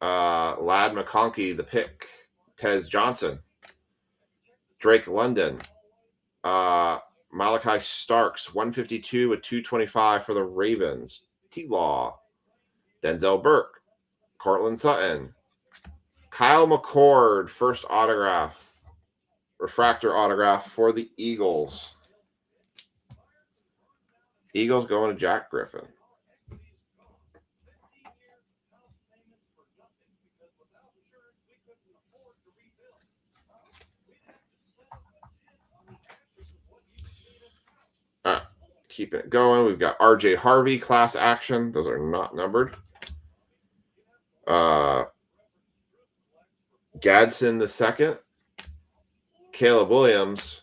Lad McConkey, the pick, Tez Johnson, Drake London, Malachi Starks, 152 with 225 for the Ravens, T-Law, Denzel Burke, Cortland Sutton, Kyle McCord, first autograph, refractor autograph for the Eagles. Eagles going to Jack Griffin. All right, keeping it going. We've got RJ Harvey, class action. Those are not numbered. Gadsden the second, Caleb Williams,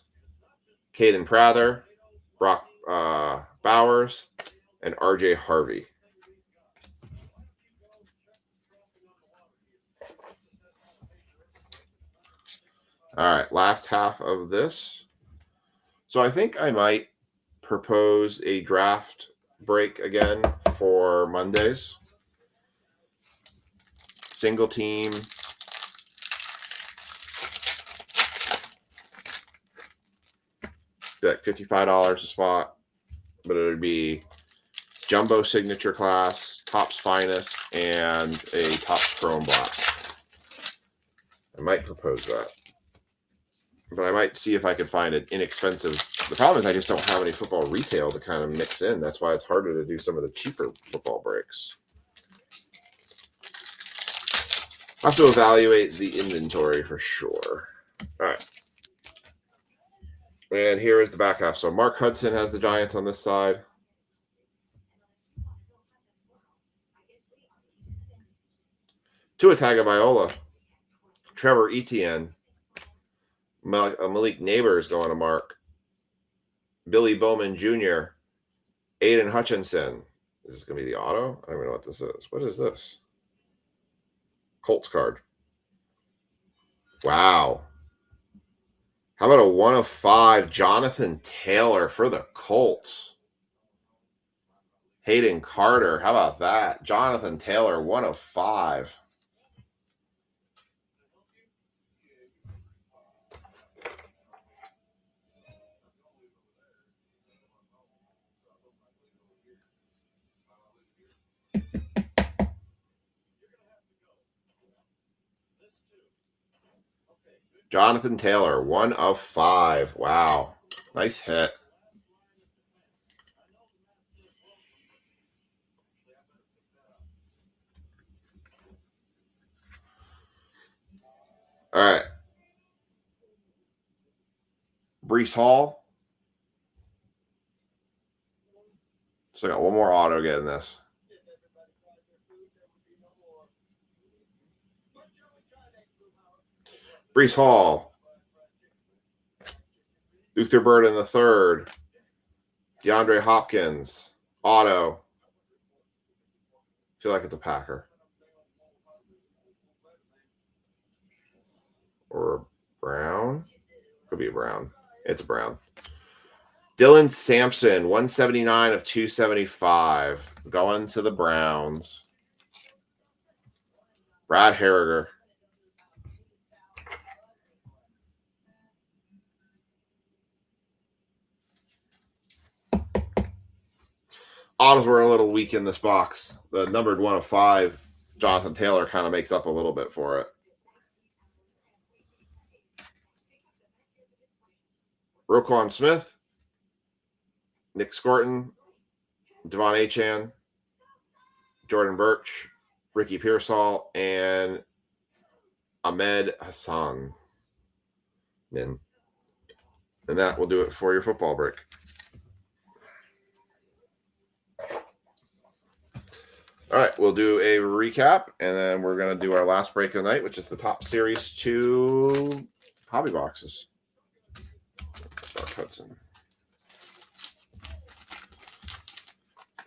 Caden Prather, Brock Bowers, and RJ Harvey. All right, last half of this. So I think I might propose a draft break again for Mondays. Single team. Like $55 a spot, but it would be jumbo signature class, Topps Finest, and a Topps Chrome Black. I might propose that, but I might see if I could find an inexpensive. The problem is I just don't have any football retail to kind of mix in. That's why it's harder to do some of the cheaper football breaks. I'll have to evaluate the inventory for sure. All right. And here is the back half. So Mark Hudson has the Giants on this side. Tua Tagovailoa, Trevor Etienne, Malik Neighbors going to Mark, Billy Bowman Jr., Aiden Hutchinson. Is this going to be the auto? I don't even know what this is. What is this? Colts card. Wow. How about a 1 of 5 Jonathan Taylor for the Colts? Hayden Carter. How about that? Jonathan Taylor, 1 of 5. Jonathan Taylor, 1 of 5. Wow. Nice hit. All right. Breece Hall. So I got one more auto getting this. Breece Hall, Luther Burden the third. DeAndre Hopkins. Auto. Feel like it's a Packer. Or a Brown. Could be a Brown. It's a Brown. Dylan Sampson, 179 of 275. Going to the Browns. Brad Harriger. Autos were a little weak in this box. The numbered 1 of 5, Jonathan Taylor, kind of makes up a little bit for it. Roquan Smith, Nick Scorton, Devon Achane, Jordan Birch, Ricky Pearsall, and Ahmed Hassan. And that will do it for your football break. All right, we'll do a recap, and then we're going to do our last break of the night, which is the top Series 2 hobby boxes. Hudson.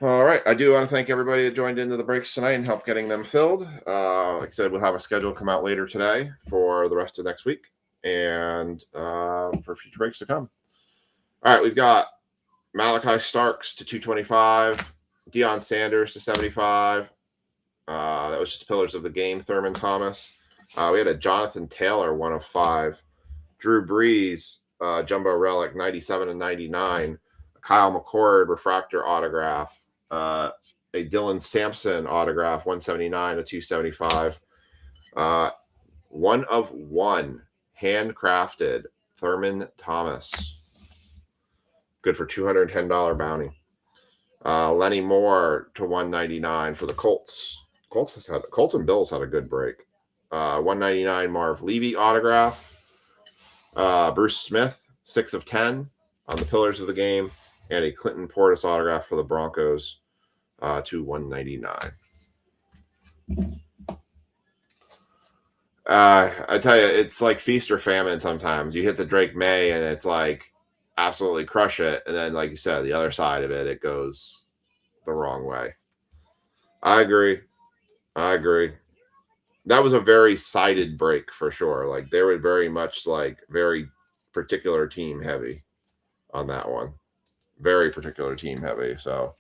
All right, I do want to thank everybody that joined into the breaks tonight and helped getting them filled. Like I said, we'll have a schedule come out later today for the rest of next week and for future breaks to come. All right, we've got Malachi Starks to 225. Deion Sanders to 75. That was just Pillars of the Game, Thurman Thomas. We had a Jonathan Taylor, 1 of 5. Drew Brees, Jumbo Relic, 97 and 99. Kyle McCord, Refractor autograph. A Dylan Sampson autograph, 179 of 275. 1 of 1, handcrafted, Thurman Thomas. Good for $210 bounty. Lenny Moore to 199 for the Colts. Colts and Bills had a good break. 199 Marv Levy autograph. Bruce Smith, 6 of 10 on the Pillars of the Game, and a Clinton Portis autograph for the Broncos to 199. I tell you, it's like feast or famine sometimes. You hit the Drake May and it's like absolutely crush it, and then like you said, the other side of it goes the wrong way. I agree. That was a very sided break for sure. Like they were very much like very particular team heavy on that one. Very particular team heavy. So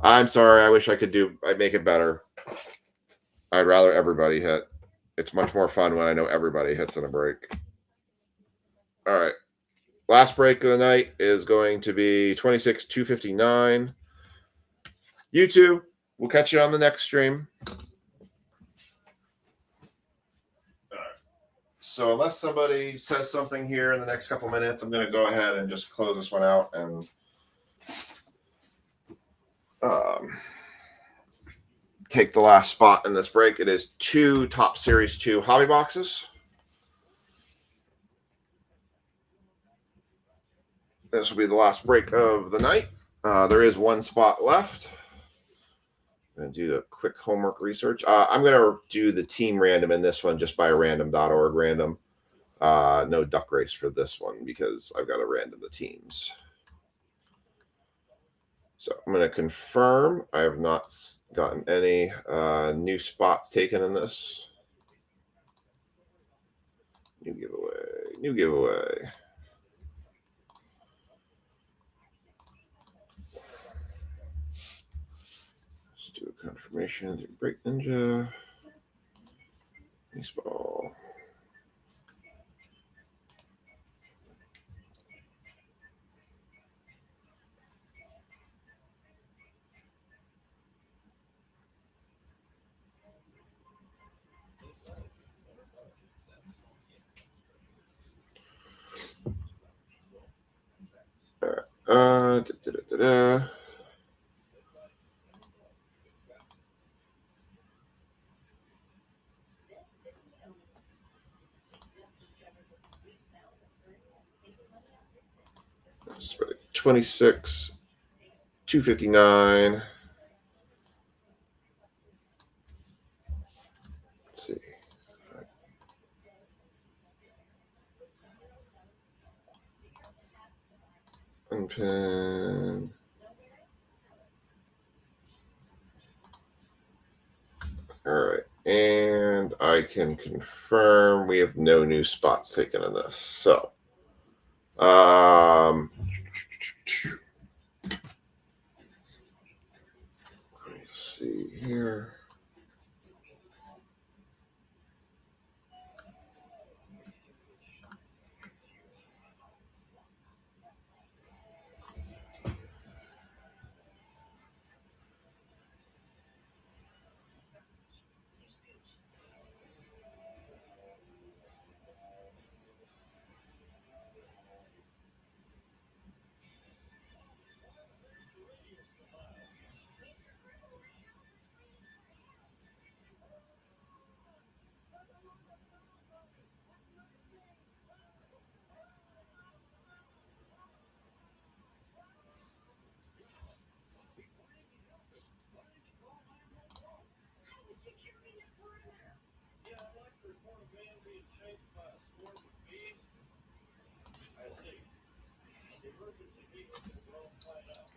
I'm sorry. I wish I'd make it better. I'd rather everybody hit. It's much more fun when I know everybody hits in a break. All right. Last break of the night is going to be 26/259. You two, we'll catch you on the next stream. So unless somebody says something here in the next couple minutes, I'm going to go ahead and just close this one out and take the last spot in this break. It is 2 top Series 2 hobby boxes. This will be the last break of the night. There is 1 spot left. I'm going to do a quick homework research. I'm going to do the team random in this one just by a random.org random. No duck race for this one because I've got to random the teams. So I'm going to confirm I have not gotten any new spots taken in this. New giveaway. Do a confirmation through Break Ninja. Baseball. All right. That's right. 26/259. Let's see. Unpin. All right. And I can confirm we have no new spots taken in this. So, let me see here.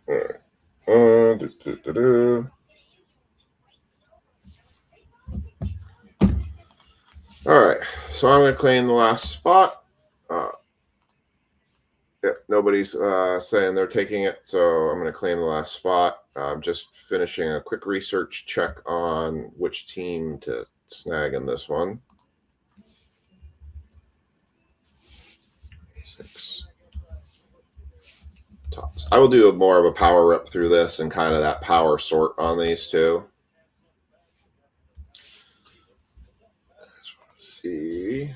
All right. All right. So I'm going to claim the last spot. Nobody's saying they're taking it, so I'm going to claim the last spot. I'm just finishing a quick research check on which team to snag in this one. 6 tops. I will do more of a power rip through this and kind of that power sort on these two. Let's see.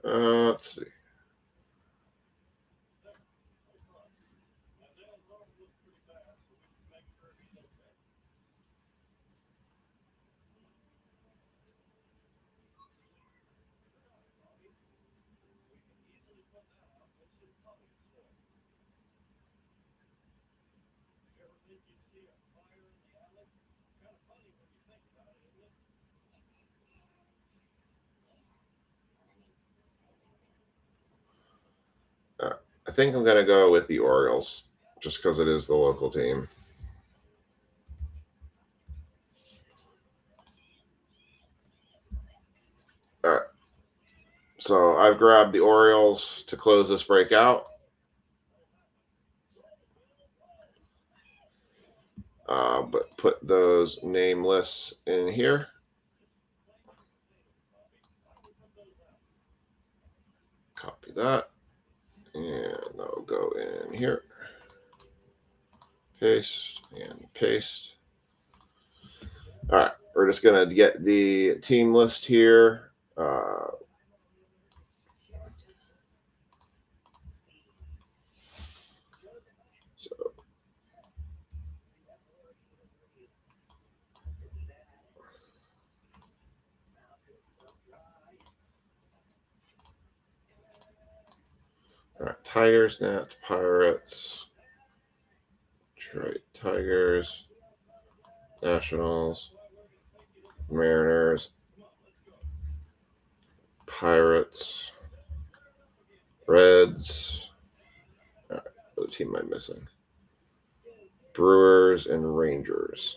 Let's see. I think I'm going to go with the Orioles just because it is the local team. All right. So I've grabbed the Orioles to close this break out. But put those name lists in here. Copy that. And I'll go in here. Paste and paste. All right. We're just going to get the team list here. All right, Tigers, Nats, Pirates, Detroit Tigers, Nationals, Mariners, Pirates, Reds. All right, what team am I missing? Brewers and Rangers.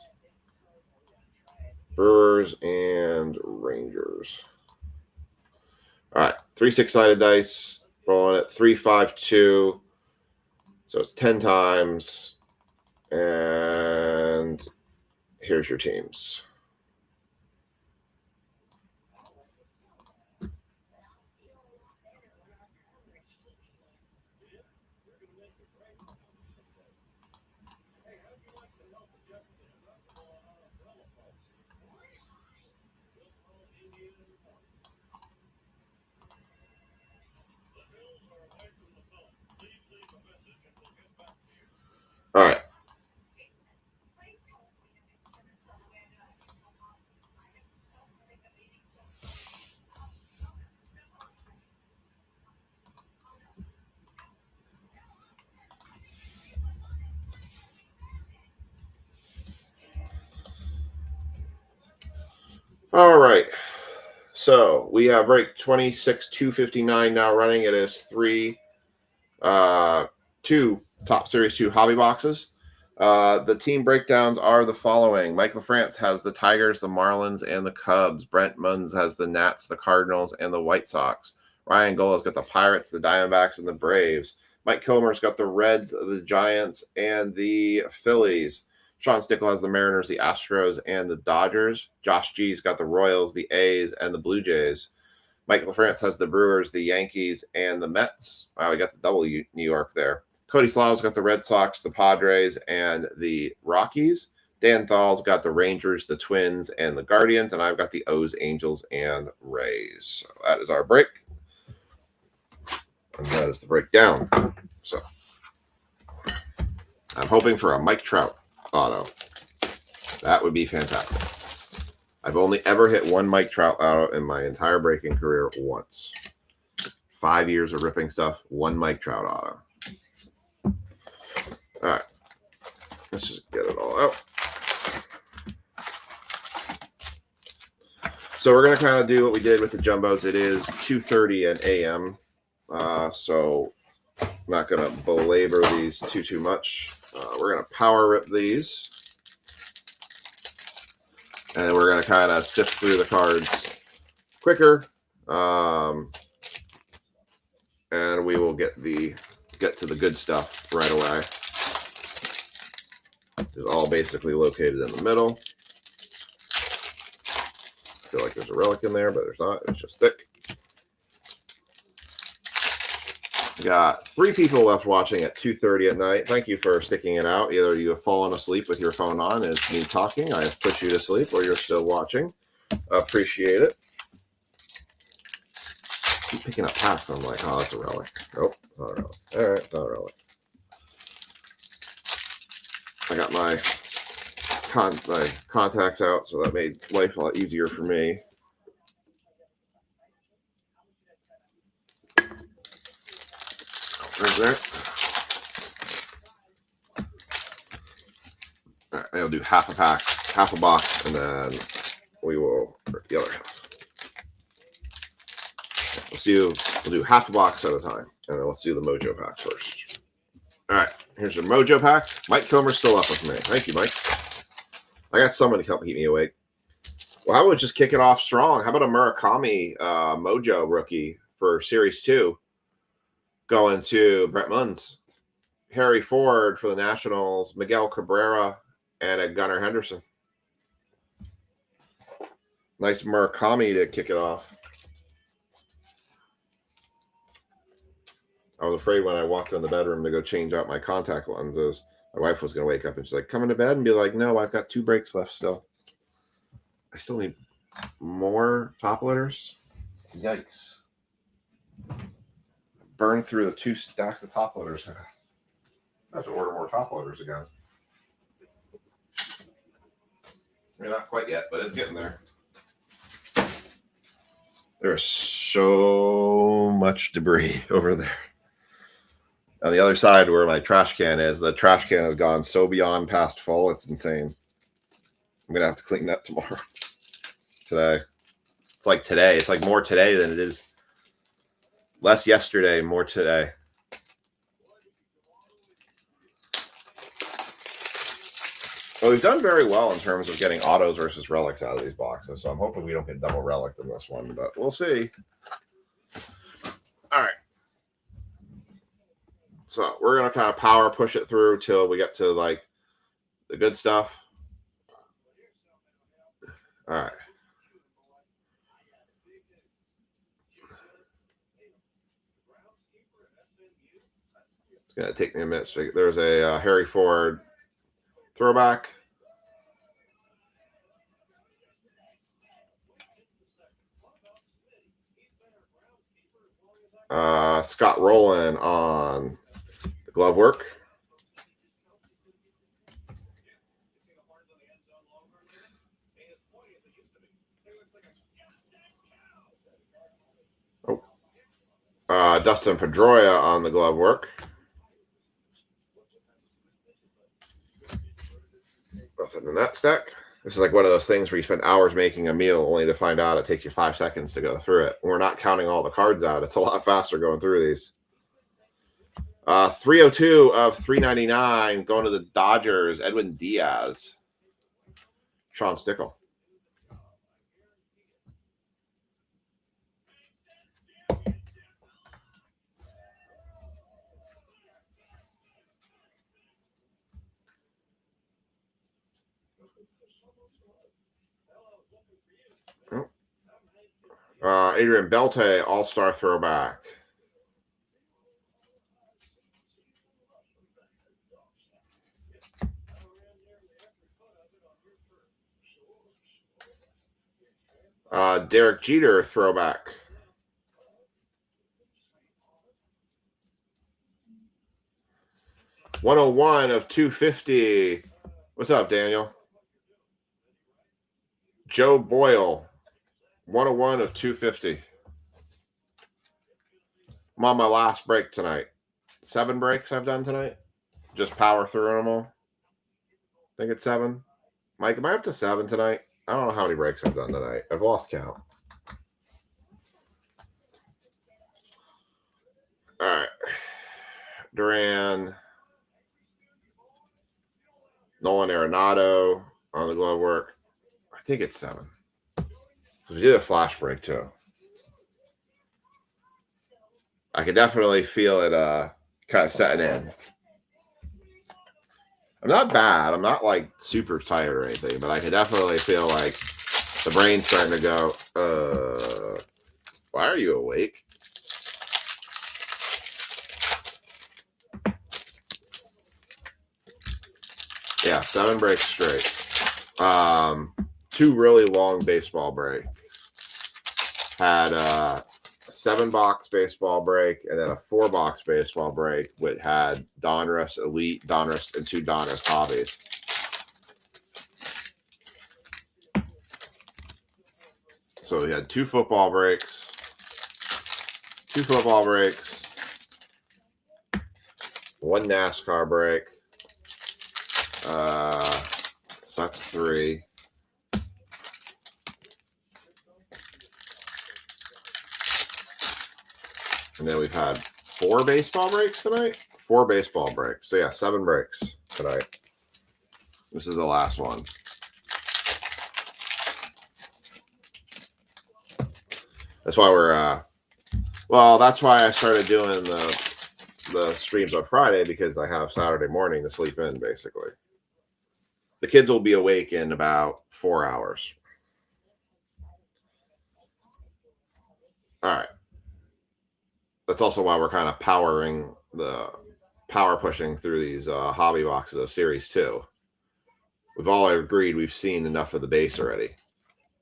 Brewers and Rangers. All right, 3 6-sided dice. Rolling at 3, 5, 2. So it's 10 times. And here's your teams. All right. All right. So we have break 26,259 now running. It is two top series 2 hobby boxes. The team breakdowns are the following. Mike LaFrance has the Tigers, the Marlins, and the Cubs. Brent Munns has the Nats, the Cardinals, and the White Sox. Ryan Gola's got the Pirates, the Diamondbacks, and the Braves. Mike Kilmer's got the Reds, the Giants, and the Phillies. Sean Stickle has the Mariners, the Astros, and the Dodgers. Josh G's got the Royals, the A's, and the Blue Jays. Mike LaFrance has the Brewers, the Yankees, and the Mets. Wow, we got the double New York there. Cody Slav's got the Red Sox, the Padres, and the Rockies. Dan Thal's got the Rangers, the Twins, and the Guardians. And I've got the O's, Angels, and Rays. So that is our break. And that is the breakdown. So I'm hoping for a Mike Trout auto. That would be fantastic. I've only ever hit one Mike Trout auto in my entire breaking career once. 5 years of ripping stuff, one Mike Trout auto. All right. Let's just get it all out. So we're going to kind of do what we did with the jumbos. It is 2:30 a.m. So I'm not going to belabor these too much. We're going to power rip these. And then we're going to kind of sift through the cards quicker. And we will get to the good stuff right away. It's all basically located in the middle. I feel like there's a relic in there, but there's not. It's just thick. We got 3 people left watching at 2:30 at night. Thank you for sticking it out. Either you have fallen asleep with your phone on and it's me talking, I have put you to sleep, or you're still watching. Appreciate it. Keep picking up packs. I'm like, oh, that's a relic. Nope, not a relic. All right, not a relic. I got my contacts out, so that made life a lot easier for me. Right there. All right, I'll do half a pack, half a box, and then we will rip the other half. We'll do half a box at a time, and then let's do the Mojo pack first. All right, here's your Mojo pack. Mike Kilmer's still up with me. Thank you, Mike. I got someone to help keep me awake. Well, I would just kick it off strong. How about a Murakami Mojo rookie for Series 2 going to Brent Munns? Harry Ford for the Nationals, Miguel Cabrera, and a Gunnar Henderson. Nice Murakami to kick it off. I was afraid when I walked in the bedroom to go change out my contact lenses, my wife was going to wake up and she's like, come into bed, and be like, no, I've got 2 breaks left still. I still need more top loaders. Yikes. Burned through the 2 stacks of top loaders. I have to order more top loaders again. I mean, not quite yet, but it's getting there. There's so much debris over there. On the other side where my trash can is, the trash can has gone so beyond past full, it's insane. I'm going to have to clean that tomorrow. Today. It's like today. It's like more today than it is. Less yesterday, more today. Well, we've done very well in terms of getting autos versus relics out of these boxes, so I'm hoping we don't get double relic in this one, but we'll see. All right. So we're going to kind of power push it through till we get to like the good stuff. All right. It's going to take me a minute. So there's a Harry Ford throwback. Scott Rowland on the glove work. Dustin Pedroia on the glove work. Nothing in that stack. This is like one of those things where you spend hours making a meal only to find out it takes you 5 seconds to go through it. We're not counting all the cards out. It's a lot faster going through these. 302 of 399 going to the Dodgers. Edwin Diaz. Sean Stickle. Adrian Belte, all-star throwback. Derek Jeter, throwback. /101 of 250. What's up, Daniel? Joe Boyle, 101 of 250. I'm on my last break tonight. 7 breaks I've done tonight. Just power through them all. I think it's 7. Mike, am I up to 7 tonight? I don't know how many breaks I've done tonight. I've lost count. All right. Duran. Nolan Arenado on the glove work. I think it's 7. We did a flash break too. I can definitely feel it kind of setting in. I'm not bad. I'm not like super tired or anything, but I can definitely feel like the brain's starting to go, why are you awake? Yeah, 7 breaks straight. 2 really long baseball breaks. Had a 7-box baseball break and then a 4-box baseball break, which had Donruss Elite, Donruss, and 2 Donruss Hobbies. So we had 2 football breaks, 1 NASCAR break. So that's 3. And then we've had 4 baseball breaks tonight. 4 baseball breaks. So yeah, 7 breaks tonight. This is the last one. That's why we're well, that's why I started doing the streams on Friday, because I have Saturday morning to sleep in, basically. The kids will be awake in about 4 hours. All right. That's also why we're kind of power pushing through these hobby boxes of Series 2. We've all agreed we've seen enough of the base already.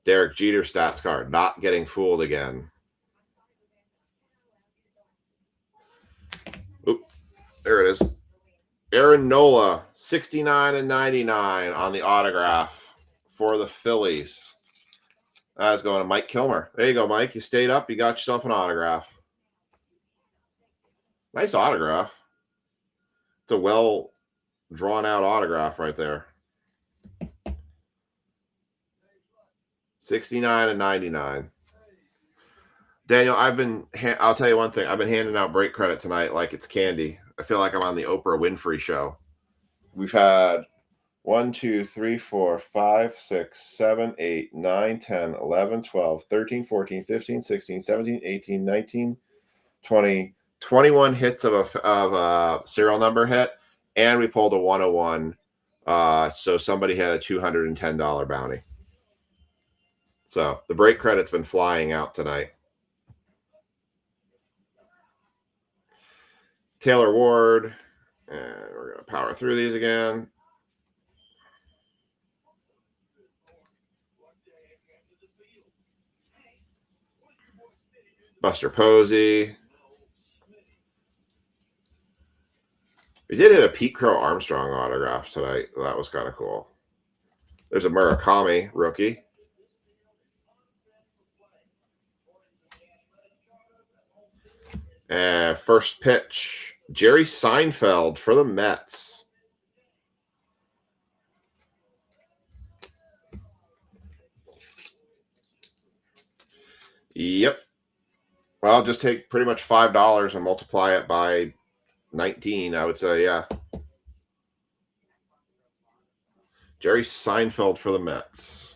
Derek Jeter stats card, not getting fooled again. Oop, there it is. Aaron Nola, 69 and 99 on the autograph for the Phillies. That is going to Mike Kilmer. There you go, Mike. You stayed up. You got yourself an autograph. Nice autograph. It's a well drawn out autograph right there. 69 and 99. Daniel, I'll tell you one thing. I've been handing out break credit tonight like it's candy. I feel like I'm on the Oprah Winfrey show. We've had 1, 2, 3, 4, 5, 6, 7, 8, 9, 10, 11, 12, 13, 14, 15, 16, 17, 18, 19, 20, 21 hits of a serial number hit, and we pulled a 101. So somebody had a $210 bounty. So the break credit's been flying out tonight. Taylor Ward, and we're going to power through these again. Buster Posey. We did hit a Pete Crow Armstrong autograph tonight. That was kind of cool. There's a Murakami rookie. And first pitch, Jerry Seinfeld for the Mets. Yep. Well, I'll just take pretty much $5 and multiply it by 19, I would say, yeah. Jerry Seinfeld for the Mets.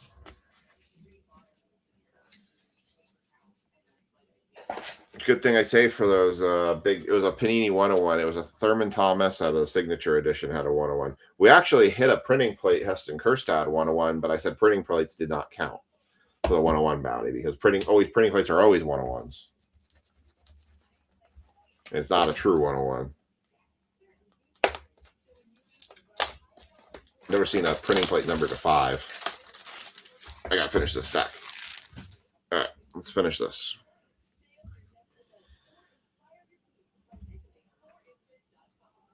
Good thing I saved for those big. It was a Panini 101. It was a Thurman Thomas out of the signature edition, had a 101. We actually hit a printing plate Heston Kjerstad 101, but I said printing plates did not count for the 101 bounty because printing plates are always 101s. It's not a true 101. Never seen a printing plate number to 5. I gotta finish this stack. All right, let's finish this.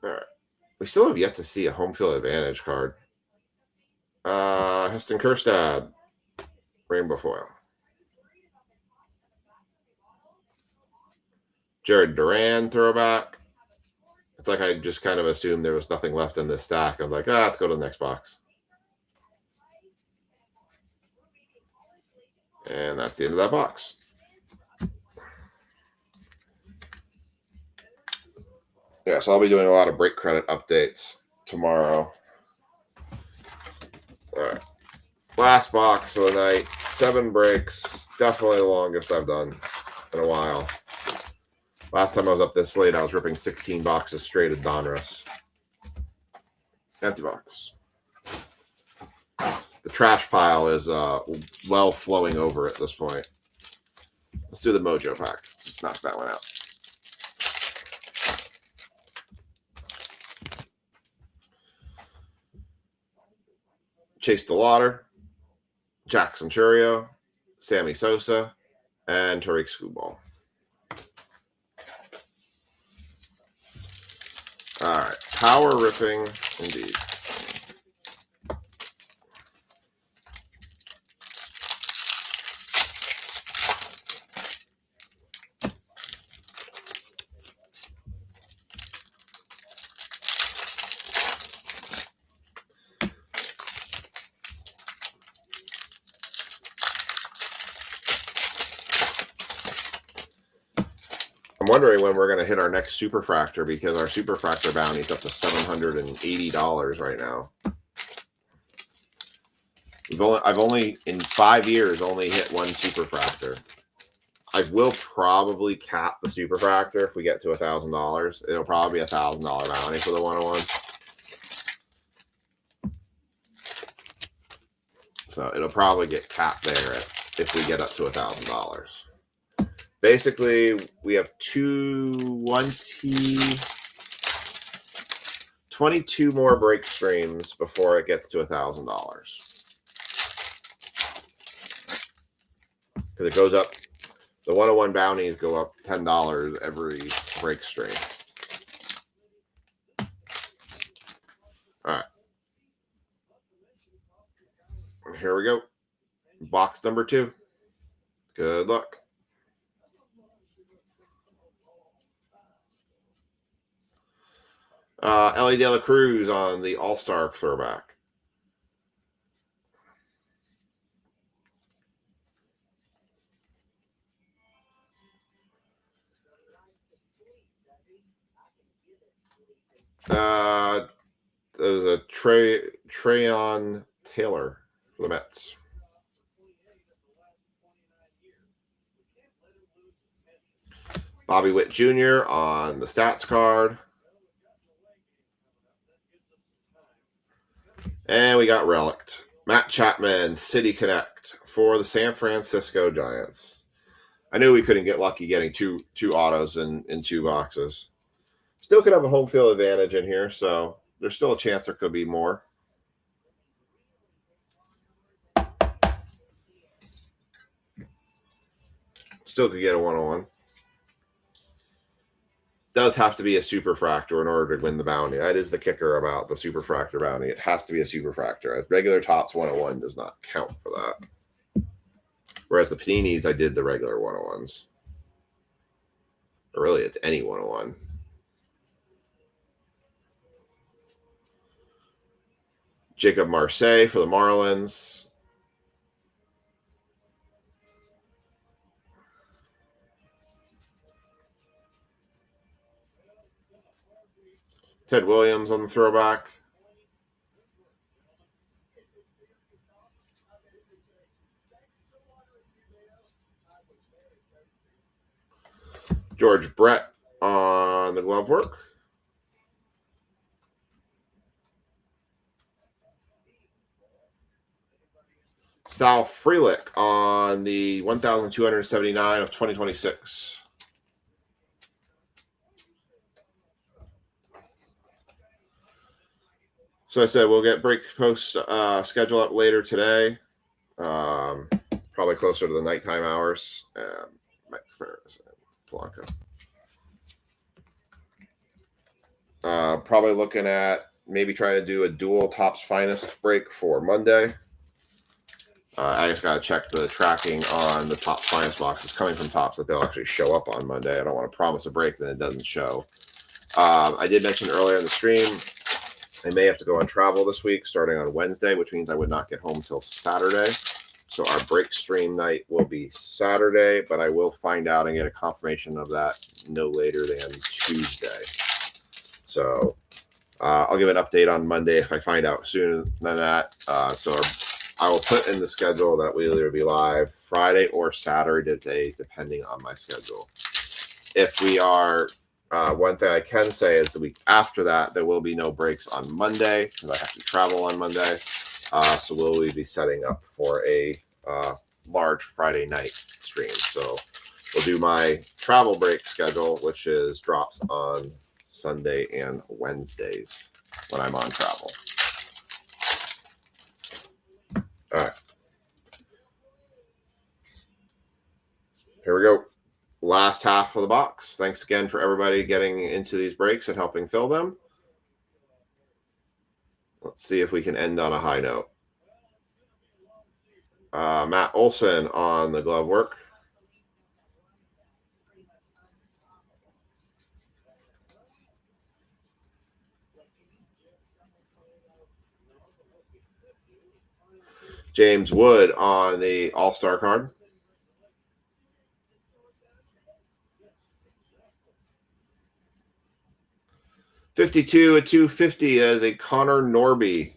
All right, we still have yet to see a home field advantage card. Heston Kjerstad, rainbow foil. Jared Duran throwback. It's like I just kind of assumed there was nothing left in this stack. I'm like, let's go to the next box. And that's the end of that box. Yeah, so I'll be doing a lot of break credit updates tomorrow. All right. Last box of the night. 7 breaks. Definitely the longest I've done in a while. Last time I was up this late, I was ripping 16 boxes straight of Donruss. Empty box. The trash pile is well flowing over at this point. Let's do the Mojo pack. Let's knock that one out. Chase DeLauder, Jackson Churio, Sammy Sosa, and Tariq Skubal. All right, power ripping indeed. I'm wondering when we're going to hit our next Superfractor because our Superfractor bounty is up to $780 right now. I've only in 5 years only hit one Superfractor. I will probably cap the Superfractor if we get to $1,000. It'll probably be $1,000 bounty for the 101. So it'll probably get capped there if we get up to $1,000. Basically, we have 22 more break streams before it gets to $1,000. Because it goes up, the 101 bounties go up $10 every break stream. All right. Here we go. Box number 2. Good luck. Ellie De La Cruz on the All-Star throwback. There's a Trayon Taylor for the Mets. Bobby Witt Jr. on the stats card. And we got relicked. Matt Chapman, City Connect for the San Francisco Giants. I knew we couldn't get lucky getting two autos in 2 boxes. Still could have a home field advantage in here, so there's still a chance there could be more. Still could get a 101. Does have to be a Superfractor in order to win the bounty. That is the kicker about the Superfractor bounty. It has to be a Superfractor. A regular Topps 101 does not count for that. Whereas the Paninis, I did the regular 101s. Or really, it's any 101. Jacob Marseille for the Marlins. Ted Williams on the throwback. George Brett on the glove work. Sal Frelick on the 1,279 of 2026. So I said we'll get break post schedule up later today, probably closer to the nighttime hours. Mike Ferris and Polanco. Probably looking at maybe trying to do a dual Topps Finest break for Monday. I just got to check the tracking on the Topps Finest boxes coming from Topps that they'll actually show up on Monday. I don't want to promise a break that it doesn't show. I did mention earlier in the stream, I may have to go on travel this week starting on Wednesday, which means I would not get home until Saturday. So our break stream night will be Saturday, but I will find out and get a confirmation of that no later than Tuesday. So I'll give an update on Monday if I find out sooner than that. So I will put in the schedule that we'll either be live Friday or Saturday, depending on my schedule. If we are, one thing I can say is the week after that, there will be no breaks on Monday because I have to travel on Monday. So we'll be setting up for a large Friday night stream. So we'll do my travel break schedule, which is drops on Sunday and Wednesdays when I'm on travel. All right. Here we go. Last half of the box. Thanks again for everybody getting into these breaks and helping fill them. Let's see if we can end on a high note. Matt Olson on the glove work. James Wood on the All-Star card. $52 at $250 as a Connor Norby.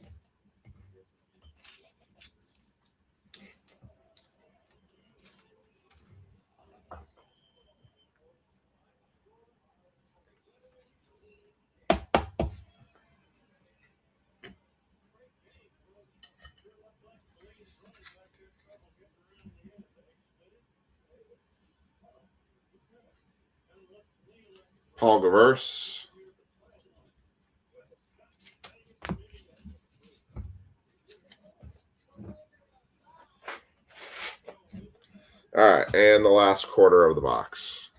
Paul Gaverse. All right, and the last quarter of the box.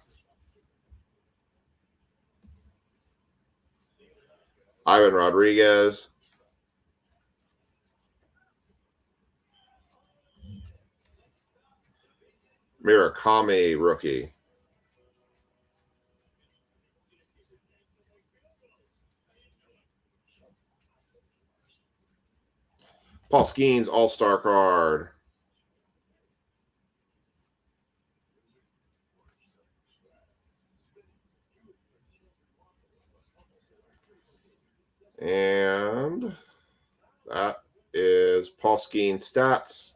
Ivan Rodriguez. Murakami rookie. Paul Skeens All-Star card. And that is Paul Skeens stats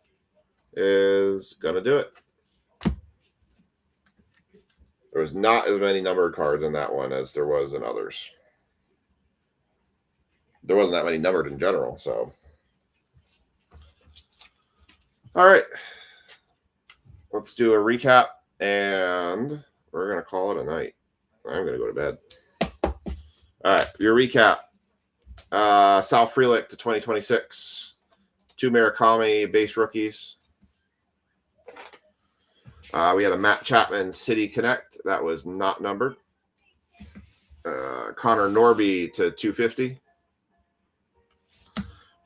is going to do it. There was not as many numbered cards in that one as there was in others. There wasn't that many numbered in general, so. All right. Let's do a recap, and we're going to call it a night. I'm going to go to bed. All right, your recap. Sal Frelick to 2026. 2 Murakami base rookies. We had a Matt Chapman City Connect. That was not numbered. Connor Norby to 250.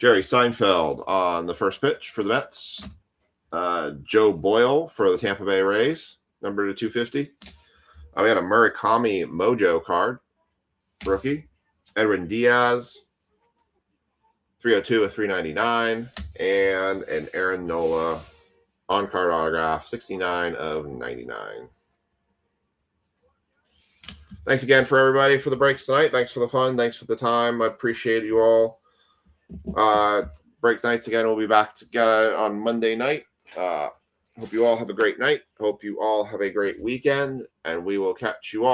Jerry Seinfeld on the first pitch for the Mets. Joe Boyle for the Tampa Bay Rays, number to 250. We got a Murakami Mojo card, rookie. Edwin Diaz, 302 of 399, and an Aaron Nola on-card autograph, 69 of 99. Thanks again for everybody for the breaks tonight. Thanks for the fun. Thanks for the time. I appreciate you all. Break nights again. We'll be back together on Monday night. Hope you all have a great night. Hope you all have a great weekend, and we will catch you all